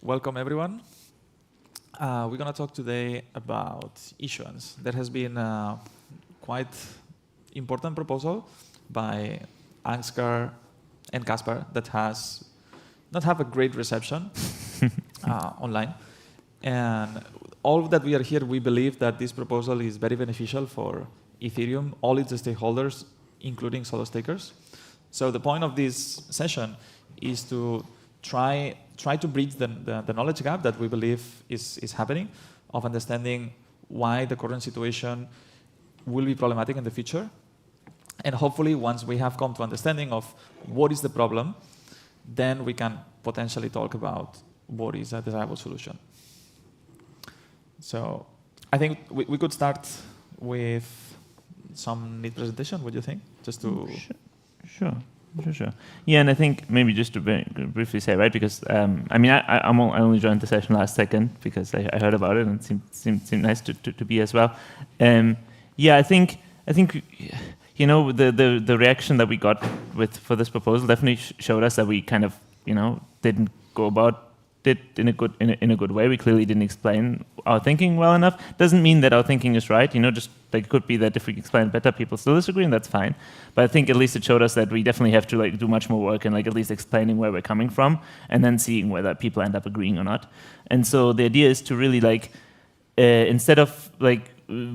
welcome everyone. We're going to talk today about issuance. There has been a quite important proposal by Ansgar and Caspar that has not have a great reception online. And all that we are here, we believe that this proposal is very beneficial for Ethereum, all its stakeholders, including solo stakers. So the point of this session is to try to bridge the knowledge gap that we believe is happening, of understanding why the current situation will be problematic in the future. And hopefully, once we have come to understanding of what is the problem, then we can potentially talk about what is a desirable solution. So I think we could start with some neat presentation. What do you think? Just to Sure. Yeah, and I think maybe just to briefly say, right, because I mean, I only joined the session last second because I heard about it and it seemed nice to be as well. Yeah, I think you know the reaction that we got for this proposal definitely showed us that we kind of didn't go about it in a good way. We clearly didn't explain our thinking well enough. Doesn't mean that our thinking is right. Just like it could be that if we explain better, people still disagree, and that's fine. But I think at least it showed us that we definitely have to do much more work and at least explaining where we're coming from, and then seeing whether people end up agreeing or not. And so the idea is to really instead of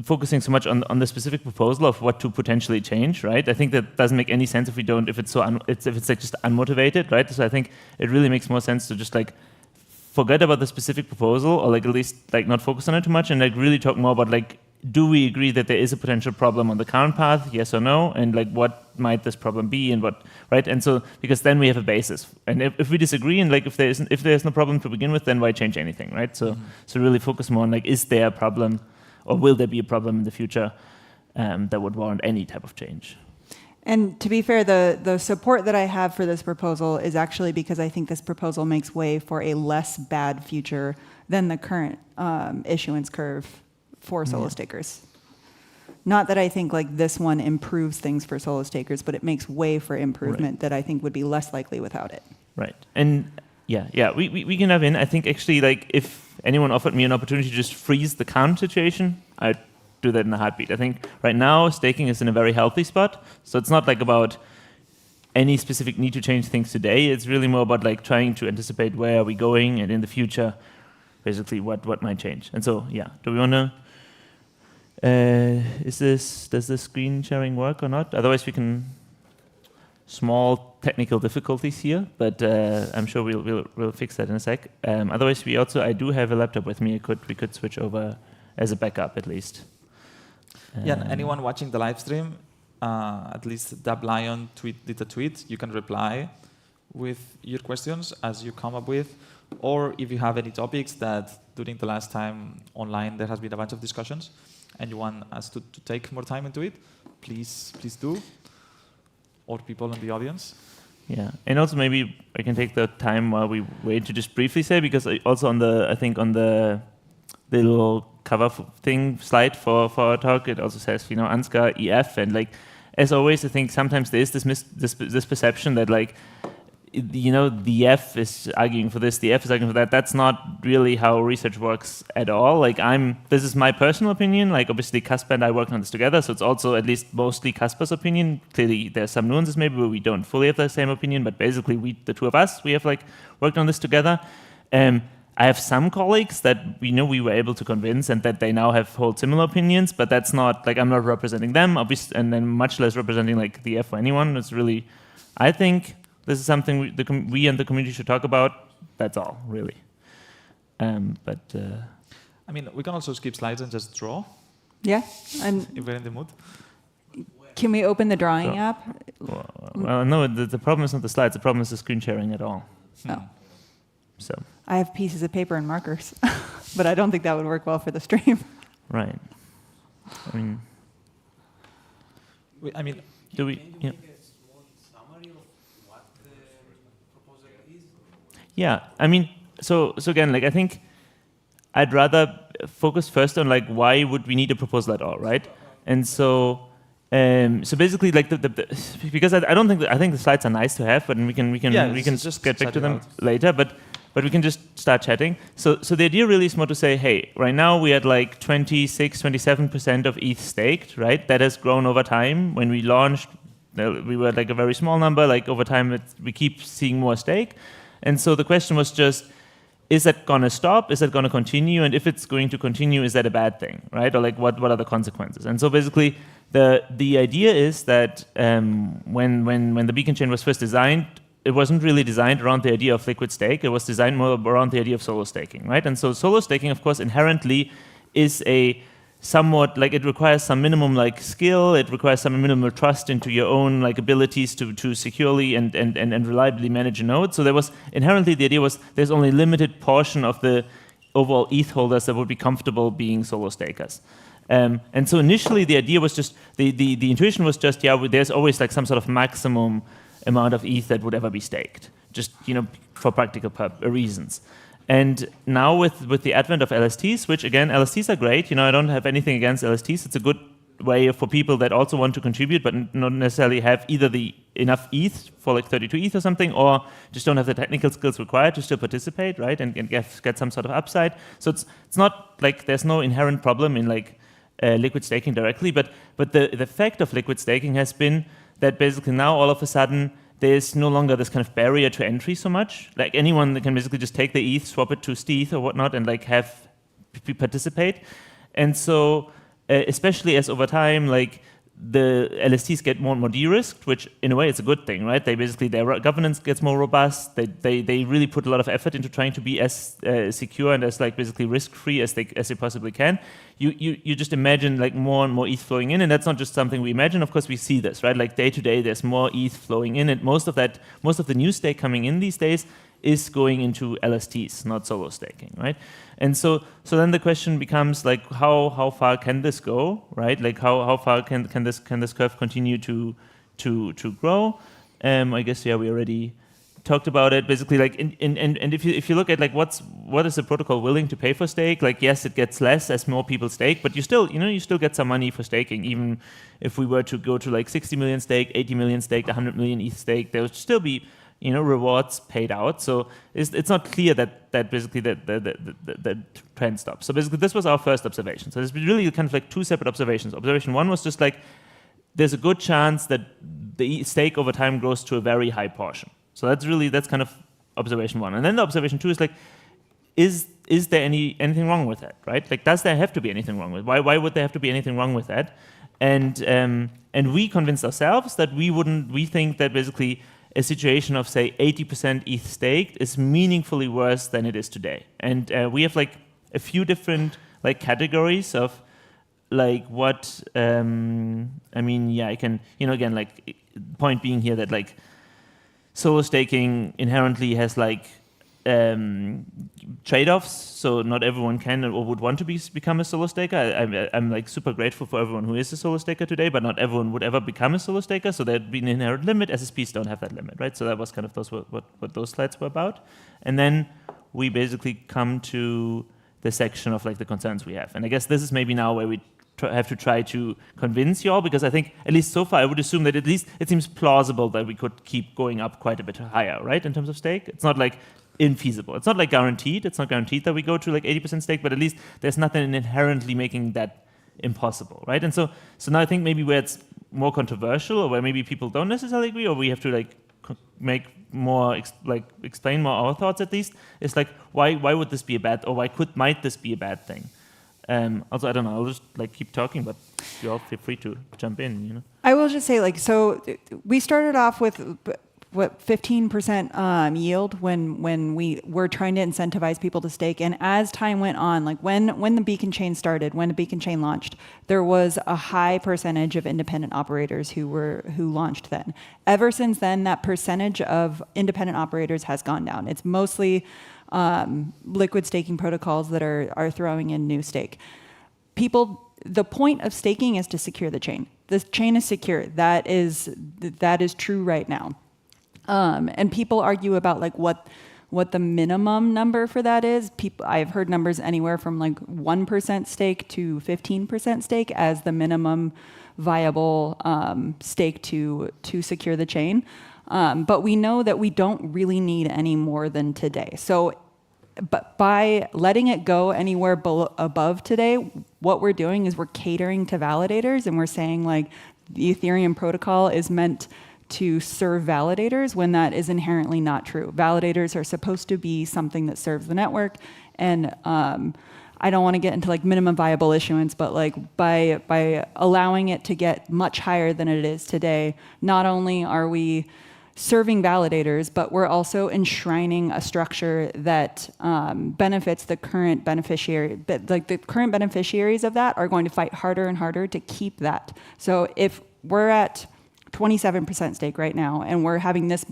focusing so much on the specific proposal of what to potentially change, right? I think that doesn't make any sense if it's just unmotivated, right? So I think it really makes more sense to just forget about the specific proposal, or at least not focus on it too much, and really talk more about do we agree that there is a potential problem on the current path, yes or no, and what might this problem be, and what, right? And so because then we have a basis, and if we disagree, and if there's no problem to begin with, then why change anything, right? So so really focus more on is there a problem, or will there be a problem in the future that would warrant any type of change. And to be fair, the support that I have for this proposal is actually because I think this proposal makes way for a less bad future than the current issuance curve for solo stakers. Not that I think this one improves things for solo stakers, but it makes way for improvement that I think would be less likely without it. Right. And yeah, we can have in. I think actually if anyone offered me an opportunity to just freeze the current situation, I'd do that in a heartbeat. I think right now staking is in a very healthy spot, so it's not about any specific need to change things today. It's really more about trying to anticipate where are we going, and in the future, basically what might change. And so yeah, do we want to? Does this screen sharing work or not? Otherwise, we can. Small technical difficulties here, but I'm sure we'll fix that in a sec. Otherwise, I do have a laptop with me. We could switch over as a backup at least. Yeah, and anyone watching the live stream, at least DappLion did a tweet. You can reply with your questions as you come up with, or if you have any topics that during the last time online there has been a bunch of discussions, and you want us to take more time into it, please do, or people in the audience. Yeah, and also maybe I can take the time while we wait to just briefly say, because also on the little cover slide for our talk, it also says Ansgar EF, and as always, I think sometimes there is this perception that the F is arguing for this, the F is arguing for that. That's not really how research works at all. This is my personal opinion. Obviously, Caspar and I worked on this together, so it's also at least mostly Caspar's opinion. Clearly, there's some nuances maybe where we don't fully have the same opinion, but basically, the two of us, we have worked on this together. I have some colleagues that we were able to convince, and that they now hold similar opinions, but that's not I'm not representing them, obviously, and then much less representing the F or anyone. It's really, I think this is something we and the community should talk about. That's all, really. I mean, we can also skip slides and just draw. Yeah, if we're in the mood. Can we open the drawing app? Well, no, the problem is not the slides. The problem is the screen sharing at all. Oh. So I have pieces of paper and markers, but I don't think that would work well for the stream. Right. I mean, do we? Yeah. Yeah, I mean, so again, I think I'd rather focus first on why would we need a proposal at all, right? And so basically, because I think the slides are nice to have, but we can just get back to them later. But but we can just start chatting. So the idea really is more to say, hey, right now we had like 26, 27% of ETH staked, right? That has grown over time. When we launched, we were like a very small number. Like over time, we keep seeing more stake. And so the question was just, is that going to stop? Is that going to continue? And if it's going to continue, is that a bad thing, right? Or like what are the consequences? And so basically, the idea is that when the beacon chain was first designed, it wasn't really designed around the idea of liquid stake. It was designed more around the idea of solo staking, right? And so solo staking, of course, inherently is a somewhat like it requires some minimum like skill. It requires some minimal trust into your own like abilities to securely and reliably manage a node. So there was inherently the idea was there's only a limited portion of the overall ETH holders that would be comfortable being solo stakers. And so initially the idea was just the intuition was just there's always like some sort of maximum amount of ETH that would ever be staked, just for practical reasons. And now with the advent of LSTs, which again LSTs are great. I don't have anything against LSTs. It's a good way for people that also want to contribute, but not necessarily have either the enough ETH for like 32 ETH or something, or just don't have the technical skills required to still participate, right? And get some sort of upside. So it's not like there's no inherent problem in like liquid staking directly, but the effect of liquid staking has been that basically now all of a sudden there's no longer this kind of barrier to entry so much. Like anyone that can basically just take the ETH, swap it to stETH or whatnot, and like have participate. And so especially as over time, like the LSTs get more and more de-risked, which in a way is a good thing, right? Their governance gets more robust. They really put a lot of effort into trying to be as secure and as like basically risk-free as they possibly can. You just imagine like more and more ETH flowing in, and that's not just something we imagine. Of course, we see this, right? Like day to day, there's more ETH flowing in, and most of the new stake coming in these days is going into LSTs, not solo staking, right? And so then the question becomes like, how far can this go, right? Like how far can this curve continue to grow? I guess we already talked about it. Basically, like and if you look at like what is the protocol willing to pay for stake? Like yes, it gets less as more people stake, but you still get some money for staking. Even if we were to go to like 60 million stake, 80 million stake, 100 million ETH stake, there would still be rewards paid out. So it's not clear that basically the trend stops. So basically this was our first observation. So there's really kind of like two separate observations. Observation one was just like there's a good chance that the stake over time grows to a very high portion. So that's kind of observation one. And then the observation two is like, is there anything wrong with that, right? Like does there have to be anything wrong with it? Why would there have to be anything wrong with that? And we convinced ourselves that we think that basically a situation of, say, 80% ETH staked is meaningfully worse than it is today. And we have, like, a few different, like, categories of, like, what, I mean, I can, again, like, point being here that, like, solo staking inherently has, like, trade-offs, so not everyone can or would want to become a solo staker. I'm like super grateful for everyone who is a solo staker today, but not everyone would ever become a solo staker, so there'd be an inherent limit. SSPs don't have that limit, right? So that was kind of what those slides were about. And then we basically come to the section of like the concerns we have. And I guess this is maybe now where we have to try to convince you all, because I think, at least so far, I would assume that at least it seems plausible that we could keep going up quite a bit higher, right, in terms of stake. It's not like infeasible. It's not like guaranteed. It's not guaranteed that we go to like 80% stake, but at least there's nothing inherently making that impossible, right? And so now I think maybe where it's more controversial, or where maybe people don't necessarily agree, or we have to like make more explain more our thoughts at least, is like why would this be a bad, or might this be a bad thing? Also, I don't know. I'll just like keep talking, but you all feel free to jump in. I will just say, like, so we started off with 15% yield when we were trying to incentivize people to stake, and as time went on, like when the beacon chain started, when the beacon chain launched, there was a high percentage of independent operators who launched then. Ever since then, that percentage of independent operators has gone down. It's mostly liquid staking protocols that are throwing in new stake. The point of staking is to secure the chain. The chain is secure. That is true right now. And people argue about like what the minimum number for that is. I've heard numbers anywhere from like 1% stake to 15% stake as the minimum viable stake to secure the chain. But we know that we don't really need any more than today. So but by letting it go anywhere above today, what we're doing is we're catering to validators, and we're saying like the Ethereum protocol is meant to serve validators when that is inherently not true. Validators are supposed to be something that serves the network, and I don't want to get into like minimum viable issuance, but like by allowing it to get much higher than it is today, not only are we serving validators, but we're also enshrining a structure that benefits the current beneficiary. But like the current beneficiaries of that are going to fight harder and harder to keep that. So if we're at 27% stake right now, and we're having this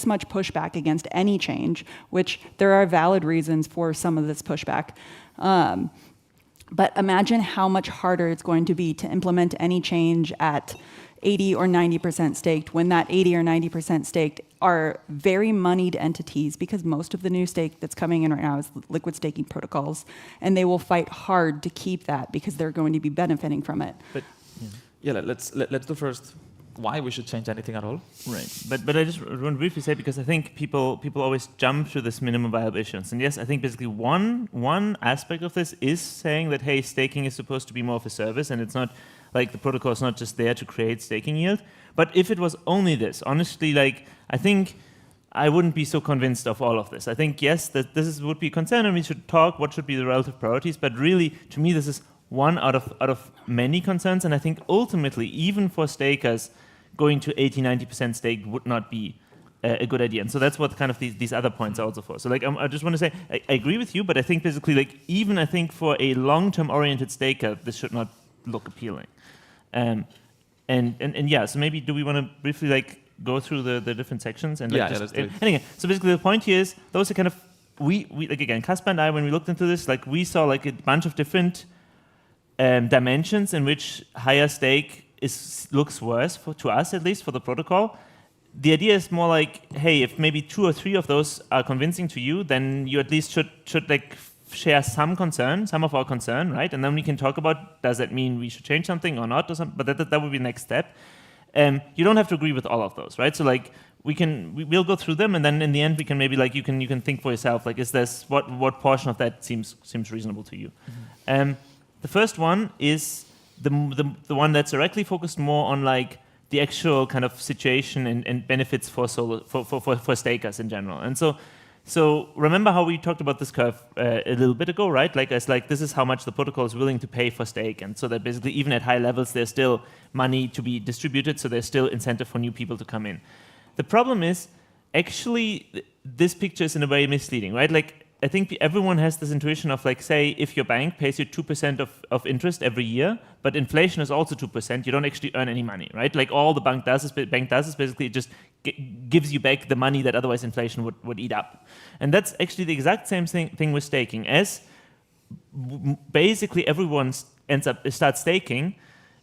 much pushback against any change, which there are valid reasons for some of this pushback. But imagine how much harder it's going to be to implement any change at 80 or 90% staked, when that 80 or 90% staked are very moneyed entities, because most of the new stake that's coming in right now is liquid staking protocols, and they will fight hard to keep that because they're going to be benefiting from it. But yeah, let's do first why we should change anything at all. Right, but I just want to briefly say, because I think people always jump to this minimum viable issuance, and yes, I think basically one aspect of this is saying that, hey, staking is supposed to be more of a service, and it's not like the protocol is not just there to create staking yield. But if it was only this, honestly, like I think I wouldn't be so convinced of all of this. I think yes, that would be a concern, and we should talk what should be the relative priorities. But really, to me, this is one out of many concerns, and I think ultimately, even for stakers, going to 80-90% stake would not be a good idea. And so that's what kind of these other points are also for. So like I just want to say, I agree with you, but I think basically like even I think for a long-term oriented staker, this should not look appealing. And yeah, so maybe do we want to briefly like go through the different sections and like let's do it. And again, so basically the point here is those are kind of we like again, Kasper and I, when we looked into this, like we saw like a bunch of different dimensions in which higher stake looks worse to us, at least for the protocol. The idea is more like, hey, if maybe 2 or 3 of those are convincing to you, then you at least should like share some of our concern, right? And then we can talk about, does that mean we should change something or not, or something? But that would be the next step. You don't have to agree with all of those, right? So like we'll go through them, and then in the end we can maybe like you can think for yourself, like is this what portion of that seems reasonable to you? Mm-hmm. The first one is the one that's directly focused more on like the actual kind of situation and benefits for stakers in general. And so remember how we talked about this curve a little bit ago, right? Like it's like this is how much the protocol is willing to pay for stake, and so that basically even at high levels there's still money to be distributed, so there's still incentive for new people to come in. The problem is actually this picture is in a way misleading, right? Like I think everyone has this intuition of like, say, if your bank pays you 2% of interest every year, but inflation is also 2%, you don't actually earn any money, right? Like all the bank does is basically it just gives you back the money that otherwise inflation would eat up. And that's actually the exact same thing with staking. As basically everyone starts staking,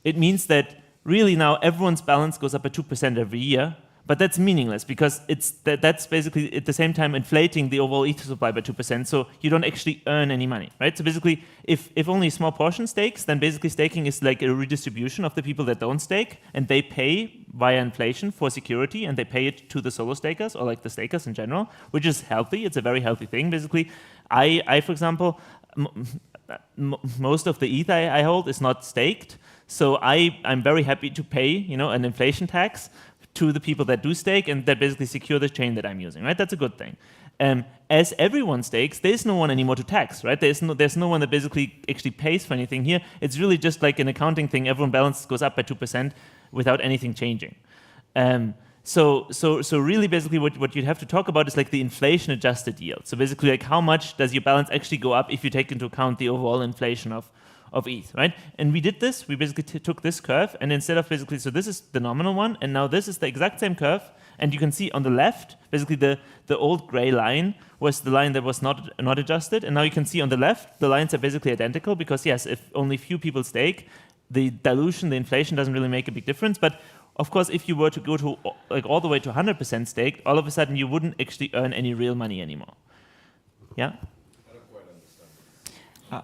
it means that really now everyone's balance goes up by 2% every year. But that's meaningless because that's basically at the same time inflating the overall ETH supply by 2%, so you don't actually earn any money, right? So basically, if only a small portion stakes, then basically staking is like a redistribution of the people that don't stake, and they pay via inflation for security, and they pay it to the solo stakers or like the stakers in general, which is healthy. It's a very healthy thing. Basically, I for example, most of the ETH I hold is not staked, so I'm very happy to pay an inflation tax to the people that do stake and that basically secure the chain that I'm using, right? That's a good thing. As everyone stakes, there's no one anymore to tax, right? There's no one that basically actually pays for anything here. It's really just like an accounting thing. Everyone balance goes up by 2% without anything changing. So really basically what you'd have to talk about is like the inflation adjusted yield. So basically like how much does your balance actually go up if you take into account the overall inflation of ETH, right? And we did this, we basically took this curve, and instead of basically, so this is the nominal one, and now this is the exact same curve, and you can see on the left, basically the old gray line was the line that was not adjusted, and now you can see on the left, the lines are basically identical, because yes, if only few people stake, the dilution, the inflation doesn't really make a big difference, but of course, if you were to go to like all the way to 100% staked, all of a sudden you wouldn't actually earn any real money anymore. Yeah?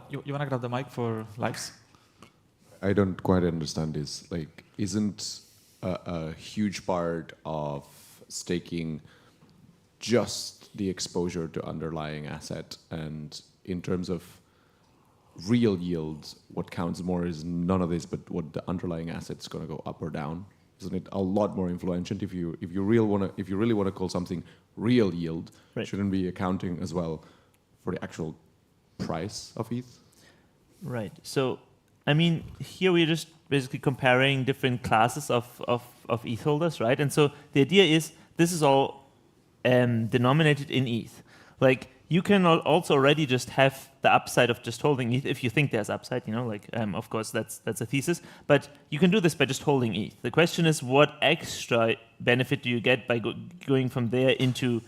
You want to grab the mic for lives? I don't quite understand this. Like, isn't a huge part of staking just the exposure to underlying asset, and in terms of real yields, what counts more is none of this, but what the underlying asset's going to go up or down. Isn't it a lot more influential if you really want to call something real yield? Right. Shouldn't be accounting as well for the actual price of ETH? Right. So, I mean, here we're just basically comparing different classes of ETH holders, right? And so the idea is this is all denominated in ETH. Like, you can also already just have the upside of just holding ETH if you think there's upside, you know, like, of course, that's a thesis. But you can do this by just holding ETH. The question is, what extra benefit do you get by going from there into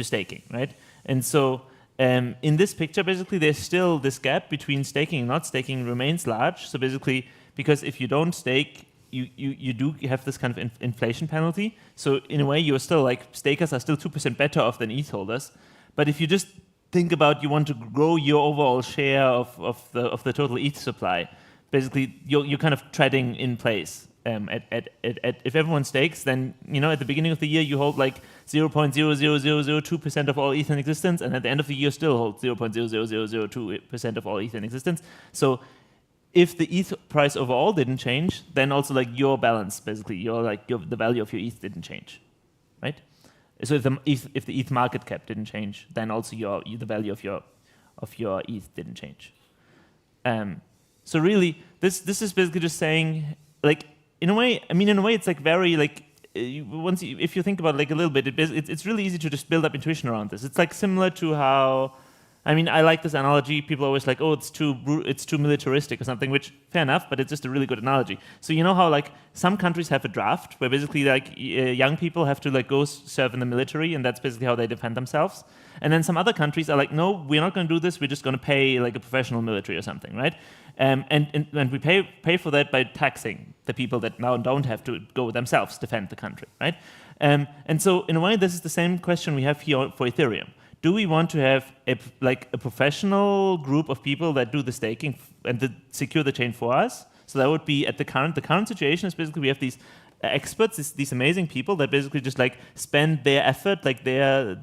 staking, right? And so in this picture, basically, there's still this gap between staking and not staking remains large. So basically, because if you don't stake, you do have this kind of inflation penalty. So in a way, you're still like, stakers are still 2% better off than ETH holders. But if you just think about you want to grow your overall share of the total ETH supply, basically you're kind of treading in place. If everyone stakes, then you know at the beginning of the year you hold like 0.00002% of all ETH in existence, and at the end of the year still hold 0.00002% of all ETH in existence. So if the ETH price overall didn't change, then also like your balance, basically the value of your ETH didn't change, right? So if the ETH market cap didn't change, then also the value of your ETH didn't change. So really, this is basically just saying, like, in a way, it's like very like if you think about it like a little bit, it's really easy to just build up intuition around this. It's like similar to how, I mean, I like this analogy. People are always like, oh, it's too militaristic or something, which fair enough, but it's just a really good analogy. So you know how like some countries have a draft where basically like young people have to like go serve in the military, and that's basically how they defend themselves. And then some other countries are like, no, we're not going to do this. We're just going to pay like a professional military or something, right? And we pay for that by taxing the people that now don't have to go themselves defend the country, right? And so in a way, this is the same question we have here for Ethereum. Do we want to have a professional group of people that do the staking and secure the chain for us? So that would be the current situation is basically we have these experts, these amazing people that basically just like spend their effort, like their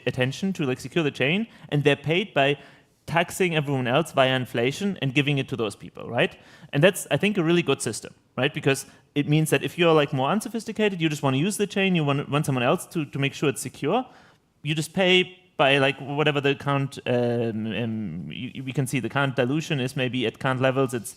attention to like secure the chain, and they're paid by taxing everyone else via inflation and giving it to those people, right? And that's, I think, a really good system, right? Because it means that if you're like more unsophisticated, you just want to use the chain, you want someone else to make sure it's secure, you just pay by like whatever the current, we can see the current dilution is maybe at current levels, it's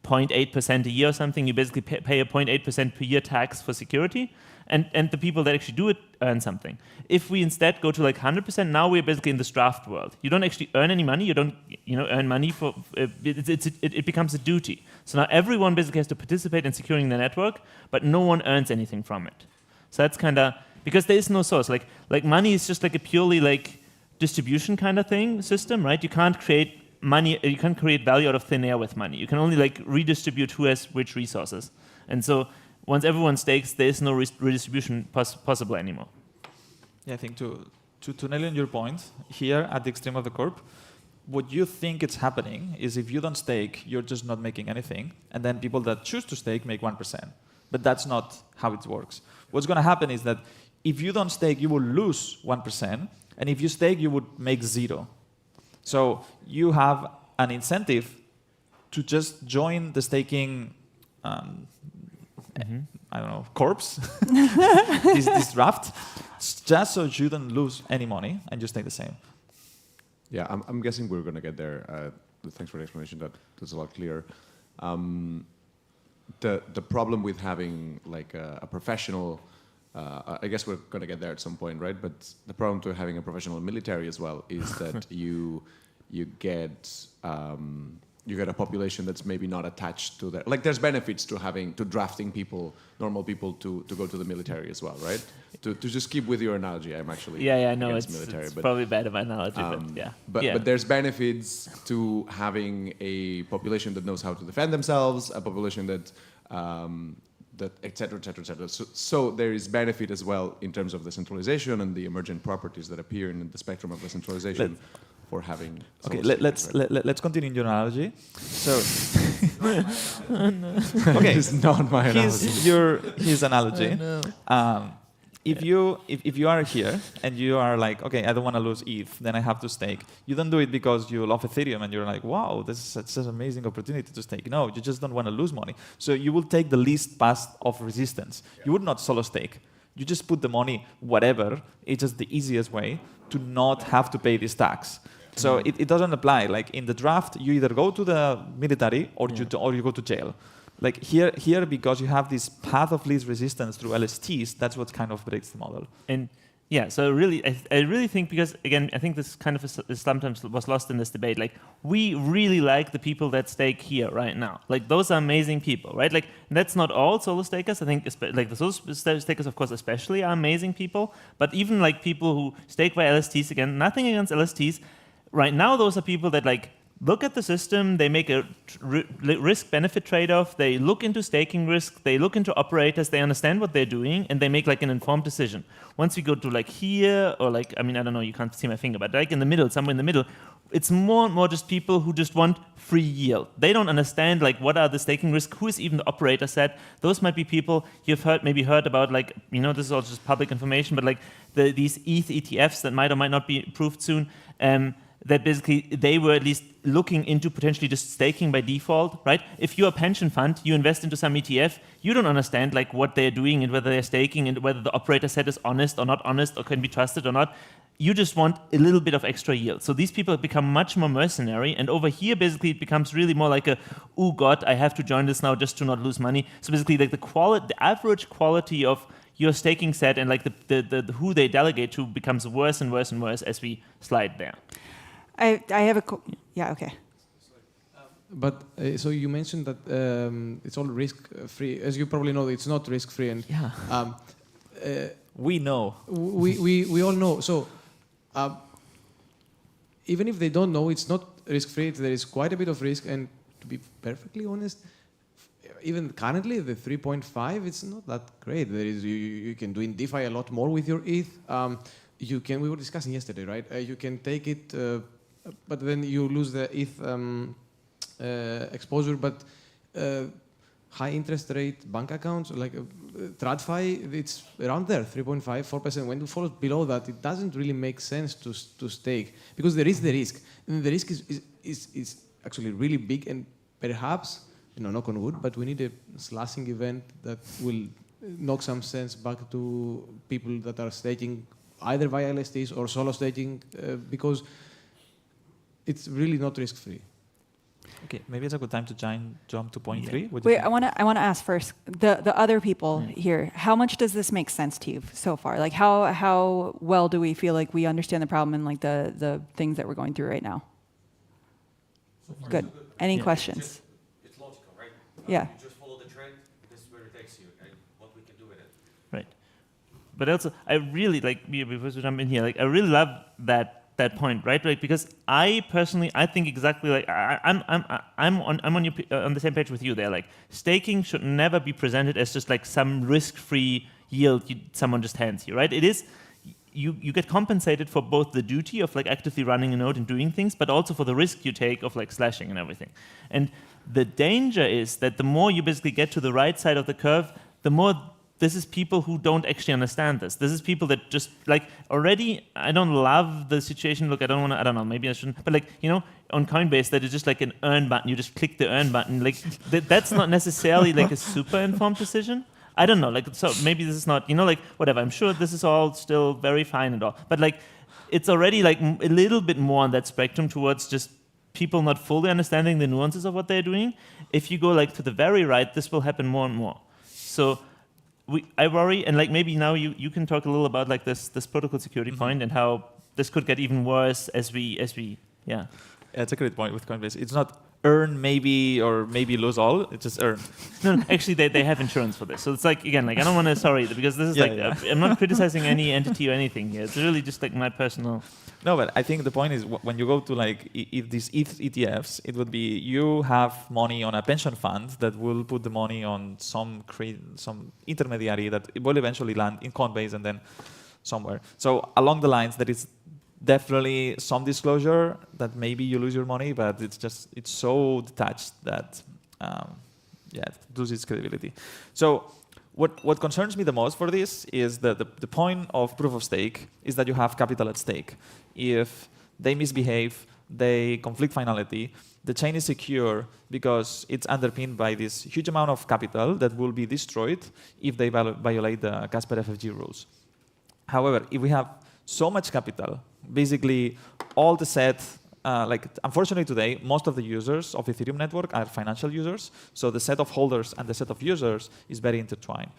0.8% a year or something. You basically pay a 0.8% per year tax for security, and the people that actually do it earn something. If we instead go to like 100%, now we're basically in this draft world. You don't actually earn any money. You don't earn money for it becomes a duty. So now everyone basically has to participate in securing the network, but no one earns anything from it. So that's kind of, because there is no source. Like money is just like a purely like distribution kind of system, right? You can't create money, you can't create value out of thin air with money. You can only like redistribute who has which resources. And so once everyone stakes, there is no redistribution possible anymore. Yeah, I think to nail in your point, here at the extreme of the curve, what you think is happening is if you don't stake, you're just not making anything. And then people that choose to stake make 1%. But that's not how it works. What's going to happen is that if you don't stake, you will lose 1%. And if you stake, you would make 0. So you have an incentive to just join the staking, I don't know, corpse, this draft, just so you don't lose any money and just stay the same. Yeah, I'm guessing we're going to get there. Thanks for the explanation. That's a lot clearer. The problem with having like a professional, I guess we're going to get there at some point, right? But the problem to having a professional military as well is that you get a population that's maybe not attached to that. Like there's benefits to drafting people, normal people to go to the military as well, right? To just keep with your analogy, I'm actually against military. It's probably bad of an analogy, but yeah. But there's benefits to having a population that knows how to defend themselves, a population that et cetera, et cetera, et cetera. So there is benefit as well in terms of the centralization and the emergent properties that appear in the spectrum of the centralization for having. Okay, let's continue in your analogy. So, okay, it's not my analogy. His analogy. if you are here and you are like, okay, I don't want to lose ETH, then I have to stake. You don't do it because you love Ethereum and you're like, wow, this is such an amazing opportunity to stake. No, you just don't want to lose money. So you will take the least path of resistance. You would not solo stake. You just put the money whatever. It's just the easiest way to not have to pay this tax. So it doesn't apply. Like in the draft, you either go to the military or you go to jail. Like here, because you have this path of least resistance through LSTs, that's what kind of breaks the model. And yeah, so really, I really think, because again, I think this kind of is sometimes was lost in this debate. Like, we really like the people that stake here right now. Like, those are amazing people, right? Like, that's not all solo stakers. I think like the solo stakers, of course, especially are amazing people. But even like people who stake by LSTs, again, nothing against LSTs. Right now, those are people that like look at the system, they make a risk-benefit trade-off, they look into staking risk, they look into operators, they understand what they're doing, and they make like an informed decision. Once we go to like here, or like, I mean, I don't know, you can't see my finger, but like in the middle, somewhere in the middle, it's more and more just people who just want free yield. They don't understand like what are the staking risks, who is even the operator set. Those might be people you've maybe heard about, like, you know, this is all just public information, but like these ETH ETFs that might or might not be approved soon, that basically they were at least looking into potentially just staking by default, right? If you're a pension fund, you invest into some ETF, you don't understand like what they're doing and whether they're staking and whether the operator set is honest or not honest or can be trusted or not. You just want a little bit of extra yield. So these people become much more mercenary, and over here basically it becomes really more like a, oh God, I have to join this now just to not lose money. So basically like the average quality of your staking set and like the who they delegate to becomes worse and worse and worse as we slide there. I have yeah, okay. But so you mentioned that it's all risk-free. As you probably know, it's not risk-free. And yeah. We know. We all know. So even if they don't know, it's not risk-free. There is quite a bit of risk. And to be perfectly honest, even currently, the 3.5, it's not that great. There is you can do in DeFi a lot more with your ETH. You can. We were discussing yesterday, right? You can take it. But then you lose the ETH exposure. But high interest rate bank accounts, like TradFi, it's around there, 3.5%, 4%. When it falls below that, it doesn't really make sense to stake, because there is the risk. And the risk is actually really big, and perhaps, you know, knock on wood, but we need a slashing event that will knock some sense back to people that are staking either via LSTs or solo staking, because it's really not risk-free. Okay, maybe it's a good time to jump to point 3. Wait, I want to ask first, the other people here, how much does this make sense to you so far? Like how well do we feel like we understand the problem and like the things that we're going through right now? So good. Any questions? It's logical, right? Yeah. You just follow the trend, this is where it takes you, and what we can do with it. Right. But also, I really, like, before we jump in here, like, I really love that point, right? Like, because I personally, I think exactly like I'm on the same page with you there. Like, staking should never be presented as just like some risk-free yield someone just hands you, right? It is. You get compensated for both the duty of like actively running a node and doing things, but also for the risk you take of like slashing and everything. And the danger is that the more you basically get to the right side of the curve, the more this is people who don't actually understand this. This is people that just like already, I don't love the situation. Look, I don't know, maybe I shouldn't, but like, you know, on Coinbase, that is just like an earn button. You just click the earn button. Like that's not necessarily like a super informed decision. I don't know, like, so maybe this is not, you know, like, whatever. I'm sure this is all still very fine and all. But like, it's already like a little bit more on that spectrum towards just people not fully understanding the nuances of what they're doing. If you go like to the very right, this will happen more and more. So I worry, and like maybe now you can talk a little about like this protocol security point and how this could get even worse as we yeah. It's a great point with Coinbase. It's not earn maybe or maybe lose all. It's just earn. No, actually they have insurance for this. So it's like, again, like I don't want to, sorry, because this is I'm not criticizing any entity or anything here. It's really just like my personal. No, but I think the point is when you go to like these ETH ETFs, it would be you have money on a pension fund that will put the money on some intermediary that it will eventually land in Coinbase and then somewhere. So along the lines that it's definitely some disclosure that maybe you lose your money, but it's so detached that it loses its credibility. So What concerns me the most for this is that the point of proof of stake is that you have capital at stake. If they misbehave, they conflict finality, the chain is secure because it's underpinned by this huge amount of capital that will be destroyed if they violate the Casper FFG rules. However, if we have so much capital, basically all the set, unfortunately today, most of the users of Ethereum network are financial users, so the set of holders and the set of users is very intertwined.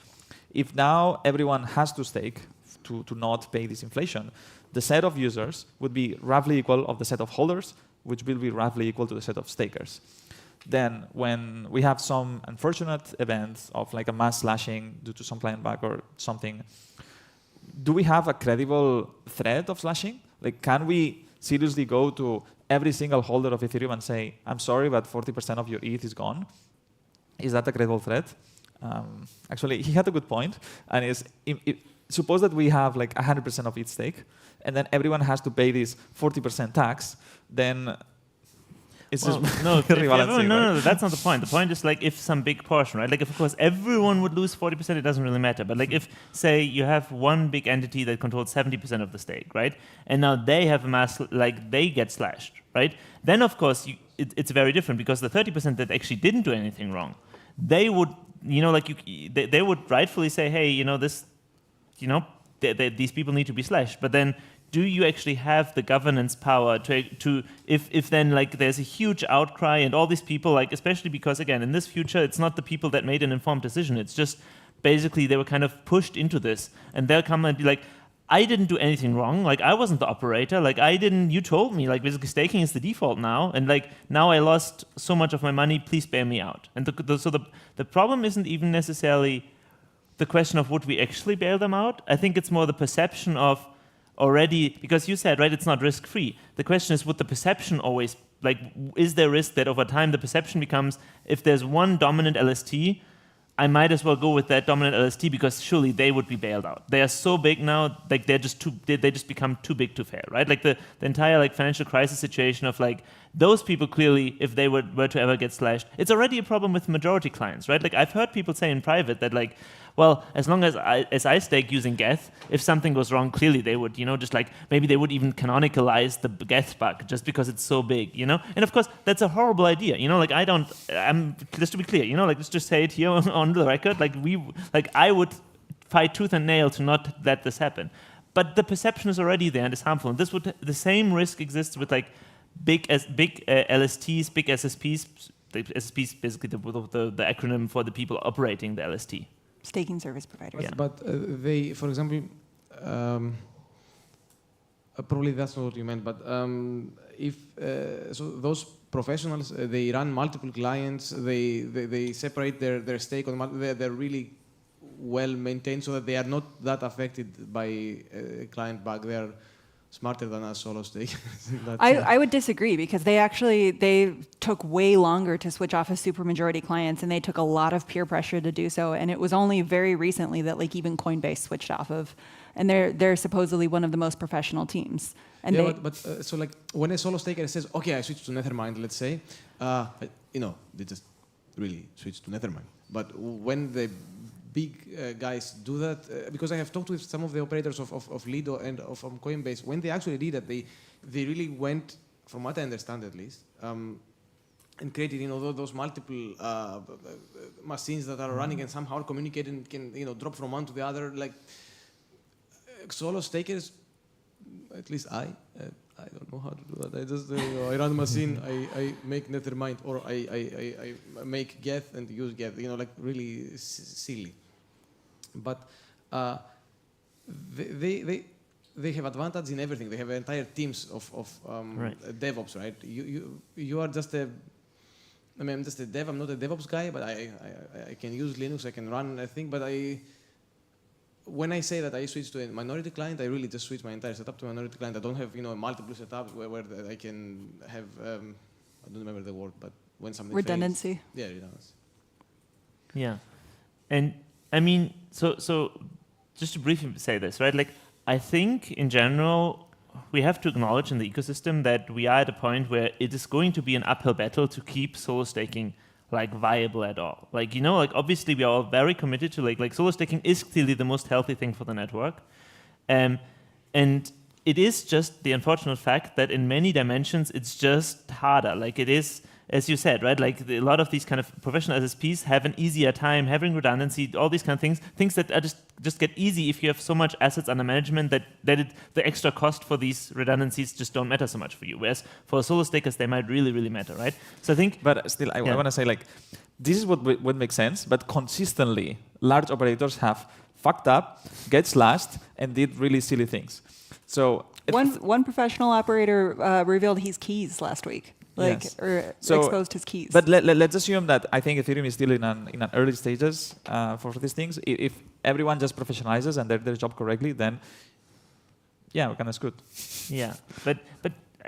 If now everyone has to stake to not pay this inflation, the set of users would be roughly equal of the set of holders, which will be roughly equal to the set of stakers. Then when we have some unfortunate events of like a mass slashing due to some client bug or something, do we have a credible threat of slashing? Like, can we seriously go to every single holder of Ethereum and say, I'm sorry, but 40% of your ETH is gone? Is that a credible threat? Actually, he had a good point, and suppose that we have like 100% of ETH stake, and then everyone has to pay this 40% tax, then it's just rebalancing. No, that's not the point. The point is like if some big portion, right? Like if of course everyone would lose 40%, it doesn't really matter. But like if say you have one big entity that controls 70% of the stake, right? And now they have a mass, like they get slashed, right? Then of course it's very different because the 30% that actually didn't do anything wrong, they would, they would rightfully say, hey, this, these people need to be slashed. But then, do you actually have the governance power to if then like there's a huge outcry and all these people, like especially because again in this future it's not the people that made an informed decision, it's just basically they were kind of pushed into this, and they'll come and be like, I didn't do anything wrong, like I wasn't the operator, like you told me, like basically staking is the default now, and like now I lost so much of my money, please bail me out. And so the problem isn't even necessarily the question of would we actually bail them out. I think it's more the perception of already, because you said, right, it's not risk-free. The question is, would the perception always, like, is there risk that over time the perception becomes, if there's one dominant LST, I might as well go with that dominant LST because surely they would be bailed out. They are so big now, like they just become too big to fail, right? Like the entire like financial crisis situation of like those people clearly, if they were to ever get slashed, it's already a problem with majority clients, right? Like I've heard people say in private that like, well, as long as I stake using Geth, if something goes wrong, clearly they would, just like maybe they would even canonicalize the Geth bug just because it's so big, And of course, that's a horrible idea, like I'm just to be clear, like let's just say it here on the record, like I would fight tooth and nail to not let this happen. But the perception is already there and it's harmful. And the same risk exists with like big LSTs, big SSPs. The SSP is basically the acronym for the people operating the LST. Staking service providers. Yeah. But they, for example, probably that's not what you meant, but if so those professionals, they run multiple clients, they separate their stake on, they're really well maintained so that they are not that affected by client bug. They are smarter than us solo stake. I would disagree because they took way longer to switch off of supermajority clients, and they took a lot of peer pressure to do so. And it was only very recently that like even Coinbase switched off of, and they're supposedly one of the most professional teams. And yeah, so like when a solo staker says, okay, I switch to Nethermind, let's say, they just really switch to Nethermind. But when the big guys do that, because I have talked with some of the operators of Lido and from Coinbase, when they actually did that, they really went, from what I understand at least, and created those multiple machines that are running and somehow communicate and can drop from one to the other. Like solo stakers, at least I don't know how to do that. I just I run a machine, I make Nethermind, or I make Geth and use Geth. Like really silly. But they have advantage in everything. They have entire teams of DevOps, right? You are just I'm just a dev. I'm not a DevOps guy, but I can use Linux. I can run a thing. But when I say that I switch to a minority client, I really just switch my entire setup to a minority client. I don't have multiple setups where I can have I don't remember the word, but when something redundancy. Fails, yeah, redundancy. Yeah, and I mean, so just to briefly say this, right? Like, I think in general, we have to acknowledge in the ecosystem that we are at a point where it is going to be an uphill battle to keep solo staking like viable at all. Like, you know, like obviously we are all very committed to like solo staking is clearly the most healthy thing for the network. And it is just the unfortunate fact that in many dimensions, it's just harder. Like it is, as you said, right? Like a lot of these kind of professional SSPs have an easier time having redundancy, all these kind of things that are just get easy if you have so much assets under management that the extra cost for these redundancies just don't matter so much for you. Whereas for solo stakers, they might really, really matter, right? So I think, but still, I want to say like, this is what makes sense, but consistently, large operators have fucked up, get slashed, and did really silly things. So one professional operator revealed his keys last week, exposed his keys. But let's assume that I think Ethereum is still in an early stages for these things. If everyone just professionalizes and does their job correctly, then yeah, we're kind of screwed. Yeah, but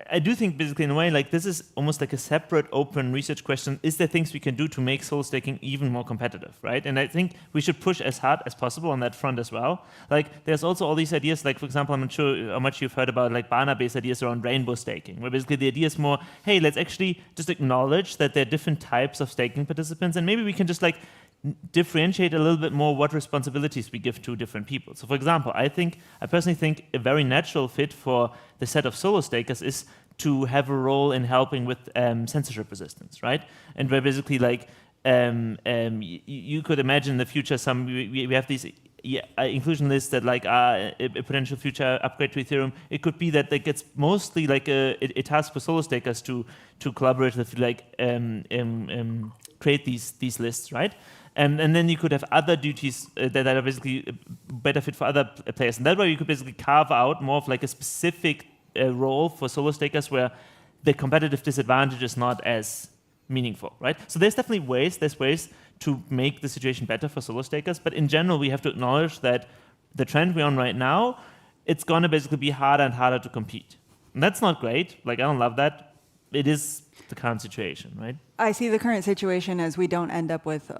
I do think basically in a way like this is almost like a separate open research question. Is there things we can do to make solo staking even more competitive, right? And I think we should push as hard as possible on that front as well. Like there's also all these ideas, like for example, I'm not sure how much you've heard about like Bana-based ideas around rainbow staking, where basically the idea is more, hey, let's actually just acknowledge that there are different types of staking participants, and maybe we can just like differentiate a little bit more what responsibilities we give to different people. So for example, I personally think a very natural fit for the set of solo stakers is to have a role in helping with censorship resistance, right? And where basically like you could imagine in the future we have these inclusion lists that like are a potential future upgrade to Ethereum. It could be that gets mostly like a task for solo stakers to collaborate with like create these lists, right? And then you could have other duties that are basically better fit for other players. And that way you could basically carve out more of like a specific role for solo stakers where the competitive disadvantage is not as meaningful, right? So there's definitely ways to make the situation better for solo stakers. But in general, we have to acknowledge that the trend we're on right now, it's going to basically be harder and harder to compete. And that's not great. Like, I don't love that. It is the current situation, right? I see the current situation as we don't end up with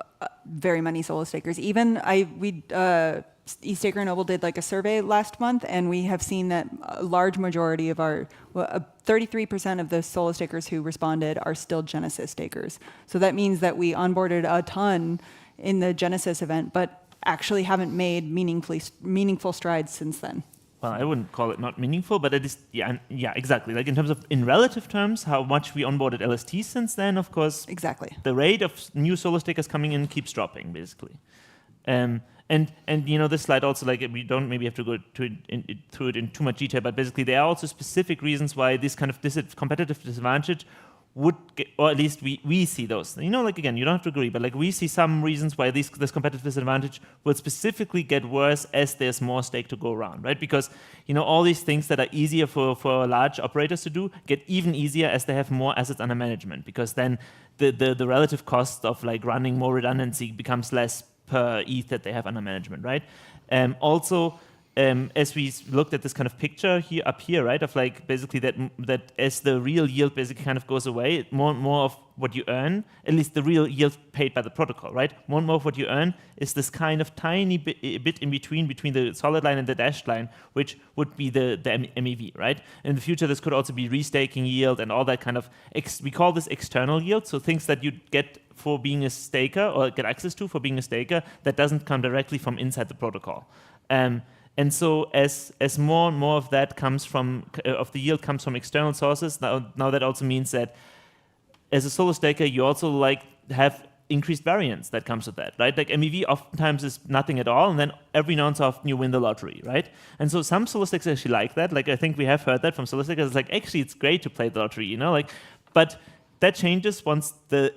very many solo stakers. Even eStaker Noble did like a survey last month, and we have seen that a large majority of 33% of the solo stakers who responded are still Genesis stakers. So that means that we onboarded a ton in the Genesis event, but actually haven't made meaningful strides since then. Well, I wouldn't call it not meaningful, but it is, yeah, exactly. Like in terms of, in relative terms, how much we onboarded LST since then, of course. Exactly. The rate of new solo stakers coming in keeps dropping, basically. And you know, this slide also, like, we don't maybe have to go through it in too much detail, but basically there are also specific reasons why this kind of competitive disadvantage would get, or at least we see those. You know, like, again, you don't have to agree, but like we see some reasons why this competitive disadvantage would specifically get worse as there's more stake to go around, right? Because, you know, all these things that are easier for large operators to do get even easier as they have more assets under management, because then the relative cost of like running more redundancy becomes less per ETH that they have under management, right? Also, as we looked at this kind of picture here up here, right, of like basically that as the real yield basically kind of goes away, more and more of what you earn, at least the real yield paid by the protocol, right? More and more of what you earn is this kind of tiny bit in between the solid line and the dashed line, which would be the MEV, right? In the future, this could also be restaking yield and all that kind of, we call this external yield, so things that you get for being a staker or get access to for being a staker that doesn't come directly from inside the protocol. And so as more and more of that comes from, of the yield comes from external sources, now that also means that as a solo staker, you also like have increased variance that comes with that, right? Like MEV oftentimes is nothing at all, and then every now and so often you win the lottery, right? And so some solo stakers actually like that. Like I think we have heard that from solo stakers. It's like, actually, it's great to play the lottery, you know? Like, but that changes once the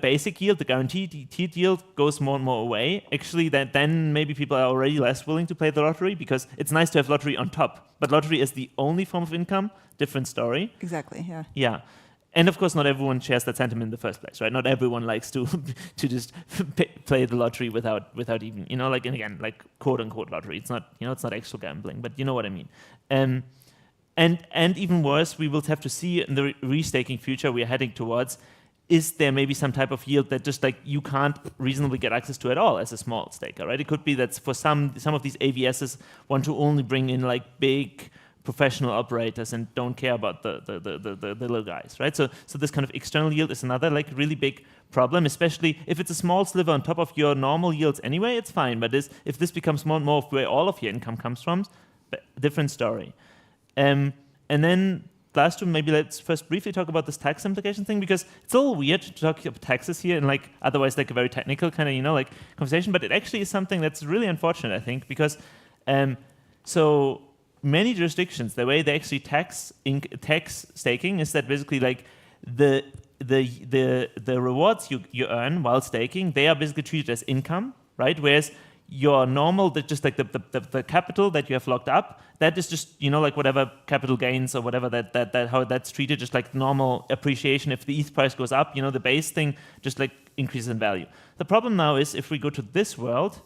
basic yield, the guaranteed yield, goes more and more away. Actually, then maybe people are already less willing to play the lottery because it's nice to have lottery on top. But lottery is the only form of income, different story. Exactly, yeah. Yeah. And of course, not everyone shares that sentiment in the first place, right? Not everyone likes to just play the lottery without even, you know, like, and again, like quote unquote lottery. It's not, you know, it's not actual gambling, but you know what I mean. And even worse, we will have to see in the restaking future we're heading towards, is there maybe some type of yield that just like you can't reasonably get access to at all as a small staker, right? It could be that for some of these AVSs want to only bring in like big professional operators and don't care about the little guys, right? So this kind of external yield is another like really big problem, especially if it's a small sliver on top of your normal yields anyway, it's fine. But if this becomes more and more of where all of your income comes from, different story. And then last two, maybe let's first briefly talk about this tax implication thing, because it's a little weird to talk about taxes here and like otherwise like a very technical kind of, like conversation, but it actually is something that's really unfortunate, I think, because so many jurisdictions, the way they actually tax staking is that basically like the rewards you earn while staking, they are basically treated as income, right? Whereas your normal, just like the capital that you have locked up, that is just, like whatever capital gains or whatever that how that's treated, just like normal appreciation. If the ETH price goes up, the base thing just like increases in value. The problem now is if we go to this world,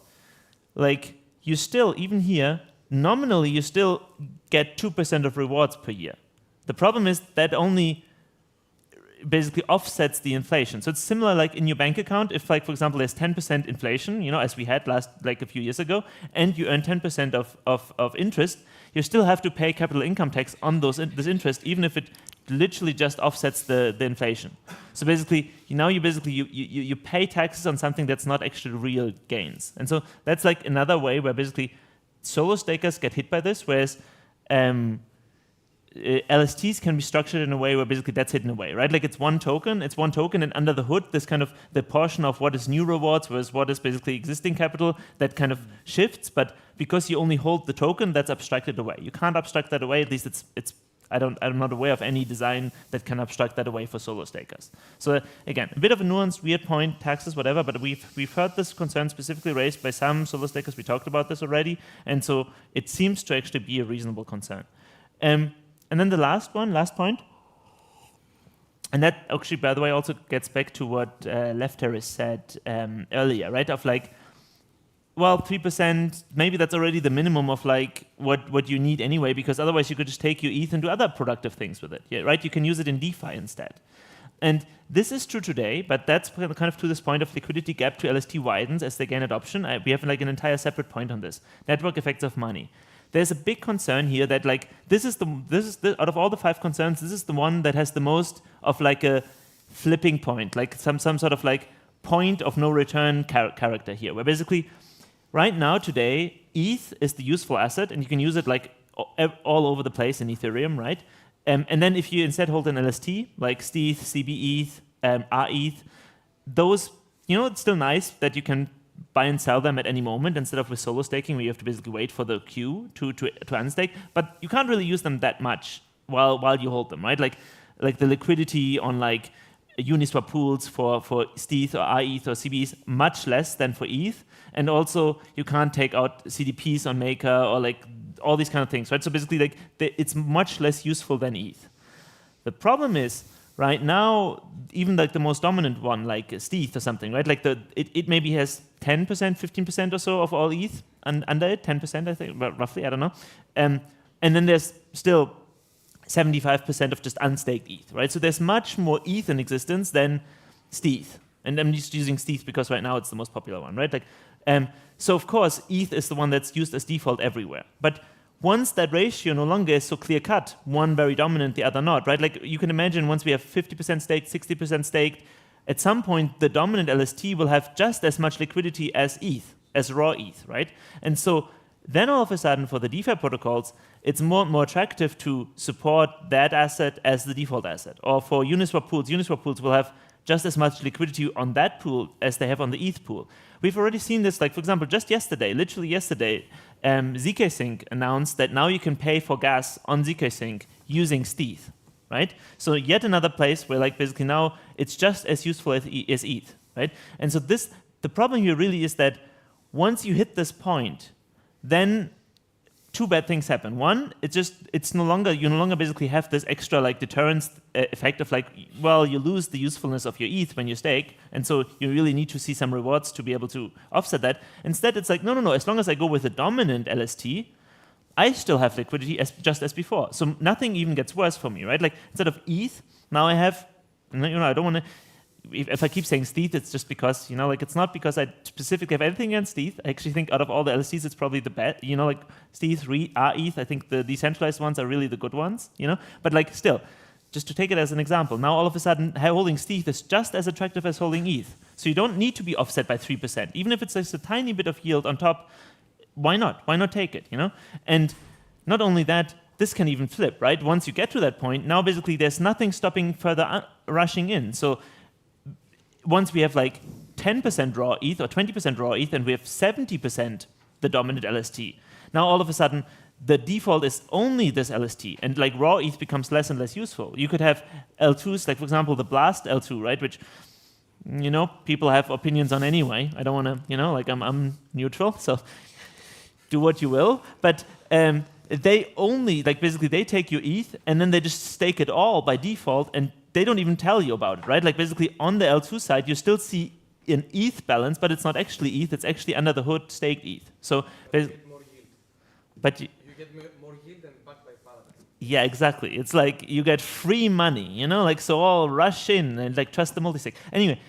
like you still, even here, nominally you still get 2% of rewards per year. The problem is that only basically offsets the inflation. So it's similar like in your bank account, if like, for example, there's 10% inflation, as we had like a few years ago, and you earn 10% of interest, you still have to pay capital income tax on this interest, even if it literally just offsets the inflation. So basically, now you pay taxes on something that's not actually real gains. And so that's like another way where basically solo stakers get hit by this, whereas LSTs can be structured in a way where basically that's hidden away, right? Like it's one token, and under the hood, this kind of the portion of what is new rewards versus what is basically existing capital that kind of shifts. But because you only hold the token, that's abstracted away. You can't abstract that away. At least I'm not aware of any design that can abstract that away for solo stakers. So again, a bit of a nuanced, weird point, taxes, whatever, but we've heard this concern specifically raised by some solo stakers. We talked about this already, and so it seems to actually be a reasonable concern. And then the last point, and that actually, by the way, also gets back to what Lefteris said earlier, right? Of like, well, 3%, maybe that's already the minimum of like what you need anyway, because otherwise you could just take your ETH and do other productive things with it, yeah, right? You can use it in DeFi instead. And this is true today, but that's kind of to this point of liquidity gap to LST widens as they gain adoption. We have like an entire separate point on this. Network effects of money. There's a big concern here that like this is the out of all the 5 concerns, this is the one that has the most of like a flipping point, like some sort of like point of no return character here, where basically right now today ETH is the useful asset and you can use it like all over the place in Ethereum, right? And then if you instead hold an LST like stETH, CBETH, rETH, those, it's still nice that you can buy and sell them at any moment instead of with solo staking where you have to basically wait for the queue to unstake, but you can't really use them that much while you hold them, right? Like the liquidity on like Uniswap pools for stETH or rETH or CBETH much less than for ETH, and also you can't take out CDPs on Maker or like all these kind of things, right? So basically like it's much less useful than ETH. The problem is right now, even like the most dominant one, like stETH or something, right? Like it maybe has 10%, 15% or so of all ETH, and under it, 10%, I think, roughly, I don't know. And then there's still 75% of just unstaked ETH, right? So there's much more ETH in existence than stETH. And I'm just using stETH because right now it's the most popular one, right? Like, so of course, ETH is the one that's used as default everywhere. But once that ratio no longer is so clear-cut, one very dominant, the other not, right? Like you can imagine once we have 50% staked, 60% staked, at some point the dominant LST will have just as much liquidity as ETH, as raw ETH, right? And so then all of a sudden for the DeFi protocols, it's more and more attractive to support that asset as the default asset. Or for Uniswap pools will have just as much liquidity on that pool as they have on the ETH pool. We've already seen this, like for example, just yesterday, literally yesterday, zkSync announced that now you can pay for gas on zkSync using stETH, right? So yet another place where like basically now it's just as useful as ETH, right? And so the problem here really is that once you hit this point, then 2 bad things happen. One, you no longer basically have this extra like deterrence effect of like, well, you lose the usefulness of your ETH when you stake, and so you really need to see some rewards to be able to offset that. Instead, it's like, no, as long as I go with the dominant LST, I still have liquidity just as before. So nothing even gets worse for me, right? Like instead of ETH, now I have, I don't want to, if I keep saying ETH, it's just because, like it's not because I specifically have anything against ETH. I actually think out of all the LSTs, it's probably the best, like ETH, ETH, I think the decentralized ones are really the good ones, But like still, just to take it as an example, now all of a sudden holding ETH is just as attractive as holding ETH. So you don't need to be offset by 3%. Even if it's just a tiny bit of yield on top, why not? Why not take it, And not only that, this can even flip, right? Once you get to that point, now basically there's nothing stopping further rushing in. So once we have like 10% raw ETH or 20% raw ETH and we have 70% the dominant LST, now all of a sudden the default is only this LST and like raw ETH becomes less and less useful. You could have L2s, like for example, the Blast L2, right? Which, people have opinions on anyway. I don't want to, like I'm neutral, so do what you will. But they only, like basically they take your ETH and then they just stake it all by default and they don't even tell you about it, right? Like basically on the L2 side, you still see an ETH balance, but it's not actually ETH, it's actually under the hood staked ETH. So, you get more yield. But you get more yield than backed by Paladin. Yeah, exactly. It's like you get free money, like so all rush in and like trust the multisig. Anyway,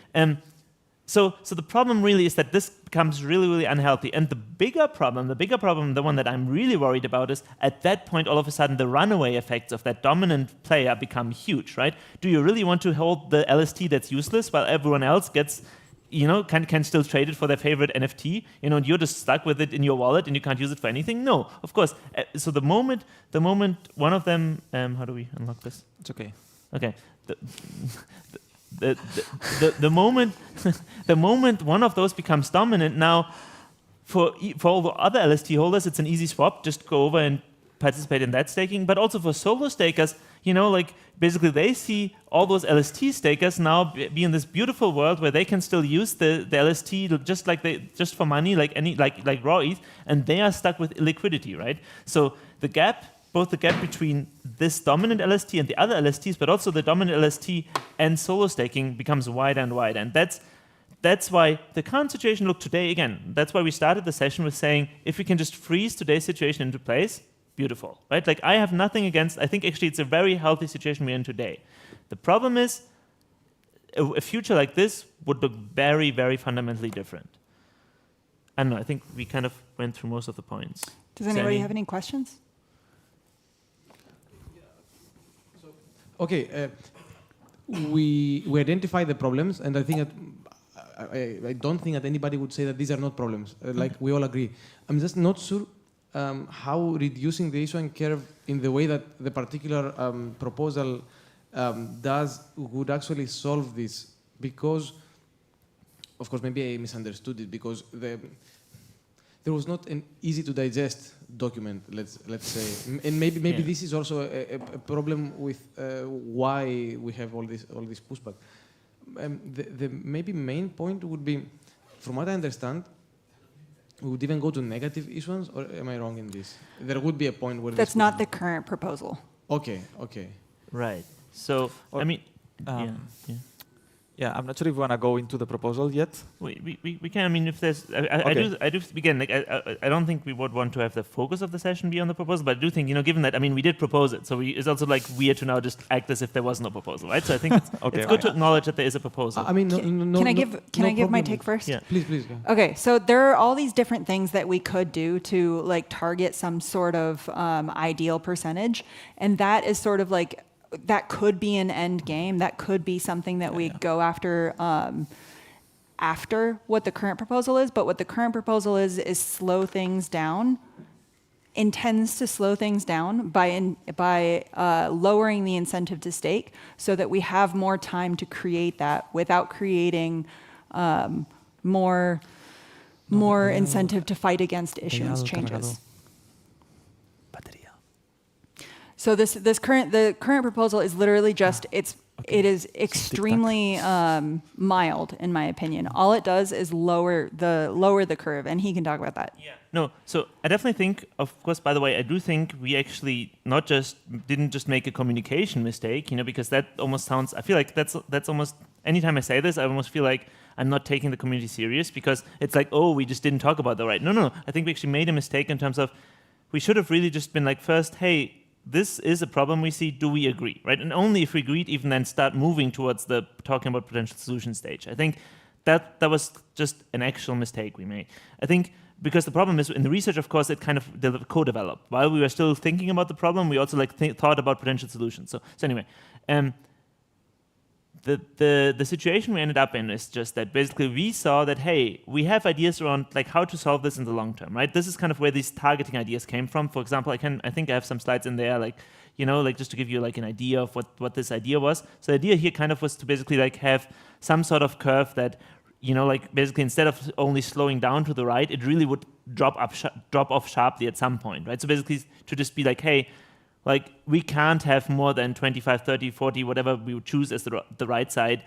so the problem really is that this becomes really, really unhealthy. And the bigger problem, the one that I'm really worried about is at that point, all of a sudden, the runaway effects of that dominant player become huge, right? Do you really want to hold the LST that's useless while everyone else gets, can still trade it for their favorite NFT, and you're just stuck with it in your wallet and you can't use it for anything? No, of course. So the moment one of them, how do we unlock this? It's okay. Okay. The moment one of those becomes dominant, now for all the other LST holders, it's an easy swap. Just go over and participate in that staking. But also for solo stakers, like basically they see all those LST stakers now be in this beautiful world where they can still use the LST just for money, like raw ETH, and they are stuck with illiquidity, right? So both the gap between this dominant LST and the other LSTs, but also the dominant LST and solo staking becomes wider and wider. And that's why the current situation, look, today, again, that's why we started the session with saying, if we can just freeze today's situation into place, beautiful, right? Like I have nothing against, I think actually it's a very healthy situation we're in today. The problem is a future like this would look very, very fundamentally different. I don't know, I think we kind of went through most of the points. Does anybody have any questions? Okay, we identify the problems, and I think that I don't think that anybody would say that these are not problems. Like we all agree. I'm just not sure how reducing the issuance curve in the way that the particular proposal would actually solve this, because, of course, maybe I misunderstood it, because there was not an easy to digest document, let's say, and maybe this is also a problem with why we have all this pushback. The maybe main point would be, from what I understand, we would even go to negative issuance, or am I wrong in this? There would be a point where that's not the current proposal. Okay. Right. So I mean, yeah, I'm not sure if we want to go into the proposal yet. We can. I mean, if there's, I do begin. Like, I don't think we would want to have the focus of the session be on the proposal, but I do think, given that, I mean, we did propose it, so it's also like weird to now just act as if there was no proposal, right? So I think it's good to acknowledge that there is a proposal. I mean, can I give my take first? Yeah, please. Go. Okay, so there are all these different things that we could do to like target some sort of ideal percentage, and that is sort of like, that could be an end game. That could be something that we go after after what the current proposal is. But what the current proposal is slow things down, intends to slow things down by lowering the incentive to stake so that we have more time to create that without creating more incentive to fight against issuance changes. So the current proposal is literally just it is extremely mild, in my opinion. All it does is lower the curve, and he can talk about that. Yeah. No. So I definitely think, of course. By the way, I do think we actually didn't just make a communication mistake, because that almost sounds. I feel like that's almost. Anytime I say this, I almost feel like I'm not taking the community serious, because it's like, oh, we just didn't talk about the right. No. I think we actually made a mistake in terms of we should have really just been like, first, hey, this is a problem we see. Do we agree, right? And only if we agreed, even then start moving towards the talking about potential solution stage. I think that was just an actual mistake we made. I think because the problem is in the research, of course, it kind of co-developed. While we were still thinking about the problem, we also thought about potential solutions. So anyway, the situation we ended up in is just that basically we saw that, hey, we have ideas around like how to solve this in the long term, right? This is kind of where these targeting ideas came from. For example, I think I have some slides in there, like, like just to give you like an idea of what this idea was. So the idea here kind of was to basically like have some sort of curve that, like basically instead of only slowing down to the right, it really would drop off sharply at some point, right? So basically to just be like, hey, like we can't have more than 25, 30, 40, whatever we would choose as the right side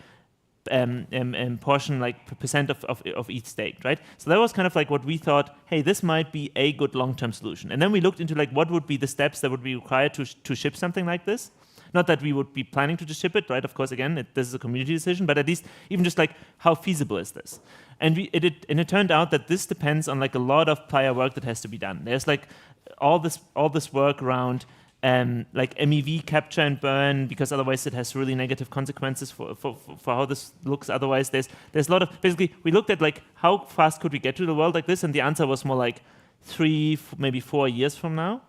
portion, like percent of ETH staked, right? So that was kind of like what we thought, hey, this might be a good long-term solution. And then we looked into like what would be the steps that would be required to ship something like this. Not that we would be planning to just ship it, right? Of course, again, this is a community decision, but at least even just like how feasible is this? And it turned out that this depends on like a lot of prior work that has to be done. There's like all this work around like MEV capture and burn, because otherwise it has really negative consequences for how this looks. Otherwise, there's a lot of, basically we looked at like how fast could we get to the world like this, and the answer was more like 3, maybe 4 years from now.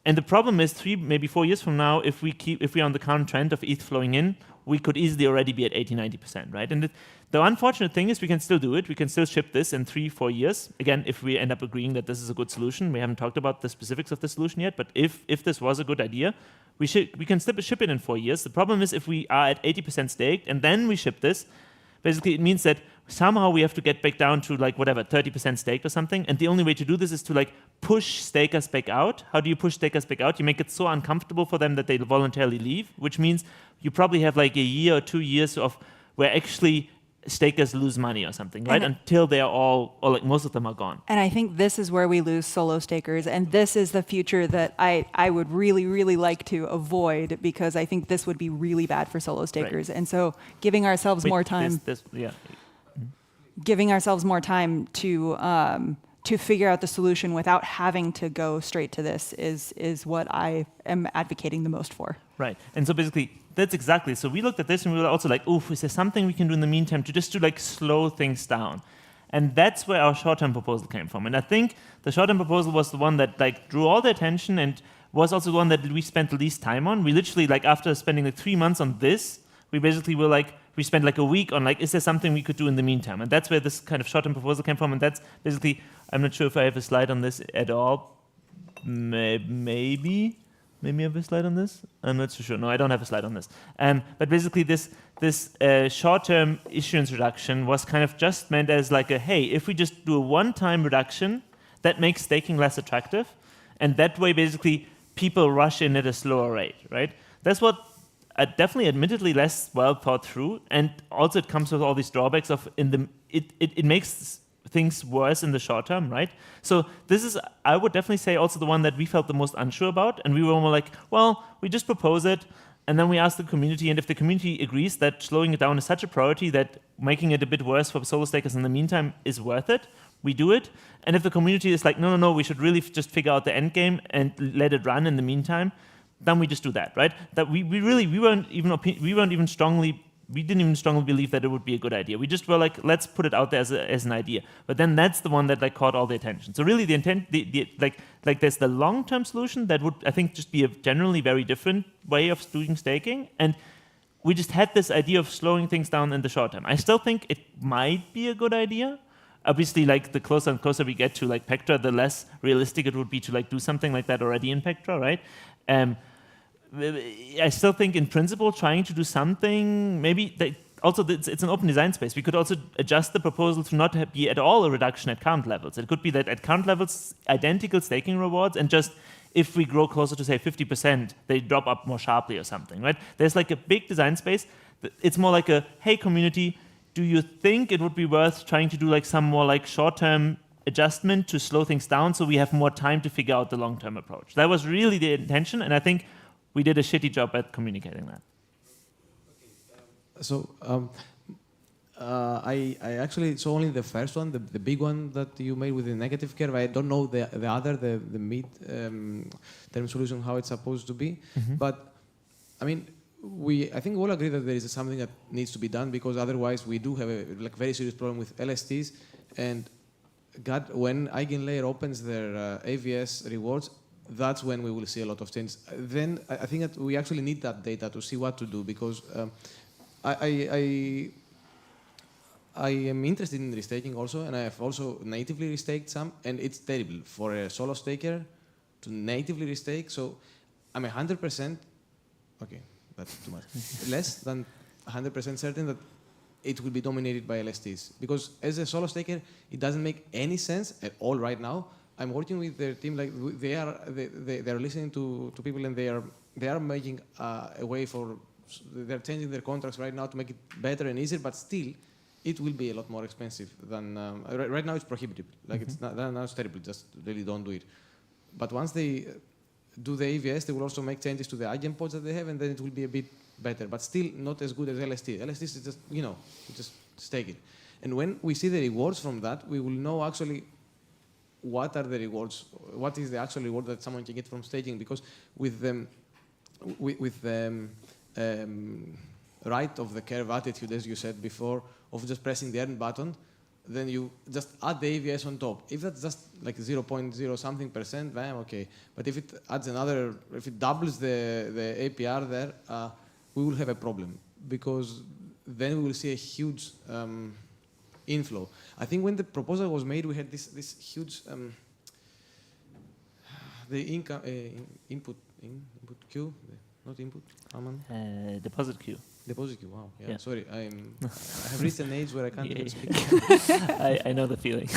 And the problem is 3, maybe 4 years from now, if we're on the current trend of ETH flowing in, we could easily already be at 80-90%, right? And the unfortunate thing is we can still do it. We can still ship this in 3-4 years. Again, if we end up agreeing that this is a good solution. We haven't talked about the specifics of the solution yet, but if this was a good idea, we can ship it in 4 years. The problem is if we are at 80% staked and then we ship this, basically it means that somehow we have to get back down to like whatever, 30% staked or something. And the only way to do this is to like push stakers back out. How do you push stakers back out? You make it so uncomfortable for them that they voluntarily leave, which means you probably have like a year or 2 years of where actually stakers lose money or something, right? Until they are all, or like most of them are gone. And I think this is where we lose solo stakers. And this is the future that I would really, really like to avoid, because I think this would be really bad for solo stakers. Right. And so giving ourselves more time. Giving ourselves more time to figure out the solution without having to go straight to this is what I am advocating the most for. Right. And so basically, that's exactly. So we looked at this and we were also like, oof, is there something we can do in the meantime to like slow things down? And that's where our short-term proposal came from. And I think the short-term proposal was the one that like drew all the attention and was also the one that we spent the least time on. We literally, like after spending like 3 months on this, we basically were like, we spent like a week on like, is there something we could do in the meantime? And that's where this kind of short-term proposal came from. And that's basically, I'm not sure if I have a slide on this at all. Maybe I have a slide on this. I'm not so sure. No, I don't have a slide on this. But basically this short-term issuance reduction was kind of just meant as like a, hey, if we just do a one-time reduction, that makes staking less attractive. And that way, basically, people rush in at a slower rate, right? That's what definitely admittedly less well thought through, and also it comes with all these drawbacks of it makes things worse in the short term, right? So this is, I would definitely say, also the one that we felt the most unsure about, and we were more like, well, we just propose it, and then we ask the community, and if the community agrees that slowing it down is such a priority that making it a bit worse for solo stakers in the meantime is worth it, we do it. And if the community is like, no, we should really just figure out the end game and let it run in the meantime, then we just do that, right? That we didn't even strongly believe that it would be a good idea. We just were like, let's put it out there as an idea. But then that's the one that like caught all the attention. So really the intent, like there's the long-term solution that would, I think, just be a generally very different way of doing staking. And we just had this idea of slowing things down in the short term. I still think it might be a good idea. Obviously, like the closer and closer we get to like Pectra, the less realistic it would be to like do something like that already in Pectra, right? I still think in principle trying to do something, maybe also it's an open design space. We could also adjust the proposal to not be at all a reduction at current levels. It could be that at current levels, identical staking rewards, and just if we grow closer to say 50%, they drop up more sharply or something, right? There's like a big design space. It's more like a, hey community, do you think it would be worth trying to do like some more like short-term adjustment to slow things down so we have more time to figure out the long-term approach? That was really the intention, and I think we did a shitty job at communicating that. So I actually saw only the first one, the big one that you made with the negative curve. I don't know the other, the mid term solution, how it's supposed to be. But I mean, I think we all agree that there is something that needs to be done, because otherwise we do have a very serious problem with LSTs. And God, when Eigenlayer opens their AVS rewards, that's when we will see a lot of change. Then I think that we actually need that data to see what to do, because I am interested in restaking also, and I have also natively restaked some, and it's terrible for a solo staker to natively restake. So I'm 100%, okay, that's too much, less than 100% certain that it will be dominated by LSTs. Because as a solo staker, it doesn't make any sense at all right now. I'm working with their team, like they are listening to people, and they are making a way for, they're changing their contracts right now to make it better and easier, but still, it will be a lot more expensive than right now. It's prohibitive. Like it's not, now it's terrible. Just really don't do it. But once they do the AVS, they will also make changes to the eigenpods that they have, and then it will be a bit better. But still not as good as LST. LST is just, you know, you just stake it. And when we see the rewards from that, we will know actually what are the rewards. What is the actual reward that someone can get from staking? Because with the right of the curve attitude, as you said before, of just pressing the earn button, then you just add the AVS on top. If that's just like 0.0 something %, then okay. But if it adds another, if it doubles the APR there, we will have a problem, because then we will see a huge inflow. I think when the proposal was made, we had this huge the income input queue, not input, Aman? Deposit queue. Deposit queue, wow. Yeah. Sorry, I have reached an age where I can't even speak. I know the feeling.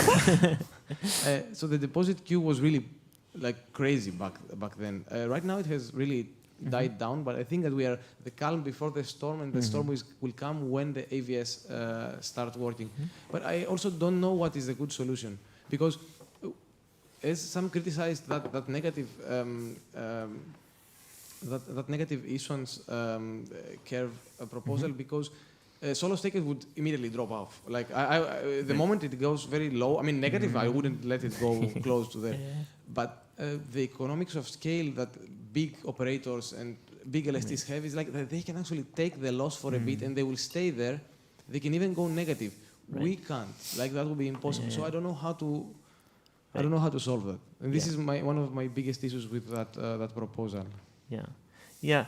So the deposit queue was really like crazy back then. Right now it has really died down, but I think that we are the calm before the storm, and the storm will come when the AVS start working. But I also don't know what is the good solution, because as some criticized that negative that negative issuance curve proposal, because solo stakers would immediately drop off. Like the moment it goes very low, I mean negative, I wouldn't let it go close to there. But the economics of scale that big operators and big LSTs have is like that they can actually take the loss for a bit, and they will stay there. They can even go negative. We can't. Like that would be impossible. So I don't know how to. I don't know how to solve that. And this is one of my biggest issues with that proposal. Yeah.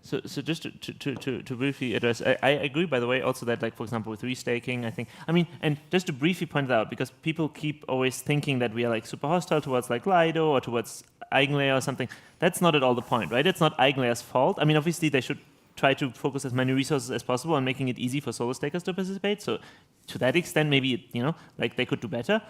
So just to briefly address, I agree, by the way, also that, like, for example, with restaking, I think, I mean, and just to briefly point it out, because people keep always thinking that we are like super hostile towards like Lido or towards Eigenlayer or something. That's not at all the point, right? It's not Eigenlayer's fault. I mean, obviously they should try to focus as many resources as possible on making it easy for solo stakers to participate. So to that extent, maybe, like they could do better.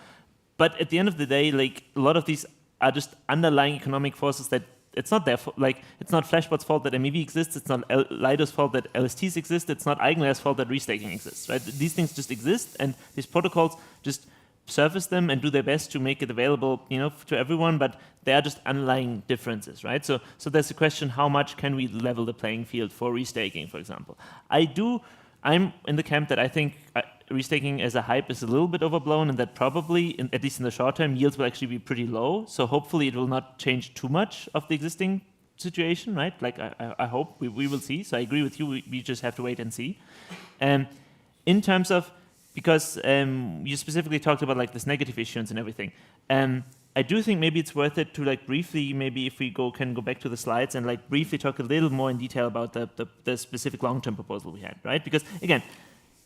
But at the end of the day, like, a lot of these are just underlying economic forces that it's not their fault. Like, it's not Flashbot's fault that MEV exists. It's not Lido's fault that LSTs exist. It's not Eigenlayer's fault that restaking exists, right? These things just exist, and these protocols just surface them and do their best to make it available, to everyone. But they are just underlying differences, right? So there's a question: how much can we level the playing field for restaking, for example? I'm in the camp that I think restaking as a hype is a little bit overblown, and that probably, at least in the short term, yields will actually be pretty low. So hopefully it will not change too much of the existing situation, right? Like I hope we will see. So I agree with you. We just have to wait and see. In terms of, because you specifically talked about like this negative issuance and everything. I do think maybe it's worth it to like briefly, maybe if we can go back to the slides and like briefly talk a little more in detail about the specific long-term proposal we had, right? Because again,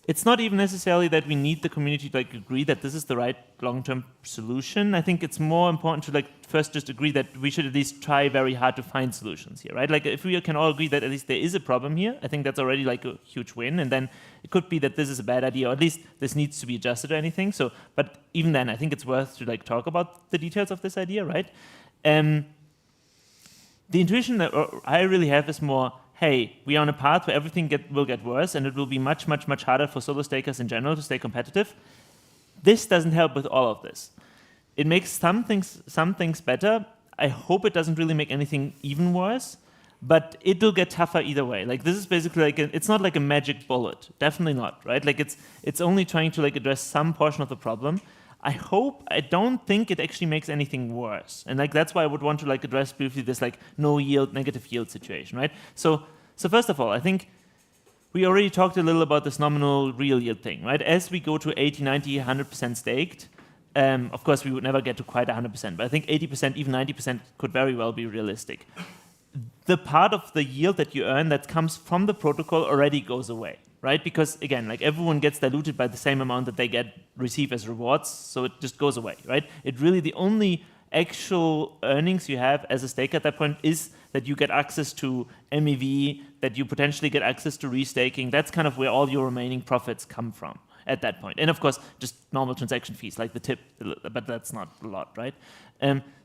it's not even necessarily that we need the community to like agree that this is the right long-term solution. I think it's more important to like first just agree that we should at least try very hard to find solutions here, right? Like if we can all agree that at least there is a problem here, I think that's already like a huge win. And then it could be that this is a bad idea, or at least this needs to be adjusted or anything. So, but even then, I think it's worth to like talk about the details of this idea, right? The intuition that I really have is more, hey, we are on a path where everything will get worse, and it will be much, much, much harder for solo stakers in general to stay competitive. This doesn't help with all of this. It makes some things better. I hope it doesn't really make anything even worse, but it will get tougher either way. Like this is basically like it's not like a magic bullet, definitely not, right? Like it's only trying to like address some portion of the problem. I don't think it actually makes anything worse, and like that's why I would want to like address briefly this like no yield, negative yield situation, right? So first of all, I think we already talked a little about this nominal real yield thing, right? As we go to 80, 90, 100% staked, of course we would never get to quite 100%, but I think 80%, even 90% could very well be realistic. The part of the yield that you earn that comes from the protocol already goes away, right? Because again, like everyone gets diluted by the same amount that they receive as rewards, so it just goes away, right? It really, the only actual earnings you have as a staker at that point is that you get access to MEV, that you potentially get access to restaking. That's kind of where all your remaining profits come from at that point. And of course, just normal transaction fees, like the tip, but that's not a lot, right?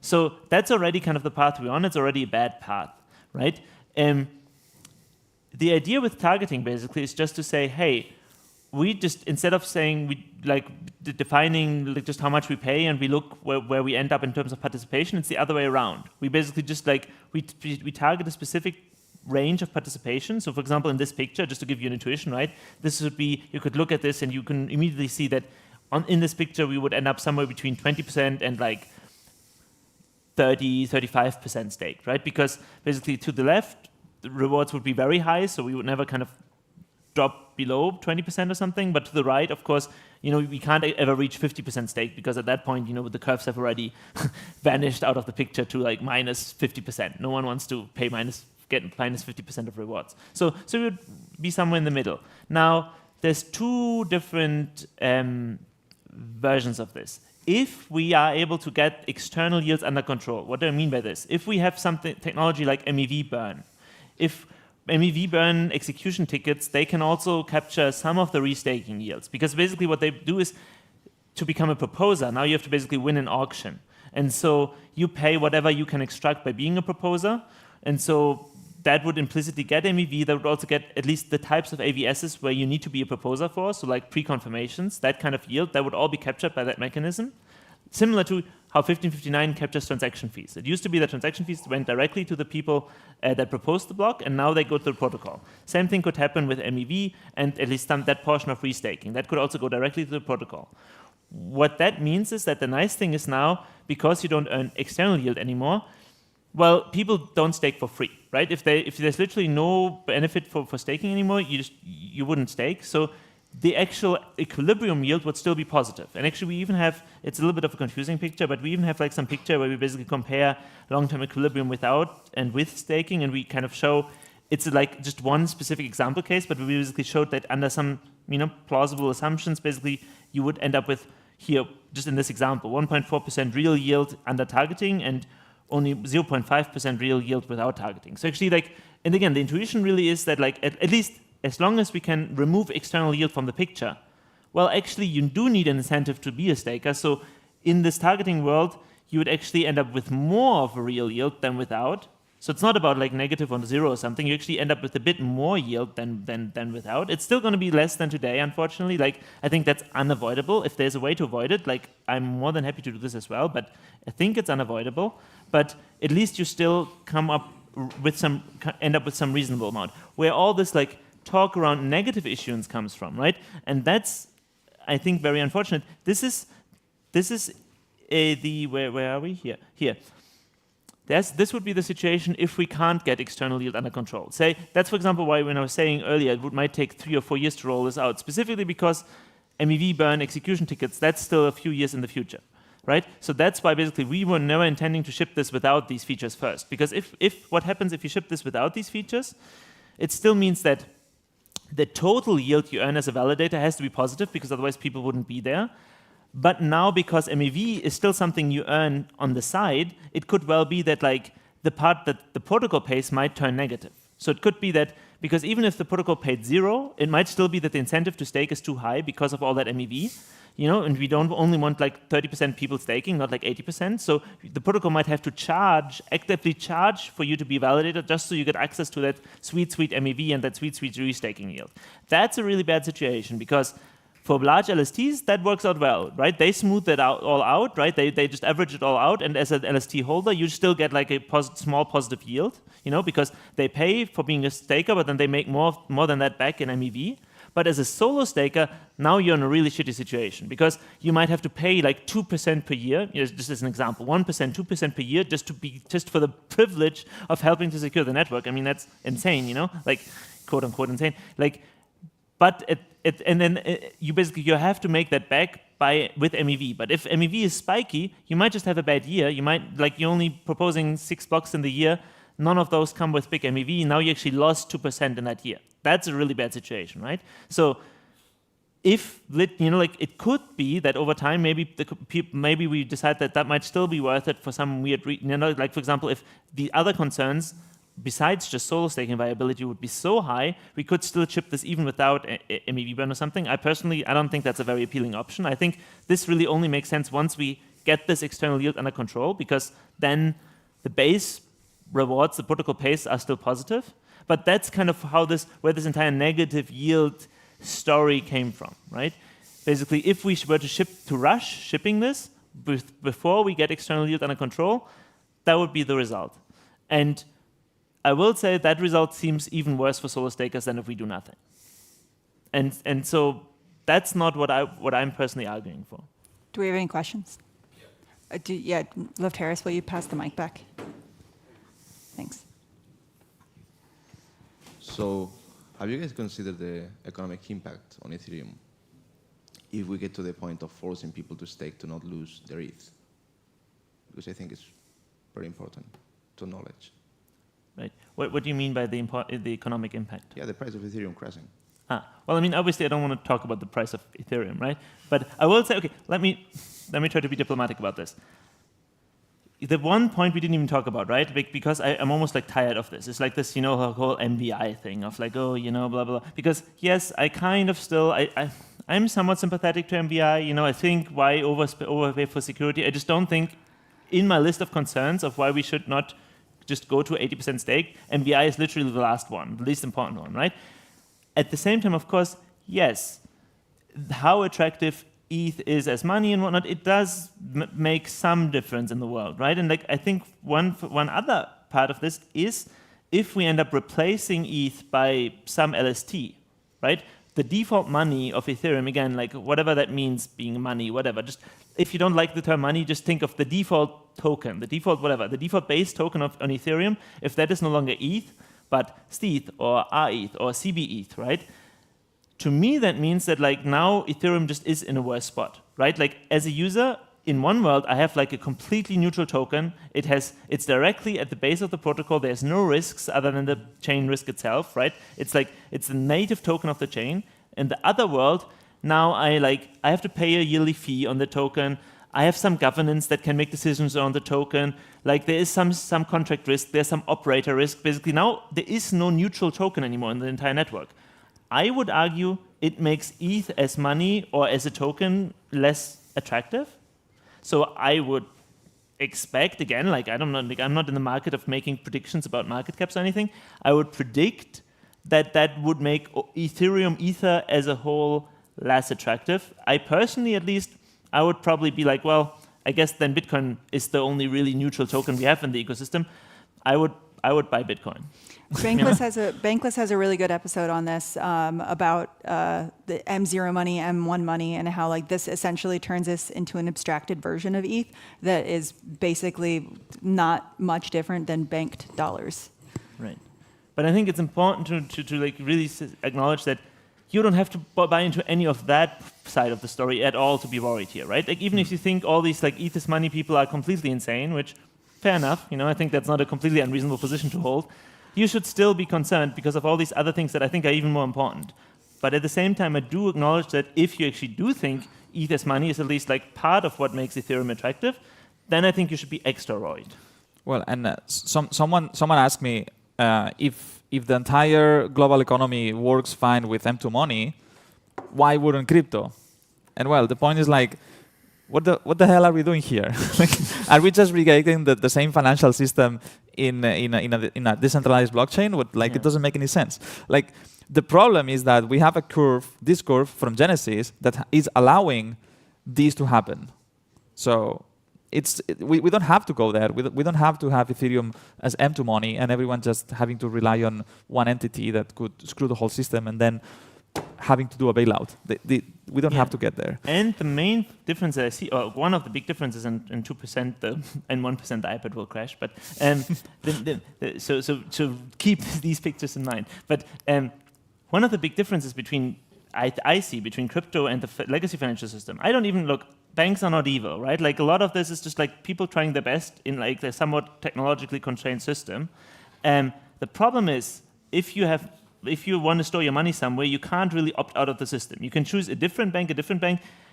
So that's already kind of the path we're on. It's already a bad path, right? The idea with targeting basically is just to say, hey, we just, instead of saying we like defining like just how much we pay and we look where we end up in terms of participation, it's the other way around. We basically just like, we target a specific range of participation. So for example, in this picture, just to give you an intuition, right? This would be, you could look at this and you can immediately see that in this picture, we would end up somewhere between 20% and like 30, 35% staked, right? Because basically to the left, the rewards would be very high, so we would never kind of drop below 20% or something. But to the right, of course, you know, we can't ever reach 50% stake because at that point, you know, the curves have already vanished out of the picture to like minus 50%. No one wants to get minus 50% of rewards. So we would be somewhere in the middle. Now, there's two different versions of this. If we are able to get external yields under control, what do I mean by this? If we have something technology like MEV burn, if MEV burn execution tickets, they can also capture some of the restaking yields, because basically what they do is to become a proposer, now you have to basically win an auction. And so you pay whatever you can extract by being a proposer. And so that would implicitly get MEV, that would also get at least the types of AVSs where you need to be a proposer for, so like pre-confirmations, that kind of yield, that would all be captured by that mechanism. Similar to how 1559 captures transaction fees. It used to be that transaction fees went directly to the people that proposed the block, and now they go to the protocol. Same thing could happen with MEV, and at least that portion of restaking. That could also go directly to the protocol. What that means is that the nice thing is now, because you don't earn external yield anymore, well, people don't stake for free, right? If there's literally no benefit for staking anymore, you wouldn't stake. So the actual equilibrium yield would still be positive. And actually we even have, it's a little bit of a confusing picture, but we even have like some picture where we basically compare long-term equilibrium without and with staking, and we kind of show, it's like just one specific example case, but we basically showed that under some, you know, plausible assumptions, basically you would end up with here, just in this example, 1.4% real yield under targeting and only 0.5% real yield without targeting. So actually like, and again, the intuition really is that like, at least as long as we can remove external yield from the picture, well, actually you do need an incentive to be a staker. So in this targeting world, you would actually end up with more of a real yield than without. So it's not about like negative or zero or something. You actually end up with a bit more yield than without. It's still going to be less than today, unfortunately. Like, I think that's unavoidable. If there's a way to avoid it, like, I'm more than happy to do this as well, but I think it's unavoidable. But at least you still come up with end up with some reasonable amount. Where all this like talk around negative issuance comes from, right? And that's, I think, very unfortunate. This is where are we? Here. This would be the situation if we can't get external yield under control. Say, that's for example why when I was saying earlier it might take 3 or 4 years to roll this out, specifically because MEV burn execution tickets, that's still a few years in the future, right? So that's why basically we were never intending to ship this without these features first. Because if what happens if you ship this without these features, it still means that the total yield you earn as a validator has to be positive, because otherwise people wouldn't be there. But now, because MEV is still something you earn on the side, it could well be that like the part that the protocol pays might turn negative. So it could be that, because even if the protocol paid 0, it might still be that the incentive to stake is too high because of all that MEV, you know, and we don't only want like 30% people staking, not like 80%. So the protocol might have to actively charge for you to be validated just so you get access to that sweet MEV and that sweet restaking yield. That's a really bad situation, because For large LSTs, that works out well, right? They smooth it all out, right? They just average it all out, and as an LST holder, you still get like a small positive yield, because they pay for being a staker, but then they make more than that back in MEV. But as a solo staker, now you're in a really shitty situation because you might have to pay like 2% per year, just as an example, 1%, 2% per year, just for the privilege of helping to secure the network. I mean, that's insane, like quote unquote insane. Like, but you have to make that back with MEV. But if MEV is spiky, you might just have a bad year. You might you're only proposing 6 blocks in the year. None of those come with big MEV. Now you actually lost 2% in that year. That's a really bad situation, right? So if it could be that over time maybe we decide that might still be worth it for some weird reason. Like for example, if the other concerns besides just solo staking viability would be so high, we could still chip this even without MEV burn or something. I don't think that's a very appealing option. I think this really only makes sense once we get this external yield under control, because then the base rewards, the protocol pays are still positive. But that's kind of where this entire negative yield story came from, right? Basically, if we were to rush shipping this before we get external yield under control, that would be the result. And I will say that result seems even worse for solo stakers than if we do nothing. And so that's not what I'm personally arguing for. Do we have any questions? Left Harris, will you pass the mic back? Thanks. So, have you guys considered the economic impact on Ethereum if we get to the point of forcing people to stake to not lose their ETH? Because I think it's very important to acknowledge. Right. What do you mean by the economic impact? Yeah, the price of Ethereum crashing. Well, I mean, obviously, I don't want to talk about the price of Ethereum, right? But I will say, okay, let me try to be diplomatic about this. The one point we didn't even talk about, right? Because I'm almost like tired of this. It's like this, whole MBI thing of like, blah, blah. Because yes, I kind of still, I'm somewhat sympathetic to MBI. I think why overpay for security? I just don't think in my list of concerns of why we should not just go to 80% stake, MBI is literally the last one, the least important one, right? At the same time, of course, yes, how attractive ETH is as money and whatnot, it does make some difference in the world, right? And I think one other part of this is if we end up replacing ETH by some LST, right? The default money of Ethereum, again, whatever that means, being money, whatever, just if you don't like the term money, just think of the default token, the default base token on Ethereum. If that is no longer ETH, but stETH or rETH or CBETH, right? To me, that means that now Ethereum just is in a worse spot, right? As a user, in one world, I have a completely neutral token. It's directly at the base of the protocol. There's no risks other than the chain risk itself, right? It's the native token of the chain. In the other world, now I have to pay a yearly fee on the token. I have some governance that can make decisions on the token. There is some contract risk. There's some operator risk. Basically, now there is no neutral token anymore in the entire network. I would argue it makes ETH as money or as a token less attractive. So I would expect, again, I'm not in the market of making predictions about market caps or anything. I would predict that would make Ethereum Ether as a whole less attractive. I personally, at least, I would probably be well, I guess then Bitcoin is the only really neutral token we have in the ecosystem. I would buy Bitcoin. Bankless has a really good episode on this about the M0 money, M1 money, and how this essentially turns this into an abstracted version of ETH that is basically not much different than banked dollars. Right. But I think it's important to really acknowledge that you don't have to buy into any of that side of the story at all to be worried here, right? Even if you think all these ETH is money people are completely insane, which fair enough, I think that's not a completely unreasonable position to hold. You should still be concerned because of all these other things that I think are even more important. But at the same time, I do acknowledge that if you actually do think ETH as money is at least part of what makes Ethereum attractive, then I think you should be extra worried. Well, and someone asked me if the entire global economy works fine with M2 money, why wouldn't crypto? And well, the point is what the hell are we doing here? Are we just recreating the same financial system in a decentralized blockchain? It doesn't make any sense. The problem is that we have a curve, this curve from Genesis, that is allowing this to happen. So we don't have to go there. We don't have to have Ethereum as M2 money and everyone just having to rely on one entity that could screw the whole system and then having to do a bailout. We don't have to get there. And the main difference that I see, or one of the big differences in 2% and 1% the iPad will crash, but so keep these pictures in mind. But one of the big differences between I see between crypto and the legacy financial system, I don't even look. Banks are not evil, right? Like a lot of this is just like people trying their best in like the somewhat technologically constrained system. The problem is if you want to store your money somewhere, you can't really opt out of the system. You can choose a different bank.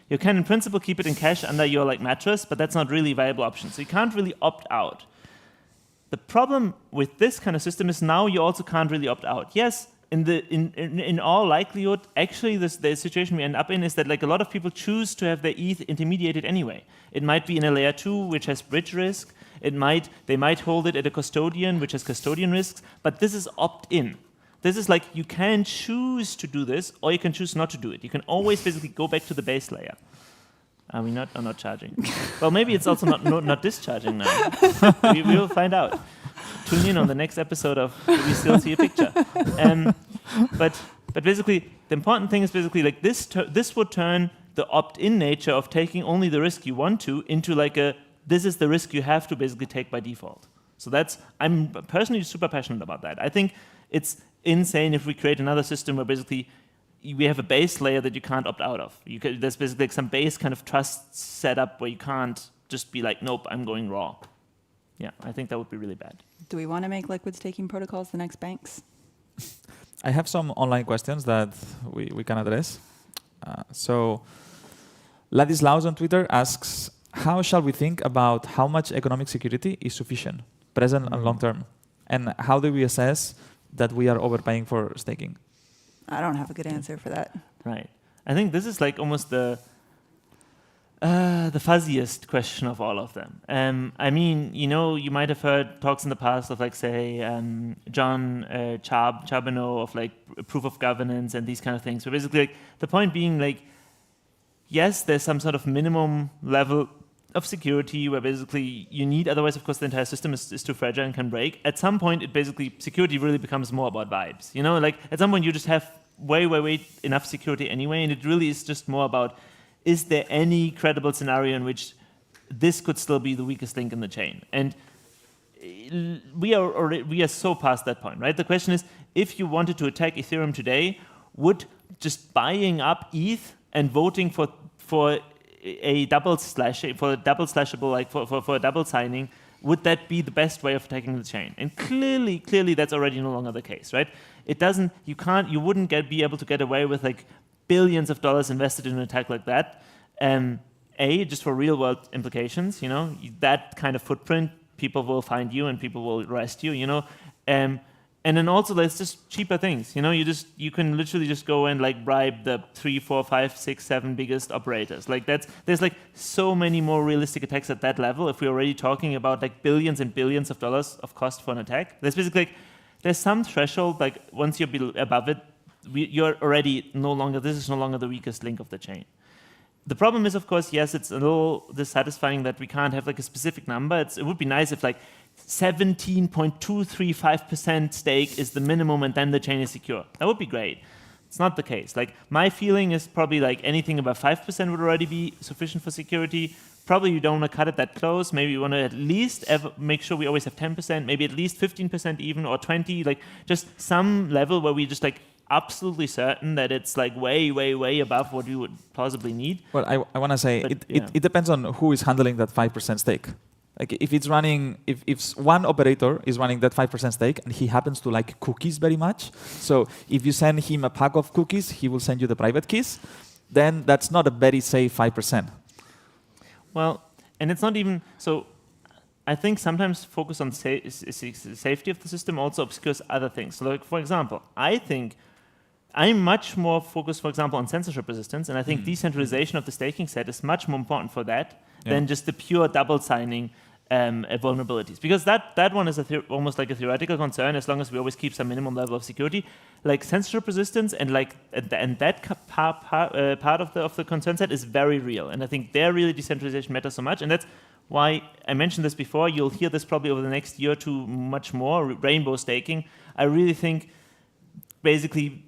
You can in principle keep it in cash under your like mattress, but that's not really a viable option. So you can't really opt out. The problem with this kind of system is now you also can't really opt out. Yes, in all likelihood, actually the situation we end up in is that like a lot of people choose to have their ETH intermediated anyway. It might be in a layer 2, which has bridge risk. They might hold it at a custodian, which has custodian risks, but this is opt-in. This is like you can choose to do this, or you can choose not to do it. You can always basically go back to the base layer. Are we not? Or not charging? Well, maybe it's also not discharging now. we will find out. Tune in on the next episode of Do We Still See a Picture? But basically, the important thing is basically like this would turn the opt-in nature of taking only the risk you want to into like this is the risk you have to basically take by default. So I'm personally super passionate about that. I think it's insane if we create another system where basically we have a base layer that you can't opt out of. There's basically like some base kind of trust setup where you can't just be like, nope, I'm going raw. Yeah, I think that would be really bad. Do we want to make liquid staking protocols the next banks? I have some online questions that we can address. So Ladislaus on Twitter asks, how shall we think about how much economic security is sufficient, present and long term? And how do we assess that we are overpaying for staking? I don't have a good answer for that. Right. I think this is like almost the fuzziest question of all of them. I mean, you might have heard talks in the past of like, say, John Charbonneau of like proof of governance and these kind of things. So basically, like, the point being like, yes, there's some sort of minimum level of security where basically you need, otherwise, of course, the entire system is too fragile and can break. At some point, security really becomes more about vibes. Like at some point you just have way enough security anyway, and it really is just more about, is there any credible scenario in which this could still be the weakest link in the chain? And we are so past that point, right? The question is, if you wanted to attack Ethereum today, would just buying up ETH and voting for a double slashable, like for a double signing, would that be the best way of attacking the chain? And clearly that's already no longer the case, right? You wouldn't be able to get away with like billions of dollars invested in an attack like that. Just for real world implications, that kind of footprint, people will find you and people will arrest you, and then also there's just cheaper things, you can literally just go and like bribe the 3, 4, 5, 6, 7 biggest operators. Like there's like so many more realistic attacks at that level. If we're already talking about like billions and billions of dollars of cost for an attack, there's basically like, there's some threshold, like once you're above it, you're already this is no longer the weakest link of the chain. The problem is, of course, yes, it's a little dissatisfying that we can't have like a specific number. It would be nice if like 17.235% stake is the minimum and then the chain is secure. That would be great. It's not the case. Like my feeling is probably like anything above 5% would already be sufficient for security. Probably you don't want to cut it that close. Maybe you want to at least make sure we always have 10%, maybe at least 15% even, or 20, like just some level where we just like absolutely certain that it's like way above what we would plausibly need. Well, I want to say it depends on who is handling that 5% stake. Like if it's running, if one operator is running that 5% stake and he happens to like cookies very much, so if you send him a pack of cookies, he will send you the private keys, then that's not a very safe 5%. Well, and it's not even, so I think sometimes focus on safety of the system also obscures other things. So like, for example, I think I'm much more focused, for example, on censorship resistance, and I think decentralization of the staking set is much more important for that than just the pure double signing vulnerabilities, because that one is almost like a theoretical concern, as long as we always keep some minimum level of security. Like censorship resistance and that part of the concern set is very real, and I think there really decentralization matters so much, and that's why I mentioned this before. You'll hear this probably over the next year or two much more. Rainbow staking. I really think basically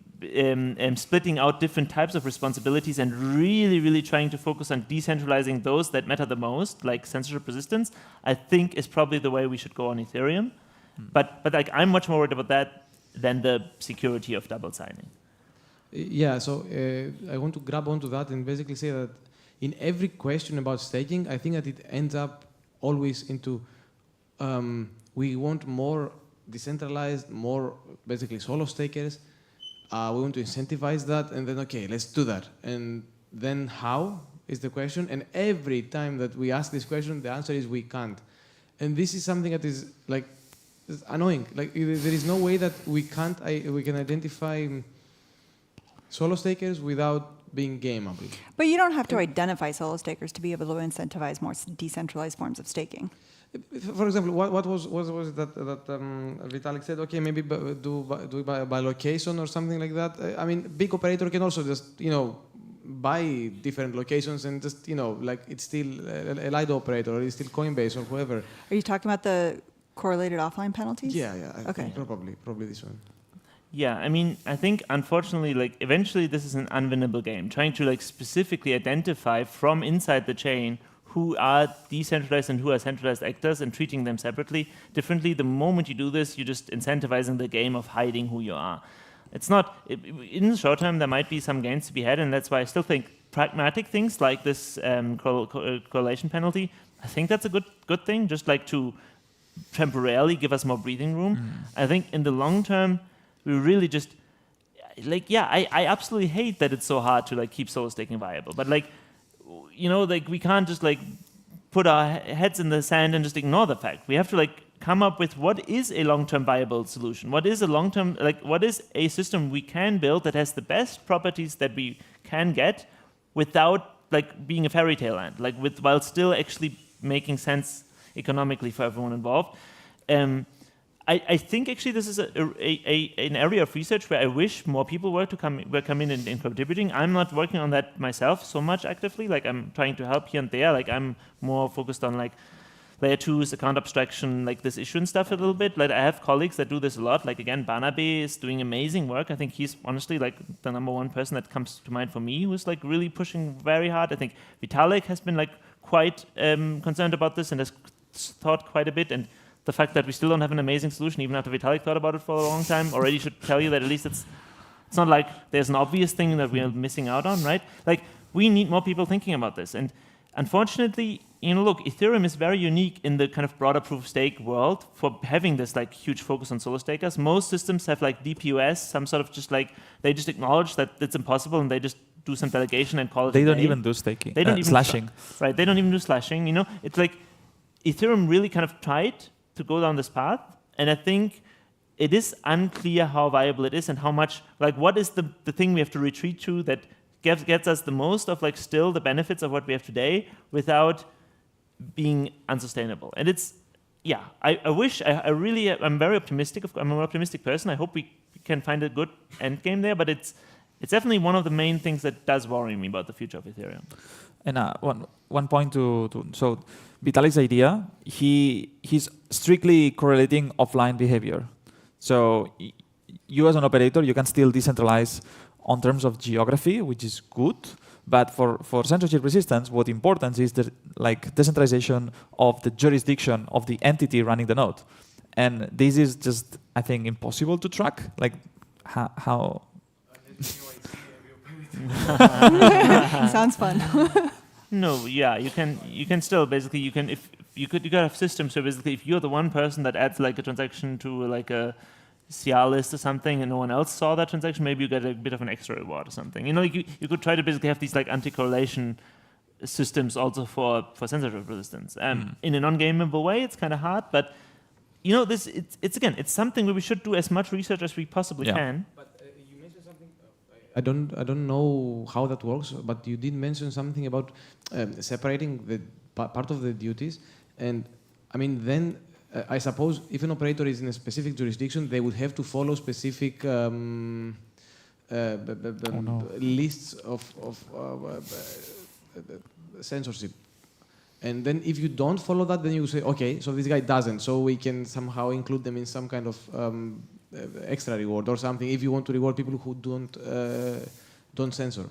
splitting out different types of responsibilities and really trying to focus on decentralizing those that matter the most, like censorship resistance, I think is probably the way we should go on Ethereum. But like I'm much more worried about that than the security of double signing. Yeah, so I want to grab onto that and basically say that in every question about staking, I think that it ends up always into we want more decentralized, more basically solo stakers. We want to incentivize that, and then, okay, let's do that. And then how is the question? And every time that we ask this question, the answer is we can't. And this is something that is like is annoying. Like there is no way that we can identify solo stakers without being gameable. But you don't have to identify solo stakers to be able to incentivize more decentralized forms of staking. For example, what was it that Vitalik said? Okay, maybe do by location or something like that. I mean, big operator can also just buy different locations and just like it's still a Lido operator or it's still Coinbase or whoever. Are you talking about the correlated offline penalties? Yeah. I Okay. think probably this one. Yeah, I mean, I think unfortunately, like eventually this is an unwinnable game. Trying to like specifically identify from inside the chain who are decentralized and who are centralized actors and treating them differently. The moment you do this, you're just incentivizing the game of hiding who you are. It's not, in the short term, there might be some gains to be had, and that's why I still think pragmatic things like this correlation penalty, I think that's a good thing, just like to temporarily give us more breathing room. I think in the long term, we really just, like, yeah, I absolutely hate that it's so hard to like keep solo staking viable, but like, like we can't just like put our heads in the sand and just ignore the fact. We have to like come up with what is a long-term viable solution. What is a long-term, like what is a system we can build that has the best properties that we can get without like being a fairy tale land, like while still actually making sense economically for everyone involved. I think actually this is an area of research where I wish more people were come in and contributing. I'm not working on that myself so much actively. Like I'm trying to help here and there. Like I'm more focused on like layer 2's account abstraction, like this issuance stuff a little bit. Like I have colleagues that do this a lot. Like again, Barnaby is doing amazing work. I think he's honestly like the #1 person that comes to mind for me who's like really pushing very hard. I think Vitalik has been like quite concerned about this and has thought quite a bit. And the fact that we still don't have an amazing solution, even after Vitalik thought about it for a long time, already should tell you that at least it's not like there's an obvious thing that we are missing out on, right? Like, we need more people thinking about this. And unfortunately, look, Ethereum is very unique in the kind of broader proof-of-stake world for having this like huge focus on solo stakers. Most systems have like DPoS, some sort of just like, they just acknowledge that it's impossible and they just do some delegation and call it They a don't day. even do staking. They don't even slashing. Right, they don't even do slashing. It's like Ethereum really kind of tried to go down this path, and I think it is unclear how viable it is and how much, like, what is the thing we have to retreat to that gets us the most of, like, still the benefits of what we have today without being unsustainable. And it's, yeah, I wish, I'm very optimistic. I'm an optimistic person. I hope we can find a good end game there, but it's definitely one of the main things that does worry me about the future of Ethereum. And one point so Vitalik's idea, he's strictly correlating offline behavior. So you as an operator, you can still decentralize on terms of geography, which is good. But for censorship resistance, what important is the decentralization of the jurisdiction of the entity running the node. And this is just, I think, impossible to track. Like how Sounds fun. No, yeah, you can still basically if you could have systems. So basically, if you're the one person that adds like a transaction to like a CR list or something, and no one else saw that transaction, maybe you get a bit of an extra reward or something. You could try to basically have these like anti-correlation systems also for censorship resistance. In a non-gameable way, it's kind of hard, but it's something where we should do as much research as we possibly can. You mentioned something. I don't know how that works, but you did mention something about separating the part of the duties, and I mean, then I suppose if an operator is in a specific jurisdiction, they would have to follow specific lists of censorship. And then if you don't follow that, then you say, okay, so this guy doesn't, so we can somehow include them in some kind of extra reward or something if you want to reward people who don't censor.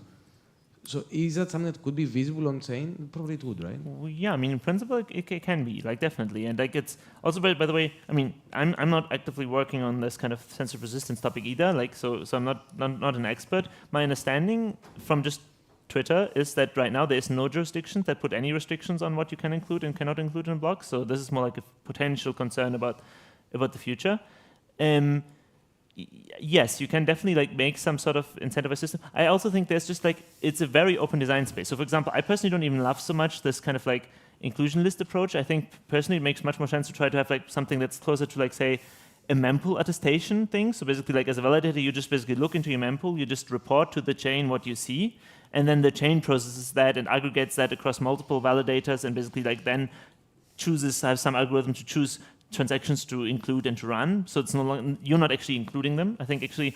So is that something that could be visible on chain? Probably it would, right? Well, yeah, I mean, in principle, it can be, like, definitely. And like, it's also, by the way, I mean, I'm not actively working on this kind of censorship resistance topic either. Like, so I'm not an expert. My understanding from just Twitter is that right now there is no jurisdiction that put any restrictions on what you can include and cannot include in blocks. So this is more like a potential concern about the future. Yes, you can definitely like make some sort of incentivized system. I also think there's just like, it's a very open design space. So for example, I personally don't even love so much this kind of like inclusion list approach. I think personally it makes much more sense to try to have like something that's closer to like, say, a mempool attestation thing. So basically like as a validator, you just basically look into your mempool, you just report to the chain what you see, and then the chain processes that and aggregates that across multiple validators and basically like then has some algorithm to choose transactions to include and to run. So it's no longer, you're not actually including them. I think actually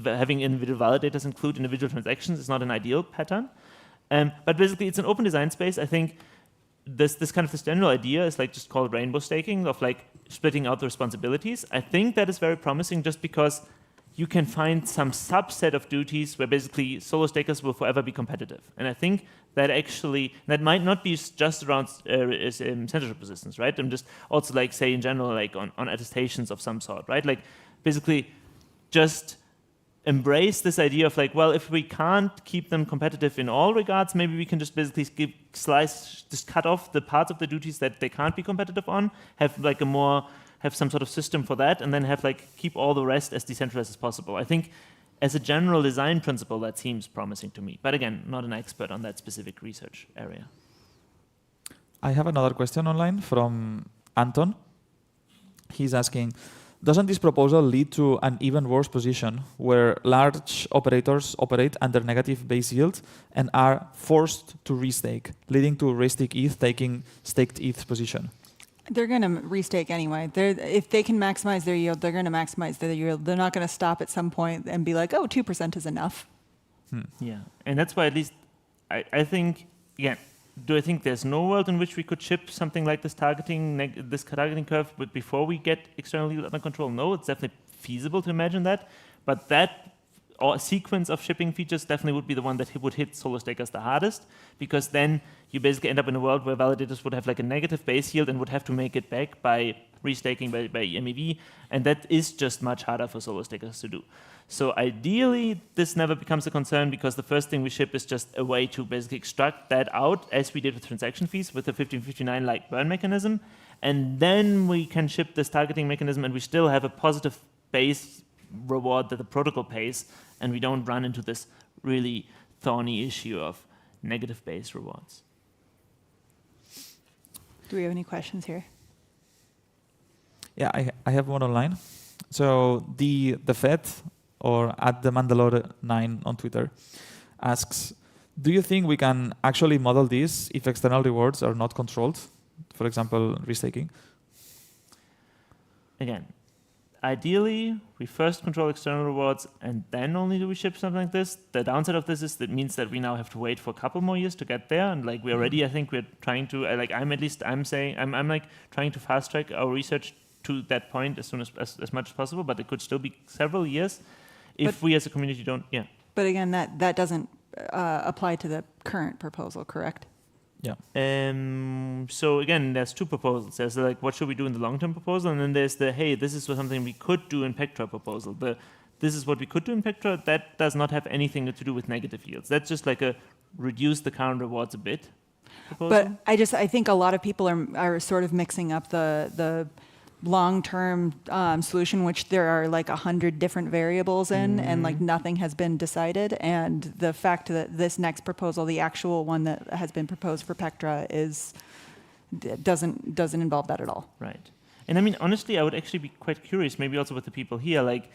having individual validators include individual transactions is not an ideal pattern. But basically it's an open design space. I think this general idea is like just called rainbow staking, of like splitting out the responsibilities. I think that is very promising just because you can find some subset of duties where basically solo stakers will forever be competitive. And I think that actually, that might not be just around censorship resistance, right? And just also like say in general, like on attestations of some sort, right? Like basically just embrace this idea of like, well, if we can't keep them competitive in all regards, maybe we can just basically just cut off the parts of the duties that they can't be competitive on, have some sort of system for that, and then have like keep all the rest as decentralized as possible. I think as a general design principle, that seems promising to me. But again, not an expert on that specific research area. I have another question online from Anton. He's asking, doesn't this proposal lead to an even worse position where large operators operate under negative base yield and are forced to restake, leading to Restake-ETH taking staked ETH position? They're going to restake anyway. If they can maximize their yield, they're going to maximize their yield. They're not going to stop at some point and be like, oh, 2% is enough. Yeah, and that's why at least I think, again, do I think there's no world in which we could ship something like this targeting curve but before we get external yield under control? No, it's definitely feasible to imagine that. But that sequence of shipping features definitely would be the one that would hit solo stakers the hardest, because then you basically end up in a world where validators would have like a negative base yield and would have to make it back by restaking by MEV, and that is just much harder for solo stakers to do. So ideally, this never becomes a concern, because the first thing we ship is just a way to basically extract that out, as we did with transaction fees with the 1559-like burn mechanism, and then we can ship this targeting mechanism, and we still have a positive base reward that the protocol pays, and we don't run into this really thorny issue of negative base rewards. Do we have any questions here? Yeah, I have one online. So the Fed, or at the Mandalore9 on Twitter, asks, do you think we can actually model this if external rewards are not controlled? For example, restaking? Again, ideally, we first control external rewards and then only do we ship something like this. The downside of this is that means that we now have to wait for a couple more years to get there. And like we already, I think we're trying to, I'm like trying to fast track our research to that point as much as possible, but it could still be several years if we as a community don't, yeah. But again, that doesn't apply to the current proposal, correct? Yeah. So again, there's two proposals. There's like, what should we do in the long-term proposal? And then there's the, hey, this is something we could do in Pectra proposal. This is what we could do in Pectra. That does not have anything to do with negative yields. That's just like a reduce the current rewards a bit proposal. But I think a lot of people are sort of mixing up the long-term solution, which there are like 100 different variables in, and like nothing has been decided. And the fact that this next proposal, the actual one that has been proposed for Pectra, doesn't involve that at all. Right. And I mean, honestly, I would actually be quite curious, maybe also with the people here, like,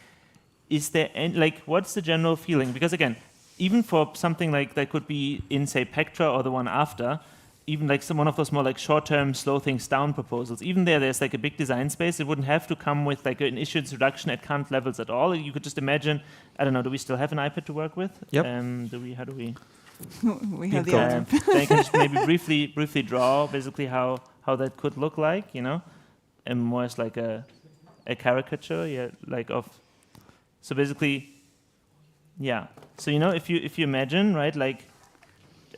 is there any, like, what's the general feeling? Because again, even for something like that could be in, say, Pectra or the one after, even like one of those more like short-term slow things down proposals, even there's like a big design space. It wouldn't have to come with like an issuance reduction at current levels at all. You could just imagine, I don't know, do we still have an iPad to work with? Yep. How do we? We have the Cool. answer. Then you can just maybe briefly draw basically how that could look like, you know, and more as like a caricature, yeah, like of. So basically, yeah. So you know, if you imagine, right, like,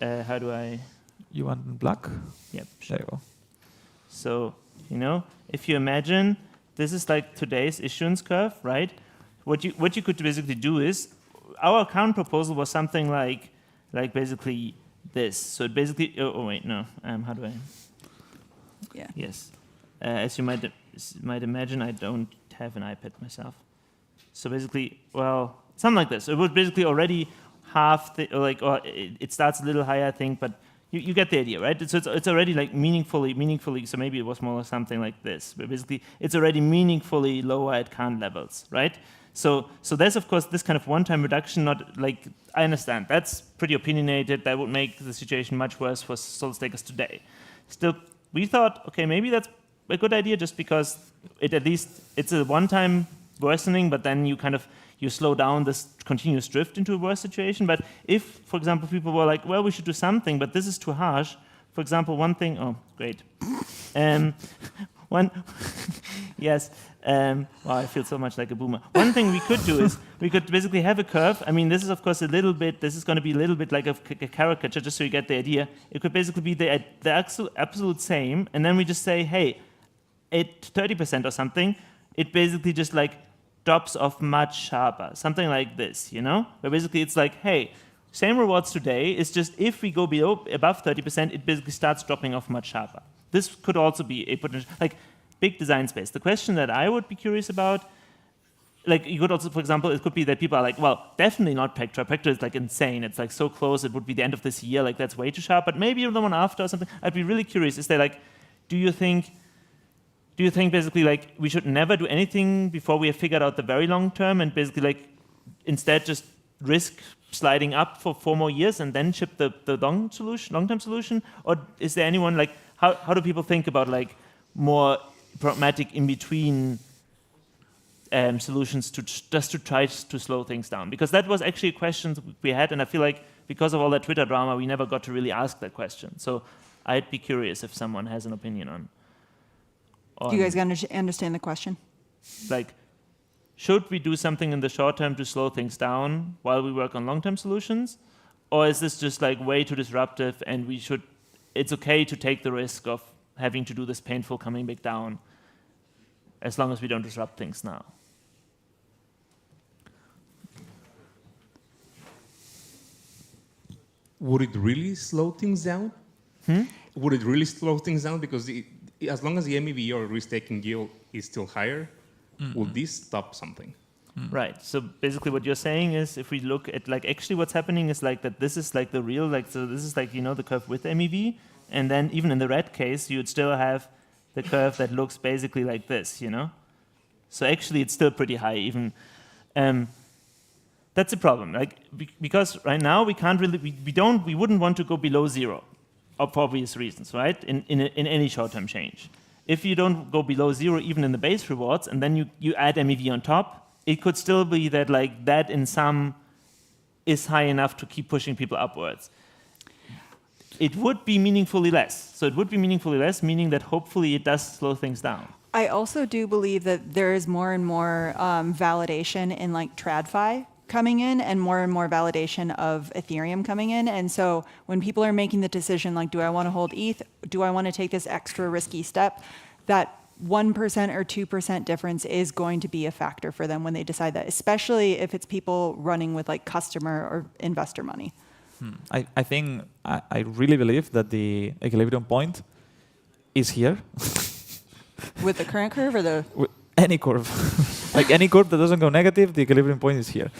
how do I? You want black? Yep. Sure. There you go. So you know, if you imagine this is like today's issuance curve, right? What you could basically do is, our current proposal was something like basically this. So it basically, oh wait, no. How do I? Yeah. Yes. As you might imagine, I don't have an iPad myself. So basically, well, something like this. It would basically already half the, or it starts a little higher, I think, but you get the idea, right? So it's already like meaningfully. So maybe it was more something like this. But basically, it's already meaningfully lower at current levels, right? So there's of course this kind of one-time reduction. Not like, I understand that's pretty opinionated. That would make the situation much worse for solid stakers today. Still, we thought, okay, maybe that's a good idea, just because at least it's a one-time worsening, but then you slow down this continuous drift into a worse situation. But if, for example, people were like, well, we should do something, but this is too harsh. For example, one thing, oh, great. Yes. Wow, I feel so much like a boomer. One thing we could do is we could basically have a curve. I mean, this is of course this is going to be a little bit like a caricature, just so you get the idea. It could basically be the absolute same, and then we just say, hey, at 30% or something, it basically just like drops off much sharper, something like this, you know? Where basically it's like, hey, same rewards today, it's just if we go above 30%, it basically starts dropping off much sharper. This could also be a potential, like, big design space. The question that I would be curious about, like, you could also, for example, it could be that people are like, well, definitely not Pectra. Pectra is like insane. It's like so close, it would be the end of this year, like that's way too sharp, but maybe the one after or something. I'd be really curious, is there like, do you think basically like we should never do anything before we have figured out the very long term, and basically like instead just risk sliding up for 4 more years and then ship the long-term solution? Or is there anyone like, how do people think about like more pragmatic in-between solutions just to try to slow things down? Because that was actually a question we had, and I feel like because of all that Twitter drama, we never got to really ask that question. So I'd be curious if someone has an opinion on Do you guys understand the question? like, should we do something in the short term to slow things down while we work on long-term solutions? Or is this just like way too disruptive, and it's okay to take the risk of having to do this painful coming back down as long as we don't disrupt things now? Would it really slow things down? Would it really slow things down? Because as long as the MEV or restaking yield is still higher, will this stop something? Right. So basically what you're saying is, if we look at like actually what's happening is like that this is like the real, like, so this is like, you know, the curve with MEV, and then even in the red case, you'd still have the curve that looks basically like this, you know? So actually it's still pretty high even. That's a problem, like, because right now we can't really, we wouldn't want to go below 0 for obvious reasons, right? In any short-term change. If you don't go below 0 even in the base rewards, and then you add MEV on top, it could still be that like that in sum is high enough to keep pushing people upwards. It would be meaningfully less. So it would be meaningfully less, meaning that hopefully it does slow things down. I also do believe that there is more and more validation in like TradFi coming in, and more validation of Ethereum coming in. And so when people are making the decision, like, do I want to hold ETH? Do I want to take this extra risky step? That 1% or 2% difference is going to be a factor for them when they decide that, especially if it's people running with like customer or investor money. I think, I really believe that the equilibrium point is here. With the current curve or the? With any curve. Like any curve that doesn't go negative, the equilibrium point is here.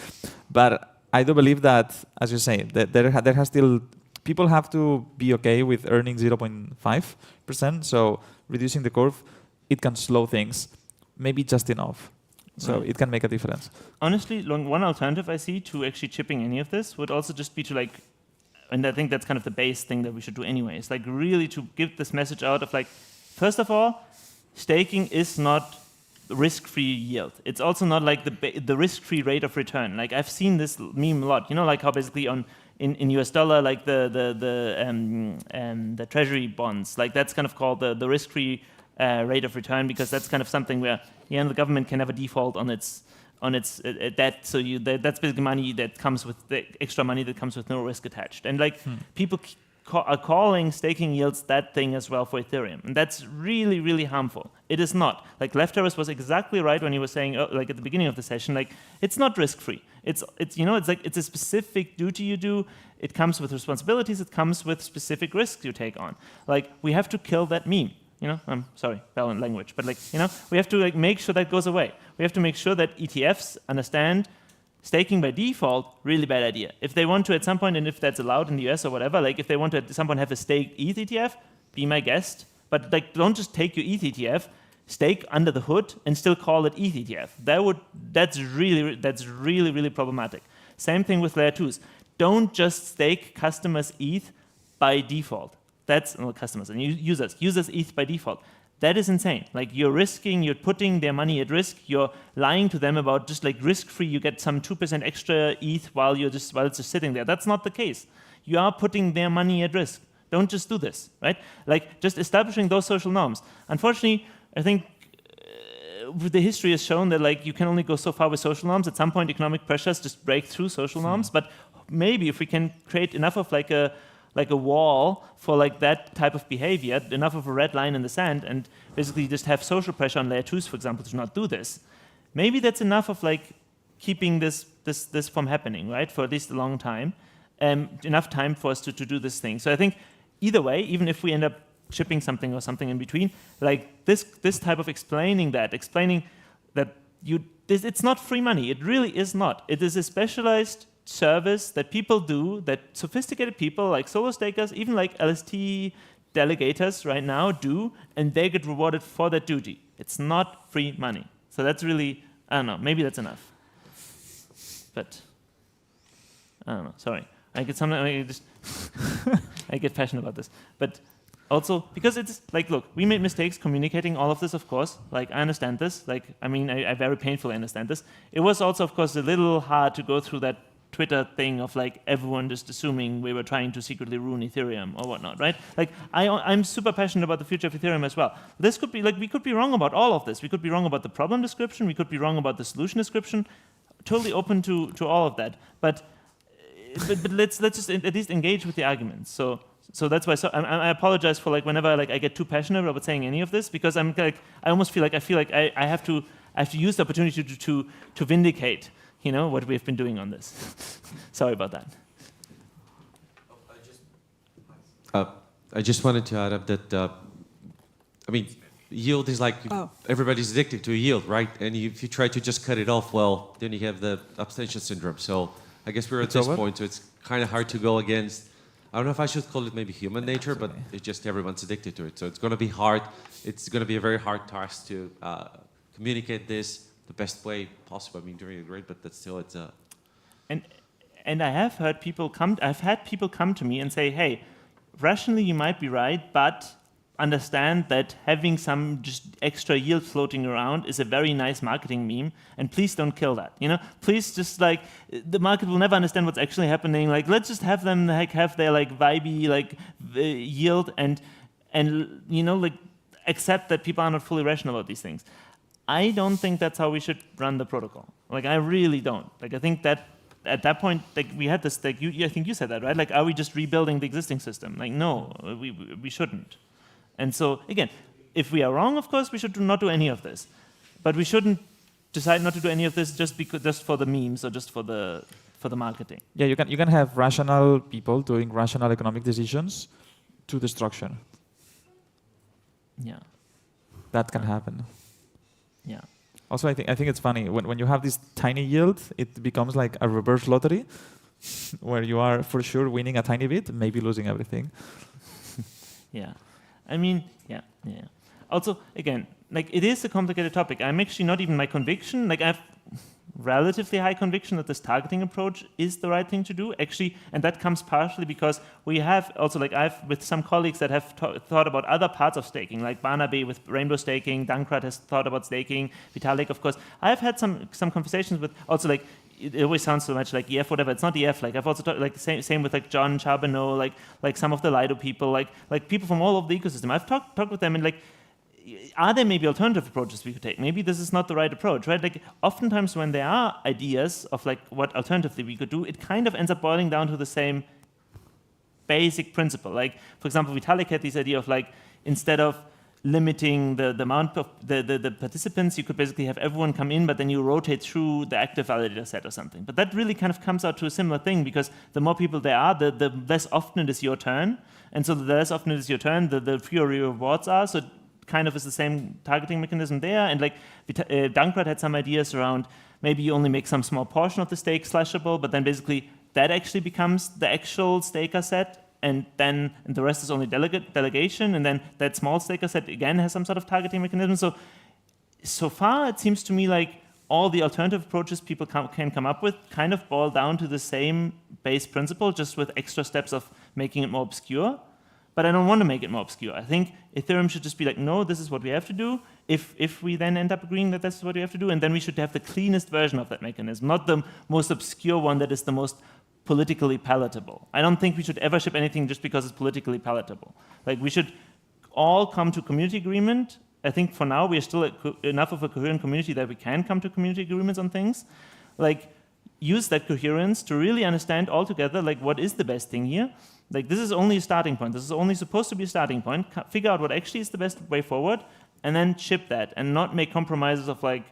But I do believe that, as you say, that there has still, people have to be okay with earning 0.5%. So reducing the curve, it can slow things, maybe just enough. So it can make a difference. Honestly, one alternative I see to actually chipping any of this would also just be to like and I think that's kind of the base thing that we should do anyway. It's like really to give this message out of like, first of all, staking is not risk-free yield. It's also not like the risk-free rate of return. Like I've seen this meme a lot. You know, like how basically in US dollar, like the treasury bonds, like that's kind of called the risk-free rate of return, because that's kind of something where the government can never default on its debt. So that's basically money that comes with the extra money that comes with no risk attached. And like people are calling staking yields that thing as well for Ethereum, and that's really, really harmful. It is not. Like Lefteris was exactly right when he was saying, like at the beginning of the session, like it's not risk-free. It's like it's a specific duty you do. It comes with responsibilities. It comes with specific risks you take on. Like we have to kill that meme. I'm sorry, violent language, but like we have to like make sure that goes away. We have to make sure that ETFs understand staking by default, really bad idea. If they want to at some point, and if that's allowed in the US or whatever, like if they want to at some point have a staked ETH ETF, be my guest. But like don't just take your ETH ETF, stake under the hood, and still call it ETH ETF. That's really, really problematic. Same thing with layer 2s. Don't just stake customers' ETH by default. That's customers and users ETH by default. That is insane. Like you're putting their money at risk. You're lying to them about just like risk-free. You get some 2% extra ETH while it's just sitting there. That's not the case. You are putting their money at risk. Don't just do this, right? Like just establishing those social norms. Unfortunately, I think the history has shown that like you can only go so far with social norms. At some point, economic pressures just break through social norms. But maybe if we can create enough of like a wall for like that type of behavior, enough of a red line in the sand, and basically just have social pressure on layer 2s, for example, to not do this. Maybe that's enough of like keeping this from happening, right? For at least a long time, enough time for us to do this thing. So I think either way, even if we end up shipping something or something in between, like this type of explaining that it's not free money. It really is not. It is a specialized service that people do, that sophisticated people like solo stakers, even like LST delegators right now do, and they get rewarded for that duty. It's not free money. So that's really, I don't know, maybe that's enough. But I don't know, sorry. I get passionate about this. But also, because it's like, look, we made mistakes communicating all of this, of course. Like, I understand this. Like, I mean, I very painfully understand this. It was also, of course, a little hard to go through that Twitter thing of like everyone just assuming we were trying to secretly ruin Ethereum or whatnot, right? Like I'm super passionate about the future of Ethereum as well. This could be like, we could be wrong about all of this. We could be wrong about the problem description. We could be wrong about the solution description. Totally open to all of that. But let's just at least engage with the arguments. So that's why. So I apologize for like whenever like I get too passionate about saying any of this, because I'm like I almost feel like I have to use the opportunity to vindicate what we've been doing on this. Sorry about that. I just wanted to add up that, I mean, yield is like everybody's addicted to yield, right? And if you try to just cut it off, well, then you have the abstention syndrome. So I guess we're at this point, so it's kind of hard to go against. I don't know if I should call it maybe human nature, but it's just everyone's addicted to it. So it's going to be hard. It's going to be a very hard task to communicate this the best way possible. I mean, doing it great, but that's still it's a. And I have heard people come. I've had people come to me and say, "Hey, rationally you might be right, but understand that having some just extra yield floating around is a very nice marketing meme, and please don't kill that. Please just like the market will never understand what's actually happening. Like let's just have them like have their like vibey like yield and like accept that people are not fully rational about these things." I don't think that's how we should run the protocol. Like I really don't. Like I think that at that point, like we had this. Like I think you said that, right? Like, are we just rebuilding the existing system? Like no, we shouldn't. And so again, if we are wrong, of course, we should not do any of this. But we shouldn't decide not to do any of this just for the memes or just for the marketing. Yeah, you can have rational people doing rational economic decisions to destruction. Yeah, that can happen. Yeah. Also, I think it's funny when you have this tiny yield, it becomes like a reverse lottery, where you are for sure winning a tiny bit, maybe losing everything. Yeah, I mean, yeah. Also, again, like it is a complicated topic. I'm actually not even my conviction. Like relatively high conviction that this targeting approach is the right thing to do, actually, and that comes partially because we have also, like I've with some colleagues that have thought about other parts of staking, like Barnaby with rainbow staking, Dankrat has thought about staking, Vitalik, of course. I've had some conversations with also like, it always sounds so much like EF, whatever. It's not EF. Like I've also talked like same with like John Charbonneau, like some of the Lido people, like people from all over the ecosystem. I've talked with them and like, are there maybe alternative approaches we could take? Maybe this is not the right approach, right? Like oftentimes when there are ideas of like what alternatively we could do, it kind of ends up boiling down to the same basic principle. Like for example, Vitalik had this idea of like, instead of limiting the amount of the participants, you could basically have everyone come in, but then you rotate through the active validator set or something. But that really kind of comes out to a similar thing because the more people there are, the less often it is your turn. And so the less often it is your turn, the fewer rewards are. So kind of is the same targeting mechanism there. And like Dankrat had some ideas around maybe you only make some small portion of the stake slashable, but then basically that actually becomes the actual staker set, and then the rest is only delegation, and then that small staker set again has some sort of targeting mechanism. So far it seems to me like all the alternative approaches people can come up with kind of boil down to the same base principle, just with extra steps of making it more obscure. But I don't want to make it more obscure. I think Ethereum should just be like, no, this is what we have to do. If we then end up agreeing that that's what we have to do, and then we should have the cleanest version of that mechanism, not the most obscure one that is the most politically palatable. I don't think we should ever ship anything just because it's politically palatable. Like we should all come to community agreement. I think for now we are still enough of a coherent community that we can come to community agreements on things. Like use that coherence to really understand all together like what is the best thing here. Like this is only a starting point. This is only supposed to be a starting point. Figure out what actually is the best way forward, and then ship that, and not make compromises of like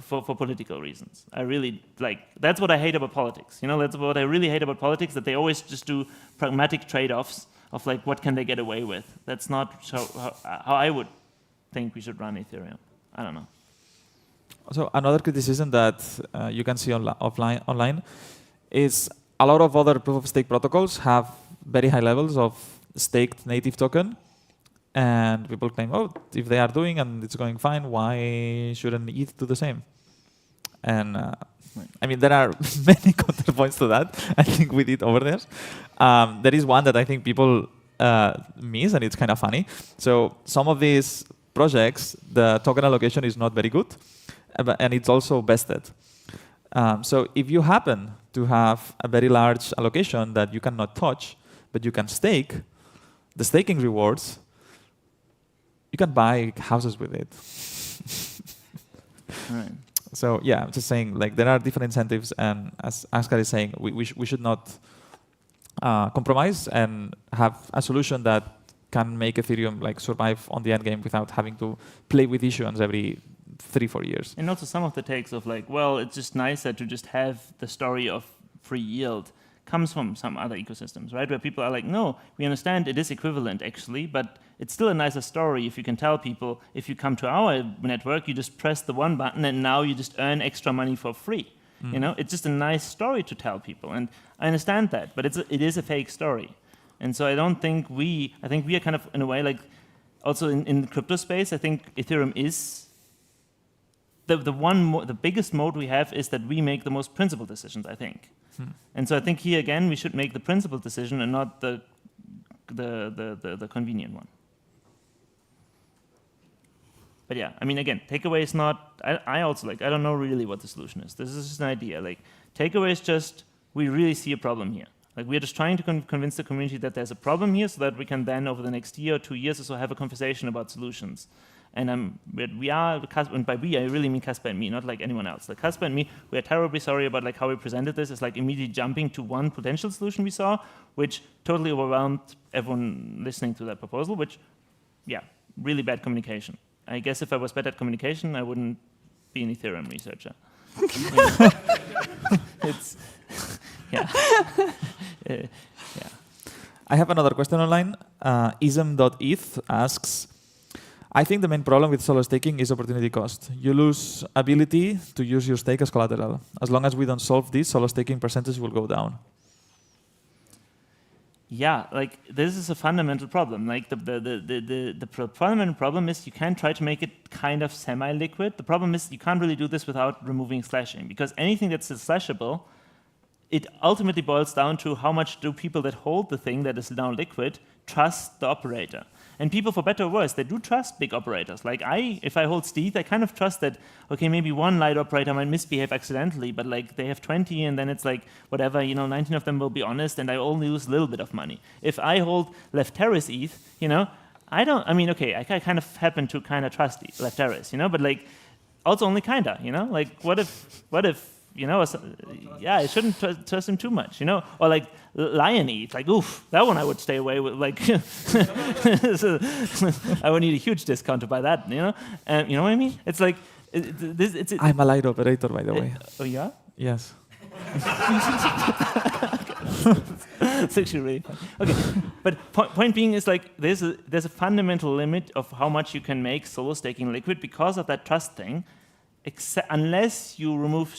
for political reasons. I really like that's what I hate about politics. You know, that's what I really hate about politics, that they always just do pragmatic trade-offs of like what can they get away with. That's not how I would think we should run Ethereum. I don't know. So another criticism that you can see online is a lot of other proof-of-stake protocols have very high levels of staked native token, and people claim, oh, if they are doing and it's going fine, why shouldn't ETH do the same? And I mean, there are many counterpoints to that. I think we did over there. There is one that I think people miss, and it's kind of funny. So some of these projects, the token allocation is not very good, and it's also vested. So if you happen to have a very large allocation that you cannot touch, but you can stake, the staking rewards, you can buy houses with it. Right. So yeah, I'm just saying, like there are different incentives, and as Askar is saying, we should not compromise and have a solution that can make Ethereum like survive on the end game without having to play with issuance every 3-4 years. And also some of the takes of like, well, it's just nicer to just have the story of free yield comes from some other ecosystems, right? Where people are like, no, we understand it is equivalent actually, but it's still a nicer story if you can tell people, if you come to our network, you just press the one button and now you just earn extra money for free. You know, it's just a nice story to tell people. And I understand that, but it is a fake story. And so I think we are kind of in a way like, also in the crypto space, I think Ethereum is the biggest mode we have is that we make the most principled decisions, I think. And so I think here again we should make the principled decision and not the convenient one. But yeah, I mean again, takeaway is not. I also like. I don't know really what the solution is. This is just an idea. Like takeaway is just we really see a problem here. Like we're just trying to convince the community that there's a problem here, so that we can then over the next year or 2 years or so have a conversation about solutions. And we are, and by we I really mean Casper and me, not like anyone else. Like Casper and me, we are terribly sorry about like how we presented this. It's like immediately jumping to one potential solution we saw, which totally overwhelmed everyone listening to that proposal. Which, yeah, really bad communication. I guess if I was better at communication, I wouldn't be an Ethereum researcher. It's yeah. Yeah. I have another question online. Ism.eth asks, I think the main problem with solo staking is opportunity cost. You lose ability to use your stake as collateral. As long as we don't solve this, solo staking percentage will go down. yeah, like this is a fundamental problem. Like the fundamental problem is you can try to make it kind of semi-liquid. The problem is you can't really do this without removing slashing, because anything that's slashable, it ultimately boils down to how much do people that hold the thing that is now liquid trust the operator. And people, for better or worse, they do trust big operators. Like if I hold stETH, I kind of trust that, okay, maybe one light operator might misbehave accidentally, but like they have 20 and then it's like, whatever, 19 of them will be honest and I only lose a little bit of money. If I hold left-terrace-ETH, I kind of happen to kind of trust left-terrace, but like also only kind of, like what if, I shouldn't trust him too much, or like Lion-ETH, like, oof, that one I would stay away with, like, I would need a huge discount to buy that, you know what I mean? It's like, I'm a light operator, by the way. Oh, yeah? Yes. It's actually really fun. Okay, but point being is like, there's a fundamental limit of how much you can make solo staking liquid because of that trust thing, unless you remove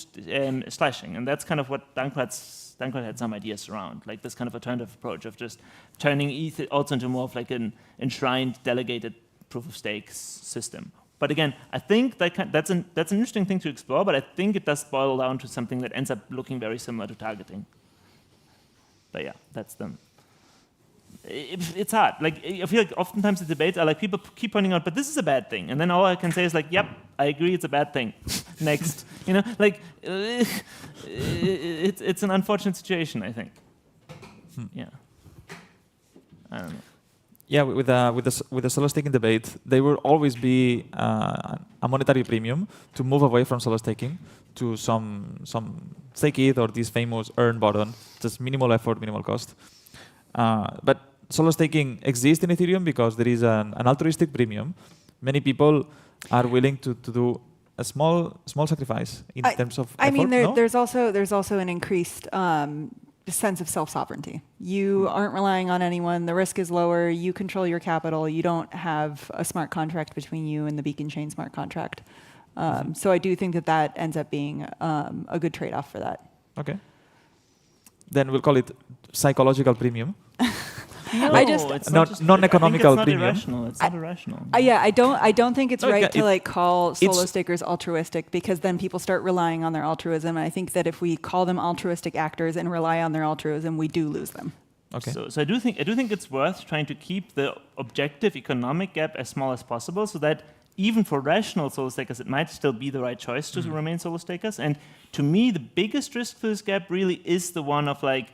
slashing, and that's kind of what Dankert had some ideas around, like this kind of alternative approach of just turning ETH also into more of like an enshrined, delegated proof of stake system. But again, I think that's an interesting thing to explore, but I think it does boil down to something that ends up looking very similar to targeting. But yeah, that's them. It's hard. Like, I feel like oftentimes the debates are like people keep pointing out, but this is a bad thing, and then all I can say is like, yep, I agree, it's a bad thing. Next, like it's an unfortunate situation, I think. Yeah, I don't know. Yeah, with the solo staking debate, there will always be a monetary premium to move away from solo staking to some stake ETH or this famous earn button, just minimal effort, minimal cost. But solo staking exists in Ethereum because there is an altruistic premium. Many people are willing to do a small sacrifice in terms of effort. I mean, there's also an increased sense of self-sovereignty. You aren't relying on anyone. The risk is lower. You control your capital. You don't have a smart contract between you and the Beacon Chain smart contract. So I do think that ends up being a good trade-off for that. Okay. Then we'll call it psychological premium. No, it's not non-economical premium. It's not irrational. Yeah, I don't think it's right to like call solo it's- stakers altruistic, because then people start relying on their altruism. And I think that if we call them altruistic actors and rely on their altruism, we do lose them. Okay. So I do think it's worth trying to keep the objective economic gap as small as possible, so that even for rational solo stakers, it might still be the right choice to remain solo stakers. And to me, the biggest risk for this gap really is the one of like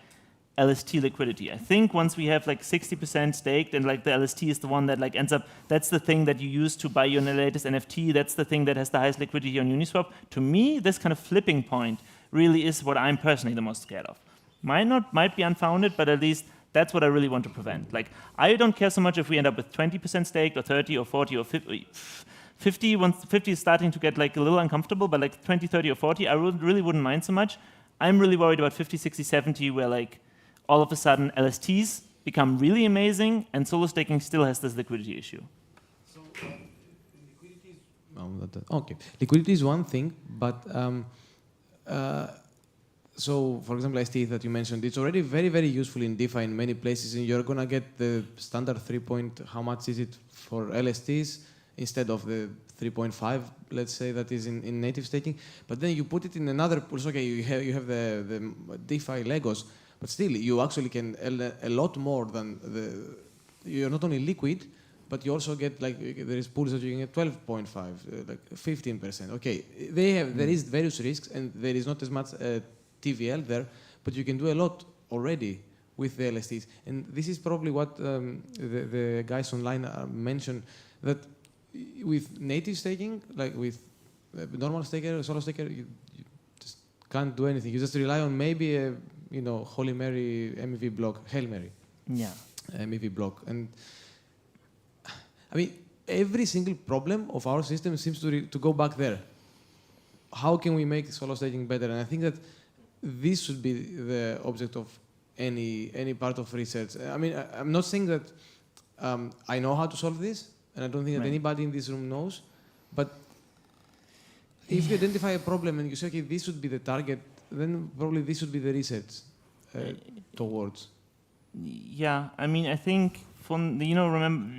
LST liquidity. I think once we have like 60% staked, and like the LST is the one that like ends up, that's the thing that you use to buy your latest NFT, that's the thing that has the highest liquidity on Uniswap. To me, this kind of flipping point really is what I'm personally the most scared of. Might be unfounded, but at least that's what I really want to prevent. Like, I don't care so much if we end up with 20% staked or 30 or 40 or 50. 50 is starting to get like a little uncomfortable, but like 20, 30 or 40, I really wouldn't mind so much. I'm really worried about 50, 60, 70, where like all of a sudden LSTs become really amazing and solo staking still has this liquidity issue. So, liquidity is one thing, but so for example, STETH that you mentioned, it's already very, very useful in DeFi in many places, and you're gonna get the standard 3 point, how much is it for LSTs instead of the 3.5, let's say, that is in native staking. But then you put it in another pool. So, okay, you have the DeFi Legos, but still, you actually can a lot more than you're not only liquid, but you also get, like, there is pools that you can get 12.5, like 15%. Okay, there is various risks, and there is not as much TVL there, but you can do a lot already with the LSTs. And this is probably what the guys online mentioned, that with native staking, like with normal staker, solo staker, you just can't do anything. You just rely on maybe a Holy Mary MEV block, Hail Mary. Yeah. MEV block. And I mean, every single problem of our system seems to go back there. How can we make solo staking better? And I think that this should be the object of any part of research. I mean, I'm not saying that I know how to solve this, and I don't think that anybody in this room knows, but if you identify a problem and you say, okay, this should be the target, then probably this should be the research towards. Yeah, I mean, I think from remember,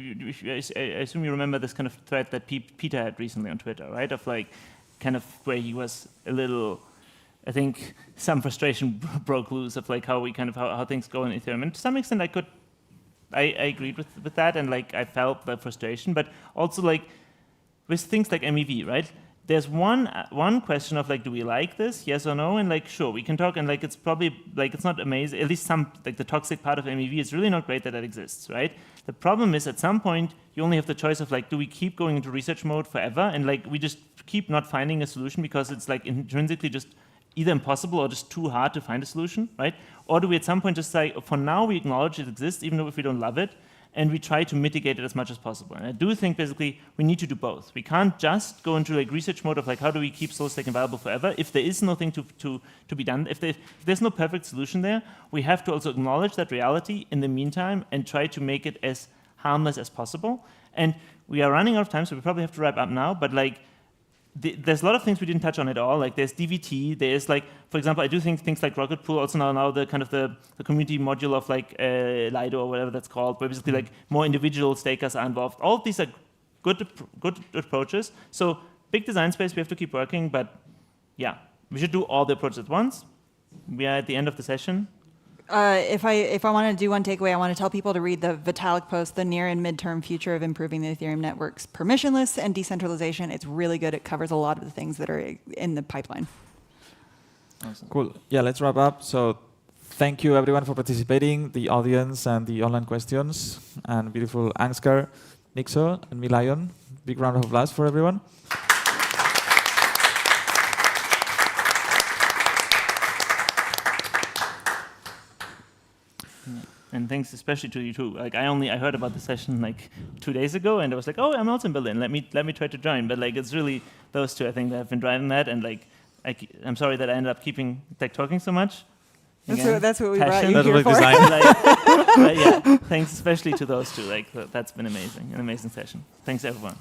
I assume you remember this kind of thread that Peter had recently on Twitter, right? Of like, kind of where he was a little, I think some frustration broke loose of like how things go in Ethereum, and to some extent I agreed with that, and like I felt the frustration, but also like with things like MEV, right? There's one question of like, do we like this, yes or no? And like, sure, we can talk, and like, it's probably like it's not amazing. At least some like the toxic part of MEV is really not great that exists, right? The problem is at some point you only have the choice of like, do we keep going into research mode forever, and like we just keep not finding a solution because it's like intrinsically just either impossible or just too hard to find a solution, right? Or do we at some point just say, for now we acknowledge it exists, even though if we don't love it, and we try to mitigate it as much as possible. And I do think basically we need to do both. We can't just go into like research mode of like how do we keep Solstaking viable forever if there is nothing to be done. If there's no perfect solution there, we have to also acknowledge that reality in the meantime and try to make it as harmless as possible. And we are running out of time, so we probably have to wrap up now, but like there's a lot of things we didn't touch on at all. Like there's DVT, there's like, for example, I do think things like Rocket Pool, also now the kind of the community module of like Lido or whatever that's called, where basically like more individual stakers are involved. All of these are good approaches. So big design space, we have to keep working, but yeah, we should do all the approaches at once. We are at the end of the session. If I want to do one takeaway, I want to tell people to read the Vitalik post, The Near and Midterm Future of Improving the Ethereum Network's Permissionless and Decentralization. It's really good. It covers a lot of the things that are in the pipeline. Awesome. Cool. Yeah, let's wrap up. So thank you everyone for participating, the audience and the online questions, and beautiful Ansgar, Nixo, and Milion. Big round of applause for everyone. And thanks especially to you too. Like I heard about the session like 2 days ago, and I was like, oh, I'm also in Berlin. Let me try to join. But like it's really those two I think that have been driving that. And like I'm sorry that I ended up keeping like talking so much. Again, That's what we passion. brought you here for. But yeah, thanks especially to those two. Like that's been amazing, an amazing session. Thanks everyone.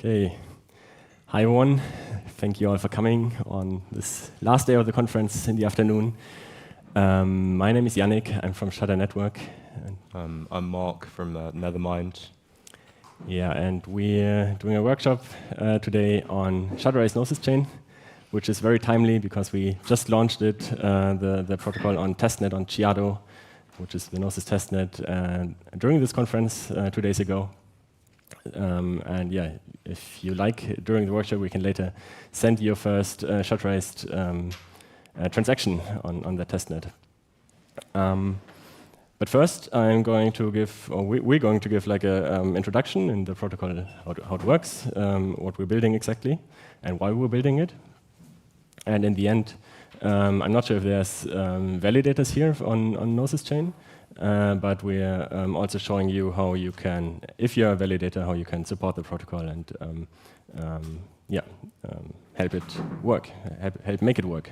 Okay. Hi, everyone. Thank you all for coming on this last day of the conference in the afternoon. My name is Yannick. I'm from Shutter Network. I'm Mark from Nethermind. Yeah, and we're doing a workshop today on Shutterized Gnosis Chain, which is very timely because we just launched it, the protocol on testnet on Chiado, which is the Gnosis testnet, during this conference 2 days ago. And yeah, if you like, during the workshop, we can later send your first Shutterized transaction on the testnet. But first, I'm going to give, or we're going to give like a introduction in the protocol, how it works, what we're building exactly, and why we're building it. And in the end, I'm not sure if there's validators here on Gnosis Chain, but we're also showing you how you can, if you're a validator, how you can support the protocol and help it work, help make it work.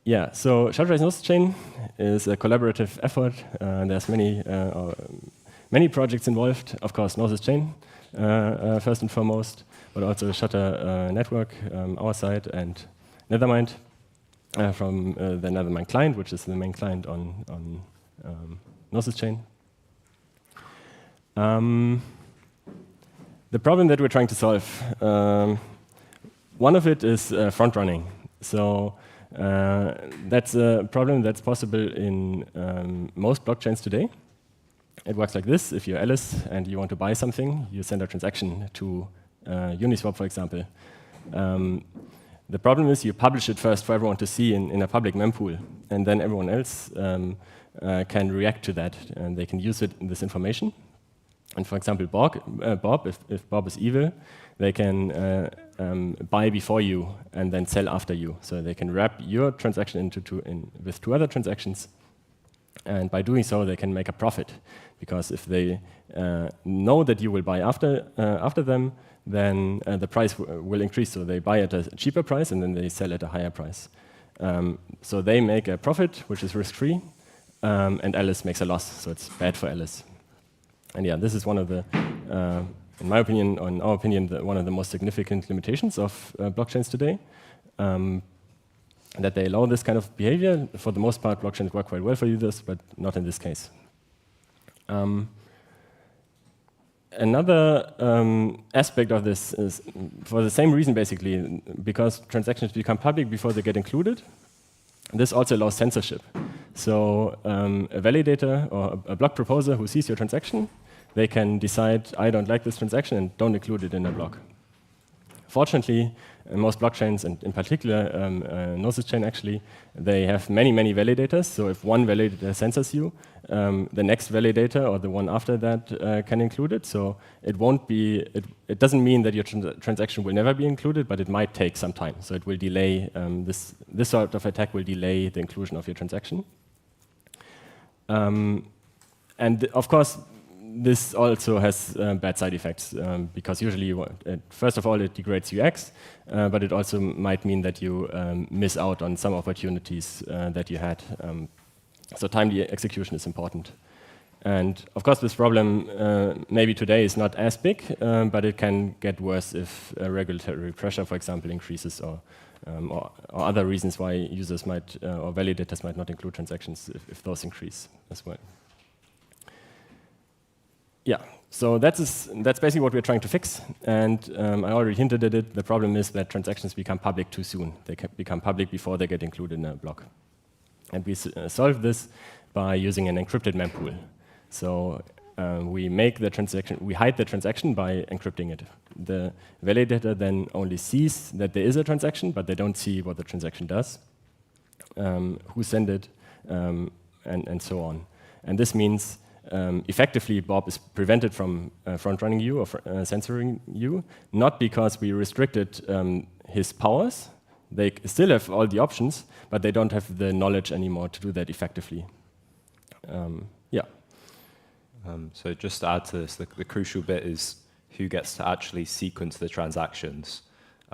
Yeah, so Shutterized Gnosis Chain is a collaborative effort. There's many projects involved. Of course, Gnosis Chain first and foremost, but also Shutter Network, our side, and Nethermind from the Nethermind client, which is the main client on Gnosis Chain. The problem that we're trying to solve, one of it is front running. So that's a problem that's possible in most blockchains today. It works like this. If you're Alice and you want to buy something, you send a transaction to Uniswap, for example. The problem is you publish it first for everyone to see in a public mempool, and then everyone else can react to that, and they can use this information. And for example, Bob, if Bob is evil, they can buy before you and then sell after you. So they can wrap your transaction with 2 other transactions, and by doing so, they can make a profit. Because if they know that you will buy after them, then the price will increase. So they buy at a cheaper price, and then they sell at a higher price. So they make a profit, which is risk-free, and Alice makes a loss. So it's bad for Alice. And yeah, this is one of the, in my opinion, or in our opinion, one of the most significant limitations of blockchains today. That they allow this kind of behavior. For the most part, blockchains work quite well for users, but not in this case. Another aspect of this is, for the same reason basically, because transactions become public before they get included, this also allows censorship. So a validator or a block proposer who sees your transaction, they can decide, I don't like this transaction, and don't include it in a block. Fortunately, most blockchains, and in particular Gnosis Chain actually, they have many validators. So if one validator censors you, the next validator or the one after that can include it. So it won't be. It doesn't mean that your transaction will never be included, but it might take some time. So it will delay. This sort of attack will delay the inclusion of your transaction. And of course, this also has bad side effects because usually, first of all, it degrades UX, but it also might mean that you miss out on some opportunities that you had. So timely execution is important. And of course, this problem maybe today is not as big, but it can get worse if regulatory pressure, for example, increases or other reasons why users might or validators might not include transactions if those increase as well. Yeah, so that's basically what we're trying to fix. And I already hinted at it. The problem is that transactions become public too soon. They can become public before they get included in a block. And we solve this by using an encrypted mempool. So we make the transaction, we hide the transaction by encrypting it. The validator then only sees that there is a transaction, but they don't see what the transaction does, who sent it, and so on. And this means effectively, Bob is prevented from front-running you or censoring you, not because we restricted his powers. They still have all the options, but they don't have the knowledge anymore to do that effectively. So just to add to this, the crucial bit is who gets to actually sequence the transactions.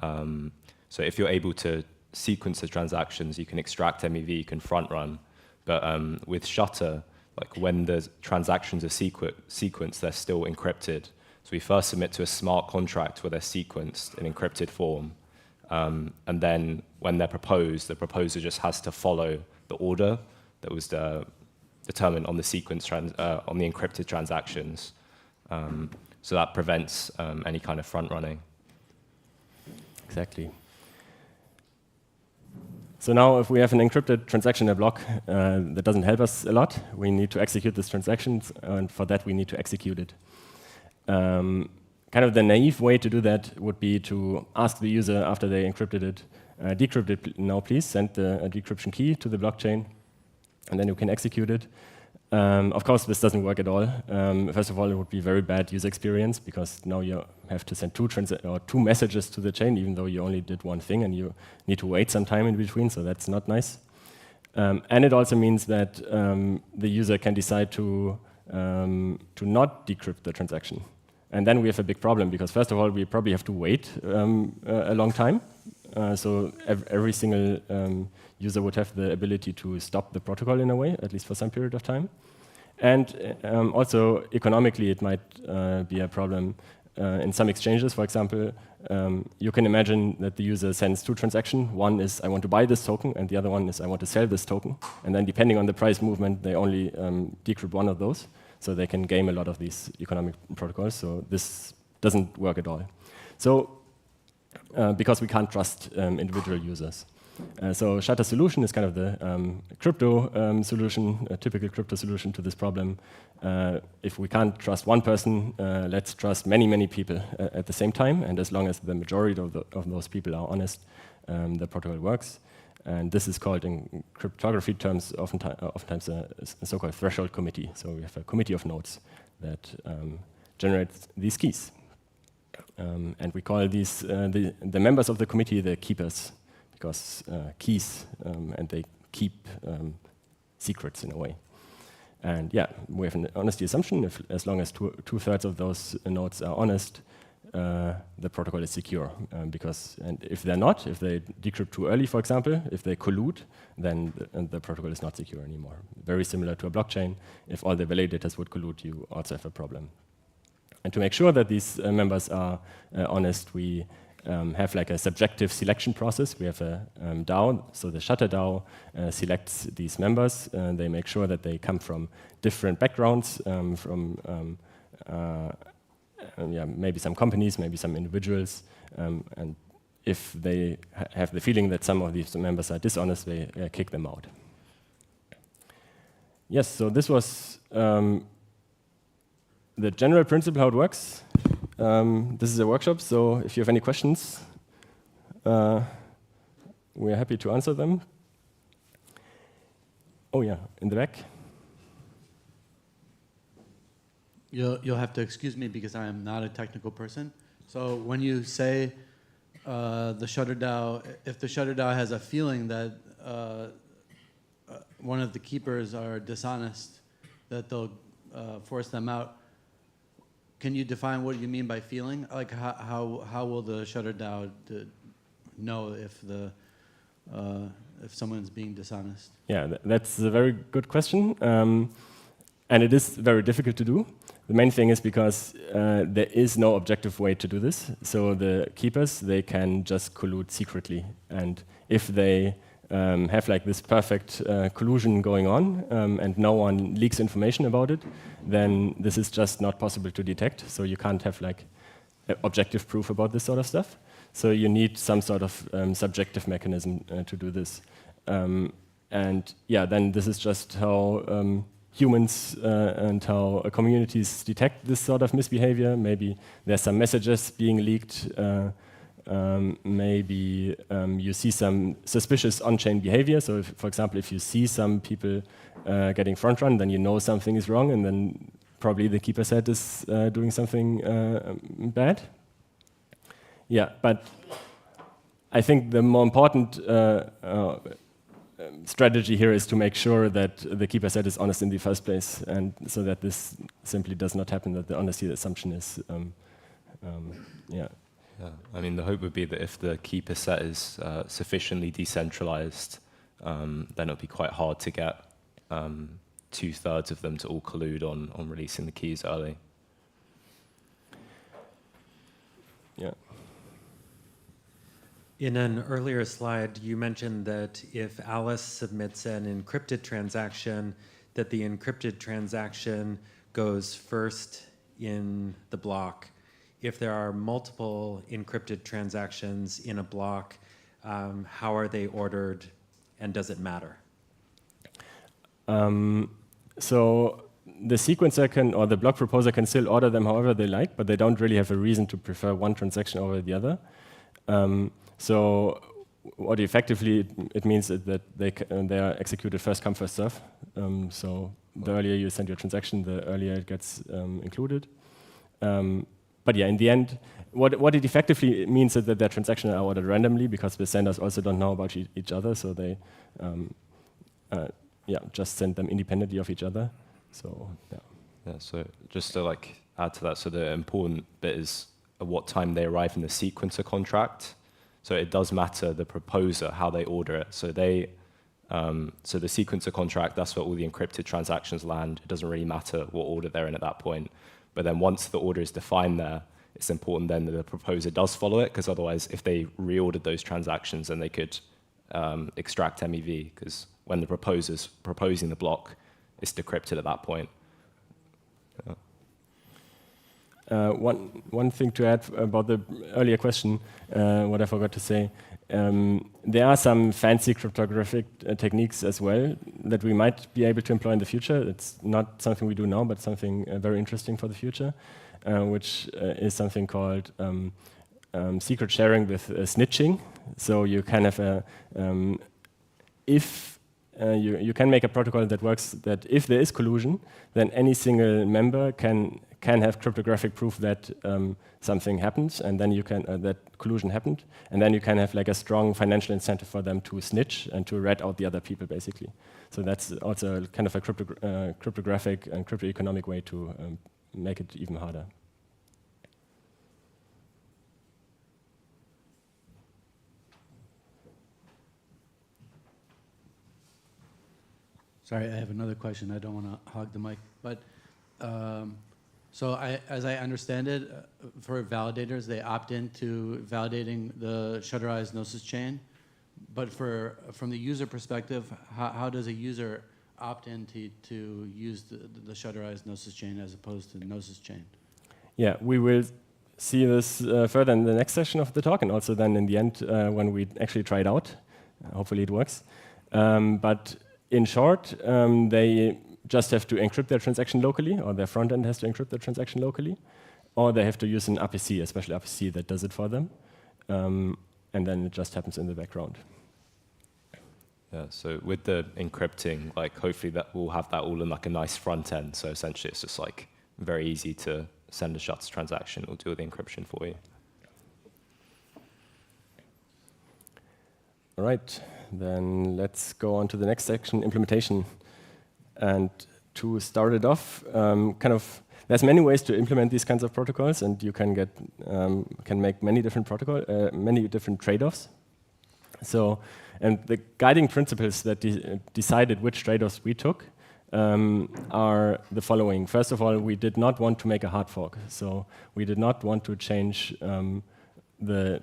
So if you're able to sequence the transactions, you can extract MEV, you can front-run. But with Shutter, like when the transactions are sequenced, they're still encrypted. So we first submit to a smart contract where they're sequenced in encrypted form. And then when they're proposed, the proposer just has to follow the order that was determined on the sequence on the encrypted transactions. So that prevents any kind of front running. Exactly. So now if we have an encrypted transaction in a block, that doesn't help us a lot. We need to execute this transaction, and for that we need to execute it. Kind of the naive way to do that would be to ask the user after they encrypted it, decrypt it now please, send the decryption key to the blockchain, and then you can execute it. Of course, this doesn't work at all. First of all, it would be very bad user experience because now you have to send two messages to the chain, even though you only did one thing, and you need to wait some time in between, so that's not nice. And it also means that the user can decide to not decrypt the transaction. And then we have a big problem because, first of all, we probably have to wait a long time. So every single user would have the ability to stop the protocol in a way, at least for some period of time. And also, economically, it might be a problem in some exchanges. For example, you can imagine that the user sends two transactions. One is, I want to buy this token, and the other one is, I want to sell this token. And then depending on the price movement, they only decrypt one of those. So they can game a lot of these economic protocols. So this doesn't work at all. So because we can't trust individual users. So Shutter solution is kind of the crypto solution, a typical crypto solution to this problem. If we can't trust one person, let's trust many, many people at the same time. And as long as the majority of those people are honest, the protocol works. And this is called, in cryptography terms, oftentimes a so-called threshold committee. So we have a committee of nodes that generates these keys. And we call these, the members of the committee, the keepers, because keys, and they keep secrets in a way. And yeah, we have an honesty assumption. As long as two-thirds of those nodes are honest, the protocol is secure. And if they're not, if they decrypt too early, for example, if they collude, then the protocol is not secure anymore. Very similar to a blockchain. If all the validators would collude, you also have a problem. And to make sure that these members are honest, we have like a subjective selection process. We have a DAO, so the Shutter DAO selects these members. They make sure that they come from different backgrounds, maybe some companies, maybe some individuals. And if they have the feeling that some of these members are dishonest, they kick them out. Yes, so this was the general principle how it works. This is a workshop, so if you have any questions, we're happy to answer them. Oh yeah, in the back. You'll have to excuse me because I am not a technical person. So when you say the Shutter DAO, if the Shutter DAO has a feeling that one of the keepers are dishonest, that they'll force them out. Can you define what you mean by feeling? Like how will the Shutter DAO know if someone's being dishonest? Yeah, that's a very good question, and it is very difficult to do. The main thing is because there is no objective way to do this. So the keepers, they can just collude secretly, and if they have like this perfect collusion going on and no one leaks information about it, then this is just not possible to detect. So you can't have like objective proof about this sort of stuff. So you need some sort of subjective mechanism to do this. And yeah, then this is just how humans and how communities detect this sort of misbehavior. Maybe there's some messages being leaked. Maybe you see some suspicious on-chain behavior. So, for example, if you see some people getting front-run, then you know something is wrong, and then probably the keeper set is doing something bad. Yeah, but I think the more important strategy here is to make sure that the keeper set is honest in the first place, and so that this simply does not happen, that the honesty assumption is, yeah. Yeah, I mean, the hope would be that if the keeper set is sufficiently decentralized, then it'll be quite hard to get 2/3 of them to all collude on releasing the keys early. In an earlier slide, you mentioned that if Alice submits an encrypted transaction, that the encrypted transaction goes first in the block. If there are multiple encrypted transactions in a block, how are they ordered, and does it matter? So the sequencer can, or the block proposer can still order them however they like, but they don't really have a reason to prefer one transaction over the other. So what effectively it means is that they are executed first come, first serve. So the earlier you send your transaction, the earlier it gets included. But yeah, in the end, what it effectively means is that their transactions are ordered randomly because the senders also don't know about each other, so they just send them independently of each other. So yeah. So just to like add to that, so the important bit is at what time they arrive in the sequencer contract. So it does matter the proposer how they order it. So they so the sequencer contract, that's where all the encrypted transactions land. It doesn't really matter what order they're in at that point. But then once the order is defined there, it's important then that the proposer does follow it, because otherwise if they reordered those transactions, then they could extract MEV, because when the proposer's proposing the block, it's decrypted at that point. One thing to add about the earlier question, what I forgot to say, there are some fancy cryptographic techniques as well that we might be able to employ in the future. It's not something we do now, but something very interesting for the future, which is something called secret sharing with snitching. So you can have a, you can make a protocol that works that if there is collusion, then any single member can have cryptographic proof that something happens, and then you can that collusion happened, and then you can have like a strong financial incentive for them to snitch and to rat out the other people, basically. So that's also kind of a cryptographic and crypto-economic way to make it even harder. Sorry, I have another question. I don't want to hog the mic, but so as I understand it, for validators, they opt into validating the shutterized Gnosis chain. But from the user perspective, how does a user opt in to use the shutterized Gnosis chain as opposed to Gnosis chain? Yeah, we will see this further in the next session of the talk, and also then in the end when we actually try it out. Hopefully it works. But in short, they just have to encrypt their transaction locally, or their front end has to encrypt their transaction locally, or they have to use an RPC, a special RPC that does it for them, and then it just happens in the background. Yeah, so with the encrypting, like hopefully that we'll have that all in like a nice front end. So essentially it's just like very easy to send a shuts transaction or do all the encryption for you. All right, then let's go on to the next section, implementation. And to start it off, there's many ways to implement these kinds of protocols, and you can make many different many different trade-offs. So, and the guiding principles that decided which trade-offs we took are the following. First of all, we did not want to make a hard fork, so we did not want to change the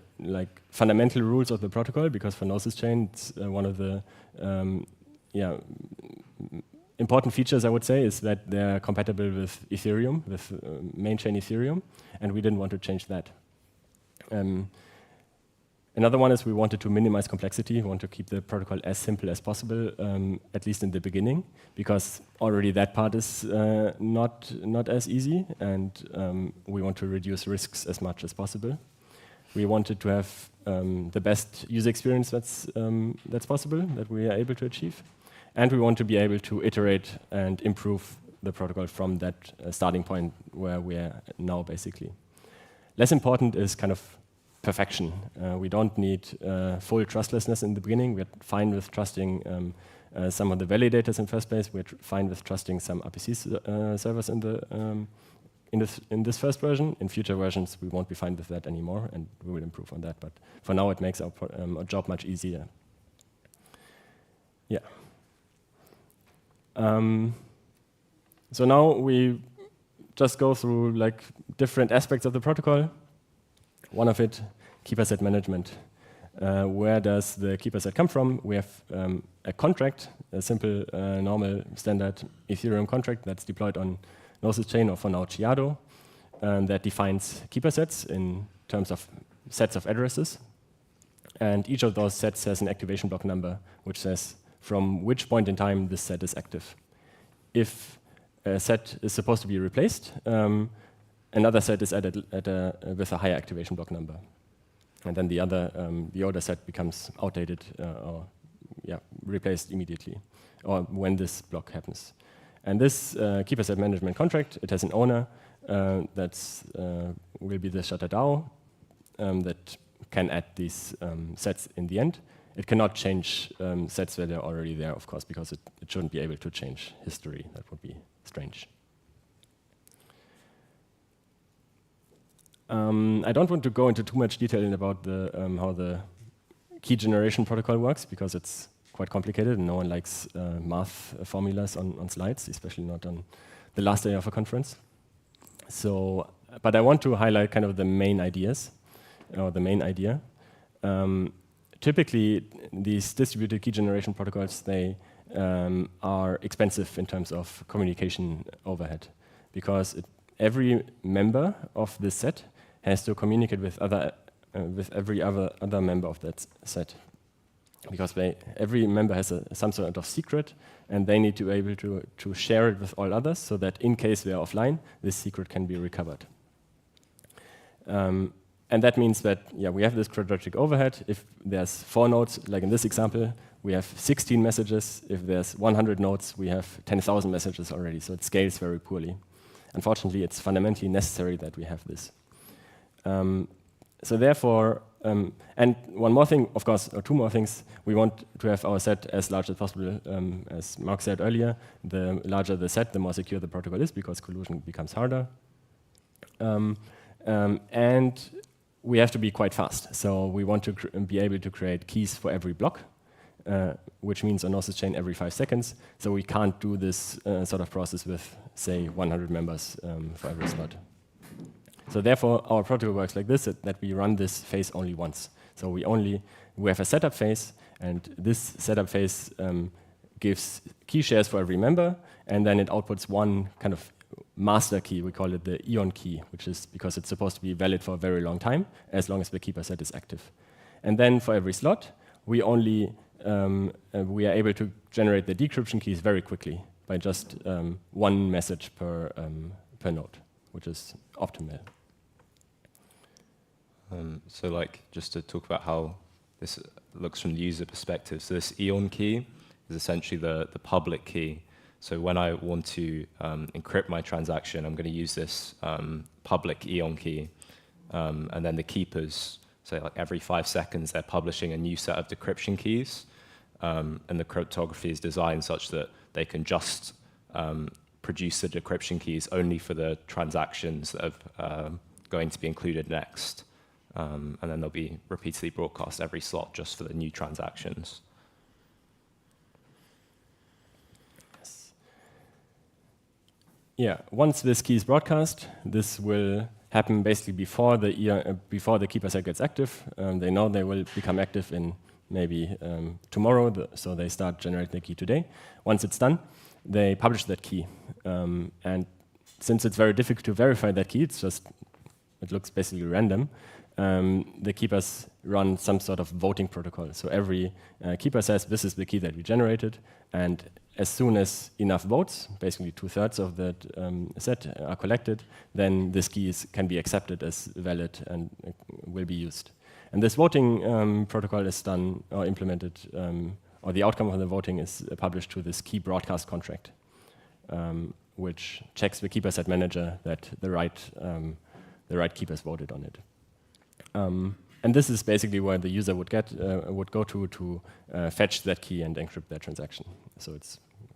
fundamental rules of the protocol, because for Gnosis chain, it's one of the important features, I would say, is that they're compatible with Ethereum, with main chain Ethereum, and we didn't want to change that. Another one is we wanted to minimize complexity. We want to keep the protocol as simple as possible, at least in the beginning, because already that part is not as easy, and we want to reduce risks as much as possible. We wanted to have the best user experience that's possible, that we are able to achieve. And we want to be able to iterate and improve the protocol from that starting point where we are now, basically. Less important is kind of perfection. We don't need full trustlessness in the beginning. We're fine with trusting some of the validators in first place. We're fine with trusting some RPC servers in this first version. In future versions, we won't be fine with that anymore, and we will improve on that. But for now, it makes our job much easier. Yeah. So now we just go through different aspects of the protocol. One of it, keeper set management. Where does the keeper set come from? We have a contract, a simple, normal, standard Ethereum contract that's deployed on Gnosis chain, or for now Chiado, that defines keeper sets in terms of sets of addresses. And each of those sets has an activation block number, which says from which point in time this set is active. If a set is supposed to be replaced, another set is added with a higher activation block number. And then the older set becomes outdated or replaced immediately, or when this block happens. And this keeper set management contract, it has an owner that will be the Shutter DAO that can add these sets in the end. It cannot change sets where they're already there, of course, because it shouldn't be able to change history. That would be strange. I don't want to go into too much detail about how the key generation protocol works, because it's quite complicated and no one likes math formulas on slides, especially not on the last day of a conference. So, but I want to highlight kind of the main ideas, or the main idea. Typically, these distributed key generation protocols, they are expensive in terms of communication overhead, because every member of this set has to communicate with every other member of that set, because every member has some sort of secret, and they need to be able to share it with all others, so that in case we are offline, this secret can be recovered. And that means that we have this quadratic overhead. If there's 4 nodes, like in this example, we have 16 messages. If there's 100 nodes, we have 10,000 messages already. So it scales very poorly. Unfortunately, it's fundamentally necessary that we have this. So therefore, and one more thing, of course, or 2 more things, we want to have our set as large as possible. As Mark said earlier, the larger the set, the more secure the protocol is, because collusion becomes harder. And we have to be quite fast. So we want to be able to create keys for every block, which means on Gnosis chain every 5 seconds. So we can't do this sort of process with, say, 100 members for every slot. So therefore, our protocol works like this, that we run this phase only once. So we have a setup phase, and this setup phase gives key shares for every member, and then it outputs one kind of master key. We call it the Eon key, which is because it's supposed to be valid for a very long time, as long as the keeper set is active. And then for every slot, we are able to generate the decryption keys very quickly by just 1 message per node, which is optimal. So like, just to talk about how this looks from the user perspective. So this Eon key is essentially the public key. So when I want to encrypt my transaction, I'm going to use this public Eon key. And then the keepers, so like every 5 seconds, they're publishing a new set of decryption keys. And the cryptography is designed such that they can just produce the decryption keys only for the transactions that are going to be included next. And then they'll be repeatedly broadcast every slot just for the new transactions. Yeah, once this key is broadcast, this will happen basically before the keeper set gets active. They know they will become active in maybe tomorrow, so they start generating the key today. Once it's done, they publish that key. And since it's very difficult to verify that key, it looks basically random, the keepers run some sort of voting protocol. So every keeper says, this is the key that we generated, and as soon as enough votes, basically 2/3 of that set are collected, then this key can be accepted as valid and will be used. And this voting protocol is done or implemented, or the outcome of the voting is published to this key broadcast contract, which checks the keeper set manager that the right keepers voted on it. And this is basically where the user would go to fetch that key and encrypt their transaction. So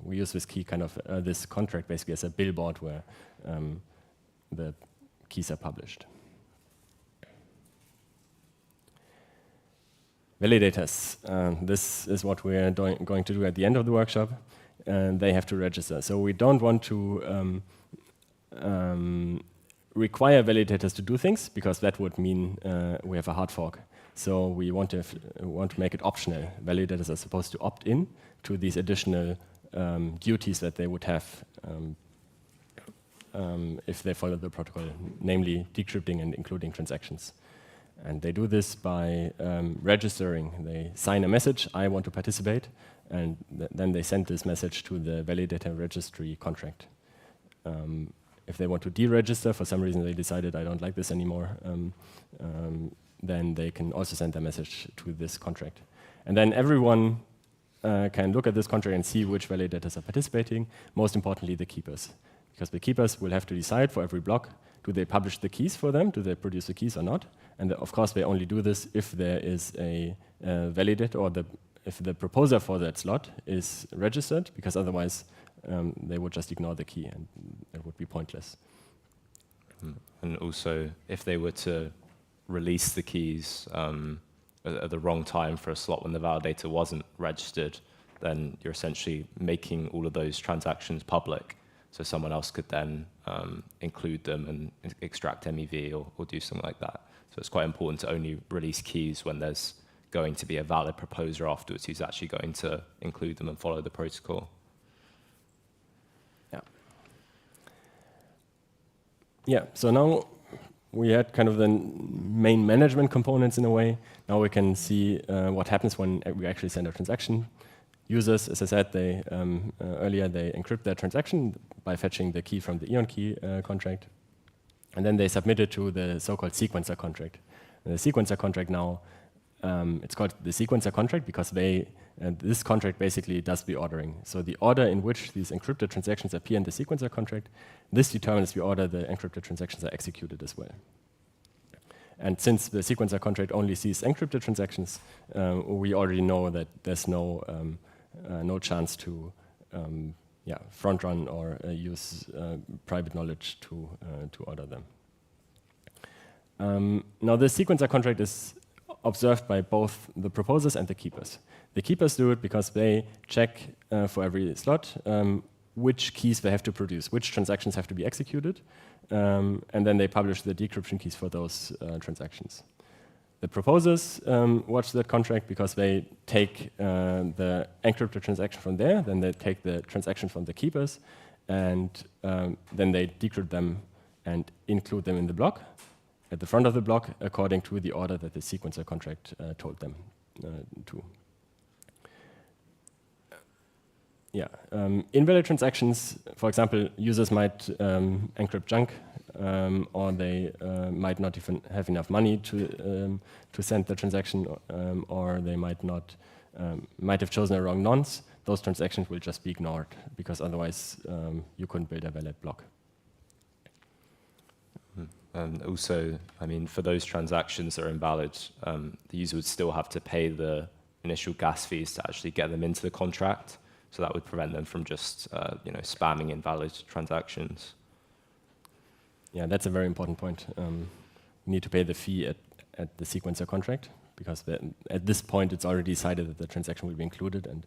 we use this key this contract basically as a billboard where the keys are published. Validators. This is what we're going to do at the end of the workshop, and they have to register. So we don't want to require validators to do things, because that would mean we have a hard fork. So we want to make it optional. Validators are supposed to opt in to these additional duties that they would have if they follow the protocol, namely decrypting and including transactions. And they do this by registering. They sign a message, I want to participate, and then they send this message to the validator registry contract. If they want to deregister, for some reason they decided I don't like this anymore, then they can also send a message to this contract. And then everyone can look at this contract and see which validators are participating, most importantly the keepers. Because the keepers will have to decide for every block, do they publish the keys for them, do they produce the keys or not? And of course they only do this if there is a validator or if the proposer for that slot is registered, because otherwise they would just ignore the key and it would be pointless. And also, if they were to release the keys at the wrong time for a slot when the validator wasn't registered, then you're essentially making all of those transactions public. So someone else could then include them and extract MEV or do something like that. So it's quite important to only release keys when there's going to be a valid proposer afterwards who's actually going to include them and follow the protocol. Yeah, so now we had kind of the main management components in a way. Now we can see what happens when we actually send a transaction. Users, as I said, earlier they encrypt their transaction by fetching the key from the Eon key contract. And then they submit it to the so-called sequencer contract. And the sequencer contract now, it's called the sequencer contract because this contract basically does the ordering. So the order in which these encrypted transactions appear in the sequencer contract, this determines the order the encrypted transactions are executed as well. And since the sequencer contract only sees encrypted transactions, we already know that there's no chance to front run or use private knowledge to order them. Now the sequencer contract is observed by both the proposers and the keepers. The keepers do it because they check for every slot which keys they have to produce, which transactions have to be executed, and then they publish the decryption keys for those transactions. The proposers watch that contract because they take the encrypted transaction from there, then they take the transaction from the keepers, and then they decrypt them and include them in the block, at the front of the block, according to the order that the sequencer contract told them to. Yeah, invalid transactions, for example, users might encrypt junk, or they might not even have enough money to send the transaction, or they might have chosen a wrong nonce. Those transactions will just be ignored because otherwise you couldn't build a valid block. And also, I mean, for those transactions that are invalid, the user would still have to pay the initial gas fees to actually get them into the contract. So that would prevent them from just spamming invalid transactions. Yeah, that's a very important point. You need to pay the fee at the sequencer contract because at this point it's already decided that the transaction will be included, and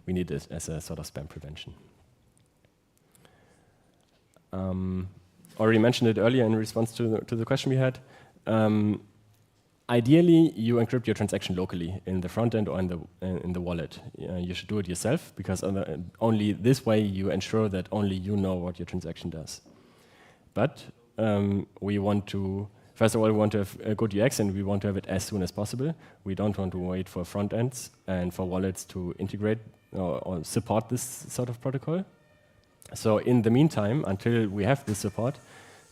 we need it as a sort of spam prevention. Already mentioned it earlier in response to the question we had. Ideally, you encrypt your transaction locally in the front end or in the wallet. You should do it yourself because only this way you ensure that only you know what your transaction does. But we want to, first of all, we want to have a good UX and we want to have it as soon as possible. We don't want to wait for front ends and for wallets to integrate or support this sort of protocol. So in the meantime, until we have this support,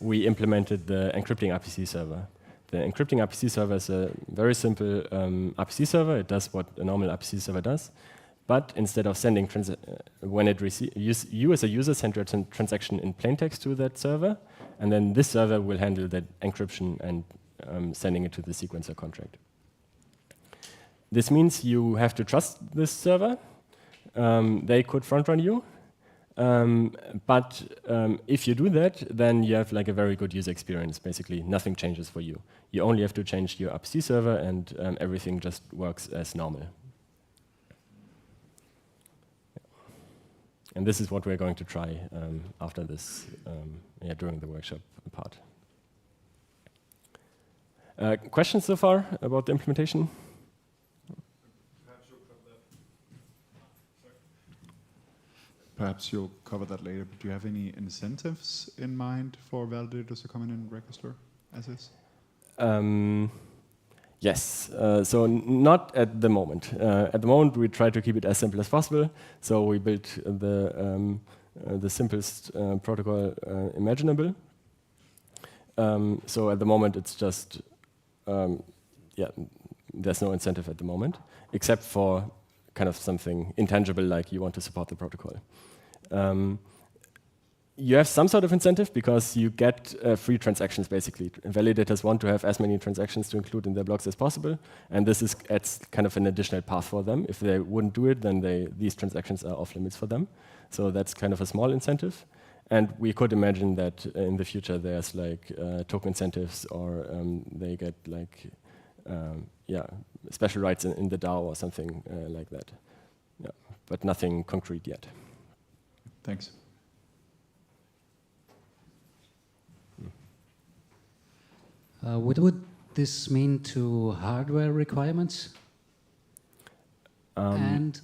we implemented the encrypting RPC server. The encrypting RPC server is a very simple RPC server. It does what a normal RPC server does. But instead of sending, when it receives, you as a user send your transaction in plain text to that server, and then this server will handle that encryption and sending it to the sequencer contract. This means you have to trust this server. They could front run you. But if you do that, then you have like a very good user experience. Basically, nothing changes for you. You only have to change your RPC server, and everything just works as normal. And this is what we're going to try after this, during the workshop part. Questions so far about the implementation? Perhaps you'll cover that later, but do you have any incentives in mind for validators to come in and register as is? Yes, so not at the moment. At the moment, we try to keep it as simple as possible. So we built the simplest protocol imaginable. So at the moment, it's just, yeah, there's no incentive at the moment, except for kind of something intangible, like you want to support the protocol. You have some sort of incentive because you get free transactions, basically. Validators want to have as many transactions to include in their blocks as possible, and this is adds kind of an additional path for them. If they wouldn't do it, then these transactions are off limits for them. So that's kind of a small incentive. And we could imagine that in the future there's like token incentives, or they get like yeah, special rights in the DAO or something like that. Yeah, but nothing concrete yet. Thanks. What would this mean to hardware requirements? And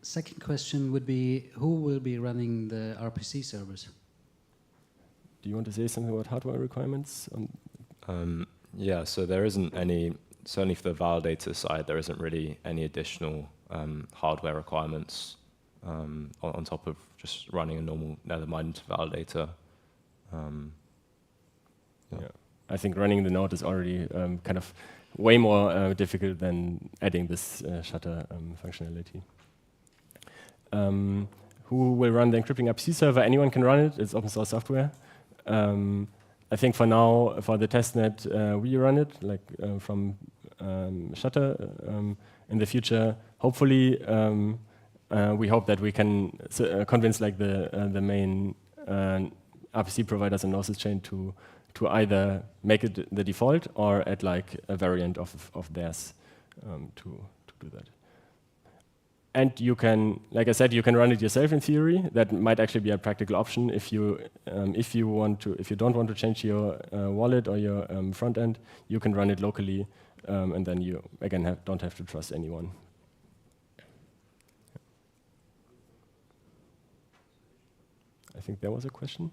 second question would be, who will be running the RPC servers? Do you want to say something about hardware requirements? Yeah, so there isn't any, certainly for the validator side, there isn't really any additional hardware requirements on top of just running a normal Nethermind validator. Yeah. I think running the node is already kind of way more difficult than adding this shutter functionality. Who will run the encrypting RPC server? Anyone can run it. It's open source software. I think for now, for the testnet, we run it like from Shutter. In the future, hopefully, we hope that we can convince like the main RPC providers on Gnosis chain to either make it the default or add like a variant of theirs to do that. And you can, like I said, you can run it yourself in theory. That might actually be a practical option if you don't want to change your wallet or your front end. You can run it locally, and then you again don't have to trust anyone. I think there was a question.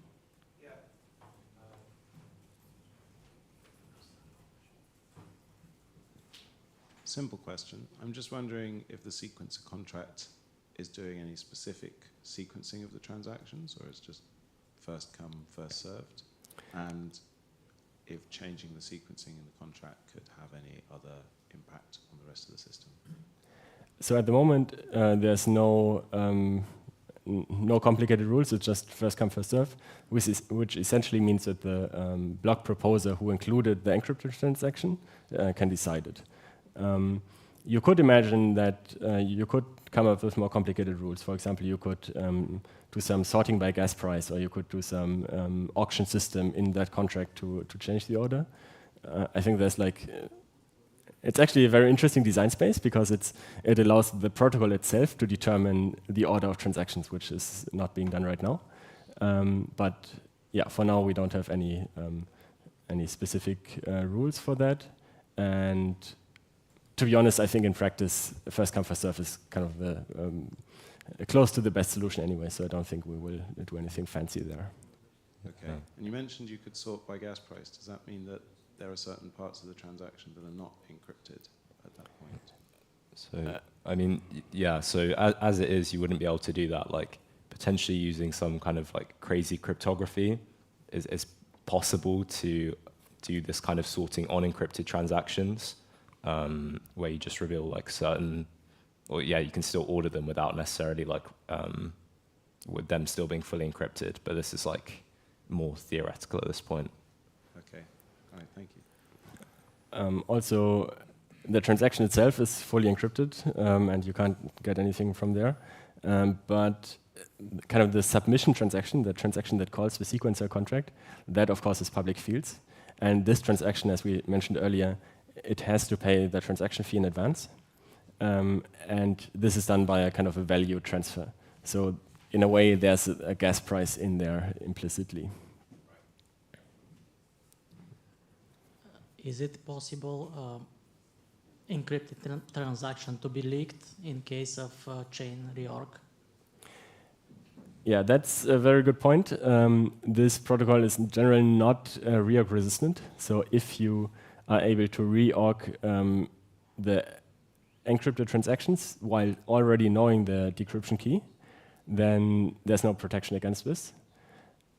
Simple question. I'm just wondering if the sequencer contract is doing any specific sequencing of the transactions, or it's just first come, first served, and if changing the sequencing in the contract could have any other impact on the rest of the system. So at the moment, there's no complicated rules. It's just first come, first serve, which essentially means that the block proposer who included the encrypted transaction can decide it. You could imagine that you could come up with more complicated rules. For example, you could do some sorting by gas price, or you could do some auction system in that contract to change the order. I think there's like, it's actually a very interesting design space because it allows the protocol itself to determine the order of transactions, which is not being done right now. But yeah, for now we don't have any specific rules for that. And to be honest, I think in practice, first come, first serve is kind of the close to the best solution anyway, so I don't think we will do anything fancy there. Okay. Yeah. And you mentioned you could sort by gas price. Does that mean that there are certain parts of the transaction that are not encrypted at that point? So, I mean, yeah, so as it is, you wouldn't be able to do that. Like, potentially using some kind of like crazy cryptography is possible to do this kind of sorting on encrypted transactions. Where you just reveal like certain, or yeah, you can still order them without necessarily like with them still being fully encrypted. But this is like more theoretical at this point. Okay, all right, thank you. Also, the transaction itself is fully encrypted, and you can't get anything from there. But kind of the submission transaction, the transaction that calls the sequencer contract, that of course is public fields. And this transaction, as we mentioned earlier, it has to pay the transaction fee in advance. And this is done by a kind of a value transfer. So in a way, there's a gas price in there implicitly. is it possible encrypted transaction to be leaked in case of chain reorg? Yeah, that's a very good point. This protocol is in general not reorg resistant. So if you are able to reorg the encrypted transactions while already knowing the decryption key, then there's no protection against this.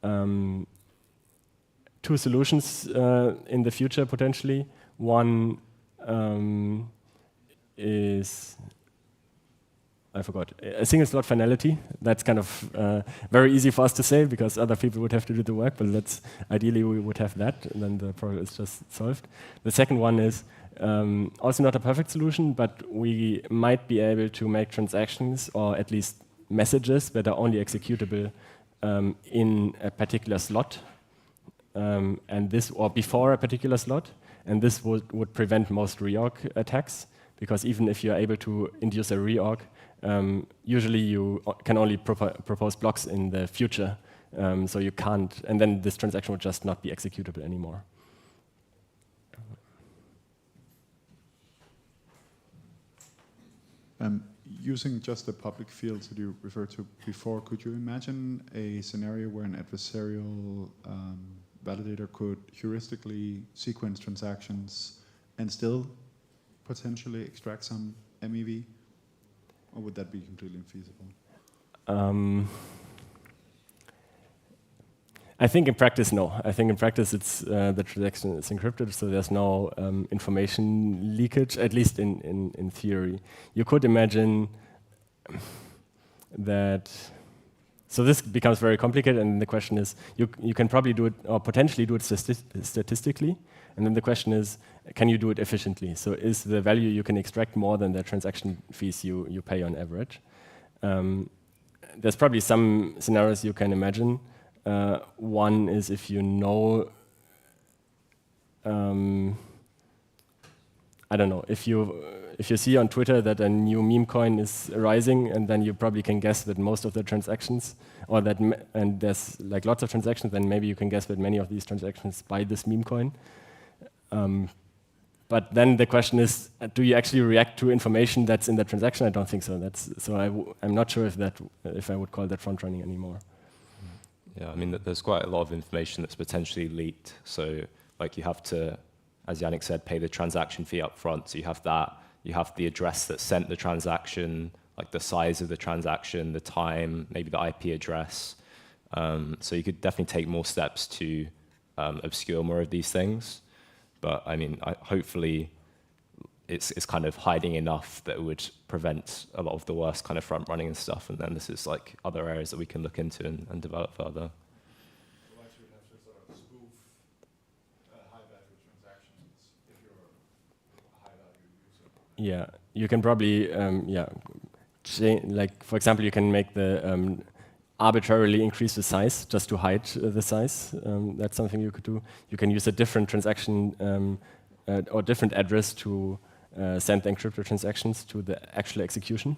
Two solutions in the future potentially. One is, I forgot, a single slot finality. That's kind of very easy for us to say because other people would have to do the work, but that's ideally we would have that, and then the problem is just solved. The second one is also not a perfect solution, but we might be able to make transactions or at least messages that are only executable in a particular slot, and this or before a particular slot, and this would prevent most reorg attacks because even if you're able to induce a reorg, usually you can only propose blocks in the future, so you can't, and then this transaction would just not be executable anymore. Using just the public fields that you referred to before, could you imagine a scenario where an adversarial validator could heuristically sequence transactions and still potentially extract some MEV? Or would that be completely infeasible? I think in practice, no. I think in practice, it's the transaction is encrypted, so there's no information leakage, at least in theory. You could imagine that. So this becomes very complicated, and the question is, you can probably do it, or potentially do it statistically, and then the question is, can you do it efficiently? So is the value you can extract more than the transaction fees you pay on average? There's probably some scenarios you can imagine. One is if you know, I don't know, if you see on Twitter that a new meme coin is rising, and then you probably can guess that most of the transactions, or that, and there's like lots of transactions, then maybe you can guess that many of these transactions buy this meme coin. But then the question is, do you actually react to information that's in the transaction? I don't think so. I'm not sure if I would call that front running anymore. Yeah, I mean, there's quite a lot of information that's potentially leaked. So, like, you have to, as Yannick said, pay the transaction fee up front. So you have that. You have the address that sent the transaction, like the size of the transaction, the time, maybe the IP address. So you could definitely take more steps to obscure more of these things. But I mean, hopefully, it's kind of hiding enough that it would prevent a lot of the worst kind of front running and stuff. And then this is like other areas that we can look into and develop further. Otherwise, you would have to sort of spoof high-value transactions if you're a high-value user. Yeah, you can probably, like for example, you can make the arbitrarily increase the size just to hide the size. That's something you could do. You can use a different transaction or different address to send the encrypted transactions to the actual execution.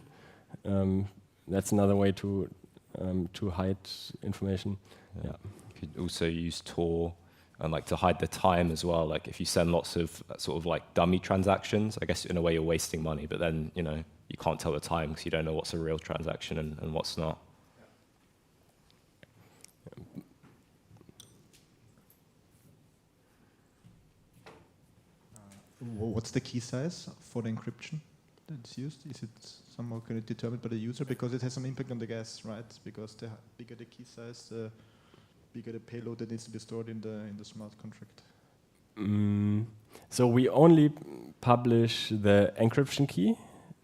That's another way to hide information. Yeah. You could also use Tor and like to hide the time as well. Like if you send lots of sort of like dummy transactions, I guess in a way you're wasting money, but then you can't tell the time because you don't know what's a real transaction and what's not. What's the key size for the encryption that's used? Is it somehow kind of determined by the user? Because it has some impact on the gas, right? Because the bigger the key size, the bigger the payload that needs to be stored in the smart contract. So we only publish the encryption key,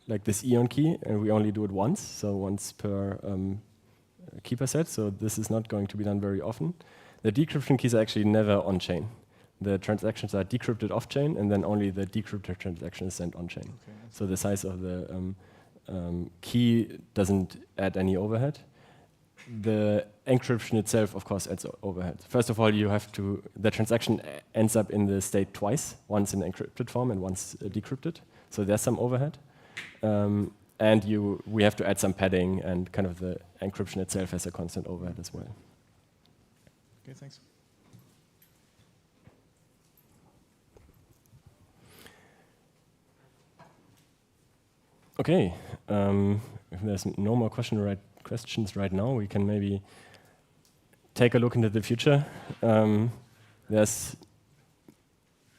like this EON key, and we only do it once, so once per keeper set. So this is not going to be done very often. The decryption keys are actually never on-chain. The transactions are decrypted off-chain, and then only the decrypted transaction is sent on-chain. Okay, so the size of the key doesn't add any overhead. The encryption itself, of course, adds overhead. First of all, the transaction ends up in the state twice, once in encrypted form and once decrypted. So there's some overhead. And we have to add some padding, and kind of the encryption itself has a constant overhead as well. Okay, thanks. Okay, if there's no more questions right now, we can maybe take a look into the future. There's,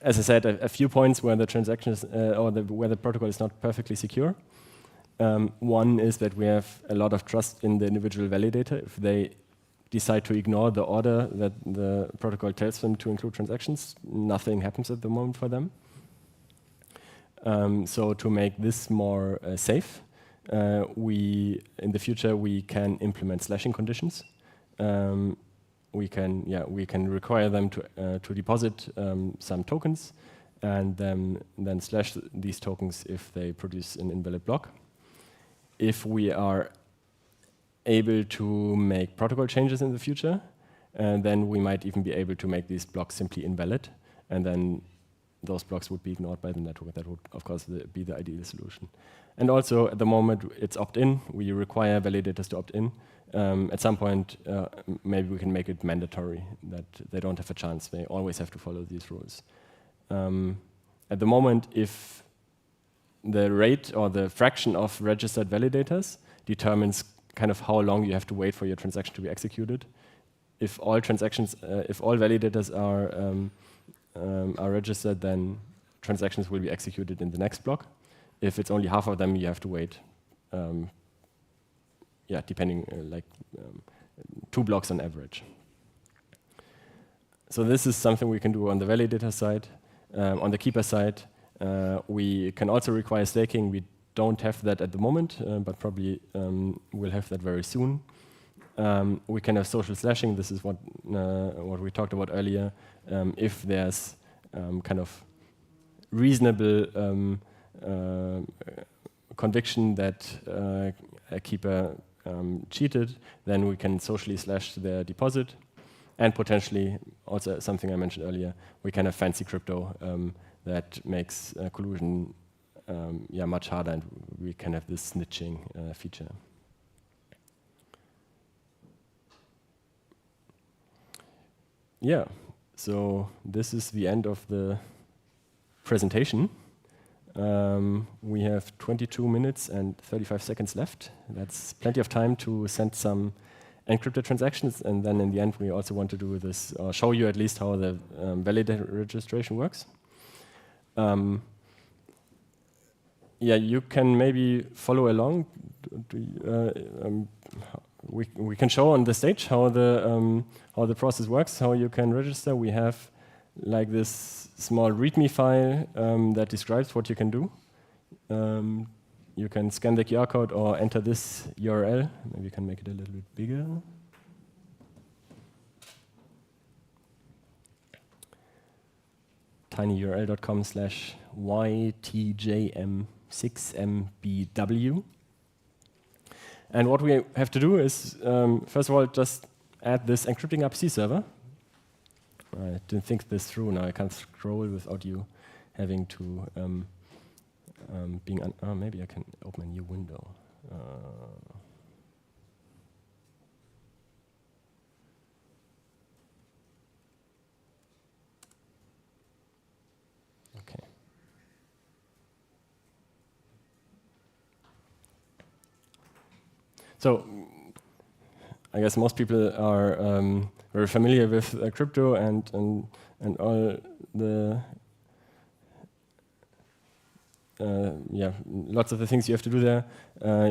as I said, a few points where the transactions where the protocol is not perfectly secure. One is that we have a lot of trust in the individual validator. If they decide to ignore the order that the protocol tells them to include transactions, nothing happens at the moment for them. So to make this more safe, in the future we can implement slashing conditions. We can require them to deposit some tokens, and then slash these tokens if they produce an invalid block. If we are able to make protocol changes in the future, then we might even be able to make these blocks simply invalid, and then those blocks would be ignored by the network. That would, of course, be the ideal solution. And also, at the moment, it's opt-in. We require validators to opt-in. At some point, maybe we can make it mandatory that they don't have a chance. They always have to follow these rules. At the moment, if the rate or the fraction of registered validators determines kind of how long you have to wait for your transaction to be executed. If all transactions, if all validators are registered, then transactions will be executed in the next block. If it's only half of them, you have to wait. Depending, 2 blocks on average. So this is something we can do on the validator side. On the keeper side, we can also require staking. We don't have that at the moment, but probably we'll have that very soon. We can have social slashing. This is what we talked about earlier. If there's kind of reasonable conviction that a keeper cheated, then we can socially slash their deposit. And potentially, also something I mentioned earlier, we can have fancy crypto that makes collusion much harder, and we can have this snitching feature. Yeah, so this is the end of the presentation. We have 22 minutes and 35 seconds left. That's plenty of time to send some encrypted transactions, and then in the end we also want to do this, or show you at least how the validator registration works. You can maybe follow along. We can show on the stage how the process works, how you can register. We have like this small README file that describes what you can do. You can scan the QR code or enter this URL. Maybe you can make it a little bit bigger. tinyurl.com/ytjm6mbw. And what we have to do is, first of all, just add this encrypting RPC server. I didn't think this through. Now I can't scroll without you having to maybe I can open a new window. Okay. So I guess most people are very familiar with crypto and all the lots of the things you have to do there.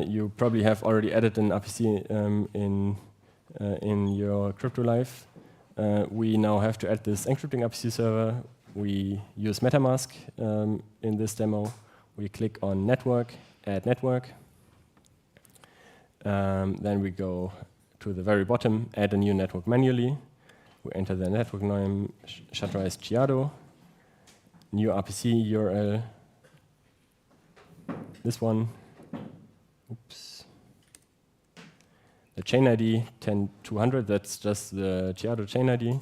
You probably have already added an RPC in your crypto life. We now have to add this encrypting RPC server. We use MetaMask in this demo. We click on Network, Add Network. Then we go to the very bottom, add a new network manually. We enter the network name, Centralized Chiado, new RPC URL, this one. Oops. The chain ID 10200, that's just the Chiado chain ID.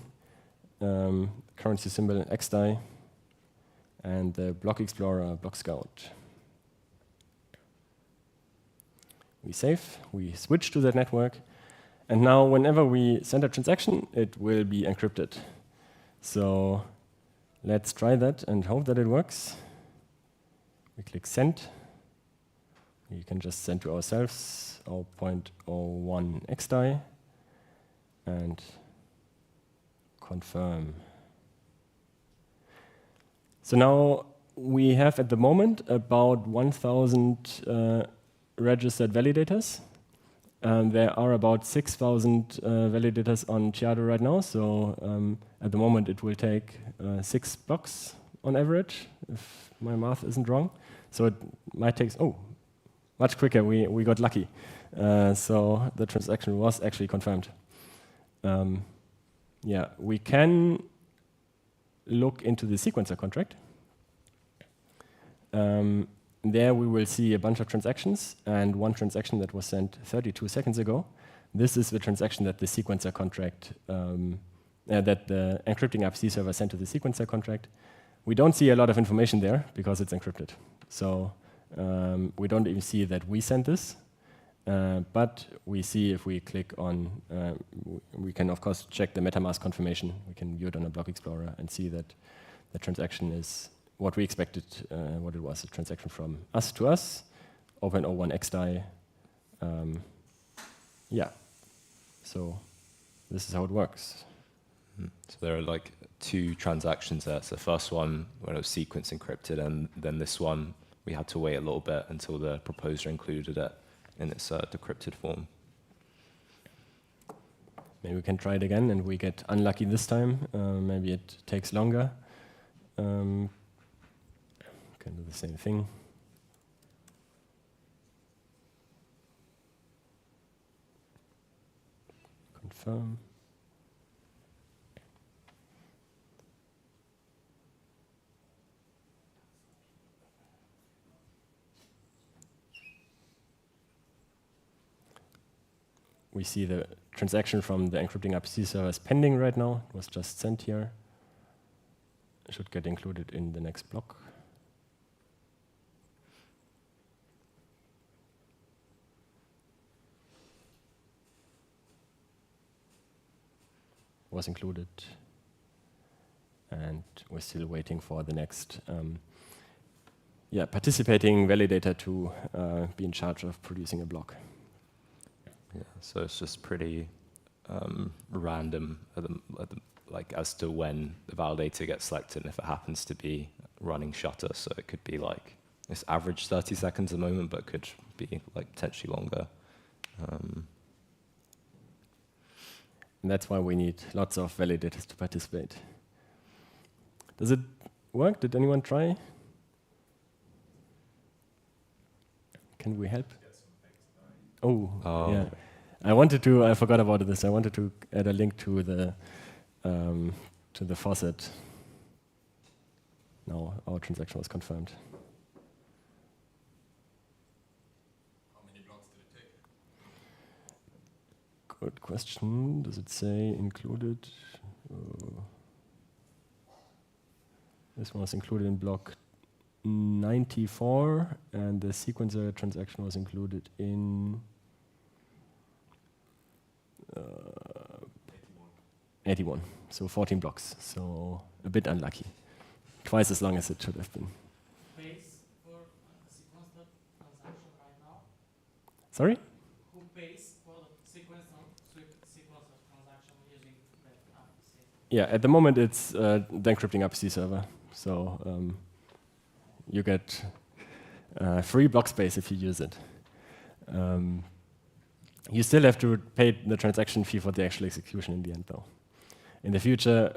Currency symbol XDAI, and the block explorer, block scout. We save, we switch to that network, and now whenever we send a transaction, it will be encrypted. So let's try that and hope that it works. We click send, we can just send to ourselves 0.01 xDai and confirm. So now we have at the moment about 1,000 registered validators. There are about 6,000 validators on Chiado right now. So at the moment it will take 6 blocks on average, if my math isn't wrong. So it might take, much quicker. We got lucky. So the transaction was actually confirmed. Yeah, we can look into the sequencer contract. There we will see a bunch of transactions, and one transaction that was sent 32 seconds ago. This is the transaction that the sequencer contract, that the encrypting RPC server sent to the sequencer contract. We don't see a lot of information there because it's encrypted. So we don't even see that we sent this, but we see if we click on, we can of course check the MetaMask confirmation. We can view it on a block explorer and see that the transaction is what we expected, what it was, a transaction from us to us, 0.01 xDai. Yeah, so this is how it works. So there are like 2 transactions there. So the first one, when it was sequence encrypted, and then this one, we had to wait a little bit until the proposer included it in its decrypted form. Maybe we can try it again and we get unlucky this time. Maybe it takes longer. Can do the same thing. Confirm. We see the transaction from the encrypting RPC server is pending right now. It was just sent here. It should get included in the next block. Was included, and we're still waiting for the next participating validator to be in charge of producing a block. Yeah, so it's just pretty random like as to when the validator gets selected, and if it happens to be running shutter. So it could be like it's average 30 seconds at the moment, but could be like potentially longer. And that's why we need lots of validators to participate. Does it work? Did anyone try? Can we help? Oh, yeah. I forgot about this. I wanted to add a link to the faucet. No, our transaction was confirmed. Good question. Does it say included? This one was included in block 94, and the sequencer transaction was included in 81. So 14 blocks. So a bit unlucky. Twice as long as it should have been. Pays for the sequencer transaction right now? Sorry? Who pays for the sequencer transaction using the RPC? Yeah, at the moment it's the encrypting RPC server. So you get free block space if you use it. You still have to pay the transaction fee for the actual execution in the end, though. In the future,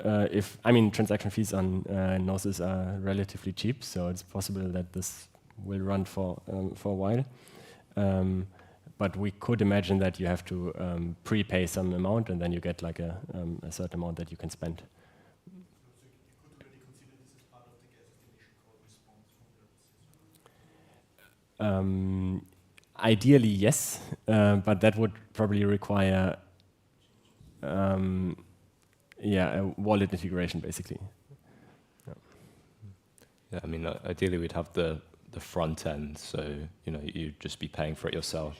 transaction fees on Gnosis are relatively cheap, so it's possible that this will run for a while. But we could imagine that you have to prepay some amount, and then you get like a certain amount that you can spend. Ideally, yes, but that would probably require a wallet integration, basically. Yeah, I mean, ideally we'd have the front end, so you'd just be paying for it yourself.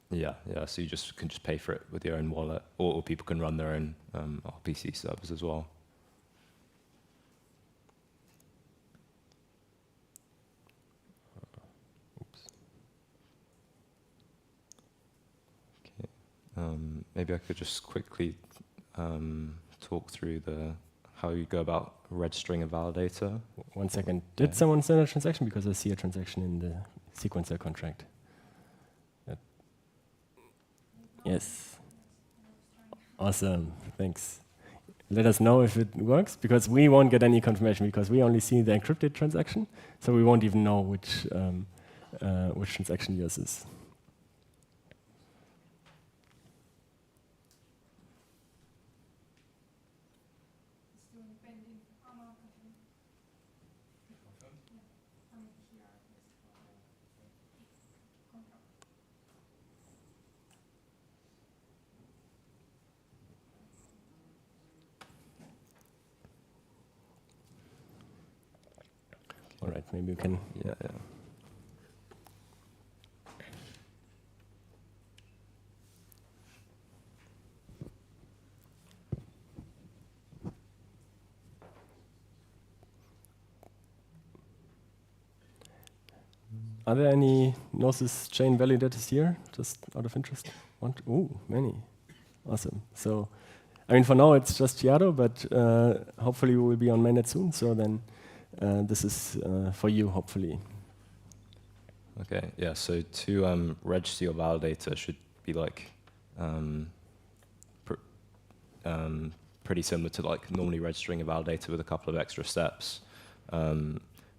Yeah, so you can just pay for it with your own wallet, or people can run their own RPC servers as well. maybe I could just quickly talk through how you go about registering a validator. 1 second. Did someone send a transaction? Because I see a transaction in the sequencer contract. Yes. Awesome. Thanks. Let us know if it works, because we won't get any confirmation, because we only see the encrypted transaction, so we won't even know which transaction yours is. All right, maybe we can. Yeah. Are there any Gnosis chain validators here, just out of interest? Oh, many. Awesome. So, I mean, for now it's just Chiado, but hopefully we will be on mainnet soon. So then, this is for you, hopefully. Okay. Yeah. So to register your validator should be like pretty similar to like normally registering a validator with a couple of extra steps.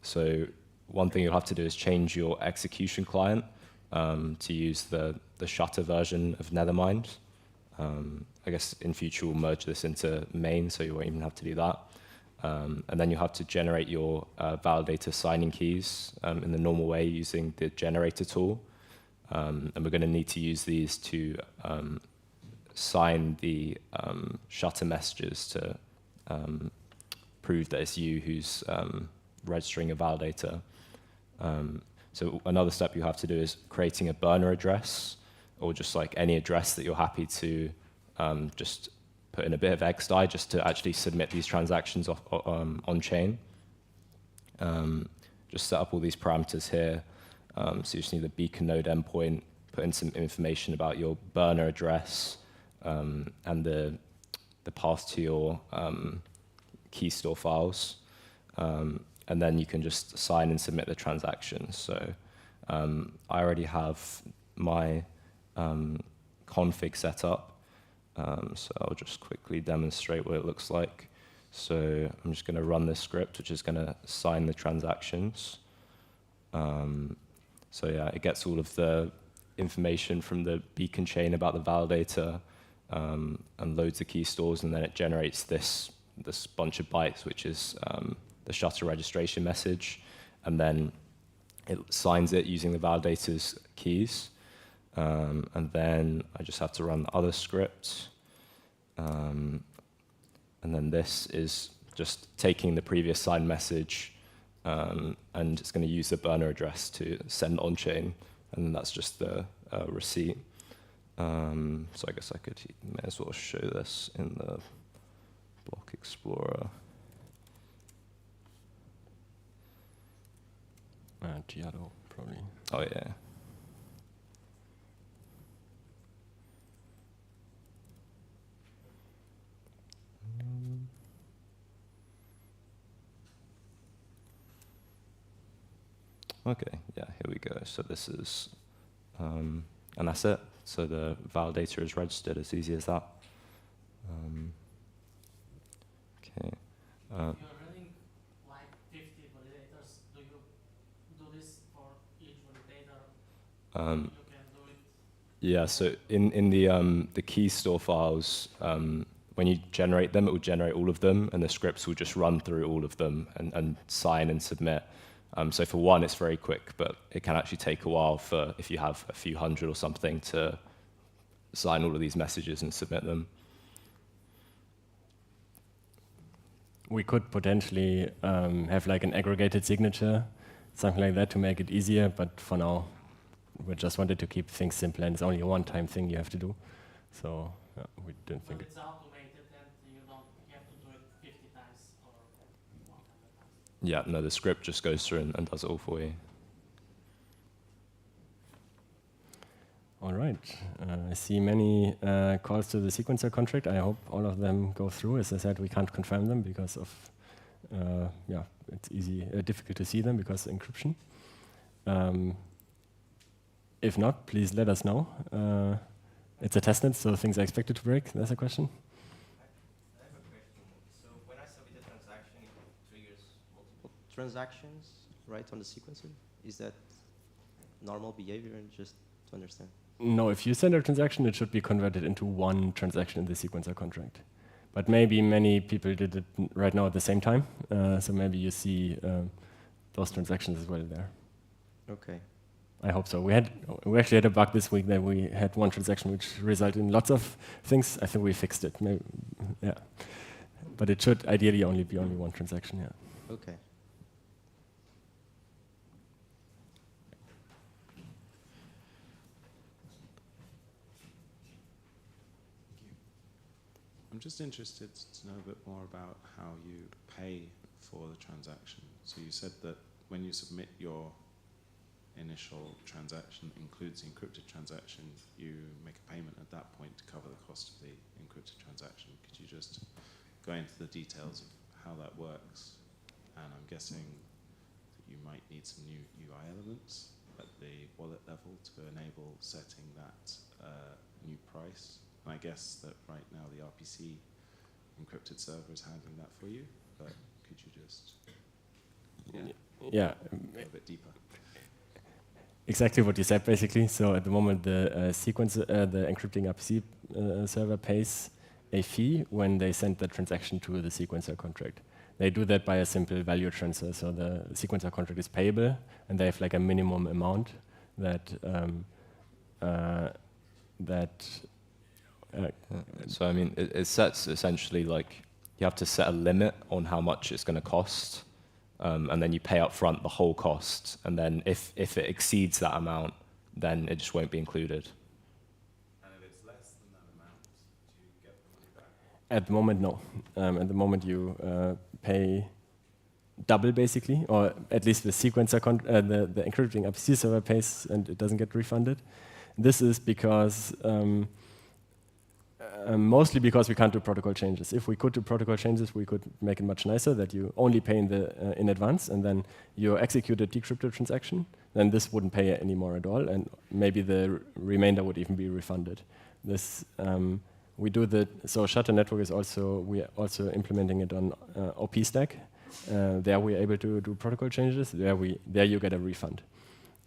So one thing you'll have to do is change your execution client to use the Shutter version of Nethermind. I guess in future we'll merge this into main, so you won't even have to do that. And then you have to generate your validator signing keys in the normal way using the generator tool. And we're going to need to use these to sign the Shutter messages to prove that it's you who's registering a validator. So another step you have to do is creating a burner address, or just like any address that you're happy to just put in a bit of XDAI just to actually submit these transactions on chain. Just set up all these parameters here. So you just need the beacon node endpoint, put in some information about your burner address and the path to your key store files. And then you can just sign and submit the transaction. So I already have my config set up. So I'll just quickly demonstrate what it looks like. So I'm just going to run this script, which is going to sign the transactions. So yeah, it gets all of the information from the beacon chain about the validator and loads the key stores, and then it generates this bunch of bytes, which is the Shutter registration message, and then it signs it using the validator's keys. And then I just have to run the other script. And then this is just taking the previous signed message, and it's going to use the burner address to send on-chain, and then that's just the receipt. So I guess I may as well show this in the Block Explorer. Giado, probably. Oh, yeah. Okay, yeah, here we go. So this is an asset. So the validator is registered, as easy as that. Okay. You're running like 50 validators. Do you do this for each validator? You can do it. Yeah. So in the key store files, when you generate them, it will generate all of them, and the scripts will just run through all of them and sign and submit. So for one, it's very quick, but it can actually take a while for if you have a few hundred or something to sign all of these messages and submit them. We could potentially have like an aggregated signature, something like that to make it easier, but for now, we just wanted to keep things simple, and it's only a one-time thing you have to do. So we didn't think it's automated and you don't have to do it 50 times or 100 times. Yeah, no, the script just goes through and does it all for you. All right. I see many calls to the sequencer contract. I hope all of them go through. As I said, we can't confirm them because of, yeah, it's difficult to see them because of encryption. If not, please let us know. It's a testnet, so things are expected to break. That's a question. I have a question. So when I submit a transaction, it triggers multiple transactions, right, on the sequencer? Is that normal behavior, and just to understand? No, if you send a transaction, it should be converted into one transaction in the sequencer contract. But maybe many people did it right now at the same time, so maybe you see those transactions as well there. Okay. I hope so. We actually had a bug this week that we had one transaction which resulted in lots of things. I think we fixed it. Maybe, yeah, but it should ideally only be one transaction. Yeah. Okay. I'm just interested to know a bit more about how you pay for the transaction. So you said that when you submit your initial transaction includes the encrypted transaction, you make a payment at that point to cover the cost of the encrypted transaction. Could you just go into the details of how that works? And I'm guessing that you might need some new UI elements at the wallet level to enable setting that new price. And I guess that right now the RPC encrypted server is handling that for you, but could you just go a bit deeper? Exactly what you said, basically. So at the moment, the the encrypting RPC server pays a fee when they send the transaction to the sequencer contract. They do that by a simple value transfer. So the sequencer contract is payable, and they have like a minimum amount that so I mean, it sets essentially like you have to set a limit on how much it's going to cost. And then you pay up front the whole cost, and then if it exceeds that amount, then it just won't be included. And if it's less than that amount, do you get the money back? At the moment, no. At the moment, you pay double, basically, or at least the sequencer, the encrypting RPC server pays, and it doesn't get refunded. This is because mostly because we can't do protocol changes. If we could do protocol changes, we could make it much nicer that you only pay in advance, and then you execute a decrypted transaction. Then this wouldn't pay anymore at all, and maybe the remainder would even be refunded. This we do so Shutter Network is we are also implementing it on OP Stack. There we are able to do protocol changes. There you get a refund.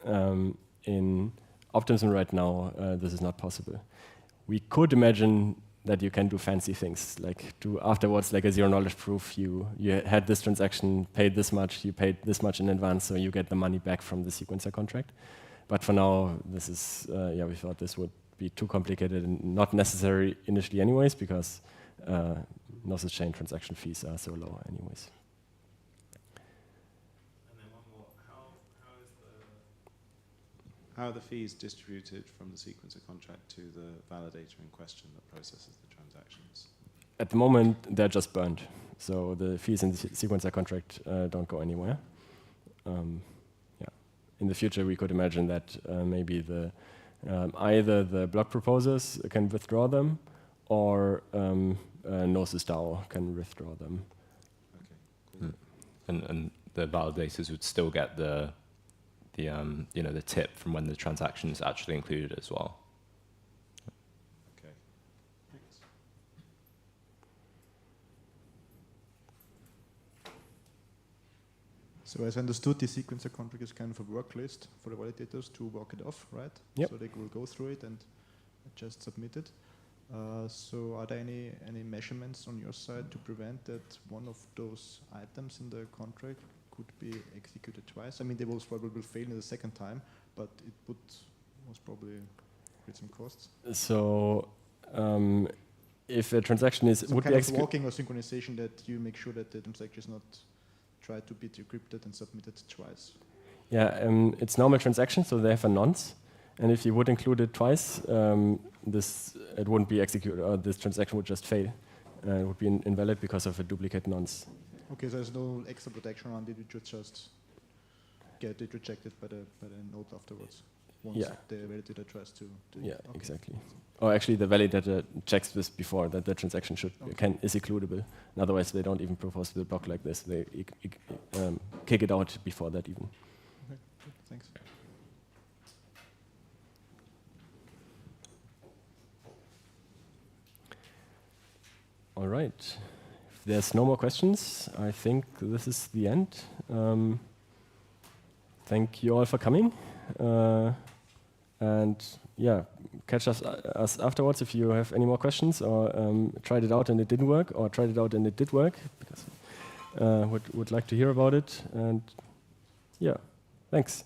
In Optimism right now, this is not possible. We could imagine that you can do fancy things, like do afterwards like a zero-knowledge proof. You had this transaction, paid this much, you paid this much in advance, so you get the money back from the sequencer contract. But for now, this is, we thought this would be too complicated and not necessary initially anyways, because Gnosis chain transaction fees are so low anyways. How are the fees distributed from the sequencer contract to the validator in question that processes the transactions? At the moment, they're just burned. So the fees in the sequencer contract don't go anywhere. In the future, we could imagine that maybe either the block proposers can withdraw them, or Gnosis DAO can withdraw them. Okay. And the validators would still get the tip from when the transaction is actually included as well. Okay, thanks. So as I understood, the sequencer contract is kind of a work list for the validators to walk it off, right? Yep. So they will go through it and just submit it. So are there any measurements on your side to prevent that one of those items in the contract could be executed twice? I mean, they will probably fail in the second time, but it would most probably create some costs. So if a transaction would be executed, walking or synchronization, that you make sure that the transaction is not tried to be decrypted and submitted twice. Yeah, it's normal transaction, so they have a nonce, and if you would include it twice, it wouldn't be executed, or this transaction would just fail. It would be invalid because of a duplicate nonce. Okay, so there's no extra protection around it, you should just get it rejected by the node afterwards. once the validator tries to do it. Yeah, exactly. Or actually, the validator checks this before that the transaction is includable. And otherwise, they don't even propose the block like this. They kick it out before that even. Okay, good, thanks. All right. If there's no more questions, I think this is the end. Thank you all for coming. And yeah, catch us afterwards if you have any more questions, or tried it out and it didn't work, or tried it out and it did work, because would like to hear about it. And yeah, thanks.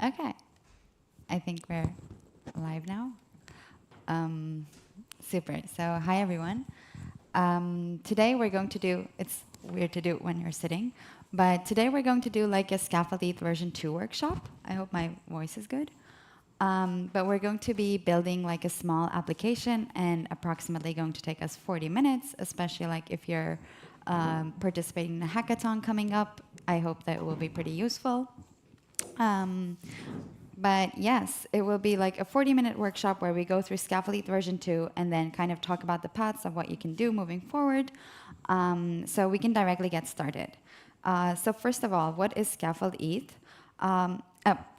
Okay. I think we're live now. Super. So hi, everyone. Today we're going to do, it's weird to do it when you're sitting, but today we're going to do like a Scaffold-ETH version 2 workshop. I hope my voice is good. But we're going to be building like a small application and approximately going to take us 40 minutes, especially like if you're participating in a hackathon coming up. I hope that it will be pretty useful. But yes, it will be like a 40-minute workshop where we go through Scaffold-ETH version 2 and then kind of talk about the paths of what you can do moving forward. So we can directly get started. So first of all, what is Scaffold-ETH?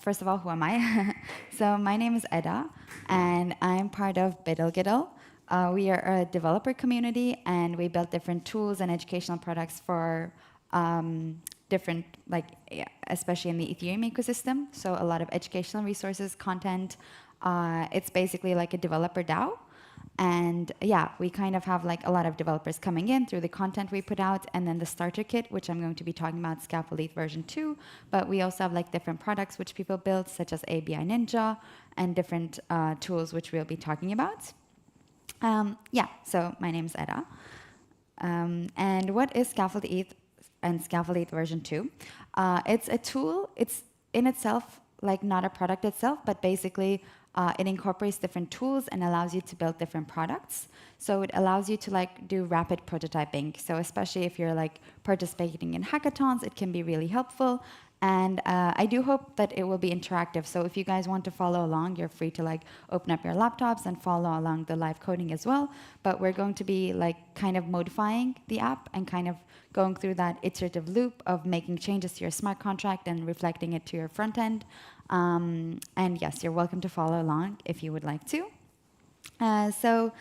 First of all, who am I? So my name is Edda, and I'm part of Biddlegiddle. We are a developer community, and we build different tools and educational products for different, like, especially in the Ethereum ecosystem. So a lot of educational resources, content. It's basically like a developer DAO. And yeah, we kind of have like a lot of developers coming in through the content we put out, and then the starter kit, which I'm going to be talking about, Scaffold-ETH version 2. But we also have like different products which people build, such as ABI Ninja, and different tools which we'll be talking about. Yeah, so my name is Edda. And what is Scaffold-ETH and Scaffold-ETH version 2? It's a tool. It's in itself like not a product itself, but basically it incorporates different tools and allows you to build different products. So it allows you to like do rapid prototyping. So especially if you're like participating in hackathons, it can be really helpful. And I do hope that it will be interactive. So if you guys want to follow along, you're free to like open up your laptops and follow along the live coding as well. But we're going to be like kind of modifying the app and kind of going through that iterative loop of making changes to your smart contract and reflecting it to your front end. And yes, you're welcome to follow along if you would like to. So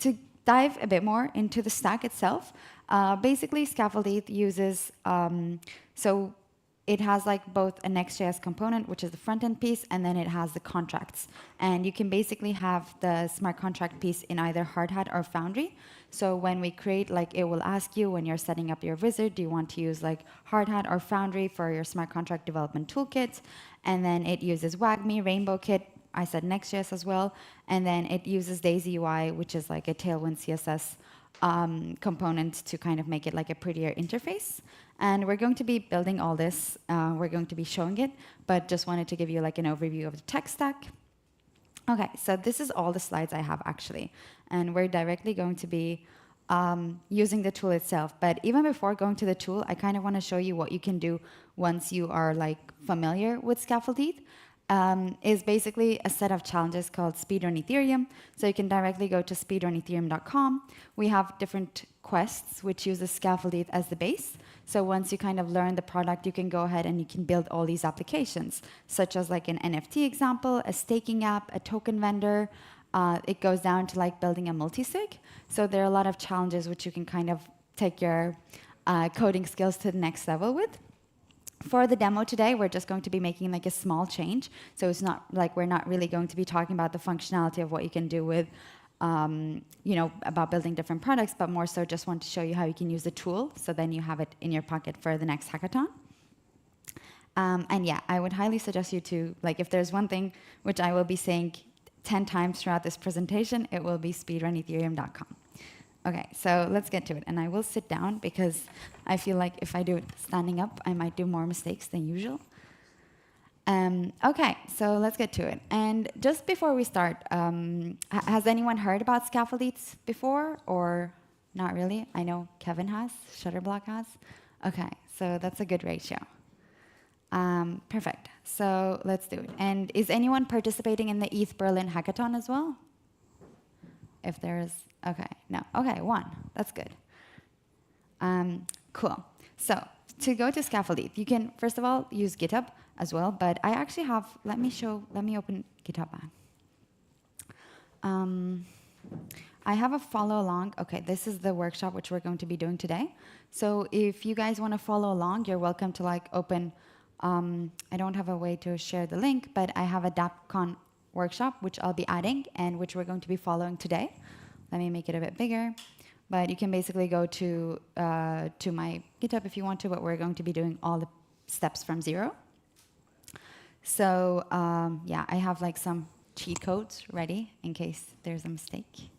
to dive a bit more into the stack itself, basically Scaffold-ETH uses, so it has like both a Next.js component, which is the front-end piece, and then it has the contracts. And you can basically have the smart contract piece in either Hardhat or Foundry. So when we create, like it will ask you when you're setting up your wizard, do you want to use like Hardhat or Foundry for your smart contract development toolkit? And then it uses WAGMI, Rainbow Kit, I said Next.js as well. And then it uses Daisy UI, which is like a Tailwind CSS component to kind of make it like a prettier interface. And we're going to be building all this. We're going to be showing it, but just wanted to give you like an overview of the tech stack. Okay, so this is all the slides I have actually. And we're directly going to be using the tool itself. But even before going to the tool, I kind of want to show you what you can do once you are like familiar with Scaffold-ETH. Is basically a set of challenges called Speedrun Ethereum. So you can directly go to speedrunethereum.com. We have different quests which uses Scaffold-ETH as the base. So once you kind of learn the product, you can go ahead and you can build all these applications, such as like an NFT example, a staking app, a token vendor. It goes down to like building a multi-sig. So there are a lot of challenges which you can kind of take your coding skills to the next level with. For the demo today, we're just going to be making like a small change. So it's not like we're not really going to be talking about the functionality of what you can do with, you know, about building different products, but more so just want to show you how you can use the tool. So then you have it in your pocket for the next hackathon. And yeah, I would highly suggest you to, like, if there's one thing which I will be saying 10 times throughout this presentation, it will be speedrunethereum.com. Okay, so let's get to it. And I will sit down because I feel like if I do it standing up, I might do more mistakes than usual. Okay, so let's get to it. And just before we start, has anyone heard about Scaffold-ETH before or not really? I know Kevin has, Shutterblock has. Okay, so that's a good ratio. Perfect. So let's do it. And is anyone participating in the ETH Berlin hackathon as well? If there's, okay, no. Okay, one. That's good. Cool. So to go to Scaffold-ETH, you can, first of all, use GitHub as well. But I actually have, let me open GitHub. I have a follow along. Okay, this is the workshop which we're going to be doing today. So if you guys want to follow along, you're welcome to like open, I don't have a way to share the link, but I have a DappCon workshop, which I'll be adding and which we're going to be following today. Let me make it a bit bigger. But you can basically go to my GitHub if you want to, but we're going to be doing all the steps from zero. So yeah, I have like some cheat codes ready in case there's a mistake.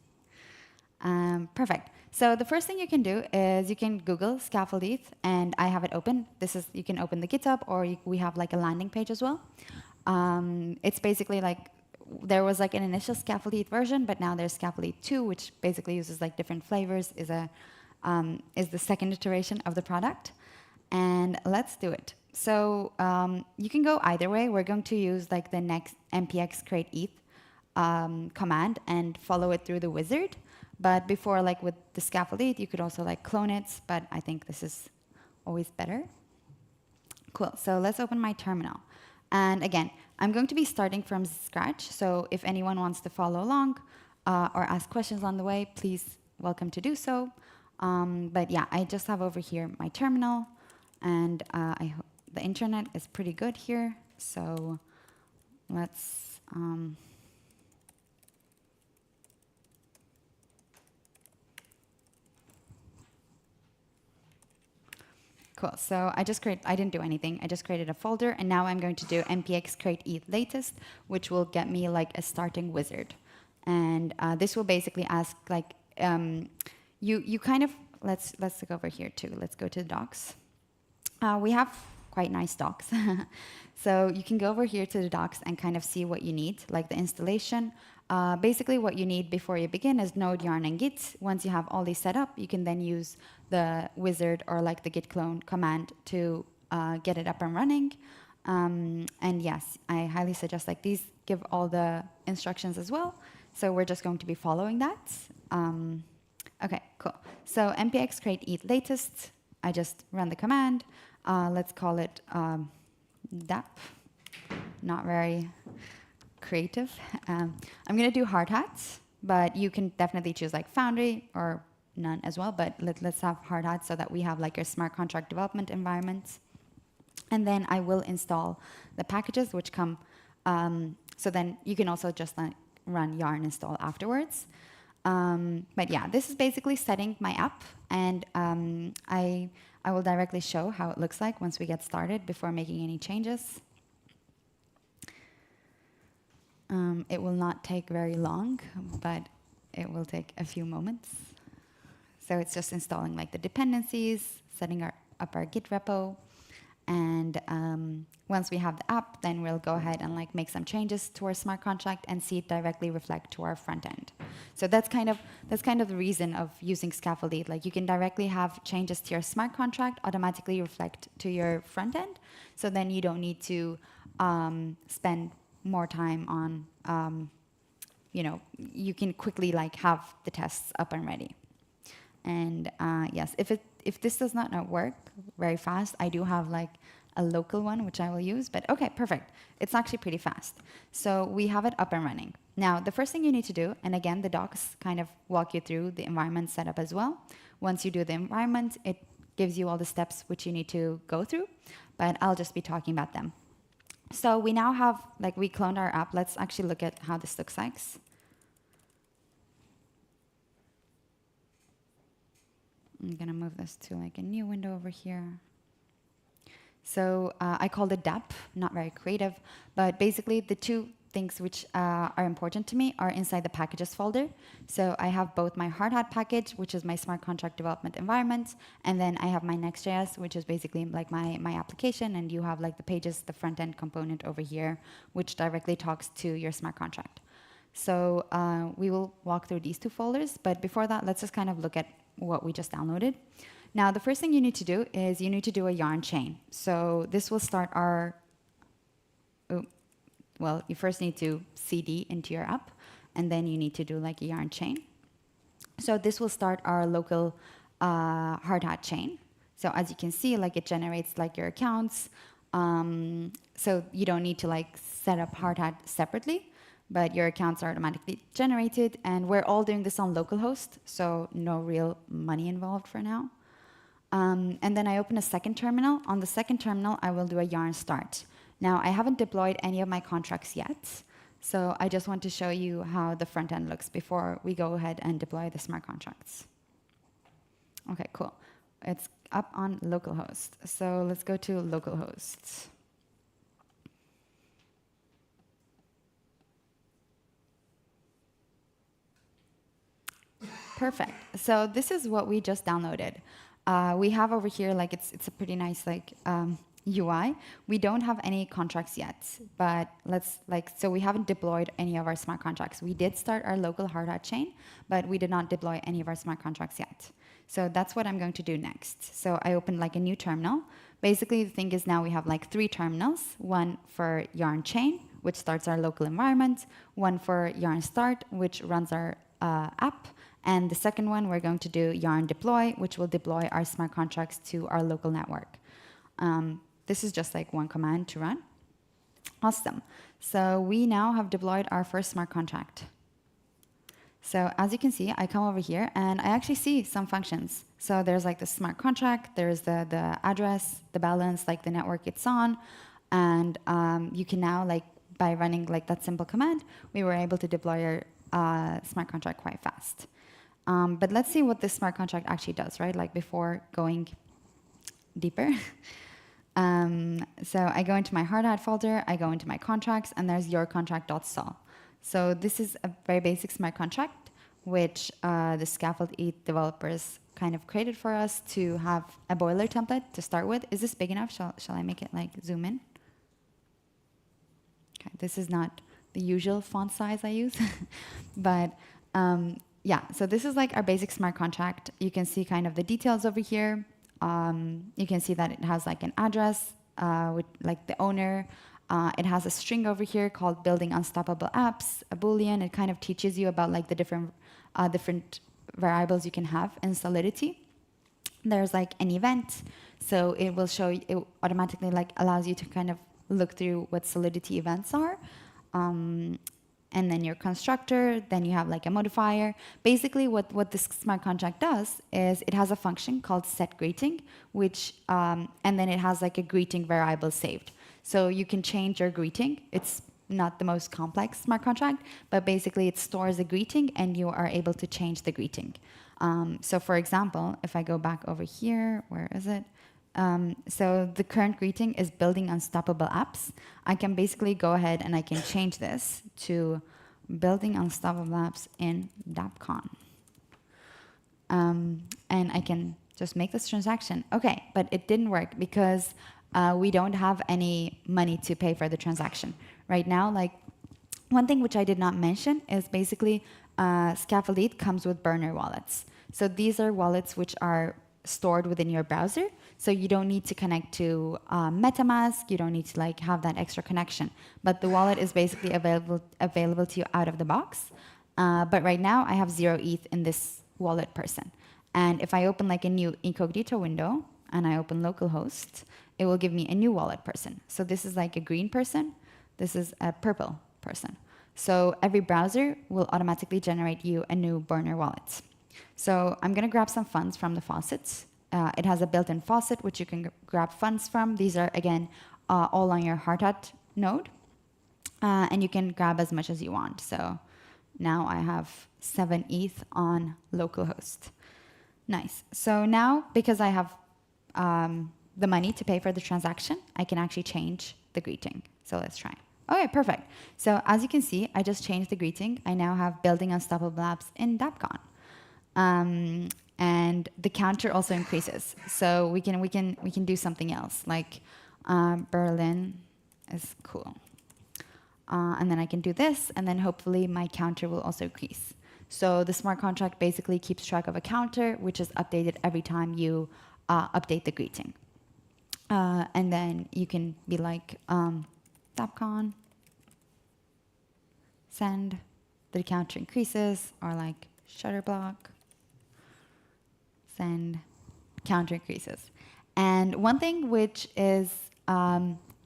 Perfect. So the first thing you can do is you can Google Scaffold-ETH, and I have it open. You can open the GitHub, or we have like a landing page as well. It's basically like there was like an initial Scaffold-ETH version, but now there's Scaffold-ETH 2, which basically uses like different flavors, is the second iteration of the product. And let's do it. So you can go either way. We're going to use like the next npx create ETH command and follow it through the wizard. But before, like with the Scaffold-ETH, you could also like clone it, but I think this is always better. Cool, so let's open my terminal. And again, I'm going to be starting from scratch, so if anyone wants to follow along or ask questions on the way, please welcome to do so. But yeah, I just have over here my terminal, and I hope the internet is pretty good here, so let's... Cool, so I didn't do anything. I just created a folder, and now I'm going to do npx create ETH latest, which will get me like a starting wizard. And this will basically ask like, you kind of, let's go over here too. Let's go to the docs. We have quite nice docs. So you can go over here to the docs and kind of see what you need, like the installation. Basically what you need before you begin is node, yarn, and git. Once you have all these set up, you can then use the wizard or like the git clone command to get it up and running. And yes, I highly suggest like these give all the instructions as well. So we're just going to be following that. Okay, cool. So npx create ETH latest. I just run the command. Let's call it Dapp. Not very creative. I'm going to do hard hats, but you can definitely choose like Foundry or none as well. But let's have hard hats so that we have like a smart contract development environment. And then I will install the packages which come. So then you can also just like run yarn install afterwards. But yeah, this is basically setting my app, and I will directly show how it looks like once we get started before making any changes. It will not take very long, but it will take a few moments. So it's just installing like the dependencies, setting up our Git repo, and once we have the app, then we'll go ahead and like make some changes to our smart contract and see it directly reflect to our front end. So that's kind of the reason of using Scaffold-ETH. Like you can directly have changes to your smart contract automatically reflect to your front end. So then you don't need to spend more time on, you can quickly like have the tests up and ready. And yes, if this does not work very fast, I do have like a local one which I will use, but okay, perfect. It's actually pretty fast. So we have it up and running. Now, the first thing you need to do, and again, the docs kind of walk you through the environment setup as well. Once you do the environment, it gives you all the steps which you need to go through, but I'll just be talking about them. So we now have, like we cloned our app. Let's actually look at how this looks like. I'm gonna move this to like a new window over here. So I called it Dapp, not very creative, but basically the two things which are important to me are inside the packages folder. So I have both my hard hat package, which is my smart contract development environment, and then I have my Next.js, which is basically like my application, and you have like the pages, the front end component over here, which directly talks to your smart contract. So we will walk through these two folders, but before that, let's just kind of look at what we just downloaded. Now, the first thing you need to do is you need to do a yarn chain. So this will start our, well, you first need to CD into your app, and then you need to do like a yarn chain. So this will start our local hard hat chain. So as you can see, like it generates like your accounts. So you don't need to like set up hard hat separately, but your accounts are automatically generated, and we're all doing this on localhost, so no real money involved for now. And then I open a second terminal. On the second terminal, I will do a yarn start. Now, I haven't deployed any of my contracts yet, so I just want to show you how the front end looks before we go ahead and deploy the smart contracts. Okay, cool. It's up on localhost. So let's go to localhost. Perfect. So this is what we just downloaded. We have over here, like it's a pretty nice UI. We don't have any contracts yet, but so we haven't deployed any of our smart contracts. We did start our local hard hat chain, but we did not deploy any of our smart contracts yet. So that's what I'm going to do next. So I opened like a new terminal. Basically, the thing is now we have like 3 terminals, one for Yarn Chain, which starts our local environment, one for Yarn Start, which runs our app, and the second one we're going to do Yarn Deploy, which will deploy our smart contracts to our local network. This is just like one command to run. Awesome. So we now have deployed our first smart contract. So as you can see, I come over here and I actually see some functions. So there's like the smart contract, there's the address, the balance, like the network it's on, and you can now, like by running like that simple command, we were able to deploy our smart contract quite fast. But let's see what this smart contract actually does, right? Like before going deeper. So I go into my hard hat folder, I go into my contracts, and there's yourcontract.sol. So this is a very basic smart contract, which the Scaffold-ETH developers kind of created for us to have a boiler template to start with. Is this big enough? Shall I make it like zoom in? Okay, this is not the usual font size I use, but yeah, so this is like our basic smart contract. You can see kind of the details over here. You can see that it has like an address with like the owner. It has a string over here called building unstoppable apps, a Boolean. It kind of teaches you about like the different variables you can have in Solidity. There's like an event, so it will show you, it automatically like allows you to kind of look through what Solidity events are. And then your constructor, then you have like a modifier. Basically what this smart contract does is it has a function called setGreeting, which, and then it has like a greeting variable saved. So you can change your greeting. It's not the most complex smart contract, but basically it stores a greeting and you are able to change the greeting. So for example, if I go back over here, where is it? So the current greeting is building unstoppable apps. I can basically go ahead and I can change this to building unstoppable apps in DappCon. And I can just make this transaction. Okay, but it didn't work because we don't have any money to pay for the transaction. Right now, like one thing which I did not mention is basically Scaffold-ETH comes with burner wallets. So these are wallets which are stored within your browser. So you don't need to connect to MetaMask. You don't need to like have that extra connection. But the wallet is basically available to you out of the box. But right now I have 0 ETH in this wallet person. And if I open like a new incognito window and I open localhost, it will give me a new wallet person. So this is like a green person. This is a purple person. So every browser will automatically generate you a new burner wallet. So I'm going to grab some funds from the faucets. It has a built-in faucet which you can grab funds from. These are, again, all on your hard hat node. And you can grab as much as you want. So now I have 7 ETH on localhost. Nice. So now, because I have the money to pay for the transaction, I can actually change the greeting. So let's try. Okay, perfect. So as you can see, I just changed the greeting. I now have building unstoppable apps in DappCon. And the counter also increases. So we can do something else, like Berlin is cool. And then I can do this, and then hopefully my counter will also increase. So the smart contract basically keeps track of a counter, which is updated every time you update the greeting. And then you can be like, DappCon, send, the counter increases, or like Shutterblock, send, counter increases. And one thing which is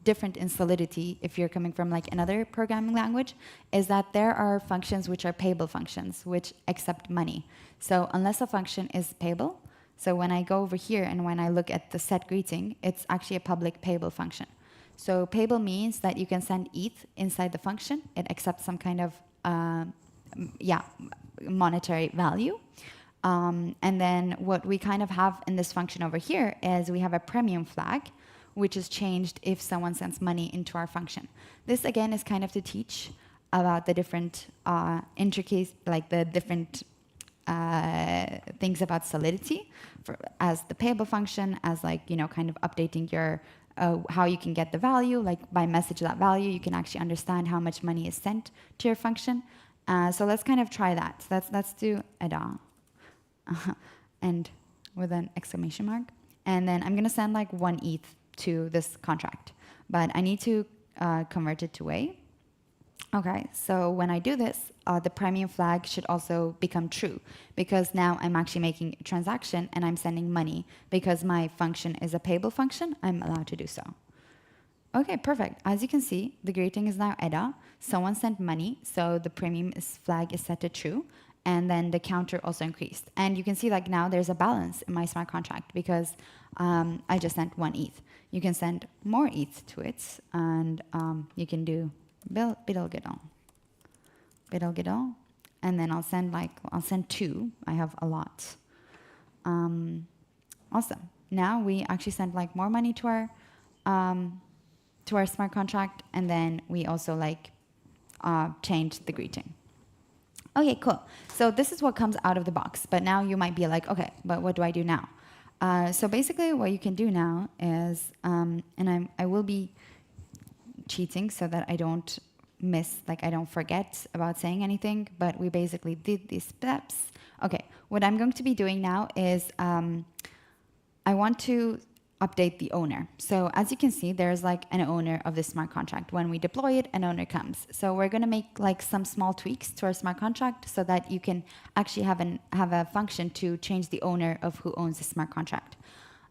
different in Solidity, if you're coming from like another programming language, is that there are functions which are payable functions, which accept money. So unless a function is payable, so when I go over here and when I look at the set greeting, it's actually a public payable function. So payable means that you can send ETH inside the function. It accepts some kind of monetary value. And then what we kind of have in this function over here is we have a premium flag, which is changed if someone sends money into our function. This again is kind of to teach about the different intricacies, like the different things about Solidity as the payable function, as like, kind of updating your how you can get the value, like by message that value, you can actually understand how much money is sent to your function. So let's kind of try that. So let's do EDA, and with an exclamation mark. And then I'm gonna send like 1 ETH to this contract, but I need to convert it to Wei. Okay, so when I do this, the premium flag should also become true, because now I'm actually making a transaction and I'm sending money. Because my function is a payable function, I'm allowed to do so. Okay, perfect. As you can see, the greeting is now EDA. Someone sent money, so the premium flag is set to true, and then the counter also increased. And you can see like now there's a balance in my smart contract, because I just sent 1 ETH. You can send more ETH to it, and you can do biddle-giddle, and then I'll send 2. I have a lot. Awesome. Now we actually send like more money to our smart contract, and then we also like change the greeting. Okay, cool. So this is what comes out of the box. But now you might be like, okay, but what do I do now? So basically, what you can do now is, and I will be cheating so that I don't I don't forget about saying anything, but we basically did these steps. Okay, what I'm going to be doing now is I want to update the owner. So as you can see, there's like an owner of this smart contract. When we deploy it, an owner comes. So we're going to make like some small tweaks to our smart contract so that you can actually have a function to change the owner of who owns the smart contract.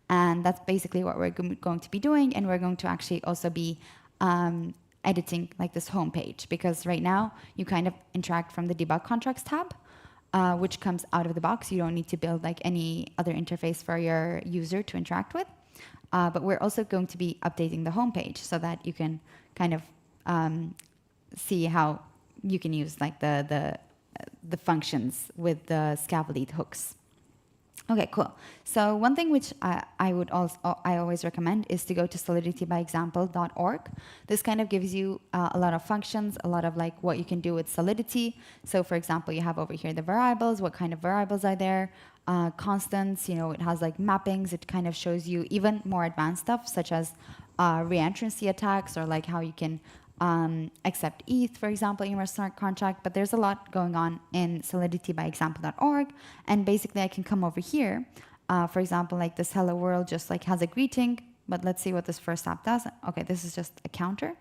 And that's basically what we're going to be doing. And we're going to actually also be editing like this home page, because right now you kind of interact from the debug contracts tab, which comes out of the box. You don't need to build like any other interface for your user to interact with. But we're also going to be updating the home page so that you can kind of see how you can use like the functions with the Scaffold-ETH hooks. Okay, cool. So one thing which I always recommend is to go to soliditybyexample.org. This kind of gives you a lot of functions, a lot of like what you can do with Solidity. So for example, you have over here the variables, what kind of variables are there, constants, it has like mappings. It kind of shows you even more advanced stuff, such as reentrancy attacks, or like how you can accept ETH, for example, in your smart contract. But there's a lot going on in soliditybyexample.org. And basically I can come over here. For example, like this hello world just like has a greeting, but let's see what this first app does. Okay, this is just a counter.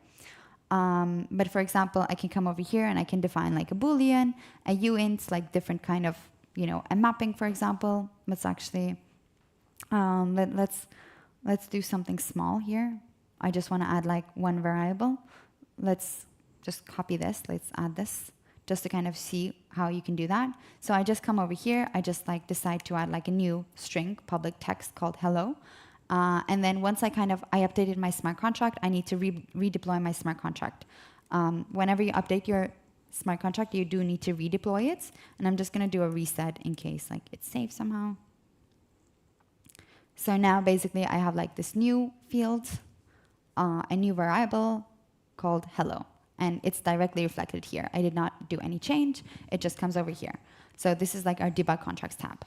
But for example, I can come over here and I can define like a Boolean, a uint, like different kind of, a mapping, for example. Let's actually, let's do something small here. I just want to add like one variable. Let's just copy this. Let's add this just to kind of see how you can do that. So I just come over here. I just like decide to add like a new string, public text called hello. And then once I updated my smart contract, I need to redeploy my smart contract. Whenever you update your smart contract, you do need to redeploy it. And I'm just going to do a reset in case like it's saved somehow. So now basically I have like this new field, a new variable called hello, and it's directly reflected here. I did not do any change. It just comes over here. So this is like our debug contracts tab.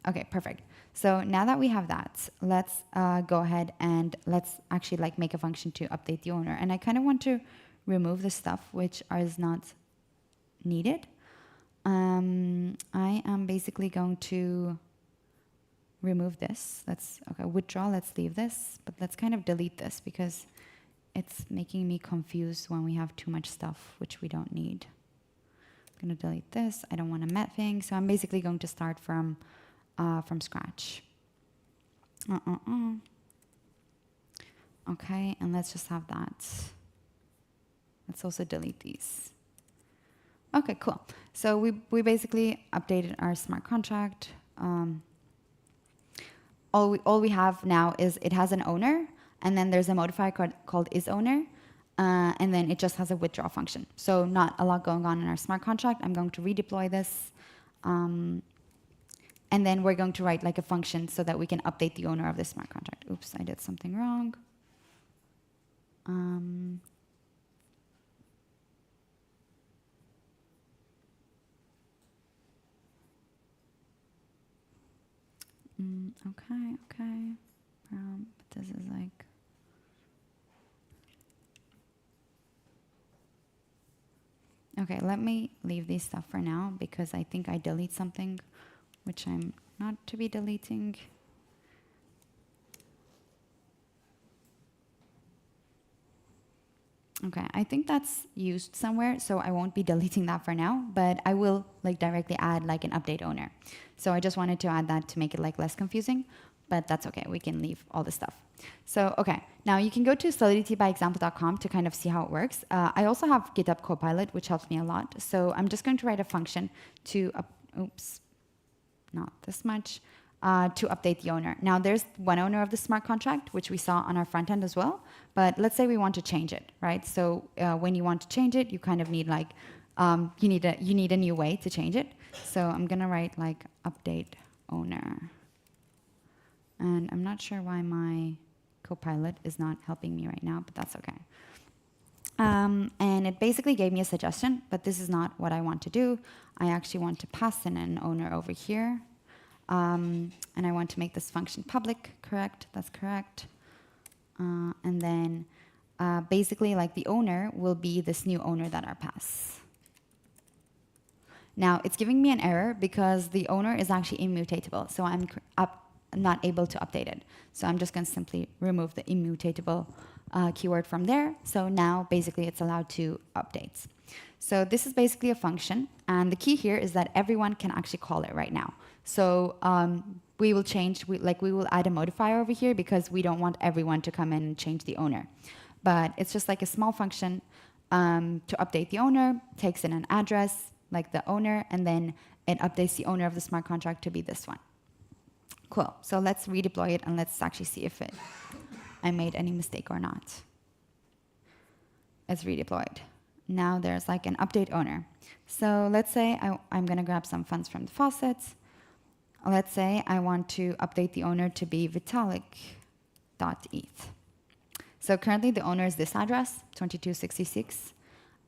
Okay, perfect. So now that we have that, let's go ahead and let's actually like make a function to update the owner. And I kind of want to remove the stuff which is not needed. I am basically going to remove this. Okay, withdraw, let's leave this, but let's kind of delete this because it's making me confused when we have too much stuff which we don't need. I'm going to delete this. I don't want to met things, so I'm basically going to start from scratch. Okay, and let's just have that. Let's also delete these. Okay, cool. So we basically updated our smart contract. All we have now is it has an owner, and then there's a modifier called isOwner, and then it just has a withdraw function. So not a lot going on in our smart contract. I'm going to redeploy this, and then we're going to write like a function so that we can update the owner of this smart contract. Oops, I did something wrong. Okay. But this is like. Okay, let me leave these stuff for now because I think I delete something which I'm not to be deleting. Okay, I think that's used somewhere, so I won't be deleting that for now, but I will like directly add like an update owner. So I just wanted to add that to make it like less confusing, but that's okay, we can leave all this stuff. So, okay, now you can go to soliditybyexample.com to kind of see how it works. I also have GitHub Copilot, which helps me a lot. So I'm just going to write a function to, oops, not this much, to update the owner. Now there's one owner of the smart contract, which we saw on our front end as well, but let's say we want to change it, right? So when you want to change it, you kind of need like, you need a new way to change it. So I'm gonna write like update owner. And I'm not sure why my Copilot is not helping me right now, but that's okay. And it basically gave me a suggestion, but this is not what I want to do. I actually want to pass in an owner over here. And I want to make this function public, correct? That's correct. And then basically like the owner will be this new owner that I pass. Now it's giving me an error because the owner is actually immutatable. So I'm not able to update it. So I'm just going to simply remove the immutatable keyword from there. So now basically it's allowed to update. So this is basically a function. And the key here is that everyone can actually call it right now. So we will change, we will add a modifier over here because we don't want everyone to come in and change the owner. But it's just like a small function to update the owner, takes in an address, like the owner, and then it updates the owner of the smart contract to be this one. Cool. So let's redeploy it and let's actually see if I made any mistake or not. It's redeployed. Now there's like an update owner. So let's say I'm going to grab some funds from the faucets. Let's say I want to update the owner to be Vitalik.eth. So currently the owner is this address, 2266.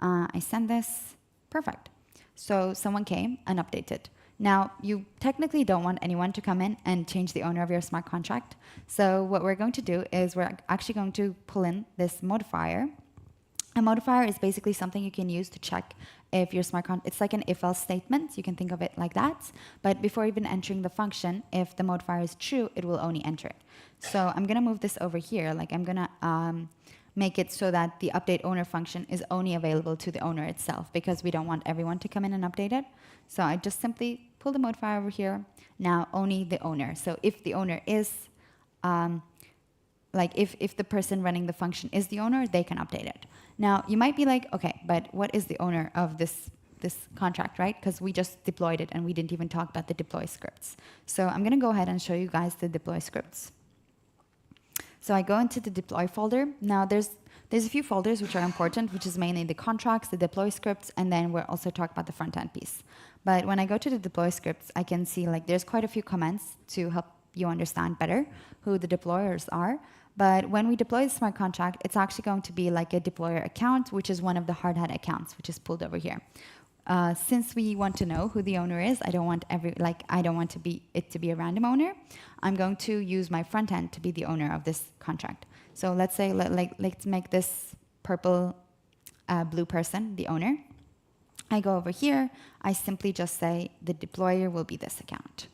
I send this. Perfect. So someone came and updated. Now, you technically don't want anyone to come in and change the owner of your smart contract. So what we're going to do is we're actually going to pull in this modifier. A modifier is basically something you can use to check if your smart contract, it's like an if-else statement. You can think of it like that. But before even entering the function, if the modifier is true, it will only enter it. So I'm going to move this over here. Like I'm going to make it so that the update owner function is only available to the owner itself because we don't want everyone to come in and update it. So I just simply pull the modifier over here. Now only the owner. So if the owner is, if the person running the function is the owner, they can update it. Now you might be like, okay, but what is the owner of this contract, right? Because we just deployed it and we didn't even talk about the deploy scripts. So I'm going to go ahead and show you guys the deploy scripts. So I go into the deploy folder. Now there's a few folders which are important, which is mainly the contracts, the deploy scripts, and then we'll also talk about the front end piece. But when I go to the deploy scripts, I can see like there's quite a few comments to help you understand better who the deployers are. But when we deploy the smart contract, it's actually going to be like a deployer account, which is one of the hard hat accounts, which is pulled over here. Since we want to know who the owner is, I don't want it to be a random owner. I'm going to use my front end to be the owner of this contract. So let's say let's make this purple blue person the owner. I go over here. I simply just say the deployer will be this account.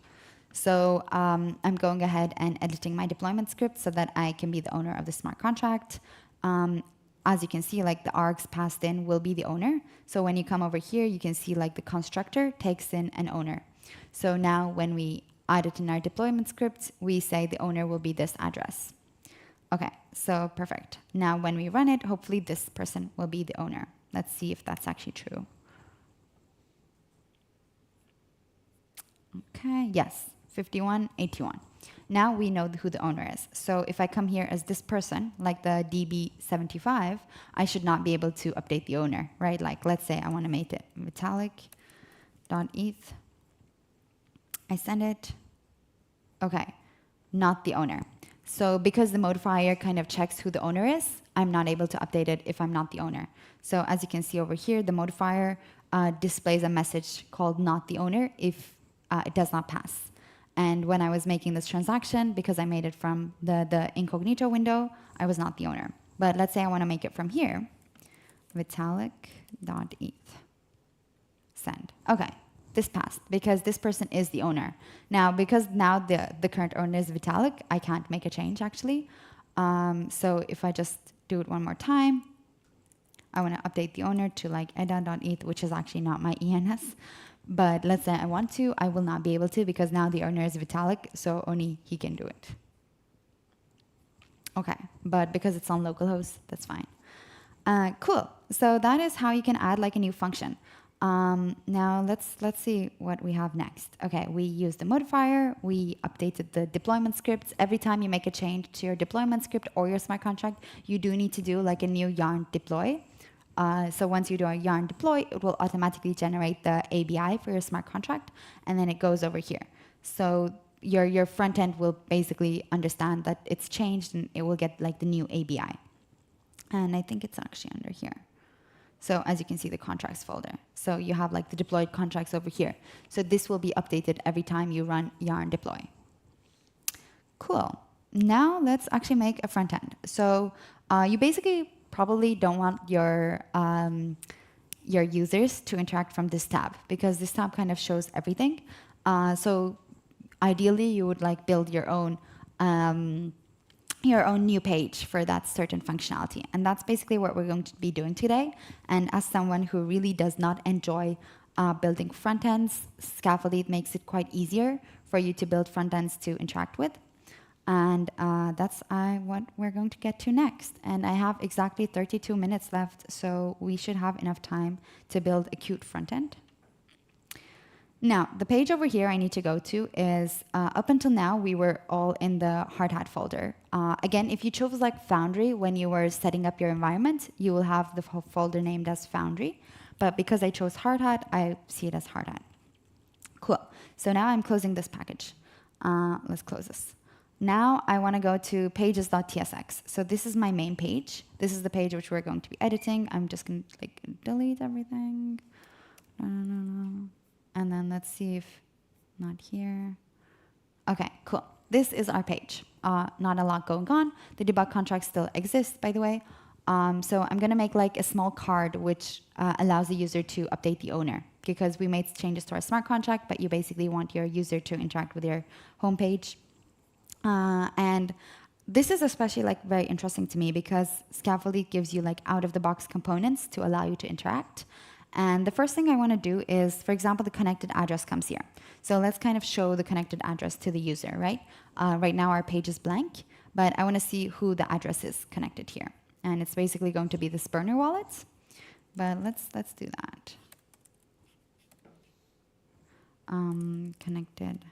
So I'm going ahead and editing my deployment script so that I can be the owner of the smart contract. As you can see, like the args passed in will be the owner. So when you come over here, you can see like the constructor takes in an owner. So now when we add it in our deployment script, we say the owner will be this address. Okay, so perfect. Now when we run it, hopefully this person will be the owner. Let's see if that's actually true. Okay, yes, 5181. Now we know who the owner is. So if I come here as this person, like the DB75, I should not be able to update the owner, right? Like let's say I want to make it Vitalik.eth. I send it. Okay, not the owner. So because the modifier kind of checks who the owner is, I'm not able to update it if I'm not the owner. So as you can see over here, the modifier displays a message called not the owner if it does not pass. And when I was making this transaction, because I made it from the incognito window, I was not the owner. But let's say I want to make it from here, Vitalik.eth, send. Okay, this passed because this person is the owner. Now, because now the current owner is Vitalik, I can't make a change actually. So if I just do it one more time, I want to update the owner to like eda.eth, which is actually not my ENS. But let's say I want to, I will not be able to because now the owner is Vitalik, so only he can do it. Okay, but because it's on localhost, that's fine. Cool. So that is how you can add like a new function. Now let's see what we have next. Okay, we use the modifier. We updated the deployment scripts. Every time you make a change to your deployment script or your smart contract, you do need to do like a new yarn deploy. So once you do a yarn deploy, it will automatically generate the ABI for your smart contract, and then it goes over here. So your front end will basically understand that it's changed, and it will get like the new ABI. And I think it's actually under here. So as you can see, the contracts folder. So you have like the deployed contracts over here. So this will be updated every time you run yarn deploy. Cool. Now let's actually make a front end. So you basically probably don't want your users to interact from this tab because this tab kind of shows everything. So ideally, you would like build your own new page for that certain functionality. And that's basically what we're going to be doing today. And as someone who really does not enjoy building front ends, Scaffold-ETH makes it quite easier for you to build front ends to interact with. And that's what we're going to get to next. And I have exactly 32 minutes left, so we should have enough time to build a cute front end. Now, the page over here I need to go to is, up until now, we were all in the hard hat folder. Again, if you chose like Foundry when you were setting up your environment, you will have the folder named as Foundry. But because I chose hard hat, I see it as hard hat. Cool. So now I'm closing this package. Let's close this. Now I want to go to pages.tsx. So this is my main page. This is the page which we're going to be editing. I'm just going to like delete everything. And then let's see if, not here. Okay, cool. This is our page. Not a lot going on. The debug contract still exists, by the way. So I'm going to make like a small card which allows the user to update the owner because we made changes to our smart contract, but you basically want your user to interact with your homepage. And this is especially like very interesting to me because Scaffold-ETH gives you like out-of-the-box components to allow you to interact. And the first thing I want to do is, for example, the connected address comes here. So let's kind of show the connected address to the user, right? Right now our page is blank, but I want to see who the address is connected here. And it's basically going to be this burner wallet. But let's do that. Connected.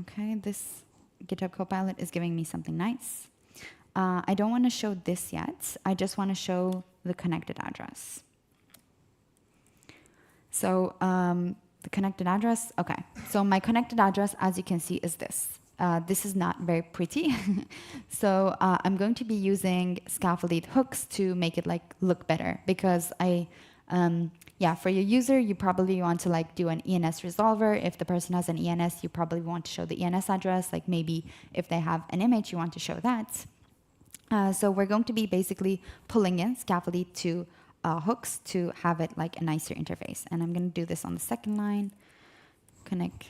Okay, this GitHub Copilot is giving me something nice. I don't want to show this yet. I just want to show the connected address. So the connected address, okay. So my connected address, as you can see, is this. This is not very pretty. So I'm going to be using Scaffold-ETH hooks to make it like look better because for your user, you probably want to like do an ENS resolver. If the person has an ENS, you probably want to show the ENS address. Like maybe if they have an image, you want to show that. So we're going to be basically pulling in Scaffold-ETH to hooks to have it like a nicer interface. And I'm going to do this on the second line. Connected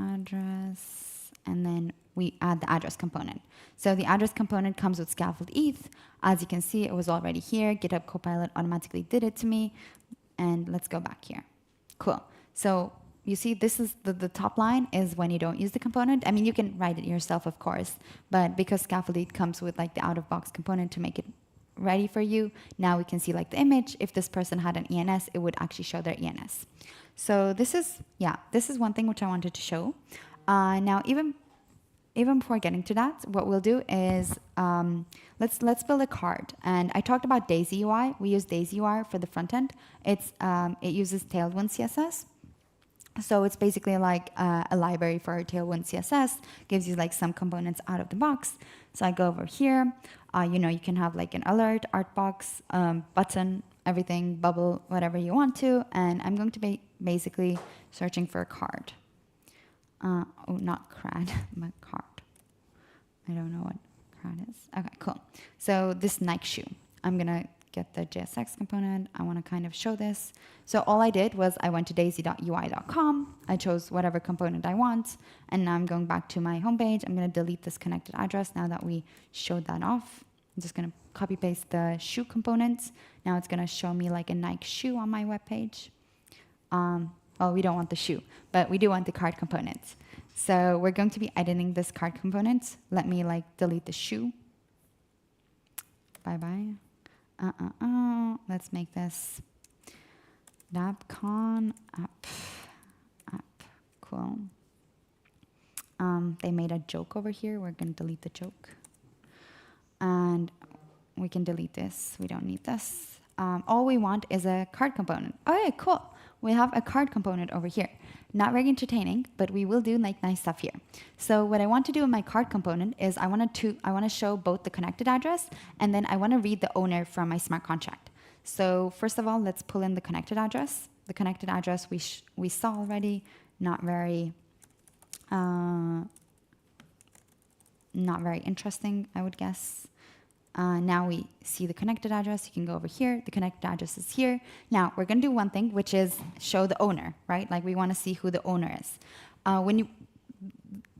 address. And then we add the address component. So the address component comes with Scaffold-ETH. As you can see, it was already here. GitHub Copilot automatically did it to me. And let's go back here. Cool. So you see, this is the top line is when you don't use the component. I mean, you can write it yourself, of course. But because Scaffold-ETH comes with like the out-of-box component to make it ready for you, now we can see like the image. If this person had an ENS, it would actually show their ENS. So this is one thing which I wanted to show. Now, even before getting to that, what we'll do is let's build a card. And I talked about Daisy UI. We use Daisy UI for the front end. It uses Tailwind CSS. So it's basically like a library for Tailwind CSS. Gives you like some components out of the box. So I go over here. You can have like an alert, art box, button, everything, bubble, whatever you want to, and I'm going to be basically searching for a card. Oh, not CRAD, but card. I don't know what CRAD is. Okay, cool. So this Nike shoe, I'm gonna get the JSX component. I wanna kind of show this. So all I did was I went to daisy.ui.com. I chose whatever component I want, and now I'm going back to my homepage. I'm gonna delete this connected address now that we showed that off. I'm just gonna copy paste the shoe component. Now it's gonna show me like a Nike shoe on my webpage. Well, we don't want the shoe, but we do want the card component. So we're going to be editing this card component. Let me like delete the shoe. Bye-bye. Let's make this DappCon app. Cool. They made a joke over here. We're going to delete the joke. And we can delete this. We don't need this. All we want is a card component. Okay, cool. We have a card component over here. Not very entertaining, but we will do like nice stuff here. So what I want to do in my card component is I want to show both the connected address, and then I want to read the owner from my smart contract. So first of all, let's pull in the connected address. The connected address we saw already. Not very interesting, I would guess. Now we see the connected address. You can go over here. The connected address is here. Now we're going to do one thing, which is show the owner, right? Like we want to see who the owner is.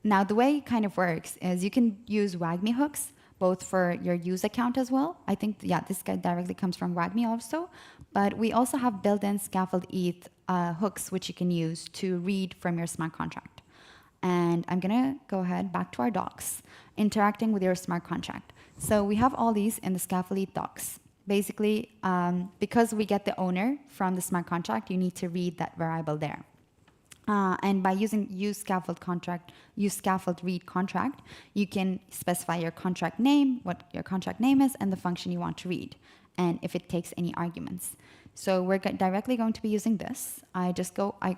Now the way it kind of works is you can use WAGMI hooks, both for your use account as well. I think, yeah, this guy directly comes from WAGMI also. But we also have built-in Scaffold-ETH hooks, which you can use to read from your smart contract. And I'm going to go ahead back to our docs, interacting with your smart contract. So we have all these in the Scaffold-ETH docs. Basically, because we get the owner from the smart contract, you need to read that variable there. And by using use scaffold read contract, you can specify your contract name, what your contract name is, and the function you want to read, and if it takes any arguments. So we're directly going to be using this. I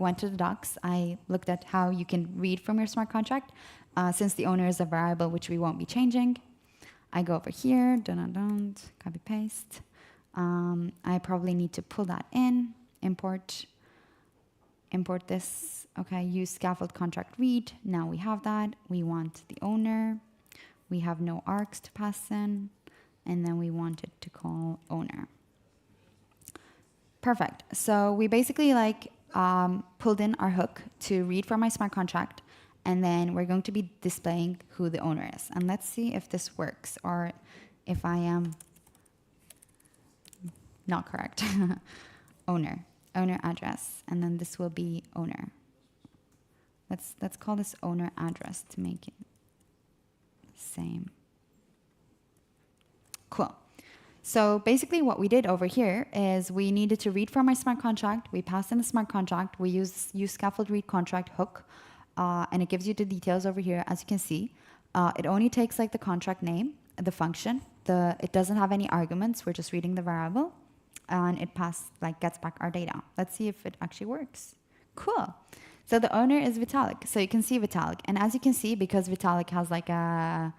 went to the docs. I looked at how you can read from your smart contract, since the owner is a variable which we won't be changing. I go over here, copy paste. I probably need to pull that in, import this. Okay, use scaffold contract read. Now we have that. We want the owner. We have no args to pass in, and then we want it to call owner. Perfect. So we basically pulled in our hook to read from my smart contract. And then we're going to be displaying who the owner is. And let's see if this works or if I am not correct. Owner address. And then this will be owner. Let's call this owner address to make it the same. Cool. So basically what we did over here is we needed to read from my smart contract. We passed in the smart contract. We use scaffold read contract hook. And it gives you the details over here, as you can see. It only takes like the contract name, the function. It doesn't have any arguments. We're just reading the variable, and it gets back our data. Let's see if it actually works. Cool. So the owner is Vitalik. So you can see Vitalik, and as you can see, because Vitalik has like a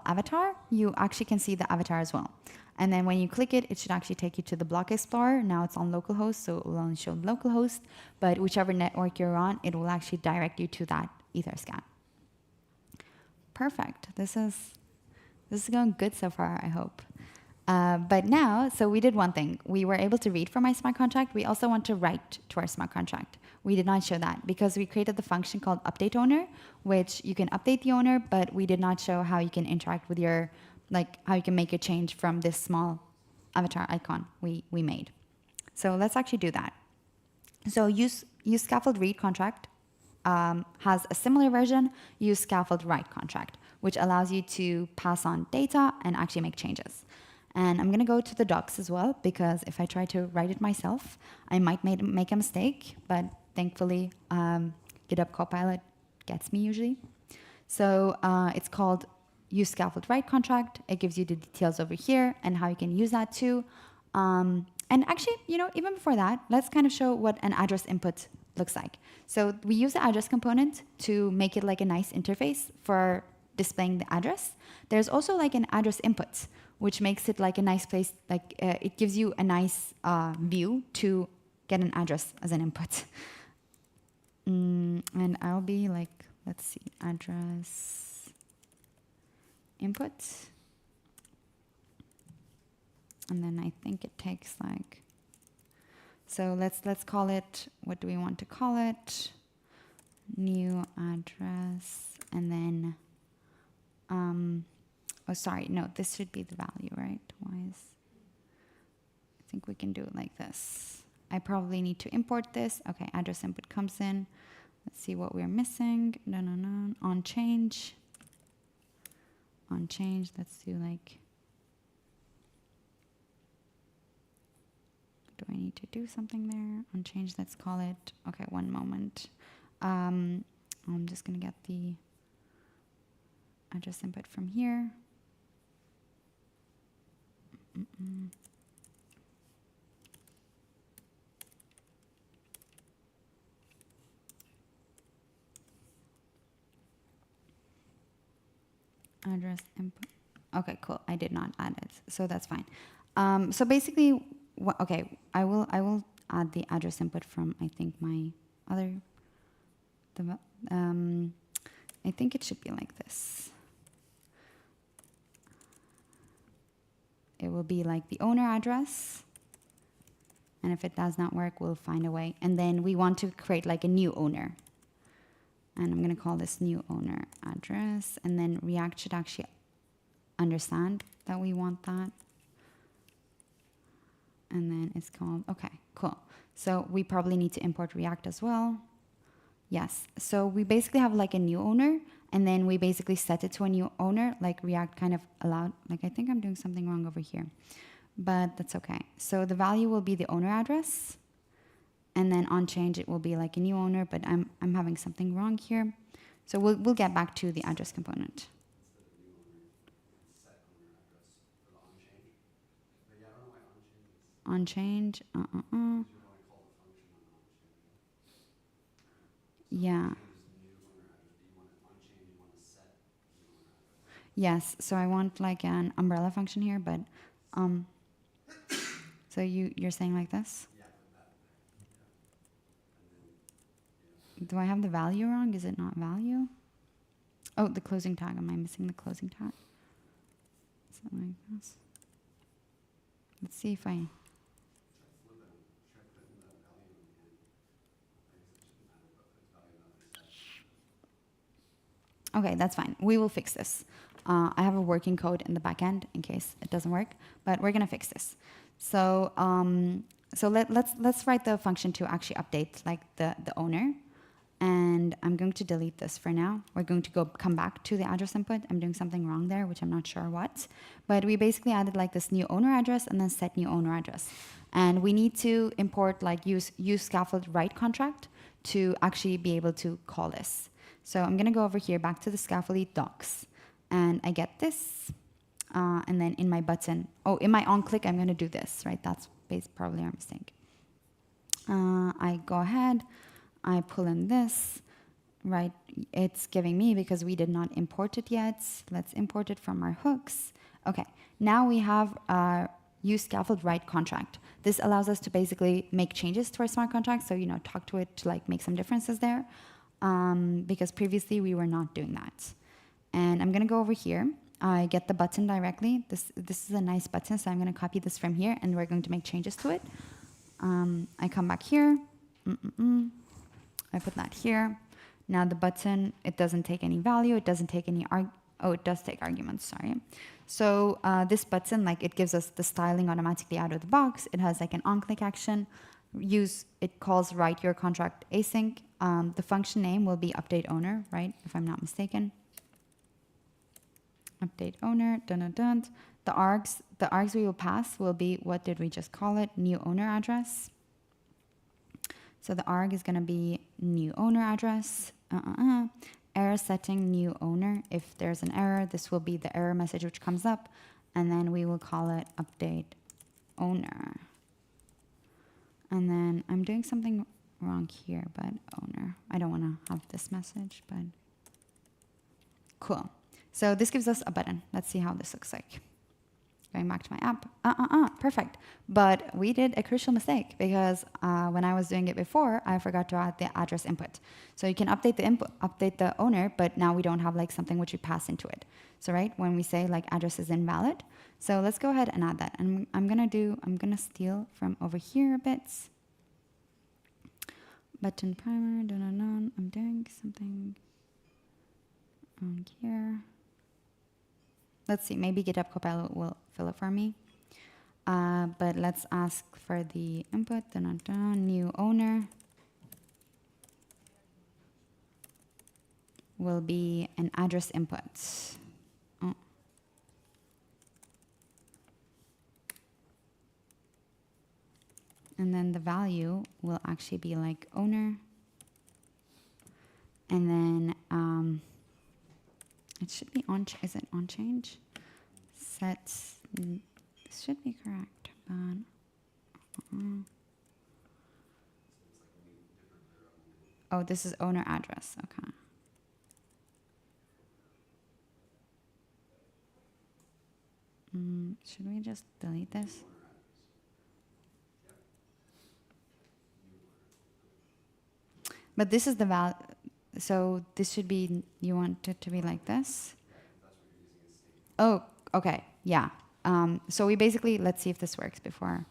avatar, you actually can see the avatar as well. And then when you click it, it should actually take you to the block explorer. Now it's on localhost, so it will only show localhost. But whichever network you're on, it will actually direct you to that Etherscan. Perfect. This is going good so far, I hope. But now, so we did one thing. We were able to read from my smart contract. We also want to write to our smart contract. We did not show that because we created the function called update owner, which you can update the owner, but we did not show how you can interact with your how you can make a change from this small avatar icon we made. So let's actually do that. So use scaffold read contract has a similar version, use scaffold write contract, which allows you to pass on data and actually make changes. And I'm going to go to the docs as well, because if I try to write it myself, I might make a mistake, but thankfully GitHub Copilot gets me usually. So it's called use scaffold write contract. It gives you the details over here and how you can use that too. And actually, even before that, let's kind of show what an address input looks like. So we use the address component to make it like a nice interface for displaying the address. There's also like an address input, which makes it like a nice place, like it gives you a nice view to get an address as an input. And I'll be like, let's see, address input. And then I think it takes like, so let's call it, what do we want to call it? New address, and then, oh sorry, no, this should be the value, right? I think we can do it like this. I probably need to import this. Okay, address input comes in. Let's see what we're missing. No, on change. On change, let's do like, do I need to do something there? On change, let's call it, okay, one moment. I'm just gonna get the address input from here. Address input. Okay, cool. I did not add it, so that's fine. So basically, okay, I will add the address input from, I think, my other. I think it should be like this. It will be like the owner address, and if it does not work, we'll find a way. And then we want to create like a new owner. And I'm going to call this new owner address. And then React should actually understand that we want that. And then it's called, okay, cool. So we probably need to import React as well. Yes, so we basically have like a new owner, and then we basically set it to a new owner, like React kind of allowed, like I think I'm doing something wrong over here, but that's okay. So the value will be the owner address. And then on change, it will be like a new owner, but I'm having something wrong here. So we'll get back to the address component. On change, yeah. Yes, so I want like an umbrella function here, but so you're saying like this? Do I have the value wrong? Is it not value? Oh, the closing tag. Am I missing the closing tag? Something like this. Let's see if I... Okay, that's fine. We will fix this. I have a working code in the backend in case it doesn't work, but we're gonna fix this. So let's write the function to actually update like the owner. And I'm going to delete this for now. We're going to come back to the address input. I'm doing something wrong there, which I'm not sure what. But we basically added like this new owner address and then set new owner address. And we need to import like use scaffold write contract to actually be able to call this. So I'm gonna go over here back to the Scaffold-ETH docs, and I get this. And then in my button, in my on click, I'm gonna do this, right? That's probably our mistake. I go ahead. I pull in this, right? It's giving me because we did not import it yet. Let's import it from our hooks. Okay, now we have our use scaffold write contract. This allows us to basically make changes to our smart contract. So, talk to it to like make some differences there. Because previously we were not doing that. And I'm gonna go over here. I get the button directly. This is a nice button, so I'm gonna copy this from here and we're going to make changes to it. I come back here. I put that here. Now the button, it doesn't take any value. It doesn't take any, it does take arguments, sorry. So this button, like it gives us the styling automatically out of the box. It has like an on-click action. It calls write your contract async. The function name will be update owner, right? If I'm not mistaken. Update owner, dun. The args we will pass will be, what did we just call it? New owner address. So the arg is gonna be new owner address. Error setting new owner. If there's an error, this will be the error message which comes up, and then we will call it update owner. And then I'm doing something wrong here, but owner. I don't want to have this message, but cool. So this gives us a button. Let's see how this looks like. Going back to my app. Perfect. But we did a crucial mistake because when I was doing it before, I forgot to add the address input. So you can update the input, update the owner, but now we don't have like something which we pass into it. So right, when we say like address is invalid, so let's go ahead and add that. And I'm gonna steal from over here a bit. Button primer, I'm doing something on here. Let's see, maybe GitHub Copilot will fill it for me. But let's ask for the input, new owner will be an address input. Oh. And then the value will actually be like owner. And then it should be on, is it on change? Sets, this should be correct, but oh, this is owner address, okay. Should we just delete this? But this is the value. So this should be, you want it to be like this? Oh, okay, yeah. So we basically, let's see if this works before.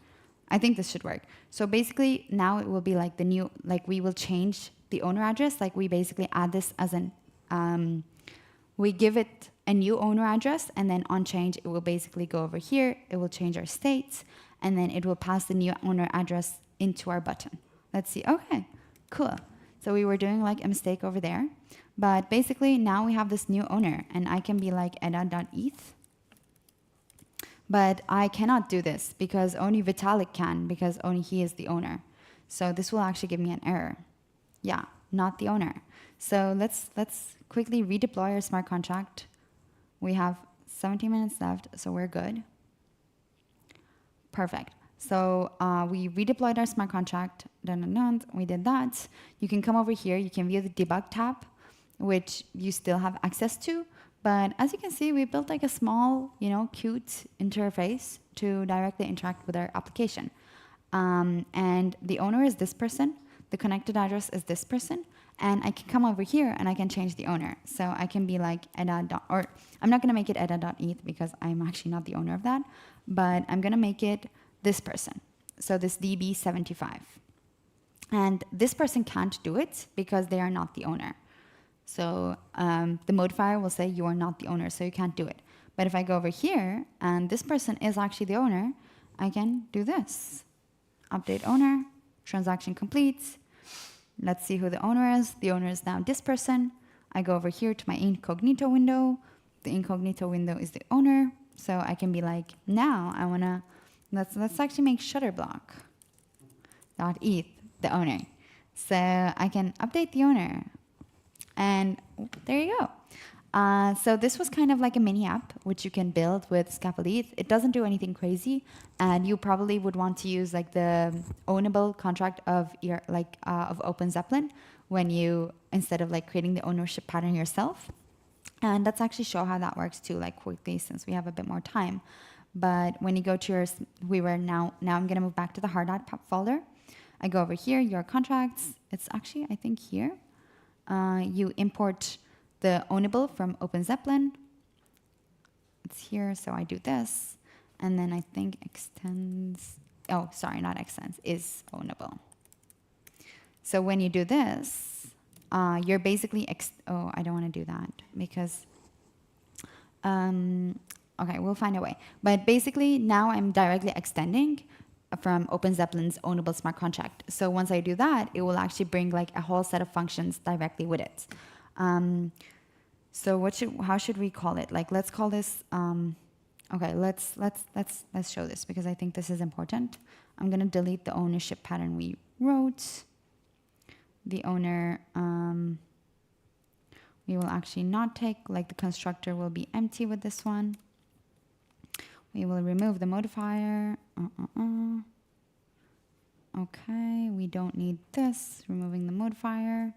I think this should work. So basically now it will be like the new, like we will change the owner address. Like we basically add this as an, we give it a new owner address and then on change, it will basically go over here. It will change our states and then it will pass the new owner address into our button. Let's see, okay, cool. So we were doing like a mistake over there, but basically now we have this new owner and I can be like edda.eth, but I cannot do this because only Vitalik can because only he is the owner. So this will actually give me an error. Yeah, not the owner. So let's quickly redeploy our smart contract. We have 17 minutes left, so we're good. Perfect. So we redeployed our smart contract, we did that. You can come over here, you can view the debug tab, which you still have access to. But as you can see, we built like a small, cute interface to directly interact with our application. And the owner is this person, the connected address is this person, and I can come over here and I can change the owner. So I can be like or I'm not gonna make it edda.eth because I'm actually not the owner of that, but I'm gonna make it this person, so this DB75. And this person can't do it because they are not the owner. So the modifier will say you are not the owner, so you can't do it. But if I go over here and this person is actually the owner, I can do this. Update owner, transaction complete. Let's see who the owner is. The owner is now this person. I go over here to my incognito window. The incognito window is the owner. So I can be like, now I wanna, let's actually make shutterblock.eth the owner. So I can update the owner. And there you go. So this was kind of like a mini app which you can build with Scaffold-ETH. It doesn't do anything crazy, and you probably would want to use like the ownable contract of your of OpenZeppelin when you, instead of like creating the ownership pattern yourself. And let's actually show how that works too, like quickly, since we have a bit more time. But when you go to your, now I'm gonna move back to the hard.pub folder. I go over here, your contracts. It's actually, I think here. You import the ownable from OpenZeppelin. It's here, so I do this. And then I think extends, oh, sorry, not extends, is ownable. So when you do this, you're basically, oh, I don't want to do that because, okay, we'll find a way. But basically now I'm directly extending from OpenZeppelin's ownable smart contract. So once I do that, it will actually bring like a whole set of functions directly with it. So how should we call it? Like, let's call this, okay, let's show this because I think this is important. I'm gonna delete the ownership pattern we wrote. The owner, we will actually not take, like the constructor will be empty with this one. We will remove the modifier. Okay, we don't need this, removing the modifier.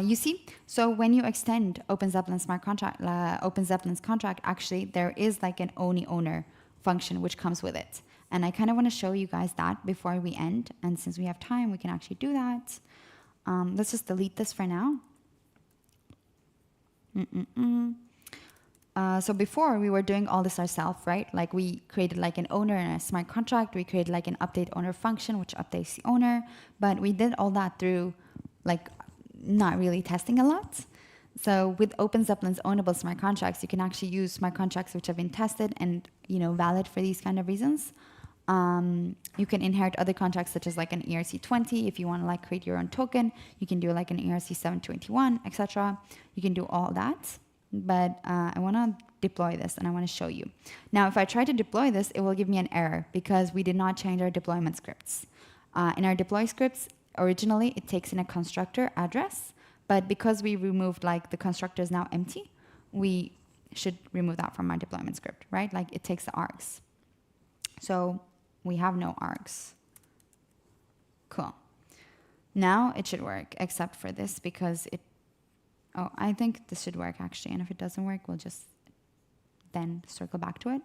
You see, so when you extend OpenZeppelin's smart contract, OpenZeppelin's contract, actually there is like an only owner function which comes with it. And I kind of want to show you guys that before we end. And since we have time, we can actually do that. Let's just delete this for now. So before we were doing all this ourselves, right? Like we created like an owner and a smart contract. We created like an update owner function, which updates the owner. But we did all that through like not really testing a lot. So with OpenZeppelin's ownable smart contracts, you can actually use smart contracts which have been tested and valid for these kind of reasons. You can inherit other contracts such as like an ERC20 if you want to like create your own token. You can do like an ERC721, etc. You can do all that. But I want to deploy this and I want to show you. Now, if I try to deploy this, it will give me an error because we did not change our deployment scripts. In our deploy scripts, originally it takes in a constructor address, but because we removed like the constructor is now empty, we should remove that from our deployment script, right? Like it takes the args. So we have no args. Cool. Now it should work, except for this because it, oh, I think this should work actually. And if it doesn't work, we'll just then circle back to it.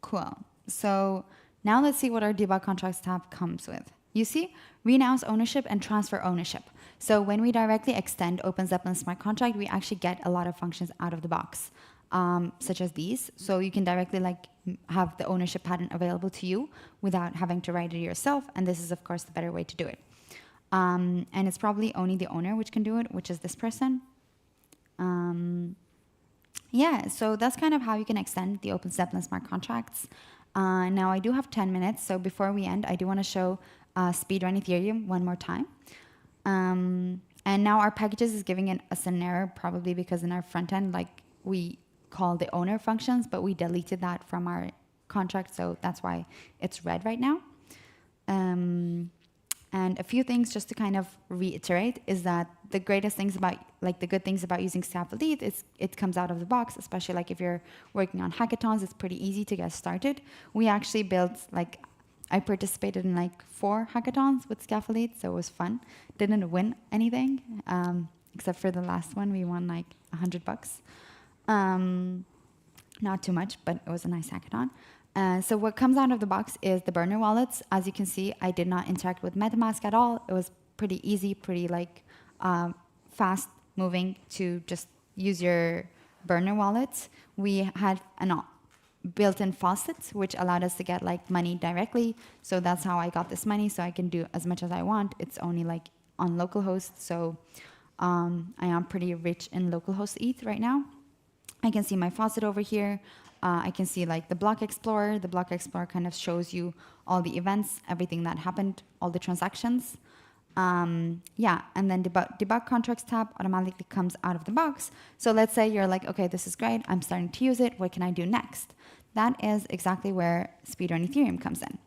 Cool. So now let's see what our debug contracts tab comes with. You see, renounce ownership and transfer ownership. So when we directly extend OpenZeppelin smart contract, we actually get a lot of functions out of the box, such as these. So you can directly like have the ownership pattern available to you without having to write it yourself. And this is, of course, the better way to do it. And it's probably only the owner which can do it, which is this person. Yeah, so that's kind of how you can extend the OpenZeppelin smart contracts. Now, I do have 10 minutes, so before we end, I do want to show speedrun Ethereum one more time. And now our packages is giving us an error, probably because in our front end, like we call the owner functions, but we deleted that from our contract, so that's why it's red right now. And a few things just to kind of reiterate is that the greatest things about, like the good things about using Scaffold-ETH is it comes out of the box, especially like if you're working on hackathons, it's pretty easy to get started. We actually built, like, I participated in like 4 hackathons with Scaffold-ETH, so it was fun. Didn't win anything, except for the last one, we won like $100. Not too much, but it was a nice hackathon. So what comes out of the box is the burner wallets. As you can see, I did not interact with MetaMask at all. It was pretty easy, pretty like fast moving to just use your burner wallets. We had an built-in faucet, which allowed us to get like money directly. So that's how I got this money. So I can do as much as I want. It's only like on localhost. So I am pretty rich in localhost ETH right now. I can see my faucet over here. I can see like the block explorer. The block explorer kind of shows you all the events, everything that happened, all the transactions. Yeah, and then debug contracts tab automatically comes out of the box. So let's say you're like, okay, this is great. I'm starting to use it. What can I do next? That is exactly where speedrun Ethereum comes in.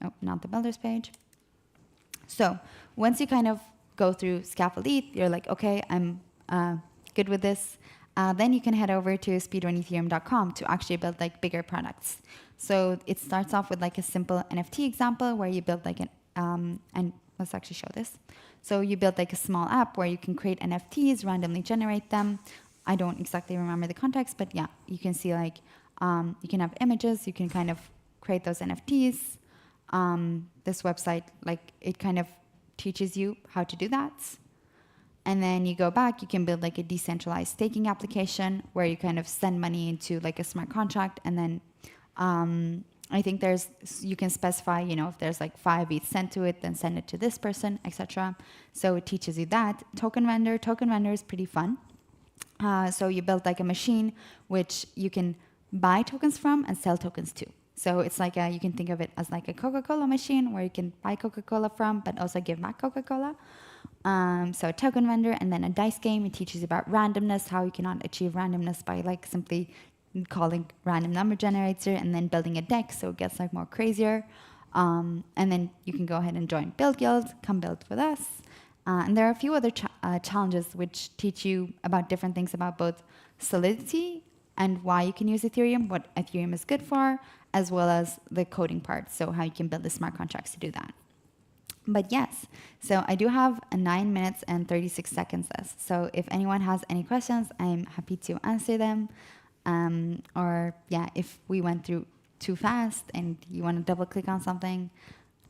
Oh, not the builders page. So once you kind of go through Scaffold-ETH, you're like, okay, I'm good with this. Then you can head over to speedrunethereum.com to actually build like bigger products. So it starts off with like a simple NFT example where you build like an, and let's actually show this. So you build like a small app where you can create NFTs, randomly generate them. I don't exactly remember the context, but yeah, you can see like, you can have images, you can kind of create those NFTs. This website, like it kind of teaches you how to do that. And then you go back, you can build like a decentralized staking application where you kind of send money into like a smart contract. And then I think you can specify, you know, if there's like 5 ETH sent to it, then send it to this person, etc. So it teaches you that. Token vendor is pretty fun. So you build like a machine which you can buy tokens from and sell tokens to. So it's like you can think of it as like a Coca-Cola machine where you can buy Coca-Cola from, but also give back Coca-Cola. So a token vendor, and then a dice game. It teaches you about randomness, how you cannot achieve randomness by like simply calling random number generator and then building a deck, so it gets like more crazier. And then you can go ahead and join Build Guild, come build with us. And there are a few other challenges which teach you about different things about both Solidity and why you can use Ethereum, what Ethereum is good for, as well as the coding part, so how you can build the smart contracts to do that. But yes, so I do have 9 minutes and 36 seconds left. So if anyone has any questions, I'm happy to answer them. Or yeah, if we went through too fast and you want to double click on something,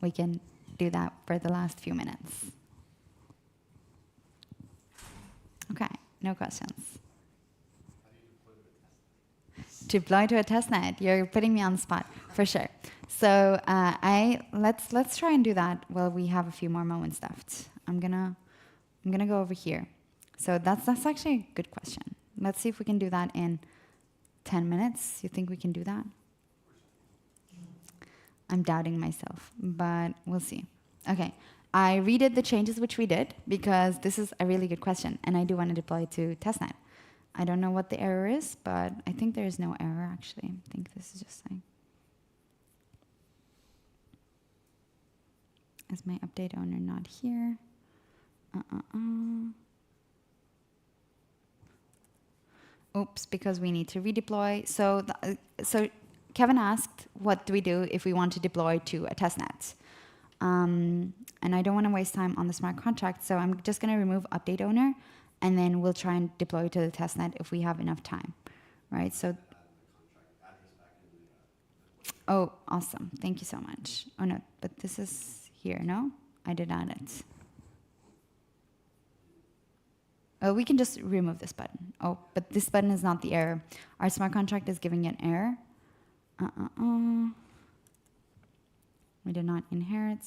we can do that for the last few minutes. Okay, no questions. Deploy to a testnet. You're putting me on the spot, for sure. So let's try and do that while we have a few more moments left. I'm gonna go over here. So that's actually a good question. Let's see if we can do that in 10 minutes. You think we can do that? I'm doubting myself, but we'll see. Okay, I redid the changes which we did because this is a really good question, and I do want to deploy to testnet. I don't know what the error is, but I think there is no error actually. I think this is just saying. Is my update owner not here? Oops, because we need to redeploy. So Kevin asked, what do we do if we want to deploy to a testnet? And I don't want to waste time on the smart contract, so I'm just going to remove update owner, and then we'll try and deploy to the testnet if we have enough time, right? So, oh, awesome. Thank you so much. Oh, no, but this is here, no? I did add it. Oh, we can just remove this button. Oh, but this button is not the error. Our smart contract is giving an error. We did not inherit.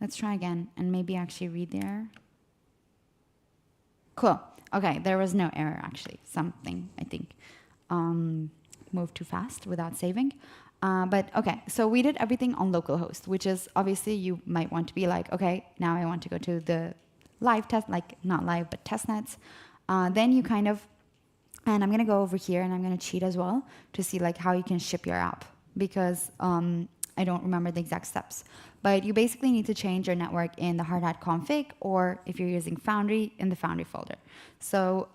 Let's try again and maybe actually read the error. Cool. Okay, there was no error actually. Something, I think, moved too fast without saving. But okay, so we did everything on localhost, which is obviously you might want to be like, okay, now I want to go to the live test, like not live, but testnets. Then you kind of, and I'm going to go over here and I'm going to cheat as well to see like how you can ship your app because I don't remember the exact steps. But you basically need to change your network in the hard hat config, or if you're using Foundry, in the Foundry folder. So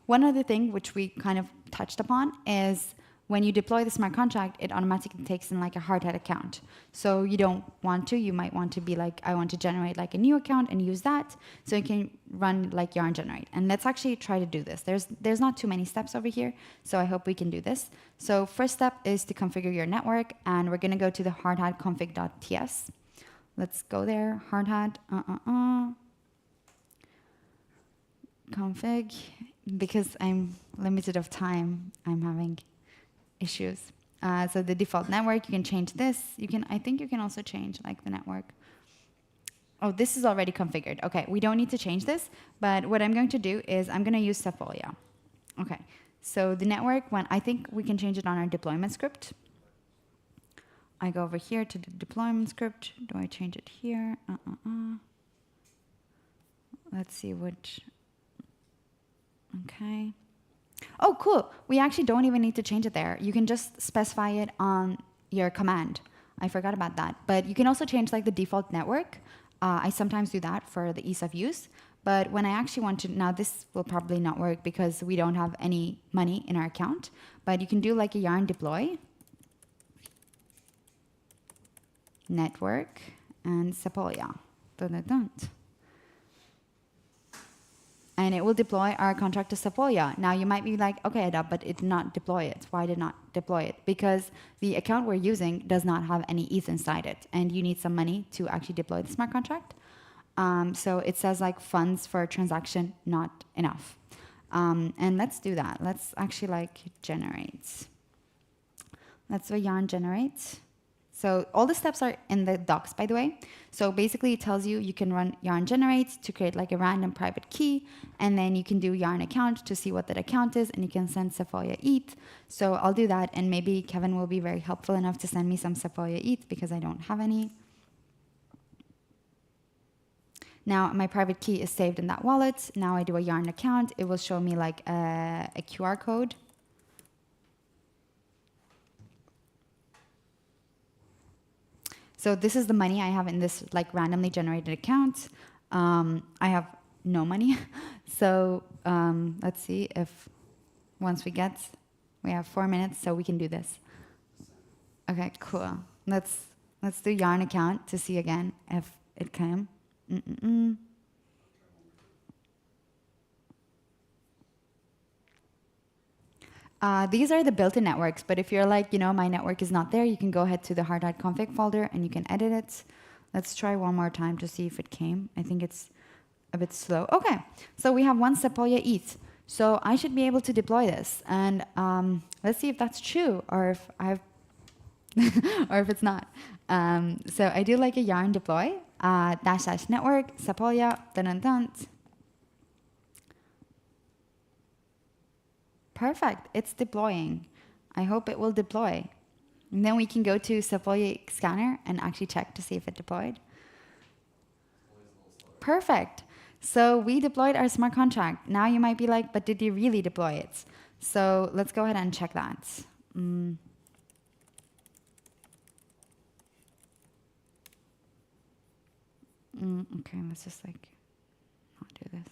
one other thing which we kind of touched upon is when you deploy the smart contract, it automatically takes in like a hard hat account. So you don't want to, you might want to be like, I want to generate like a new account and use that. So you can run like yarn generate. And let's actually try to do this. There's not too many steps over here. So I hope we can do this. So first step is to configure your network. And we're going to go to the hardhat config.ts. Let's go there, hardhat, config. Because I'm limited of time, I'm having issues. So the default network, you can change this. I think you can also change like the network. Oh, this is already configured. Okay, we don't need to change this, but what I'm going to do is I'm going to use Scaffold-ETH. Okay, so the network, I think we can change it on our deployment script. I go over here to the deployment script. Do I change it here? Let's see which. Okay. Oh, cool. We actually don't even need to change it there. You can just specify it on your command. I forgot about that. But you can also change like the default network. I sometimes do that for the ease of use. But when I actually want to, now this will probably not work because we don't have any money in our account. But you can do like a yarn deploy, network, and Scaffold-ETH. And it will deploy our contract to Scaffold-ETH. Now you might be like, okay, Ada, but it did not deploy it. Why did not deploy it? Because the account we're using does not have any ETH inside it, and you need some money to actually deploy the smart contract. So it says like funds for a transaction not enough. And let's do that. Let's actually like generate. Let's do a yarn generate. So all the steps are in the docs, by the way. So basically it tells you you can run yarn generate to create like a random private key, and then you can do yarn account to see what that account is, and you can send Scaffold-ETH. So I'll do that, and maybe Kevin will be very helpful enough to send me some Scaffold-ETH because I don't have any. Now my private key is saved in that wallet. Now I do a yarn account. It will show me like a QR code. So this is the money I have in this like randomly generated account. I have no money. So let's see if once we have 4 minutes, so we can do this. Okay, cool. Let's do yarn account to see again if it came. These are the built-in networks, but if you're like, my network is not there, you can go ahead to the hard.config folder and you can edit it. Let's try one more time to see if it came. I think it's a bit slow. Okay, so we have one Scaffold-ETH. So I should be able to deploy this. And let's see if that's true or if I've or if it's not. So I do like a yarn deploy, -- network, Sepolia, dun. Perfect, it's deploying. I hope it will deploy. And then we can go to Sepolia scanner and actually check to see if it deployed. Perfect. So we deployed our smart contract. Now you might be like, but did you really deploy it? So let's go ahead and check that. Okay, let's just like not do this.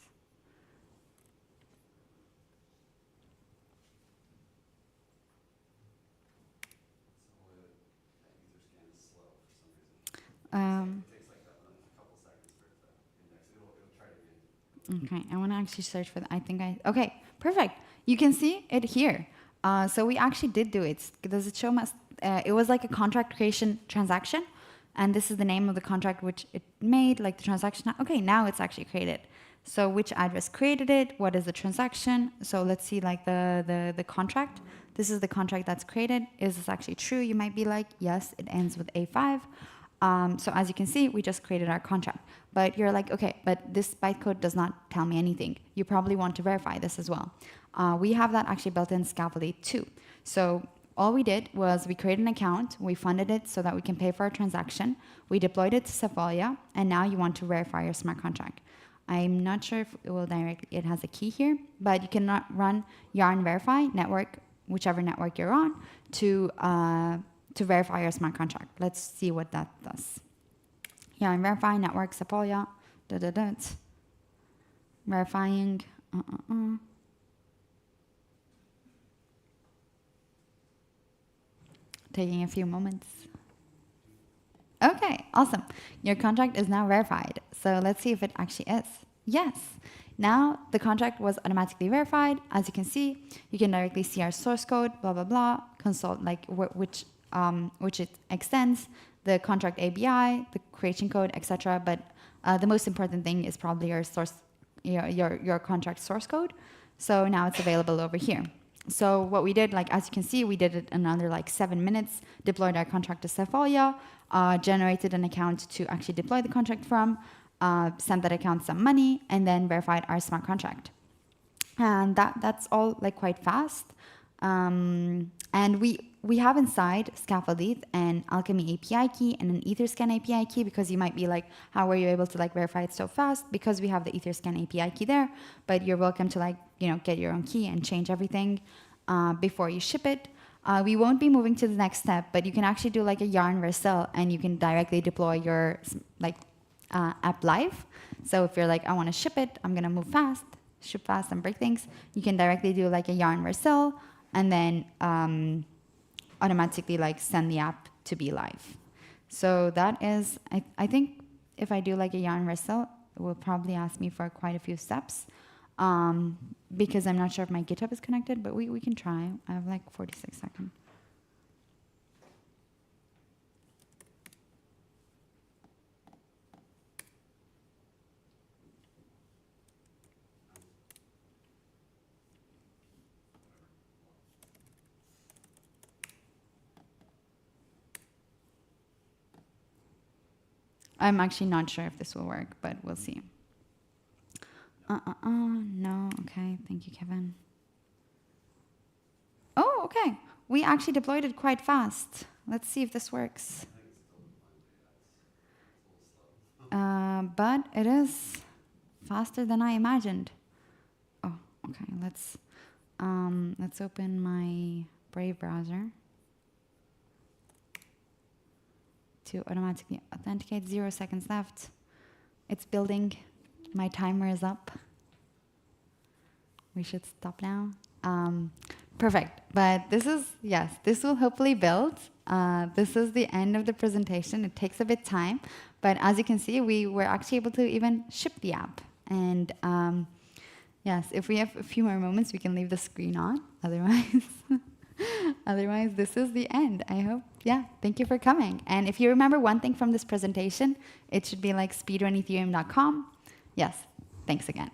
Okay, I want to actually search for that. Okay, perfect. You can see it here. So we actually did do it. Does it show us? It was like a contract creation transaction. And this is the name of the contract which it made, like the transaction. Okay, now it's actually created. So which address created it? What is the transaction? So let's see like the contract. This is the contract that's created. Is this actually true? You might be like, yes, it ends with A5. So as you can see, we just created our contract. But you're like, okay, but this bytecode does not tell me anything. You probably want to verify this as well. We have that actually built in Scaffold-ETH too. So all we did was we created an account, we funded it so that we can pay for our transaction, we deployed it to Sepolia, and now you want to verify your smart contract. I'm not sure if it will directly, it has a key here, but you cannot run yarn verify network, whichever network you're on, to verify your smart contract. Let's see what that does. Yarn verify network Sepolia, verifying, Taking a few moments. Okay, awesome. Your contract is now verified. So let's see if it actually is. Yes. Now the contract was automatically verified. As you can see, you can directly see our source code, blah, blah, blah, consult like which it extends, the contract ABI, the creation code, etc. But the most important thing is probably your source, your contract source code. So now it's available over here. So what we did, like as you can see, we did it in under like 7 minutes, deployed our contract to Sepolia, generated an account to actually deploy the contract from, sent that account some money, and then verified our smart contract. And that's all like quite fast. And we have inside Scaffold-ETH an Alchemy API key and an Etherscan API key, because you might be like, how were you able to like verify it so fast? Because we have the Etherscan API key there, but you're welcome to like, get your own key and change everything before you ship it. We won't be moving to the next step, but you can actually do like a yarn vercel and you can directly deploy your like app live. So if you're like, I want to ship it, I'm going to move fast, ship fast and break things, you can directly do like a yarn vercel and then automatically like send the app to be live. So that is, I think if I do like a yarn vercel, it will probably ask me for quite a few steps. Because I'm not sure if my GitHub is connected, but we can try. I have like 46 seconds. I'm actually not sure if this will work, but we'll see. No, okay, thank you, Kevin. Oh, okay, we actually deployed it quite fast. Let's see if this works. But it is faster than I imagined. Oh, okay, let's open my Brave browser to automatically authenticate. 0 seconds left. It's building. My timer is up. We should stop now. Perfect. But this is, yes, this will hopefully build. This is the end of the presentation. It takes a bit time, but as you can see, we were actually able to even ship the app. And yes, if we have a few more moments, we can leave the screen on. Otherwise, otherwise, this is the end. I hope. Yeah, thank you for coming. And if you remember one thing from this presentation, it should be like speedrunethereum.com. Yes, thanks again.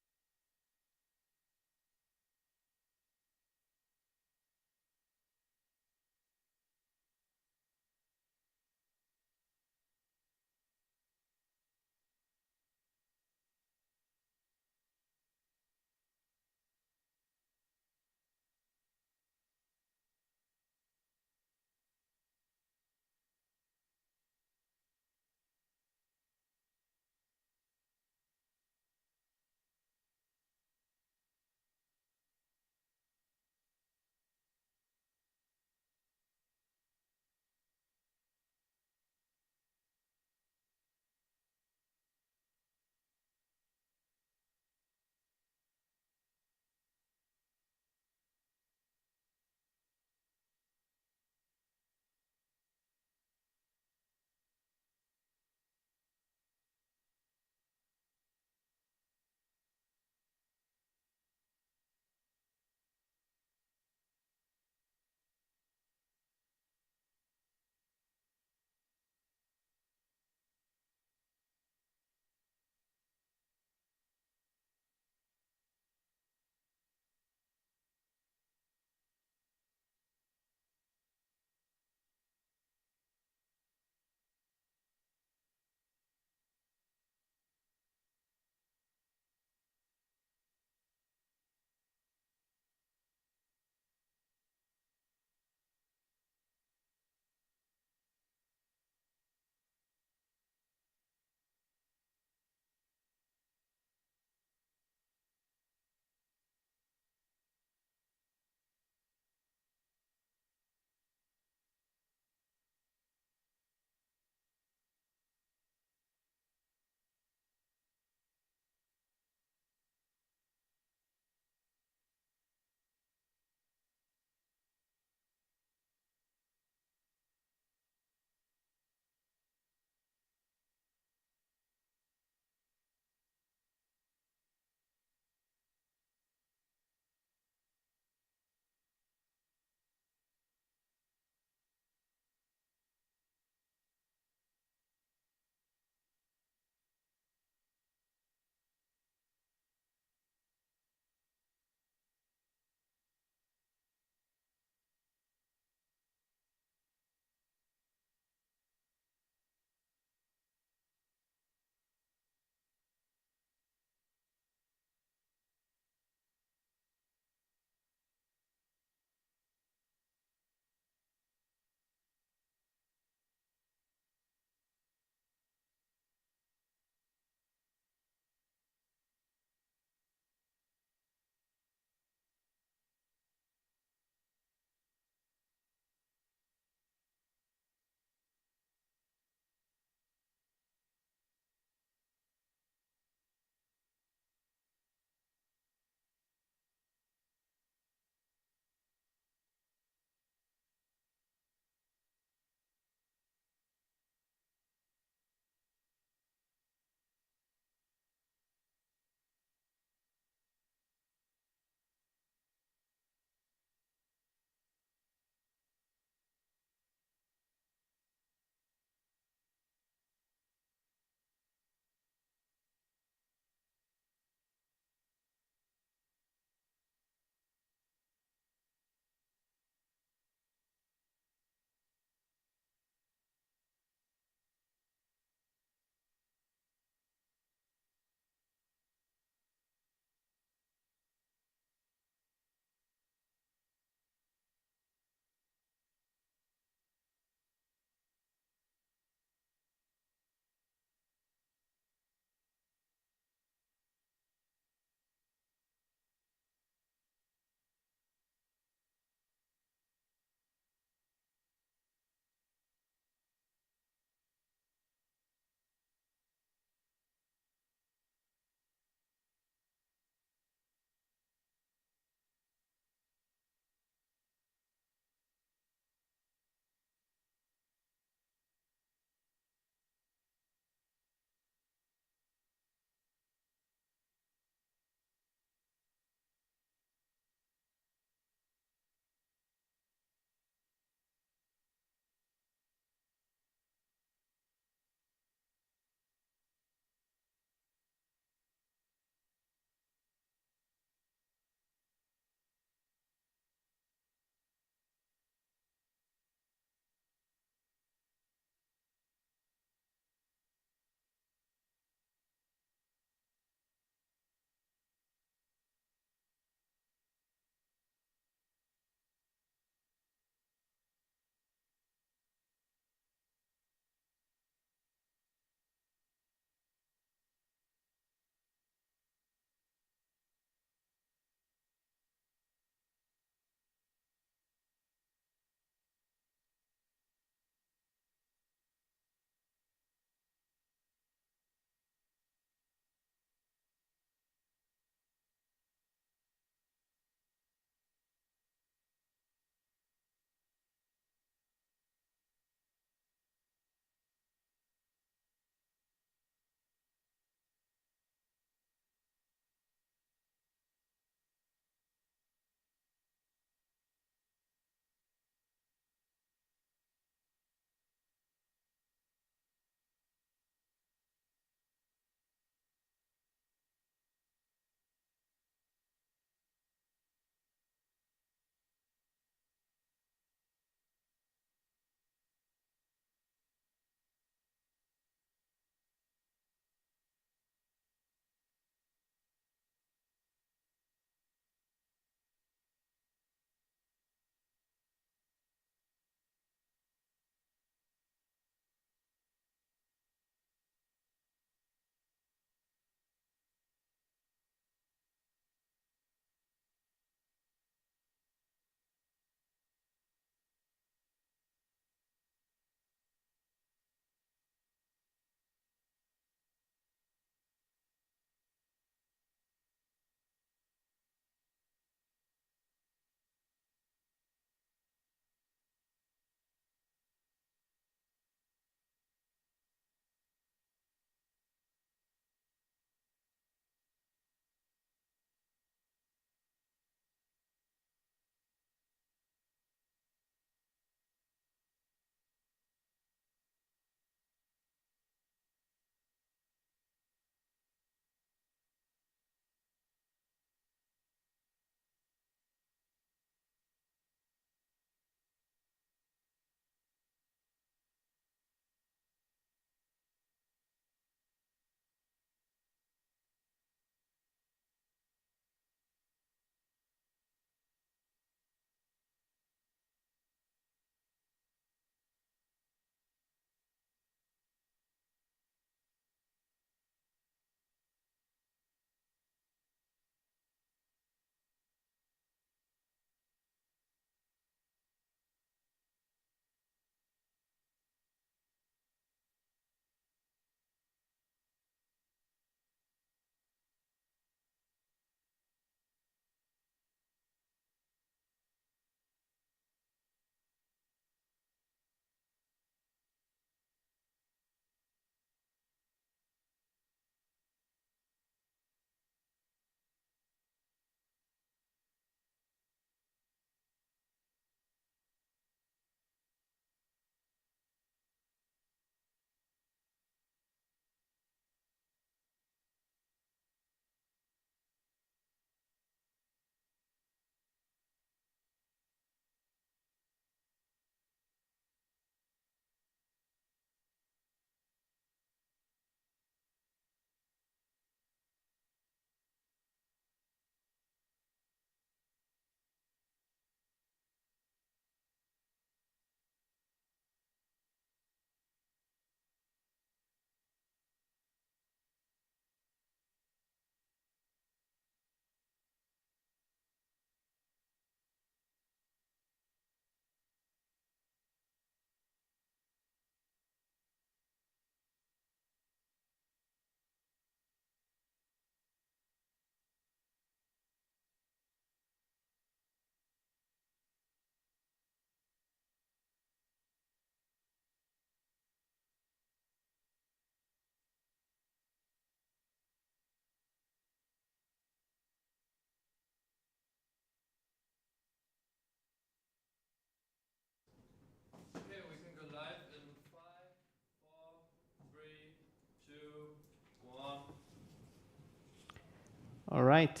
All right,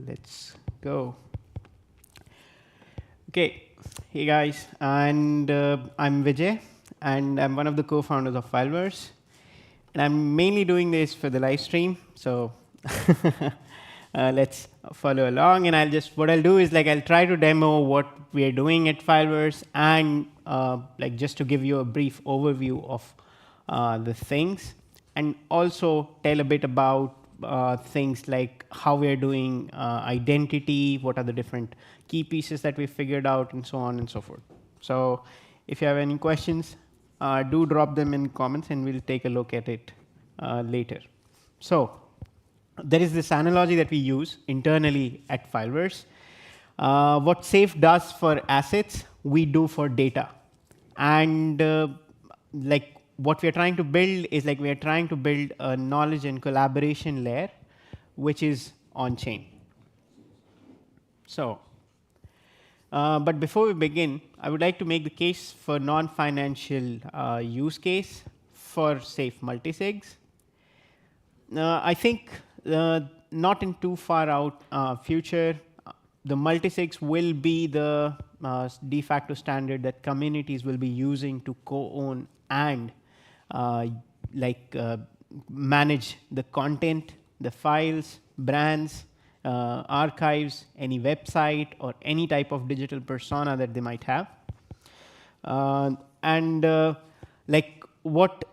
let's go. Okay, hey guys, and I'm Vijay, and I'm one of the co-founders of Fileverse. And I'm mainly doing this for the live stream, so let's follow along. And what I'll do is I'll try to demo what we are doing at Fileverse, and just to give you a brief overview of the things, and also tell a bit about things like how we are doing identity, what are the different key pieces that we figured out, and so on and so forth. So if you have any questions, do drop them in comments, and we'll take a look at it later. So there is this analogy that we use internally at Fileverse. What Safe does for assets, we do for data. And what we are trying to build is we are trying to build a knowledge and collaboration layer, which is on-chain. So, but before we begin, I would like to make the case for non-financial use case for Safe multisigs. I think not in too far out future, the multisigs will be the de facto standard that communities will be using to co-own and manage the content, the files, brands, archives, any website, or any type of digital persona that they might have. What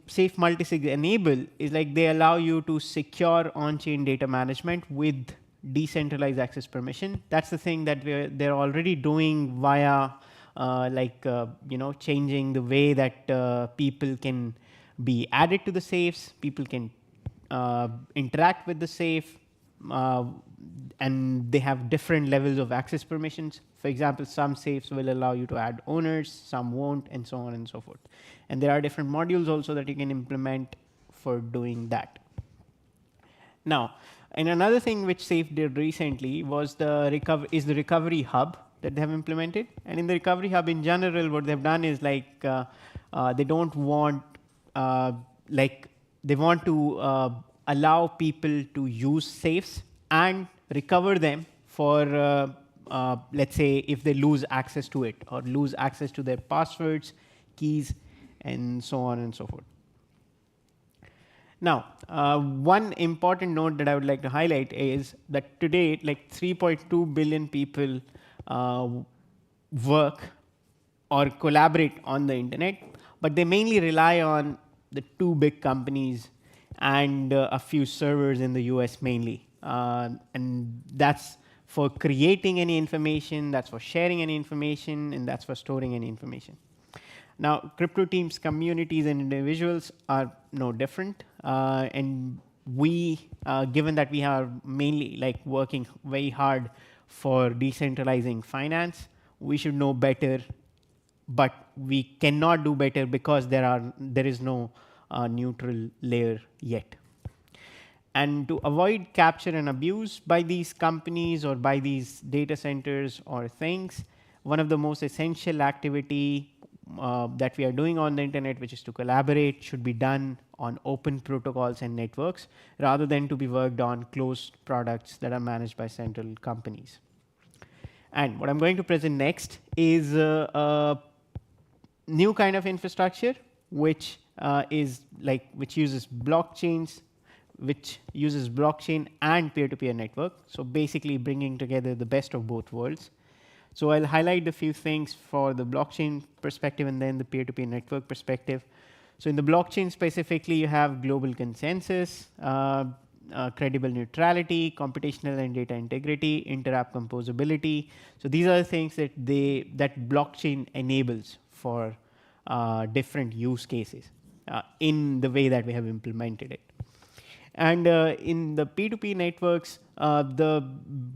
Safe multisigs enable is they allow you to secure on-chain data management with decentralized access permission. That's the thing that they're already doing via changing the way that people can be added to the safes, people can interact with the safe, and they have different levels of access permissions. For example, some safes will allow you to add owners, some won't, and so on and so forth. And there are different modules also that you can implement for doing that. Now, and another thing which Safe did recently was the recovery hub that they have implemented. And in the recovery hub in general, what they've done is they don't want they want to allow people to use safes and recover them for let's say if they lose access to it or lose access to their passwords, keys, and so on and so forth. Now, one important note that I would like to highlight is that today, 3.2 billion people work or collaborate on the internet, but they mainly rely on the two big companies and a few servers in the US mainly. And that's for creating any information, that's for sharing any information, and that's for storing any information. Now, crypto teams, communities, and individuals are no different. And we, given that we are mainly working very hard for decentralizing finance, we should know better, but we cannot do better because there is no neutral layer yet. And to avoid capture and abuse by these companies or by these data centers or things, one of the most essential activity that we are doing on the internet, which is to collaborate, should be done on open protocols and networks rather than to be worked on closed products that are managed by central companies. And what I'm going to present next is a new kind of infrastructure, which uses blockchains, which uses blockchain and peer-to-peer network. So basically bringing together the best of both worlds. So I'll highlight a few things for the blockchain perspective and then the peer-to-peer network perspective. So in the blockchain specifically, you have global consensus, credible neutrality, computational and data integrity, inter-app composability. So these are the things that blockchain enables for different use cases in the way that we have implemented it. And in the P2P networks, the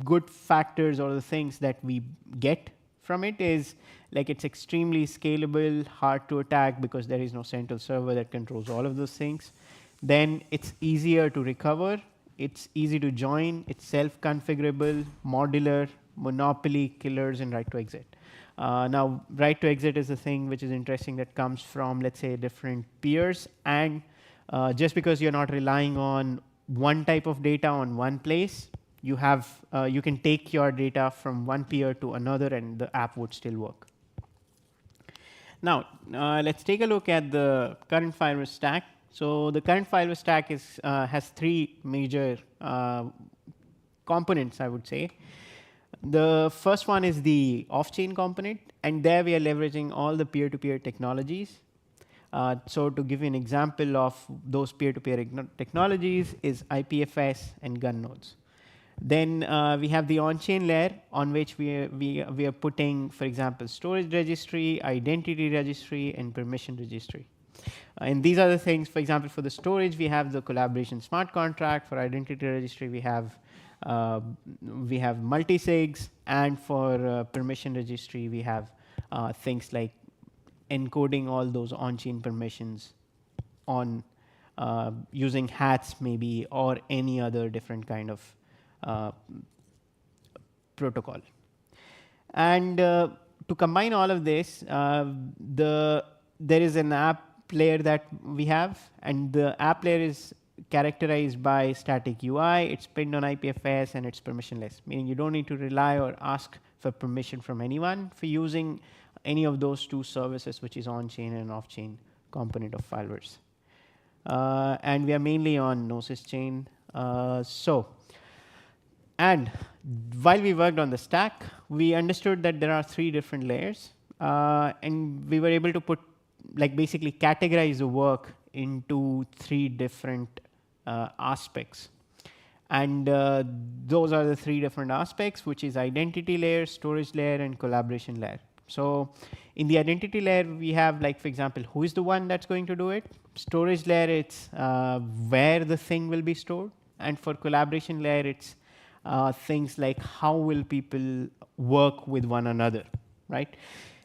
good factors or the things that we get from it is it's extremely scalable, hard to attack because there is no central server that controls all of those things. Then it's easier to recover, it's easy to join, it's self-configurable, modular, monopoly, killers, and right to exit. Now, right to exit is a thing which is interesting that comes from, let's say, different peers, and just because you're not relying on one type of data on one place, you can take your data from one peer to another, and the app would still work. Now, let's take a look at the current Fileverse stack. So the current Fileverse stack has three major components, I would say. The first one is the off-chain component, and there we are leveraging all the peer-to-peer technologies. So to give you an example of those peer-to-peer technologies is IPFS and gun nodes. Then we have the on-chain layer on which we are putting, for example, storage registry, identity registry, and permission registry. And these are the things, for example, for the storage, we have the collaboration smart contract. For identity registry, we have multisigs, and for permission registry, we have things like encoding all those on-chain permissions on using hats maybe, or any other different kind of protocol. And to combine all of this, there is an app layer that we have, and the app layer is characterized by static UI. It's pinned on IPFS, and it's permissionless, meaning you don't need to rely or ask for permission from anyone for using any of those two services, which is on-chain and off-chain component of Fileverse. And we are mainly on Gnosis chain. And while we worked on the stack, we understood that there are three different layers, and we were able to basically categorize the work into three different aspects. And those are the three different aspects, which is identity layer, storage layer, and collaboration layer. So in the identity layer, we have, for example, who is the one that's going to do it. Storage layer, it's where the thing will be stored. And for collaboration layer, it's things like how will people work with one another, right?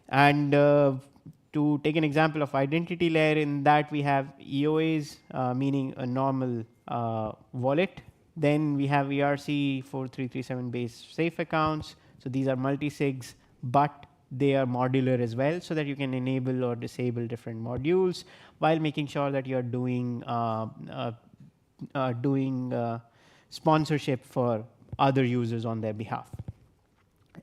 And to take an example of identity layer, in that we have EOAs, meaning a normal wallet. Then we have ERC4337 based safe accounts. So these are multi-sigs, but they are modular as well, so that you can enable or disable different modules while making sure that you're doing sponsorship for other users on their behalf.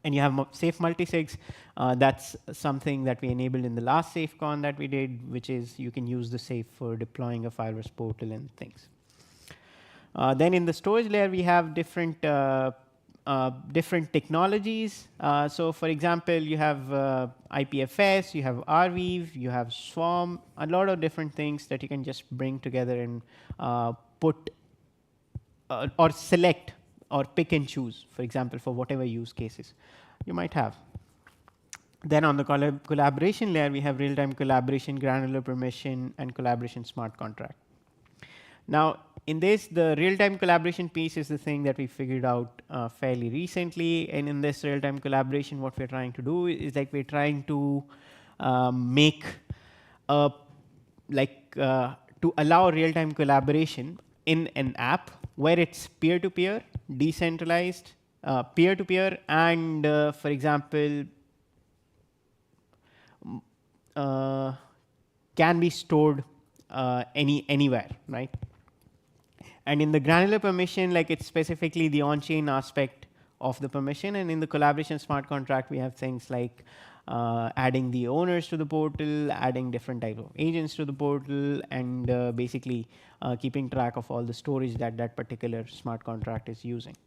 And you have safe multisigs. That's something that we enabled in the last SafeCon that we did, which is you can use the safe for deploying a Fileverse portal and things. Then in the storage layer, we have different technologies. So for example, you have IPFS, you have Arweave, you have Swarm, a lot of different things that you can just bring together and put or select or pick and choose, for example, for whatever use cases you might have. Then on the collaboration layer, we have real-time collaboration, granular permission, and collaboration smart contract. Now, in this, the real-time collaboration piece is the thing that we figured out fairly recently. And in this real-time collaboration, what we're trying to do is we're trying to make to allow real-time collaboration in an app where it's peer-to-peer, decentralized, peer-to-peer, and for example, can be stored anywhere, right? And in the granular permission, it's specifically the on-chain aspect of the permission. And in the collaboration smart contract, we have things like adding the owners to the portal, adding different types of agents to the portal, and basically keeping track of all the storage that that particular smart contract is using.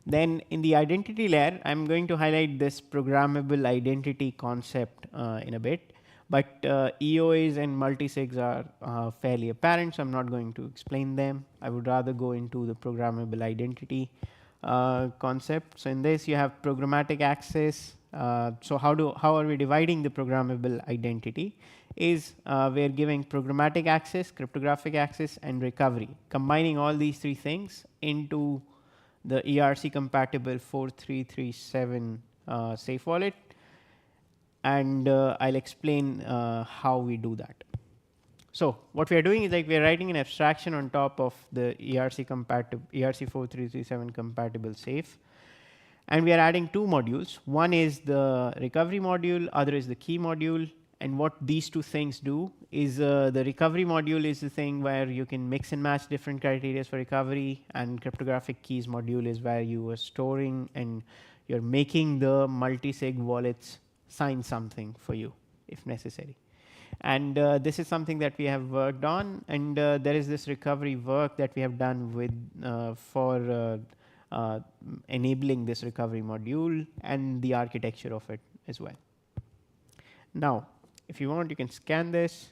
Then in the identity layer, I'm going to highlight this programmable identity concept in a bit. But EOAs and multisigs are fairly apparent, so I'm not going to explain them. I would rather go into the programmable identity concept. So in this, you have programmatic access. So how are we dividing the programmable identity? Is we're giving programmatic access, cryptographic access, and recovery, combining all these three things into the ERC-compatible 4337 safe wallet. And I'll explain how we do that. So what we are doing is we're writing an abstraction on top of the ERC4337 compatible safe. And we are adding two modules. One is the recovery module, other is the key module. And what these two things do is the recovery module is the thing where you can mix and match different criteria for recovery, and cryptographic keys module is where you are storing and you're making the multi-sig wallets sign something for you if necessary. And this is something that we have worked on, and there is this recovery work that we have done with for enabling this recovery module and the architecture of it as well. Now, if you want, you can scan this,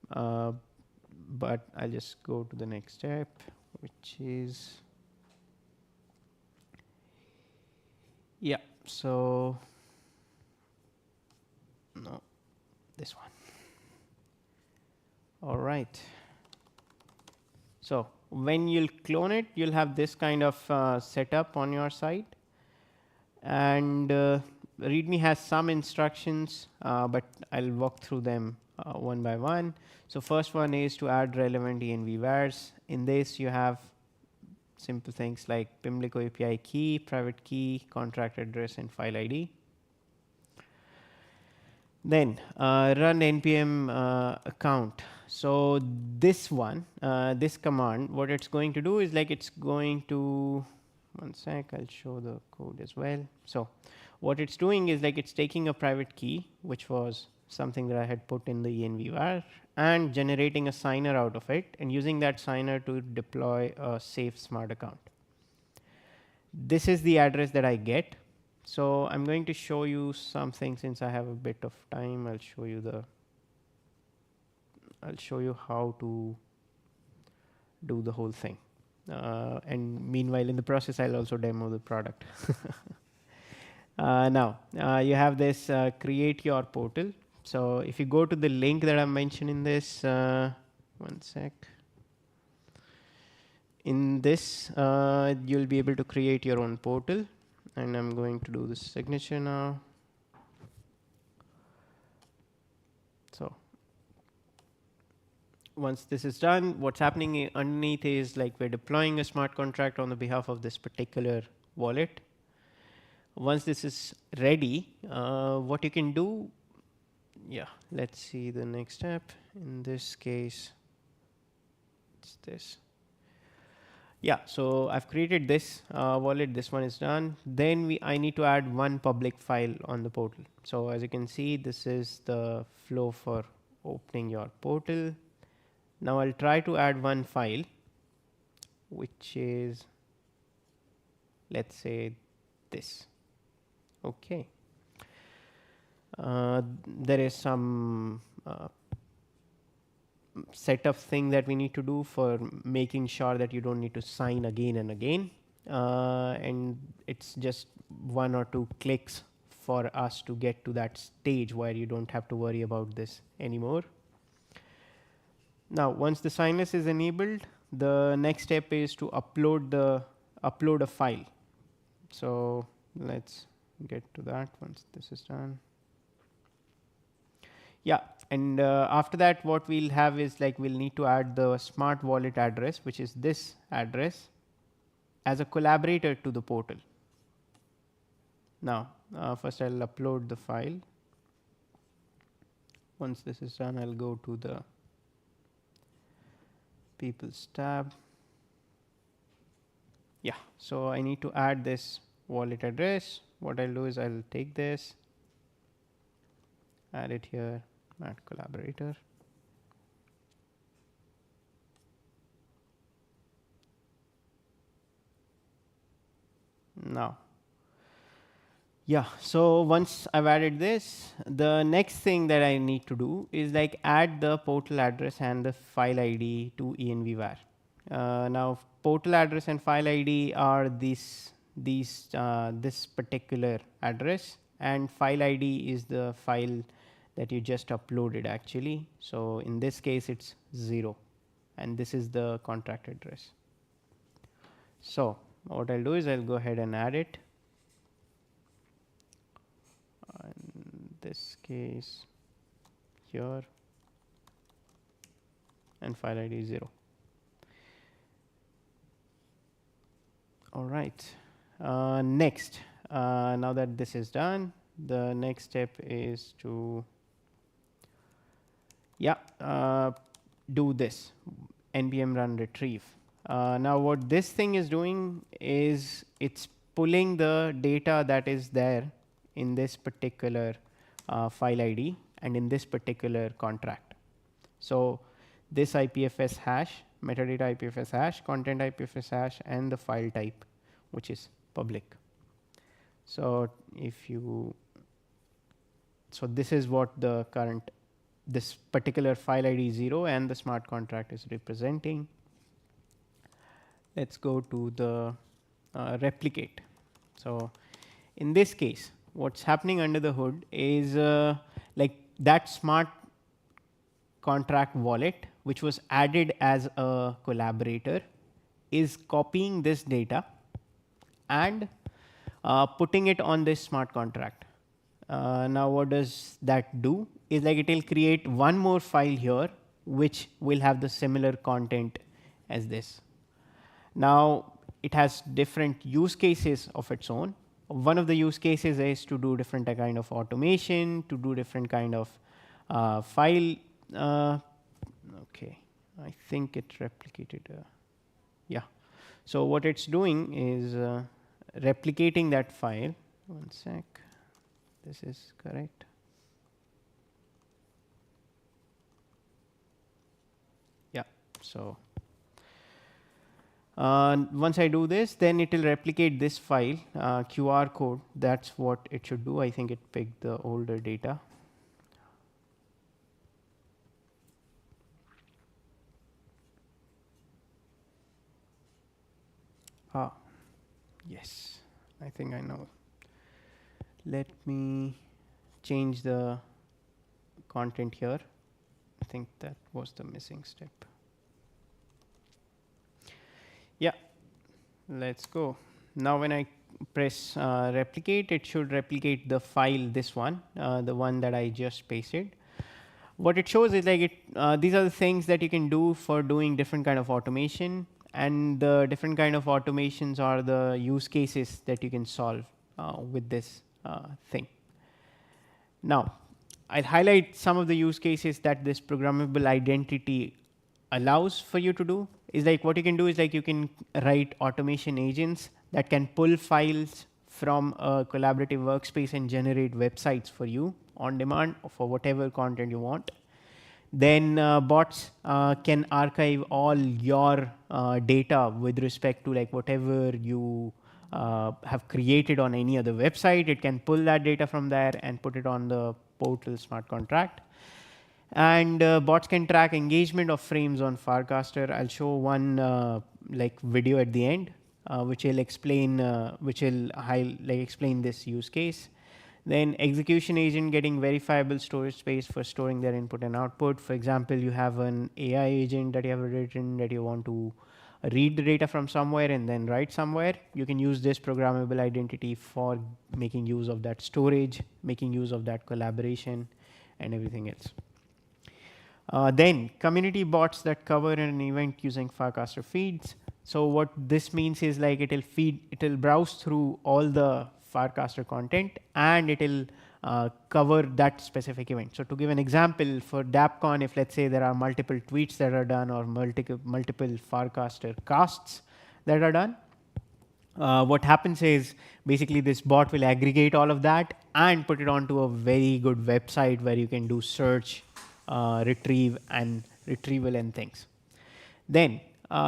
but I'll just go to the next step, which is, yeah, so, no, this one. All right. So when you'll clone it, you'll have this kind of setup on your side. And README has some instructions, but I'll walk through them one by one. So first one is to add relevant env vars. In this, you have simple things like Pimlico API key, private key, contract address, and file ID. Then run npm account. So this one, this command, what it's going to do is like it's going to, one sec, I'll show the code as well. So what it's doing is like it's taking a private key, which was something that I had put in the env var, and generating a signer out of it, and using that signer to deploy a safe smart account. This is the address that I get. So I'm going to show you something since I have a bit of time. I'll show you how to do the whole thing. And meanwhile, in the process, I'll also demo the product. Now, you have this create your portal. So if you go to the link that I mentioned in this, one sec. In this, you'll be able to create your own portal. And I'm going to do the signature now. So once this is done, what's happening underneath is like we're deploying a smart contract on the behalf of this particular wallet. Once this is ready, what you can do, yeah, let's see the next step. In this case, it's this. Yeah, so I've created this wallet. This one is done. Then I need to add one public file on the portal. So as you can see, this is the flow for opening your portal. Now I'll try to add one file, which is, let's say, this. Okay. There is some setup thing that we need to do for making sure that you don't need to sign again and again. And it's just 1 or 2 clicks for us to get to that stage where you don't have to worry about this anymore. Now, once the signless is enabled, the next step is to upload a file. So let's get to that once this is done. Yeah, and after that, what we'll have is like we'll need to add the smart wallet address, which is this address, as a collaborator to the portal. Now, first I'll upload the file. Once this is done, I'll go to the People's tab. Yeah, so I need to add this wallet address. What I'll do is I'll take this, add it here, add collaborator. Now, yeah, so once I've added this, the next thing that I need to do is like add the portal address and the file ID to env var. Now, portal address and file ID are this particular address, and file ID is the file that you just uploaded actually. So in this case, it's 0, and this is the contract address. So what I'll do is I'll go ahead and add it. In this case, here, and file ID is 0. All right. Next, now that this is done, the next step is to do this npm run retrieve. Now what this thing is doing is it's pulling the data that is there in this particular file ID and in this particular contract. So this IPFS hash, metadata IPFS hash, content IPFS hash, and the file type, which is public. So this is what the current, this particular file ID 0 and the smart contract is representing. Let's go to the replicate. So in this case, what's happening under the hood is like that smart contract wallet, which was added as a collaborator, is copying this data and putting it on this smart contract. Now what does that do is like it will create one more file here which will have the similar content as this. Now it has different use cases of its own. One of the use cases is to do different kind of automation, to do different kind of file. Okay, I think it replicated. Yeah. So what it's doing is replicating that file. One sec. This is correct. Yeah. So once I do this, then it will replicate this file, QR code. That's what it should do. I think it picked the older data. Yes, I think I know. Let me change the content here. I think that was the missing step. Yeah, let's go. Now when I press replicate, it should replicate the file, this one, the one that I just pasted. What it shows is like these are the things that you can do for doing different kind of automation, and the different kind of automations are the use cases that you can solve with this thing. Now, I'll highlight some of the use cases that this programmable identity allows for you to do. Is like what you can do is like you can write automation agents that can pull files from a collaborative workspace and generate websites for you on demand for whatever content you want. Then bots can archive all your data with respect to like whatever you have created on any other website. It can pull that data from there and put it on the portal smart contract. And bots can track engagement of frames on Farcaster. I'll show one like video at the end, which will explain explain this use case. Then execution agent getting verifiable storage space for storing their input and output. For example, you have an AI agent that you have written that you want to read the data from somewhere and then write somewhere. You can use this programmable identity for making use of that storage, making use of that collaboration, and everything else. Then community bots that cover an event using Farcaster feeds. So what this means is like it'll browse through all the Farcaster content and it'll cover that specific event. So to give an example, for DappCon, if let's say there are multiple tweets that are done or multiple Farcaster casts that are done, what happens is basically this bot will aggregate all of that and put it onto a very good website where you can do search, retrieve and retrieval and things. Then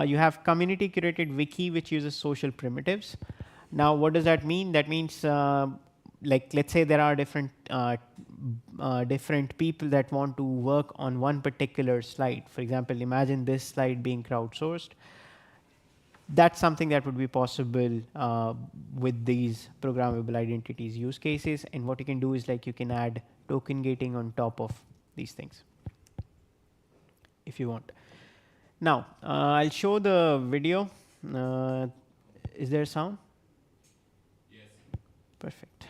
you have community curated wiki, which uses social primitives. Now, what does that mean? That means like let's say there are different people that want to work on one particular slide. For example, imagine this slide being crowdsourced. That's something that would be possible with these programmable identities use cases. And what you can do is like you can add token gating on top of these things if you want. Now, I'll show the video. Is there sound? Yes. Perfect.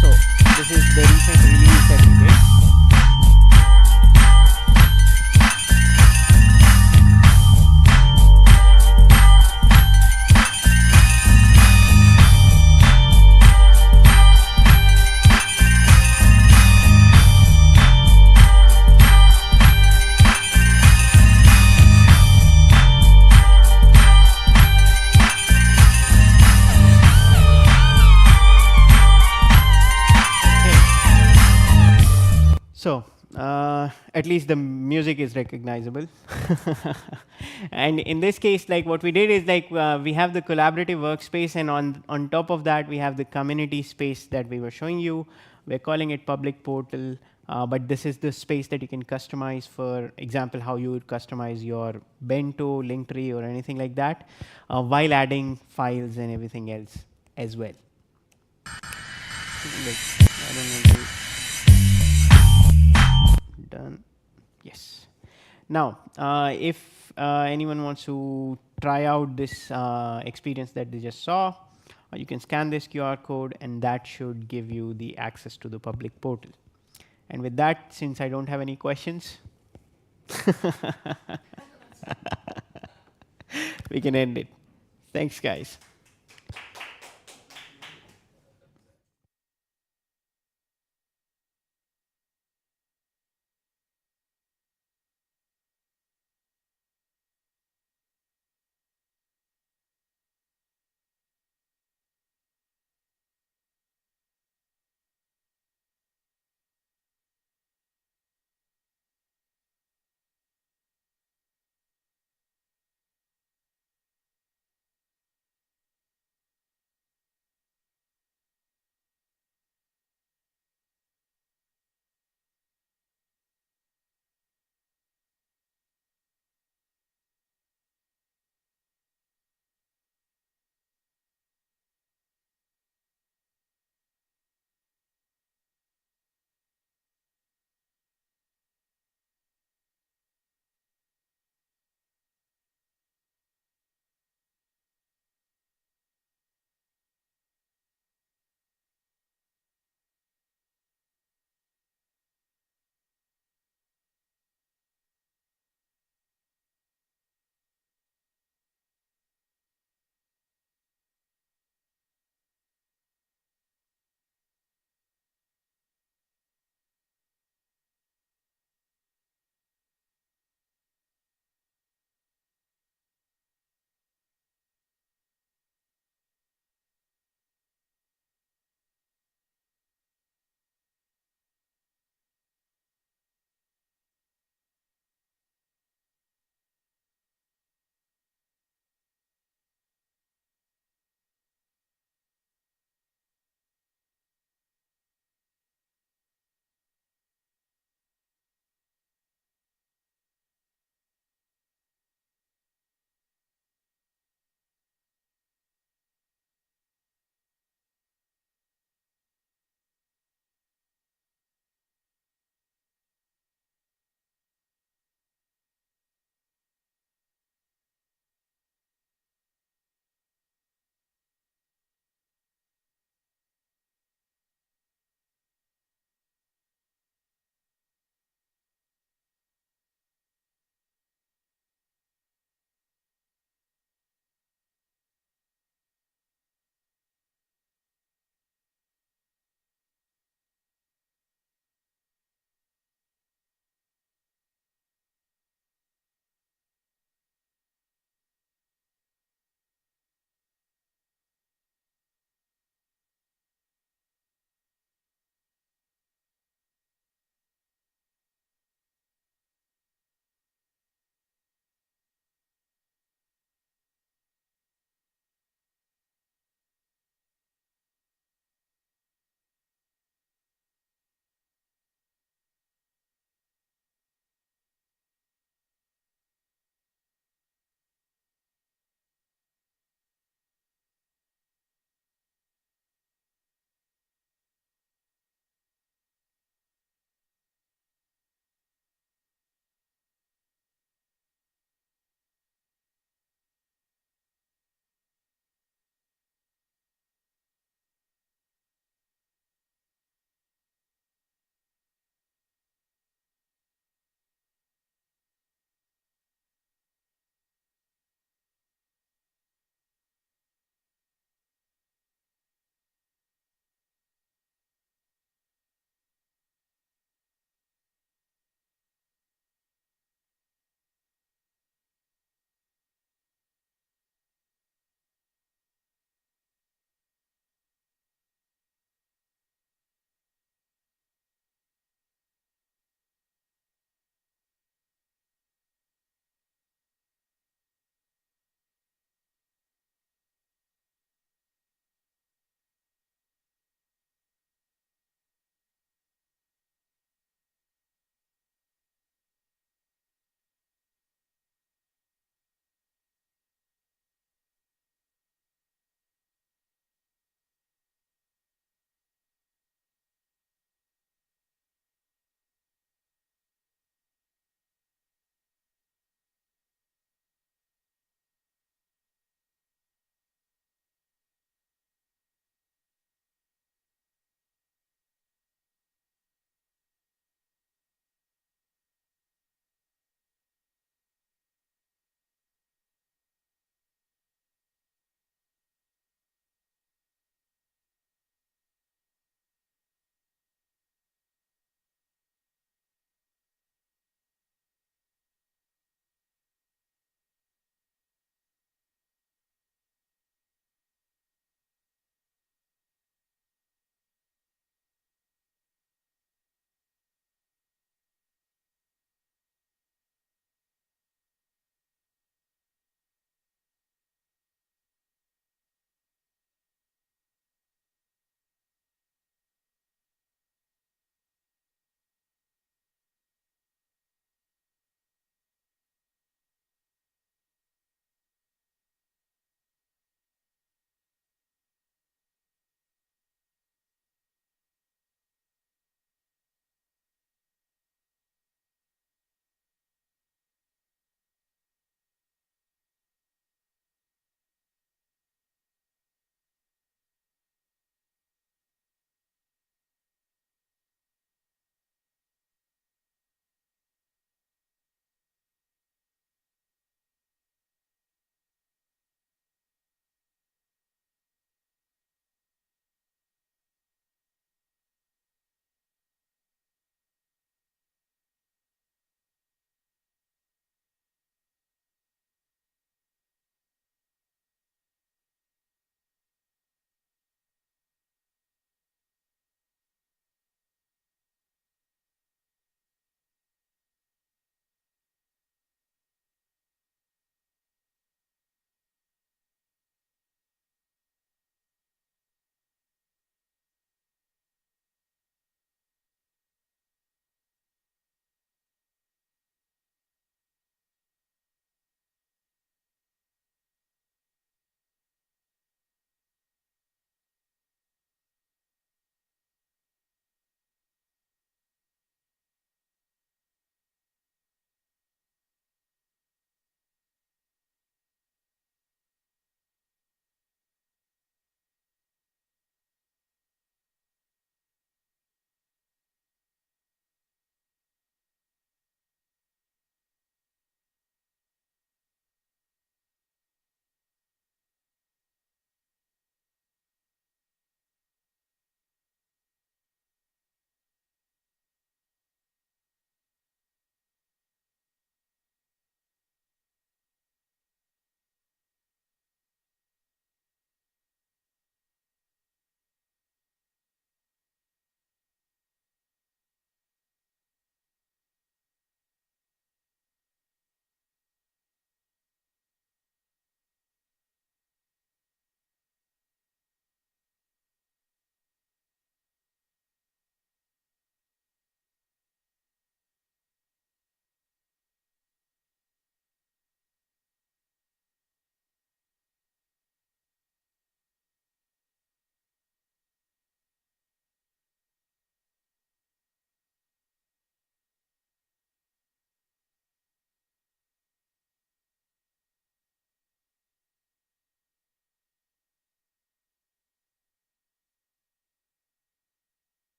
So, this is the recent release that we did. At least the music is recognizable. And in this case, like what we did is like we have the collaborative workspace, and on top of that, we have the community space that we were showing you. We're calling it public portal, but this is the space that you can customize. For example, how you would customize your bento, Linktree, or anything like that, while adding files and everything else as well. I don't know done. Yes. Now, if anyone wants to try out this experience that they just saw, you can scan this QR code, and that should give you the access to the public portal. And with that, since I don't have any questions, we can end it. Thanks, guys.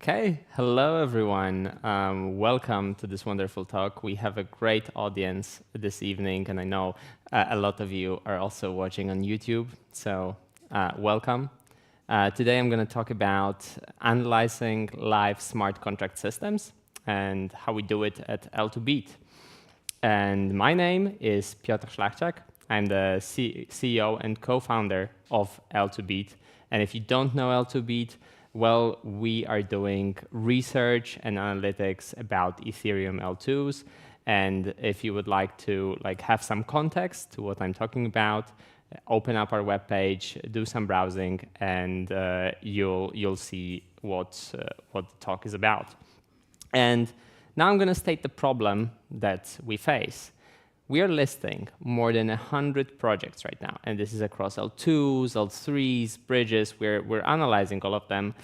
Okay, hello everyone. Welcome to this wonderful talk. We have a great audience this evening, and I know a lot of you are also watching on YouTube, so welcome. Today I'm going to talk about analyzing live smart contract systems and how we do it at L2Beat. And my name is Piotr Szlachciak. I'm the CEO and co-founder of L2Beat. And if you don't know L2Beat, well, we are doing research and analytics about Ethereum L2s. And if you would like to have some context to what I'm talking about, open up our webpage, do some browsing, and you'll see what the talk is about. And now I'm going to state the problem that we face. We are listing more than 100 projects right now, and this is across L2s, L3s, bridges. We're analyzing all of them,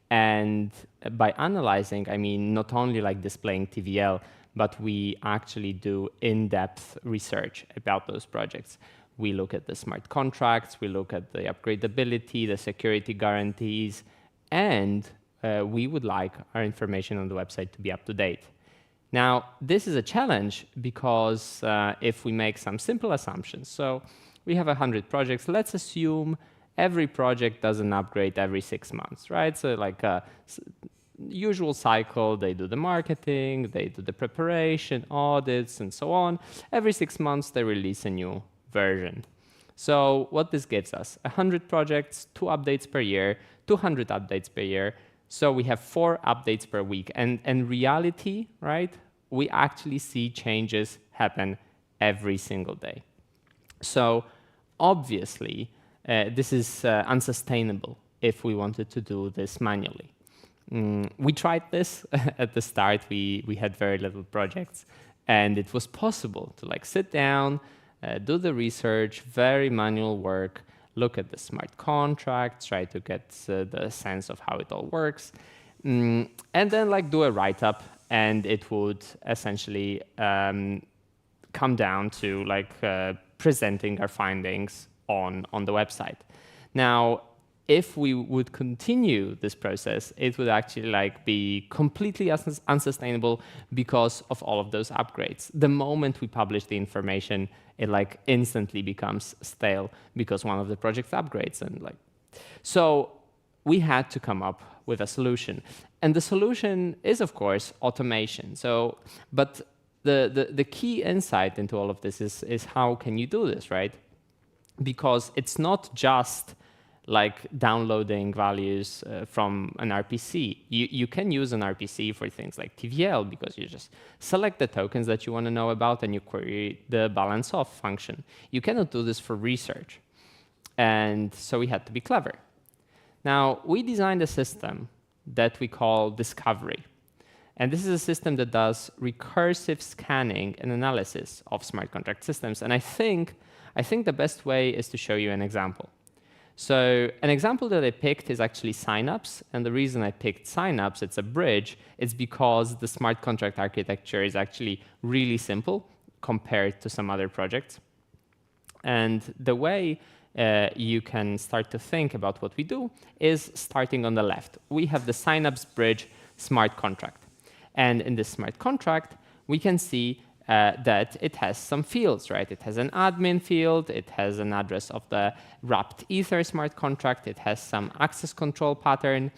and by analyzing, I mean not only displaying TVL, but we actually do in-depth research about those projects. We look at the smart contracts, we look at the upgradability, the security guarantees, and we would like our information on the website to be up to date. Now, this is a challenge because if we make some simple assumptions, so we have 100 projects, let's assume every project does an upgrade every 6 months, right? So like a usual cycle, they do the marketing, they do the preparation, audits, and so on. Every 6 months, they release a new version. So what this gives us, 100 projects, 2 updates per year, 200 updates per year. So we have 4 updates per week. And in reality, right, we actually see changes happen every single day. So obviously, this is unsustainable if we wanted to do this manually. We tried this at the start. We had very little projects. And it was possible to sit down, do the research, very manual work, look at the smart contracts, try to get the sense of how it all works, and then do a write-up, and it would essentially come down to presenting our findings on the website. Now, if we would continue this process, it would actually be completely unsustainable because of all of those upgrades. The moment we publish the information, it instantly becomes stale because one of the projects upgrades, and so we had to come up with a solution. And the solution is, of course, automation. So, but the key insight into all of this is how can you do this, right? Because it's not just downloading values from an RPC. You can use an RPC for things like TVL because you just select the tokens that you want to know about and you query the balance of function. You cannot do this for research. And so we had to be clever. Now, we designed a system that we call Discovery. And this is a system that does recursive scanning and analysis of smart contract systems. And I think the best way is to show you an example. So an example that I picked is actually signups. And the reason I picked signups, it's a bridge, it's because the smart contract architecture is actually really simple compared to some other projects. And the way you can start to think about what we do is starting on the left. We have the signups bridge smart contract. And in this smart contract, we can see that it has some fields, right? It has an admin field, it has an address of the wrapped Ether smart contract, it has some access control pattern.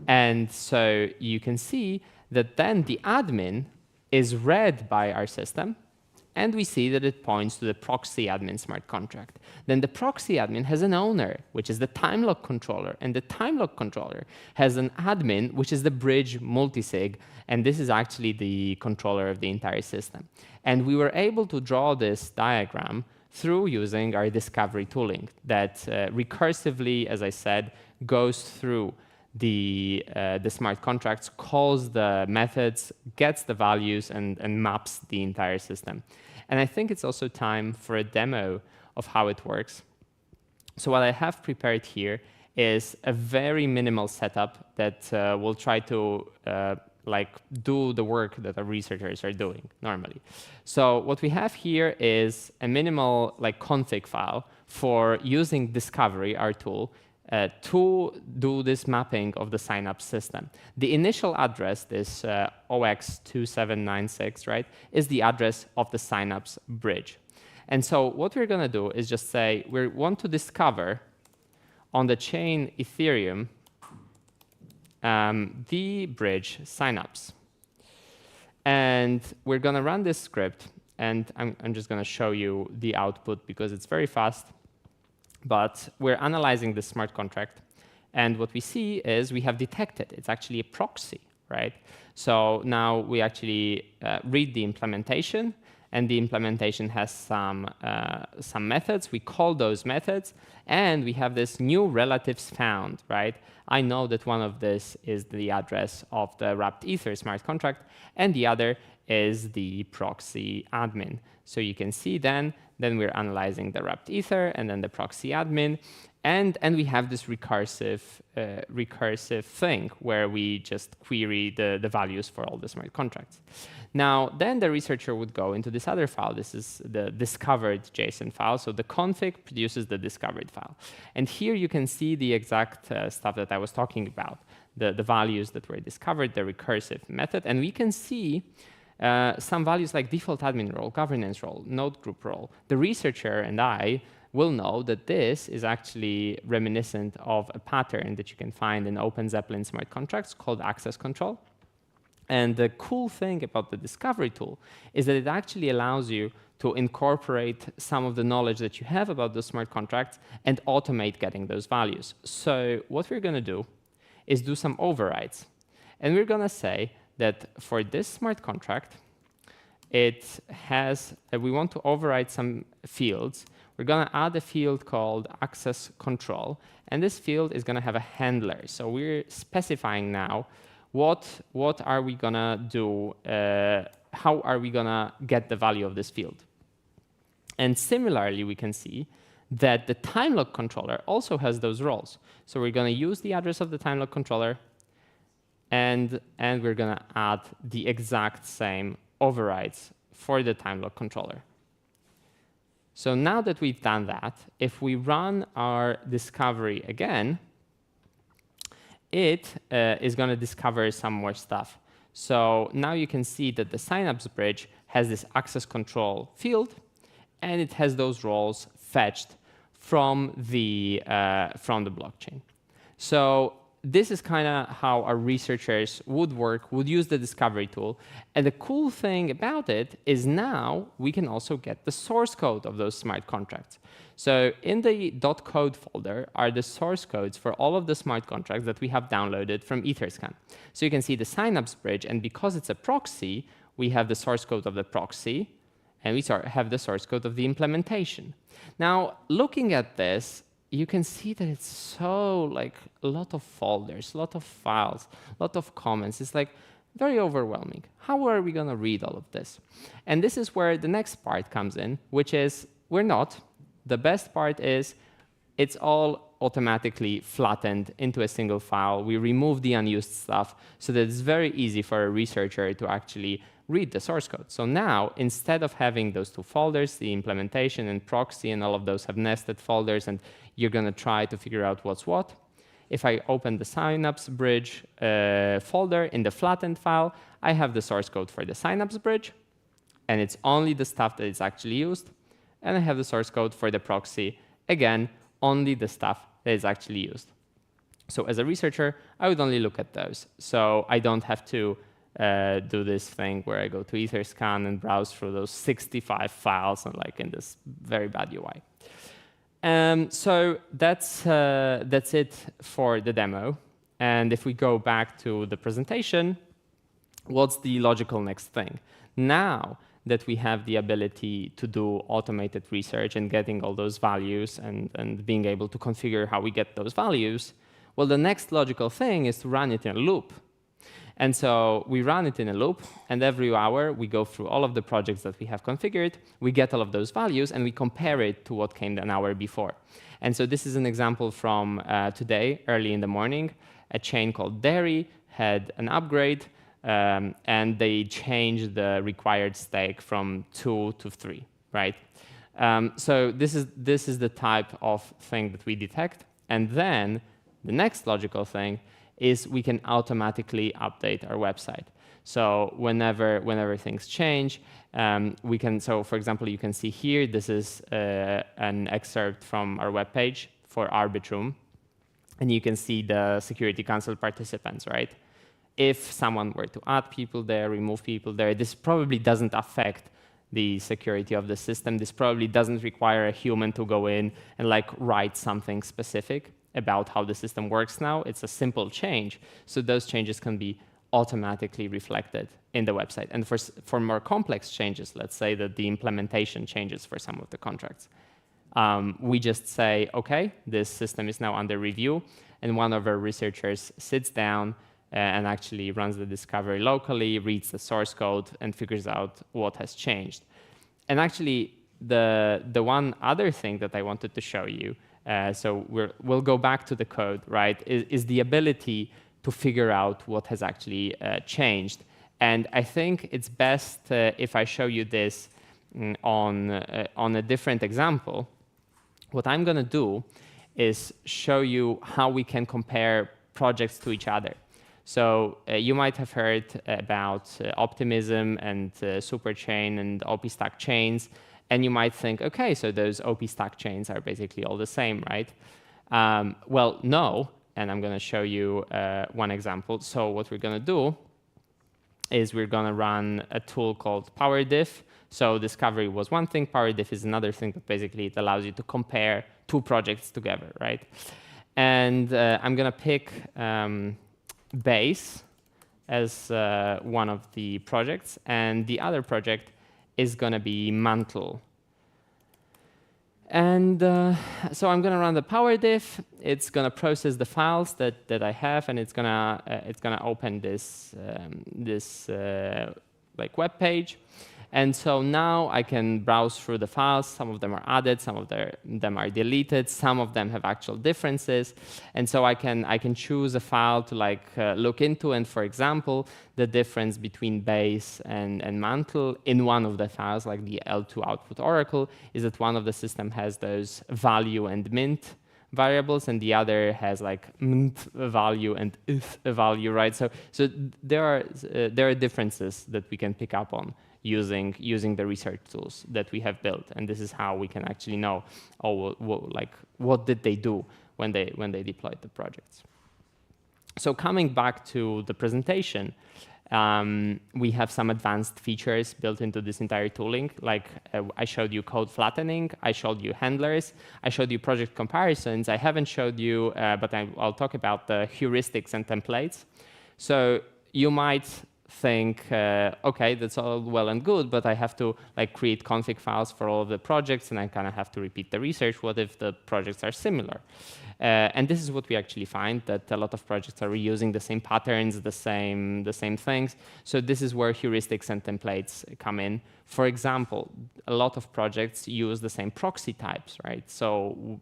And so you can see that then the admin is read by our system, and we see that it points to the proxy admin smart contract. Then the proxy admin has an owner, which is the time lock controller, and the time lock controller has an admin, which is the bridge multisig, and this is actually the controller of the entire system. And we were able to draw this diagram through using our discovery tooling that recursively, as I said, goes through the smart contracts, calls the methods, gets the values, and maps the entire system. And I think it's also time for a demo of how it works. So what I have prepared here is a very minimal setup that will try to do the work that our researchers are doing normally. So what we have here is a minimal config file for using Discovery, our tool, to do this mapping of the sign-up system. The initial address, this OX2796, right, is the address of the sign-ups bridge. And so what we're going to do is just say we want to discover on the chain Ethereum the bridge signups. And we're going to run this script. And I'm just going to show you the output because it's very fast. But we're analyzing the smart contract. And what we see is we have detected it's actually a proxy, right? So now we actually read the implementation. And the implementation has some methods. We call those methods. And we have this new relatives found, right? I know that one of this is the address of the wrapped Ether smart contract, and the other is the proxy admin. So you can see then we're analyzing the wrapped Ether and then the proxy admin. And we have this recursive thing where we just query the values for all the smart contracts. Now, then the researcher would go into this other file. This is the discovered JSON file. So the config produces the discovered file. And here you can see the exact stuff that I was talking about, the values that were discovered, the recursive method. And we can see some values like default admin role, governance role, node group role. The researcher and I will know that this is actually reminiscent of a pattern that you can find in Open Zeppelin smart contracts called access control. And the cool thing about the discovery tool is that it actually allows you to incorporate some of the knowledge that you have about the smart contracts and automate getting those values. So what we're going to do is do some overrides. And we're going to say that for this smart contract, it has, we want to override some fields. We're going to add a field called access control. And this field is going to have a handler. So we're specifying now what are we going to do, how are we going to get the value of this field. And similarly, we can see that the time lock controller also has those roles. So we're going to use the address of the time lock controller, and we're going to add the exact same overrides for the time lock controller. So now that we've done that, if we run our discovery again, it is going to discover some more stuff. So now you can see that the signups bridge has this access control field, and it has those roles fetched from the blockchain. So this is kind of how our researchers would use the discovery tool. And the cool thing about it is now we can also get the source code of those smart contracts. So in the .code folder are the source codes for all of the smart contracts that we have downloaded from Etherscan. So you can see the signups bridge, and because it's a proxy, we have the source code of the proxy, and we have the source code of the implementation. Now, looking at this, you can see that it's so like a lot of folders, a lot of files, a lot of comments. It's like very overwhelming. How are we going to read all of this? And this is where the next part comes in, which is we're not. The best part is it's all automatically flattened into a single file. We remove the unused stuff so that it's very easy for a researcher to actually read the source code. So now, instead of having those two folders, the implementation and proxy and all of those have nested folders, and you're going to try to figure out what's what. If I open the signups bridge folder in the flattened file, I have the source code for the signups bridge, and it's only the stuff that is actually used. And I have the source code for the proxy, again, only the stuff that is actually used. So as a researcher, I would only look at those. So I don't have to do this thing where I go to Etherscan and browse through those 65 files and like in this very bad UI. So that's it for the demo. And if we go back to the presentation, what's the logical next thing? Now that we have the ability to do automated research and getting all those values and being able to configure how we get those values, well, the next logical thing is to run it in a loop. And so we run it in a loop, and every hour we go through all of the projects that we have configured, we get all of those values, and we compare it to what came an hour before. And so this is an example from today, early in the morning. A chain called Dairy had an upgrade, and they changed the required stake from 2 to 3, right? So this is the type of thing that we detect. And then the next logical thing is we can automatically update our website. So whenever things change, we can, so for example, you can see here, this is an excerpt from our webpage for Arbitrum. And you can see the Security Council participants, right? If someone were to add people there, remove people there, this probably doesn't affect the security of the system. This probably doesn't require a human to go in and like write something specific about how the system works now. It's a simple change. So those changes can be automatically reflected in the website. And for more complex changes, let's say that the implementation changes for some of the contracts, we just say, okay, this system is now under review, and one of our researchers sits down and actually runs the discovery locally, reads the source code, and figures out what has changed. And actually, the one other thing that I wanted to show you, so we'll go back to the code, right, is the ability to figure out what has actually changed. And I think it's best if I show you this on a different example. What I'm going to do is show you how we can compare projects to each other. So you might have heard about optimism and superchain and OP stack chains, and you might think, okay, so those OP stack chains are basically all the same, right? Well, no, and I'm going to show you one example. So what we're going to do is we're going to run a tool called PowerDiff. So discovery was one thing, PowerDiff is another thing, but basically it allows you to compare two projects together, right? And I'm going to pick Base as one of the projects, and the other project is going to be Mantle. And so I'm going to run the PowerDiff. It's going to process the files that I have, and it's going to open this like web page. And so now I can browse through the files. Some of them are added, some of them are deleted, some of them have actual differences. And so I can choose a file to like look into. And for example, the difference between Base and Mantle in one of the files, like the L2 output oracle, is that one of the system has those value and mint variables, and the other has like mint value and if value, right? So there are differences that we can pick up on using the research tools that we have built, and this is how we can actually know, what did they do when they deployed the projects. So coming back to the presentation, we have some advanced features built into this entire tooling. Like I showed you code flattening, I showed you handlers, I showed you project comparisons. I haven't showed you, but I'll talk about the heuristics and templates. So you might think, okay, that's all well and good, but I have to like create config files for all of the projects, and I kind of have to repeat the research. What if the projects are similar? And this is what we actually find, that a lot of projects are reusing the same patterns, the same things. So this is where heuristics and templates come in. For example, a lot of projects use the same proxy types, right? So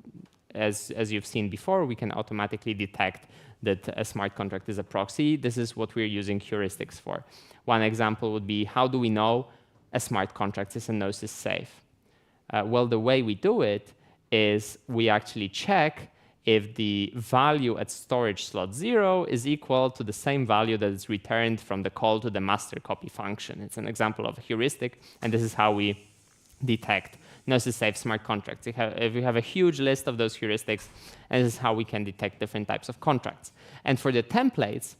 as you've seen before, we can automatically detect that a smart contract is a proxy. This is what we're using heuristics for. One example would be, how do we know a smart contract is a Gnosis safe? Well, the way we do it is we actually check if the value at storage slot 0 is equal to the same value that is returned from the call to the master copy function. It's an example of a heuristic, and this is how we detect Gnosis safe smart contracts. If we have a huge list of those heuristics, and this is how we can detect different types of contracts. And for the templates,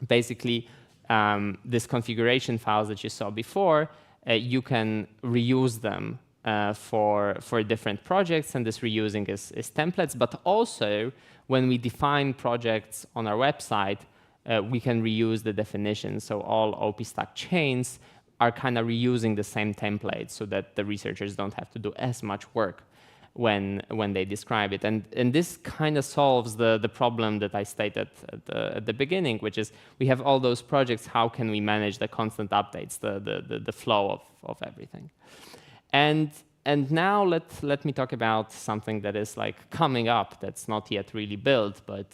basically, this configuration files that you saw before, you can reuse them for different projects, and this reusing is templates. But also, when we define projects on our website, we can reuse the definition. So all OP stack chains are kind of reusing the same template, so that the researchers don't have to do as much work when they describe it. And this kind of solves the problem that I stated at the beginning, which is we have all those projects. How can we manage the constant updates, the flow of everything? And now let me talk about something that is like coming up, that's not yet really built, but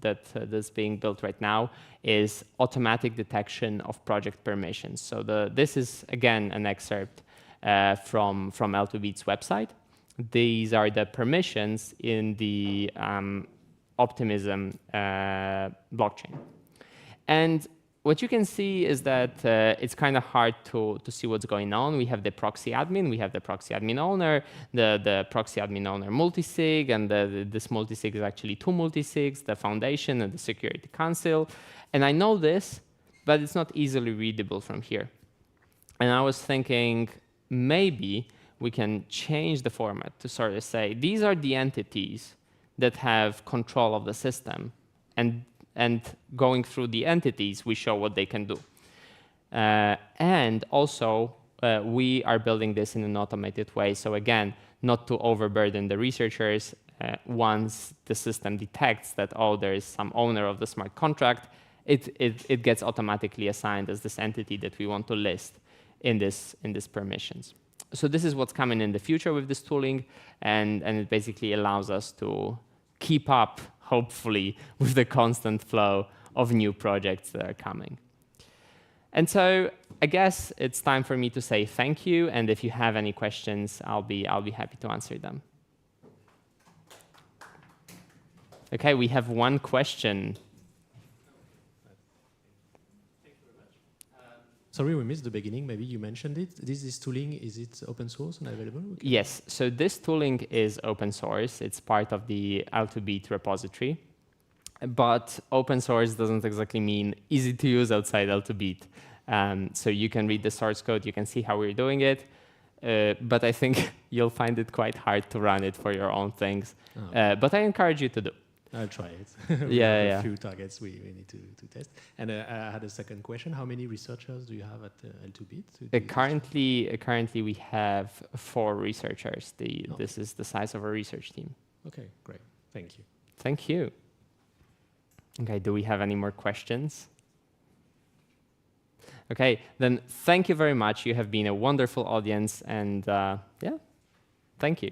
that's being built right now, is automatic detection of project permissions. So this is again an excerpt from L2Beat's website. These are the permissions in the Optimism blockchain. And what you can see is that it's kind of hard to see what's going on. We have the proxy admin, we have the proxy admin owner, the proxy admin owner multisig, and this multisig is actually two multisigs, the foundation and the security council. And I know this, but it's not easily readable from here. And I was thinking maybe we can change the format to sort of say, these are the entities that have control of the system. And going through the entities, we show what they can do. And also, we are building this in an automated way. So again, not to overburden the researchers. Once the system detects that, oh, there is some owner of the smart contract, it gets automatically assigned as this entity that we want to list in this permissions. So this is what's coming in the future with this tooling, and it basically allows us to keep up, hopefully, with the constant flow of new projects that are coming. And so I guess it's time for me to say thank you, and if you have any questions, I'll be happy to answer them. Okay, we have one question. Sorry, we missed the beginning. Maybe you mentioned it. This tooling, is it open source and available? Yes, so this tooling is open source. It's part of the L2Beat repository. But open source doesn't exactly mean easy to use outside L2Beat. So you can read the source code, you can see how we're doing it. But I think you'll find it quite hard to run it for your own things. Oh. But I encourage you to do. I'll try it. Yeah, have a few targets we need to test. And I had a second question. How many researchers do you have at L2Beat? Currently, we have 4 researchers. This is the size of our research team. Okay, great. Thank you. Thank you. Okay, do we have any more questions? Okay, then thank you very much. You have been a wonderful audience, and yeah, thank you.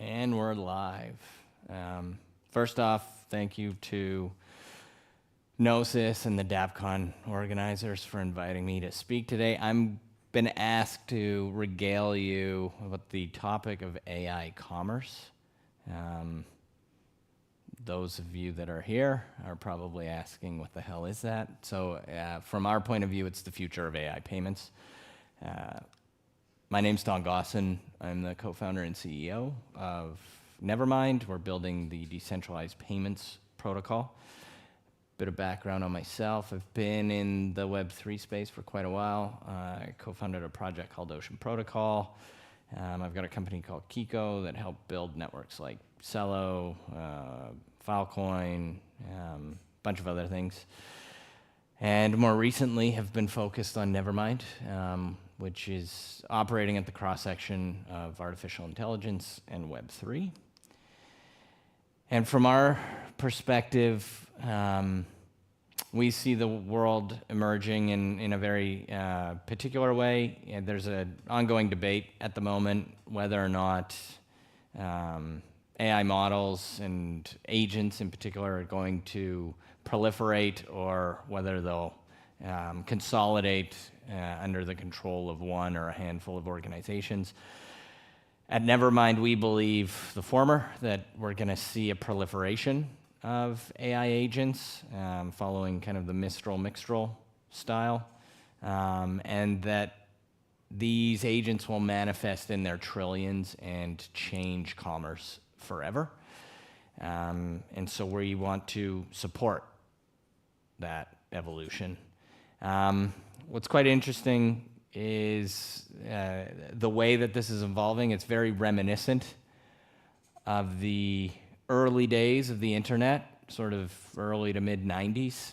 And we're live. First off, thank you to Gnosis and the DappCon organizers for inviting me to speak today. I'm been asked to regale you about the topic of AI commerce. Those of you that are here are probably asking, what the hell is that? So from our point of view, it's the future of AI payments. My name's Don Gosson. I'm the co-founder and CEO of Nevermind. We're building the decentralized payments protocol. Bit of background on myself. I've been in the Web3 space for quite a while. I co-founded a project called Ocean Protocol. I've got a company called Kiko that helped build networks like Cello, Filecoin, a bunch of other things. And more recently have been focused on Nevermind, which is operating at the cross-section of artificial intelligence and Web3. And from our perspective, we see the world emerging in a very particular way. And there's an ongoing debate at the moment whether or not AI models and agents in particular are going to proliferate or whether they'll consolidate under the control of one or a handful of organizations. At Nevermind, we believe the former, that we're going to see a proliferation of AI agents following kind of the Mistral style, and that these agents will manifest in their trillions and change commerce forever. And so we want to support that evolution. What's quite interesting is the way that this is evolving. It's very reminiscent of the early days of the internet, sort of early to mid 90s.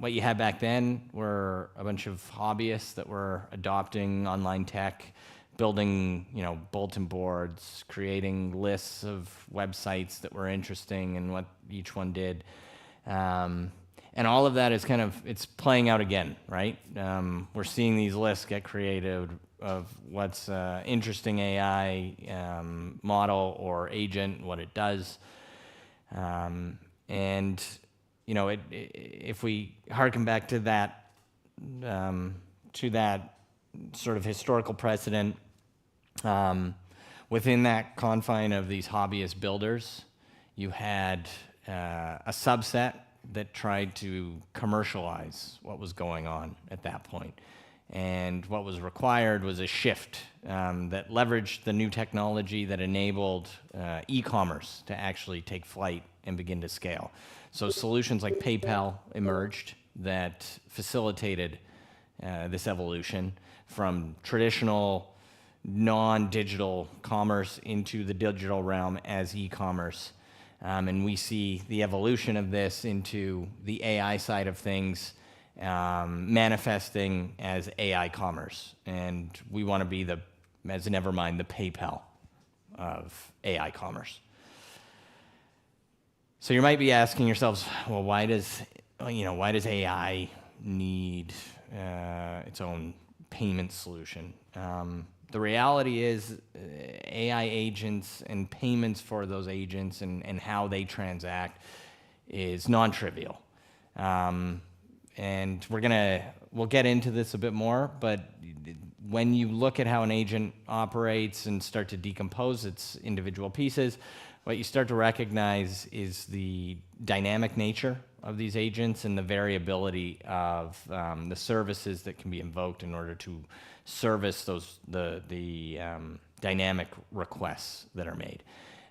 What you had back then were a bunch of hobbyists that were adopting online tech, building, bulletin boards, creating lists of websites that were interesting and what each one did. And all of that is it's playing out again, right? We're seeing these lists get created of what's interesting AI model or agent, what it does. And, if we harken back to that sort of historical precedent, within that confine of these hobbyist builders, you had a subset that tried to commercialize what was going on at that point. And what was required was a shift that leveraged the new technology that enabled e-commerce to actually take flight and begin to scale. So solutions like PayPal emerged that facilitated this evolution from traditional non-digital commerce into the digital realm as e-commerce. And we see the evolution of this into the AI side of things manifesting as AI commerce. And we want to be as Nevermind, the PayPal of AI commerce. So you might be asking yourselves, well, why does AI need its own payment solution? The reality is AI agents and payments for those agents and how they transact is non-trivial. And we'll get into this a bit more, but when you look at how an agent operates and start to decompose its individual pieces, what you start to recognize is the dynamic nature of these agents and the variability of the services that can be invoked in order to service the dynamic requests that are made.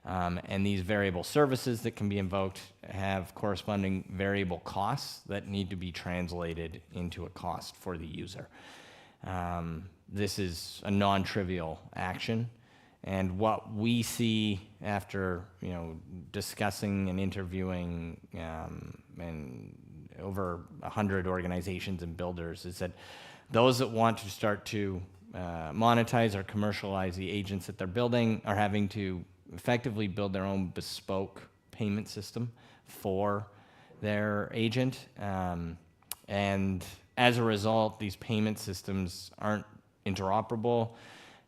And these variable services that can be invoked have corresponding variable costs that need to be translated into a cost for the user. This is a non-trivial action. And what we see after discussing and interviewing and over 100 organizations and builders is that those that want to start to monetize or commercialize the agents that they're building are having to effectively build their own bespoke payment system for their agent. And as a result, these payment systems aren't interoperable.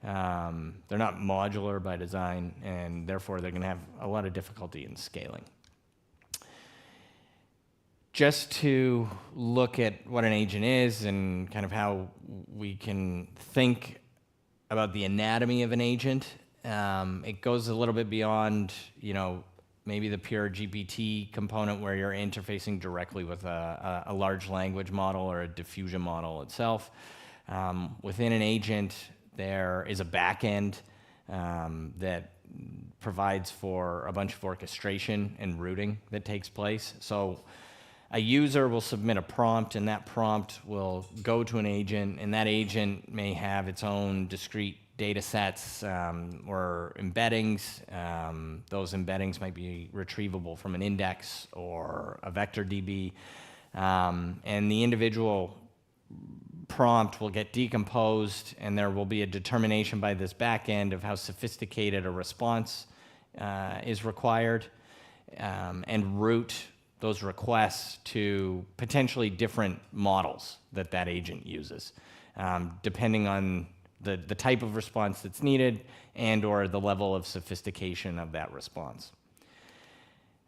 They're not modular by design, and therefore they're going to have a lot of difficulty in scaling. Just to look at what an agent is and kind of how we can think about the anatomy of an agent, it goes a little bit beyond, maybe the pure GPT component where you're interfacing directly with a large language model or a diffusion model itself. Within an agent, there is a backend that provides for a bunch of orchestration and routing that takes place. So a user will submit a prompt, and that prompt will go to an agent, and that agent may have its own discrete data sets or embeddings. Those embeddings might be retrievable from an index or a vector DB. And the individual prompt will get decomposed, and there will be a determination by this backend of how sophisticated a response is required, and route those requests to potentially different models that agent uses, depending on the type of response that's needed and or the level of sophistication of that response.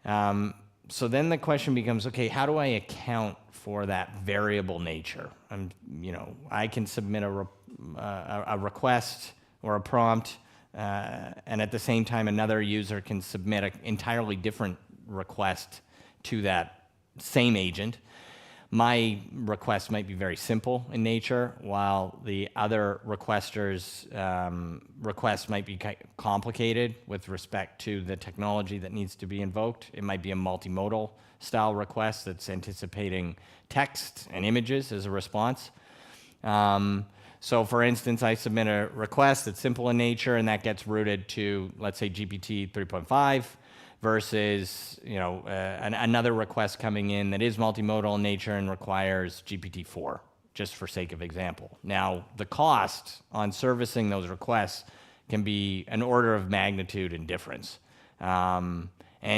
So then the question becomes, okay, how do I account for that variable nature? I can submit a request or a prompt, and at the same time, another user can submit an entirely different request to that same agent. My request might be very simple in nature, while the other requester's request might be complicated with respect to the technology that needs to be invoked. It might be a multimodal style request that's anticipating text and images as a response. So for instance, I submit a request that's simple in nature, and that gets routed to, let's say, GPT 3.5, versus another request coming in that is multimodal in nature and requires GPT-4, just for sake of example. Now, the cost on servicing those requests can be an order of magnitude in difference. And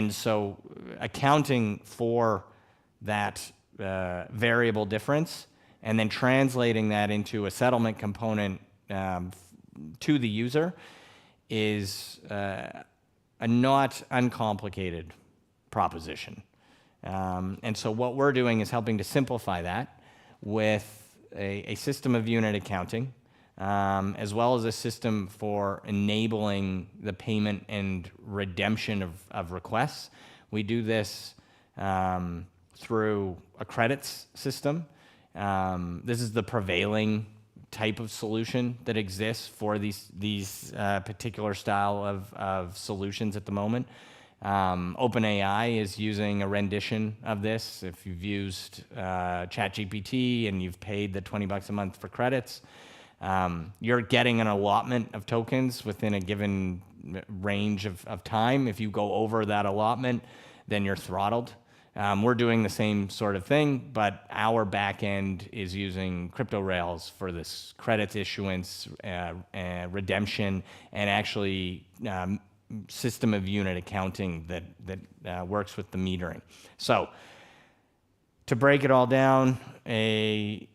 so accounting for that variable difference and then translating that into a settlement component to the user is a not uncomplicated proposition. And so what we're doing is helping to simplify that with a system of unit accounting, as well as a system for enabling the payment and redemption of requests. We do this through a credits system. This is the prevailing type of solution that exists for these particular style of solutions at the moment. OpenAI is using a rendition of this. If you've used ChatGPT and you've paid the $20 a month for credits, you're getting an allotment of tokens within a given range of time. If you go over that allotment, then you're throttled. We're doing the same sort of thing, but our backend is using crypto rails for this credit issuance, redemption, and actually system of unit accounting that works with the metering. So to break it all down, a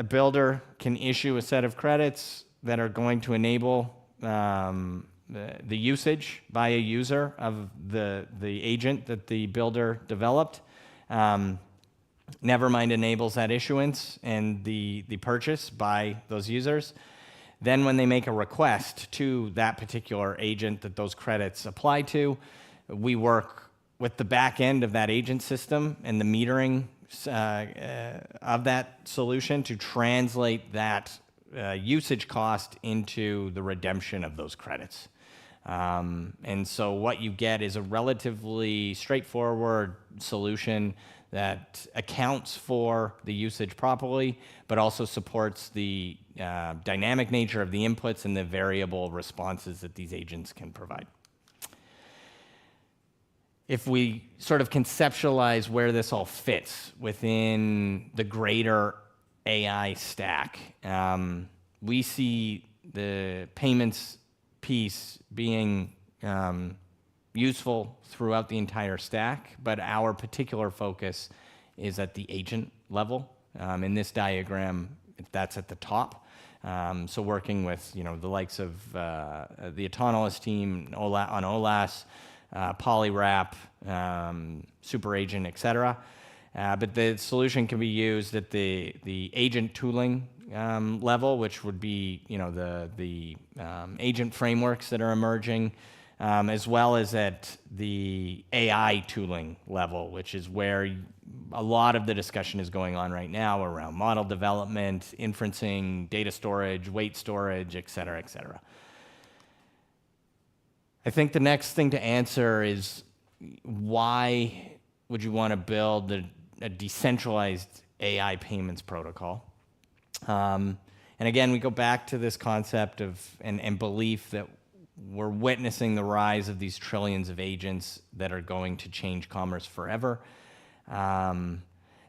builder can issue a set of credits that are going to enable the usage by a user of the agent that the builder developed. Nevermind enables that issuance and the purchase by those users. Then when they make a request to that particular agent that those credits apply to, we work with the back end of that agent system and the metering of that solution to translate that usage cost into the redemption of those credits. And so what you get is a relatively straightforward solution that accounts for the usage properly, but also supports the dynamic nature of the inputs and the variable responses that these agents can provide. If we sort of conceptualize where this all fits within the greater AI stack, we see the payments piece being useful throughout the entire stack, but our particular focus is at the agent level. In this diagram, that's at the top. So working with the likes of the Autonomous team on OLAS, Polywrap, SuperAgent, etc. But the solution can be used at the agent tooling level, which would be the agent frameworks that are emerging, as well as at the AI tooling level, which is where a lot of the discussion is going on right now around model development, inferencing, data storage, weight storage, et cetera, et cetera. I think the next thing to answer is, why would you want to build a decentralized AI payments protocol? And again, we go back to this concept of and belief that we're witnessing the rise of these trillions of agents that are going to change commerce forever.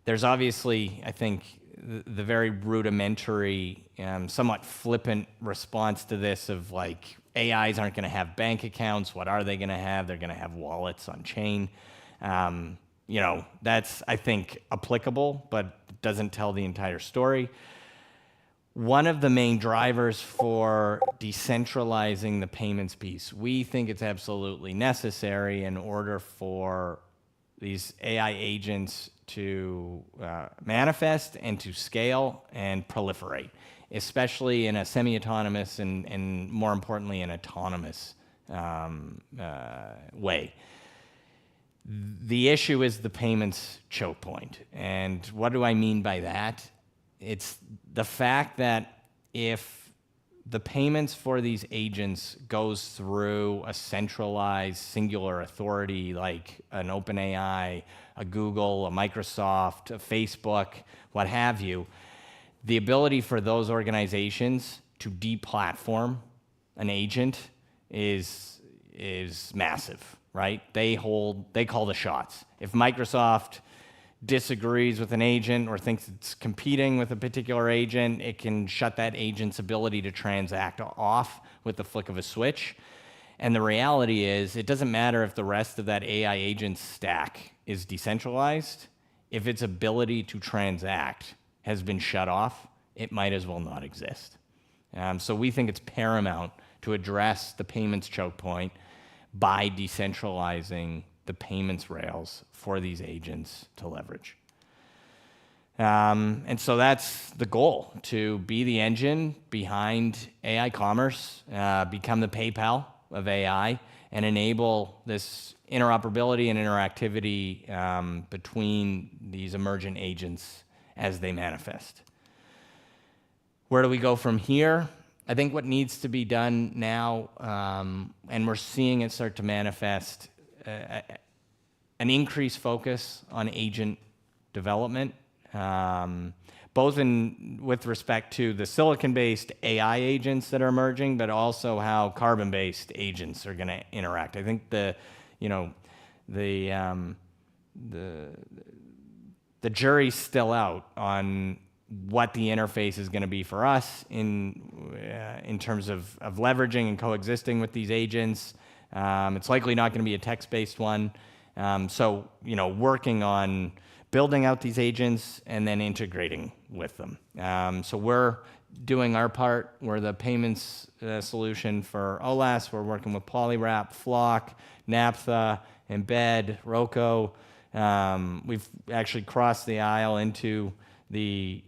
There's obviously, I think, the very rudimentary, somewhat flippant response to this of like, AIs aren't going to have bank accounts. What are they going to have? They're going to have wallets on chain. That's, I think, applicable, but doesn't tell the entire story. One of the main drivers for decentralizing the payments piece, we think it's absolutely necessary in order for these AI agents to manifest and to scale and proliferate, especially in a semi-autonomous and more importantly, an autonomous way. The issue is the payments choke point. And what do I mean by that? It's the fact that if the payments for these agents goes through a centralized singular authority like an OpenAI, a Google, a Microsoft, a Facebook, what have you, the ability for those organizations to deplatform an agent is massive, right? They call the shots. If Microsoft disagrees with an agent or thinks it's competing with a particular agent, it can shut that agent's ability to transact off with the flick of a switch. And the reality is, it doesn't matter if the rest of that AI agent stack is decentralized. If its ability to transact has been shut off, it might as well not exist. So we think it's paramount to address the payments choke point by decentralizing the payments rails for these agents to leverage. And so that's the goal, to be the engine behind AI commerce, become the PayPal of AI, and enable this interoperability and interactivity between these emergent agents as they manifest. Where do we go from here? I think what needs to be done now, and we're seeing it start to manifest, an increased focus on agent development, both with respect to the silicon-based AI agents that are emerging, but also how carbon-based agents are going to interact. I think the jury's still out on what the interface is going to be for us in terms of leveraging and coexisting with these agents. It's likely not going to be a text-based one. So working on building out these agents and then integrating with them. So we're doing our part. We're the payments solution for OLAS. We're working with Polywrap, Flock, Naphtha, Embed, Roco. We've actually crossed the aisle into the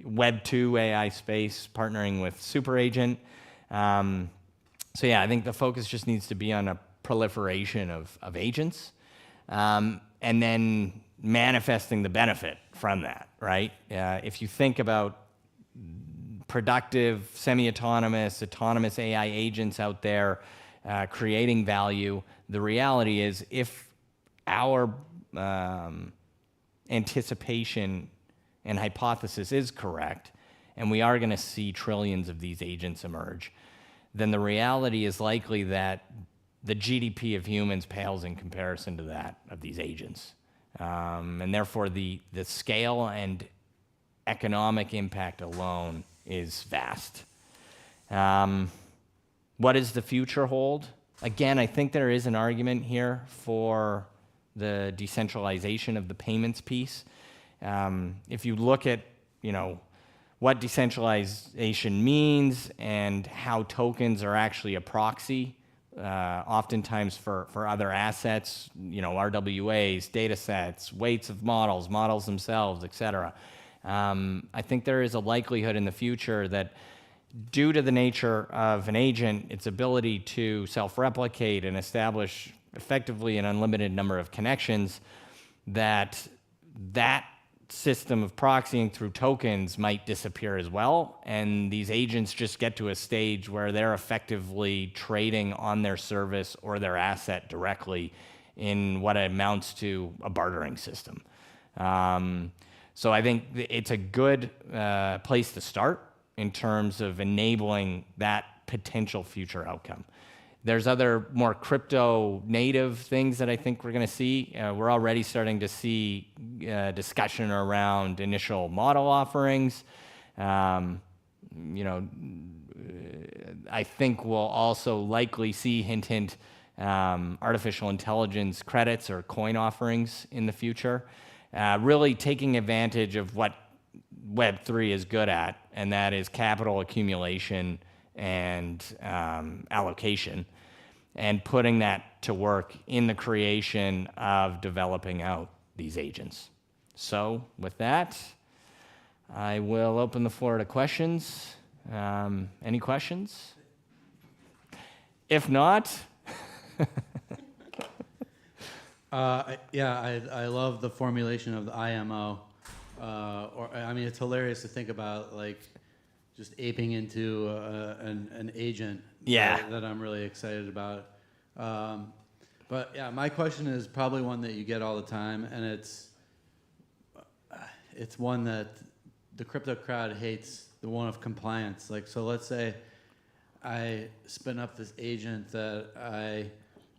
Web 2 AI space, partnering with SuperAgent. So yeah, I think the focus just needs to be on a proliferation of agents, and then manifesting the benefit from that, right? If you think about productive, semi-autonomous, autonomous AI agents out there creating value, the reality is, if our anticipation and hypothesis is correct, and we are going to see trillions of these agents emerge, then the reality is likely that the GDP of humans pales in comparison to that of these agents. And therefore, the scale and economic impact alone is vast. What does the future hold? Again, I think there is an argument here for the decentralization of the payments piece. If you look at, what decentralization means and how tokens are actually a proxy, oftentimes for other assets, RWAs, data sets, weights of models themselves, etc. I think there is a likelihood in the future that due to the nature of an agent, its ability to self-replicate and establish effectively an unlimited number of connections, that system of proxying through tokens might disappear as well, and these agents just get to a stage where they're effectively trading on their service or their asset directly in what amounts to a bartering system. So I think it's a good place to start in terms of enabling that potential future outcome. There's other more crypto native things that I think we're going to see. We're already starting to see discussion around initial model offerings. I think we'll also likely see, hint, hint, artificial intelligence credits or coin offerings in the future, really taking advantage of what Web3 is good at, and that is capital accumulation and allocation, and putting that to work in the creation of developing out these agents. So with that, I will open the floor to questions. Any questions? If not, I love the formulation of the IMO. It's hilarious to think about, like, just aping into an agent that I'm really excited about. But yeah, my question is probably one that you get all the time, and it's one that the crypto crowd hates, the one of compliance. Like, so let's say I spin up this agent that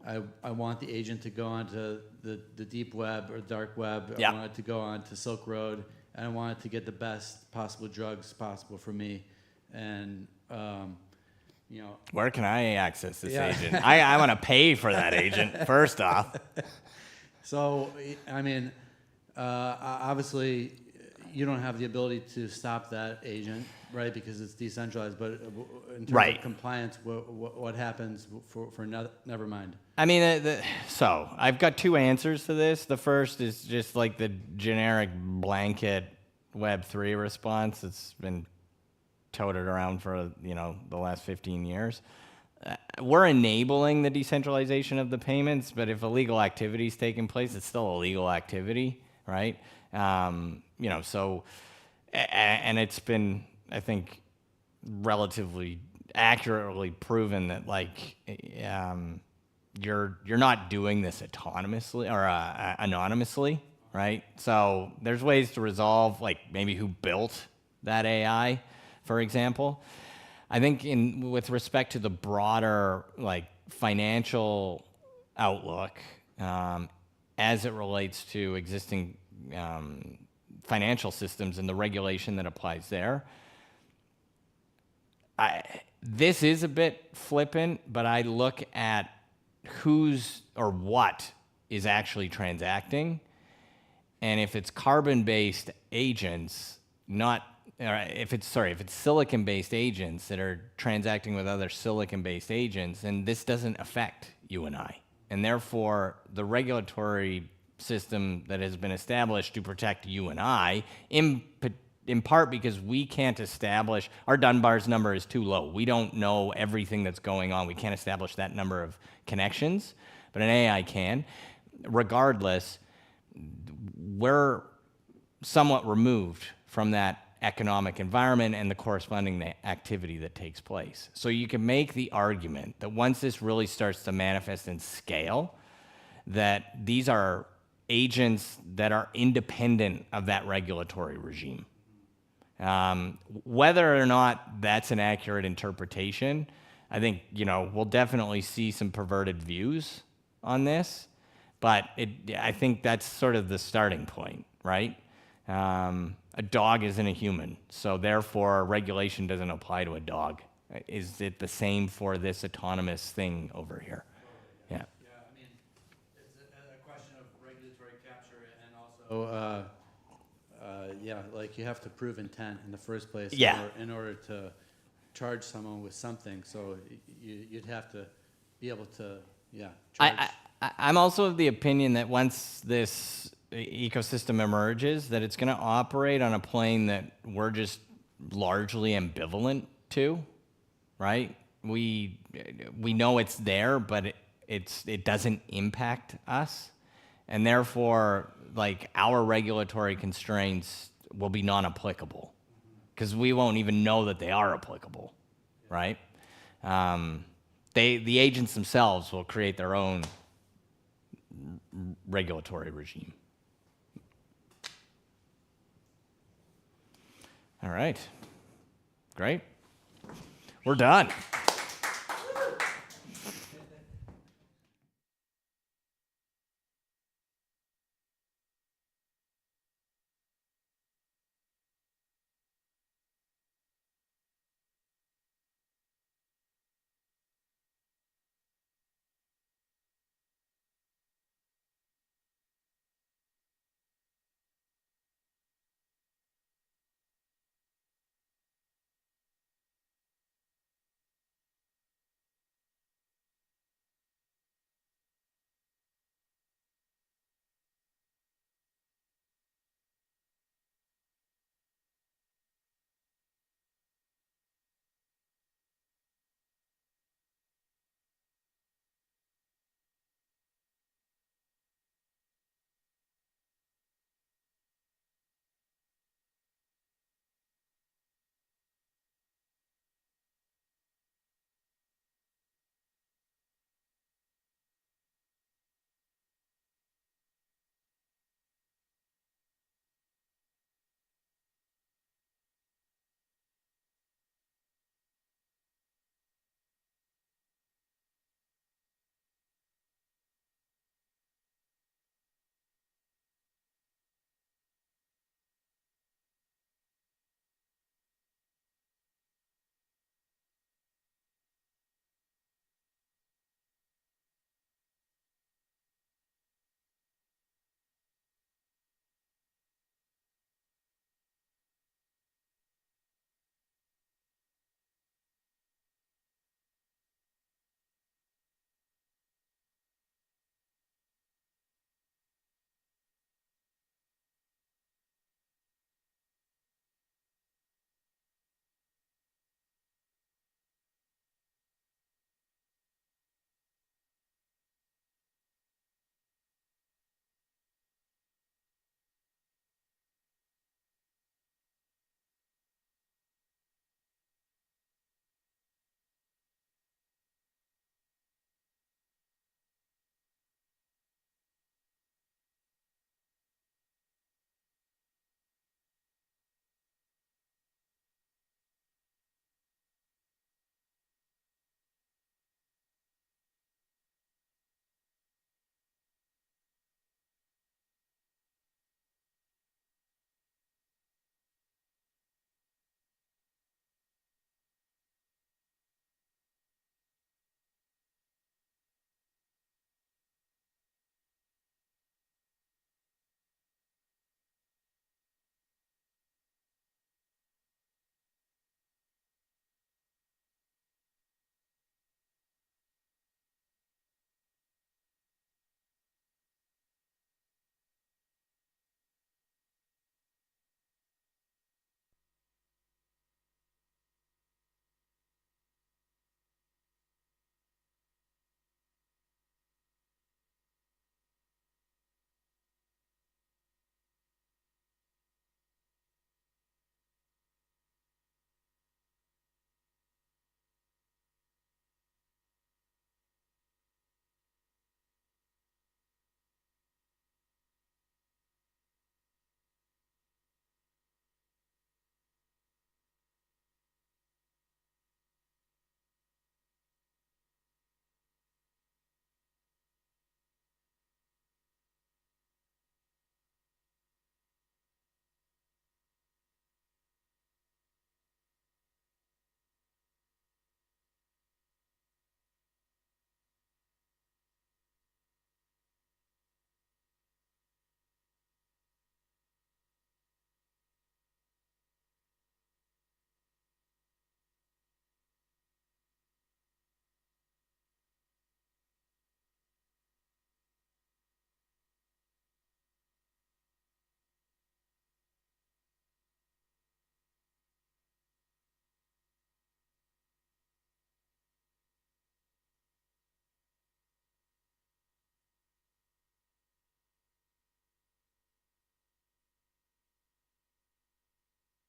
I want the agent to go onto the deep web or dark web. Yeah. I want it to go onto Silk Road, and I want it to get the best possible drugs possible for me. And where can I access this agent? I want to pay for that agent first off. So obviously you don't have the ability to stop that agent, right? Because it's decentralized. But in terms of compliance, what happens for never mind? So I've got two answers to this. The first is just like the generic blanket Web3 response that's been toted around for the last 15 years. We're enabling the decentralization of the payments, but if illegal activity is taking place, it's still illegal activity, right? So, and it's been, I think, relatively accurately proven that, like, you're not doing this autonomously or anonymously, right? So there's ways to resolve, like, maybe who built that AI, for example. I think with respect to the broader, like, financial outlook, as it relates to existing financial systems and the regulation that applies there, this is a bit flippant, but I look at who's or what is actually transacting, and if it's carbon-based agents, if it's silicon-based agents that are transacting with other silicon-based agents, then this doesn't affect you and I. And therefore, the regulatory system that has been established to protect you and I, in part because we can't establish, our Dunbar's number is too low. We don't know everything that's going on. We can't establish that number of connections, but an AI can. Regardless, we're somewhat removed from that economic environment and the corresponding activity that takes place. So you can make the argument that once this really starts to manifest in scale, that these are agents that are independent of that regulatory regime. Whether or not that's an accurate interpretation, I think, we'll definitely see some perverted views on this, but I think that's sort of the starting point, right? A dog isn't a human, so therefore regulation doesn't apply to a dog. Is it the same for this autonomous thing over here? Yeah. It's a question of regulatory capture and also yeah, like you have to prove intent in the first place in order to charge someone with something. So you'd have to be able to, charge. I'm also of the opinion that once this ecosystem emerges, that it's going to operate on a plane that we're just largely ambivalent to, right? We know it's there, but it doesn't impact us, and therefore, like, our regulatory constraints will be non-applicable because we won't even know that they are applicable, right? The agents themselves will create their own regulatory regime. All right, great. We're done.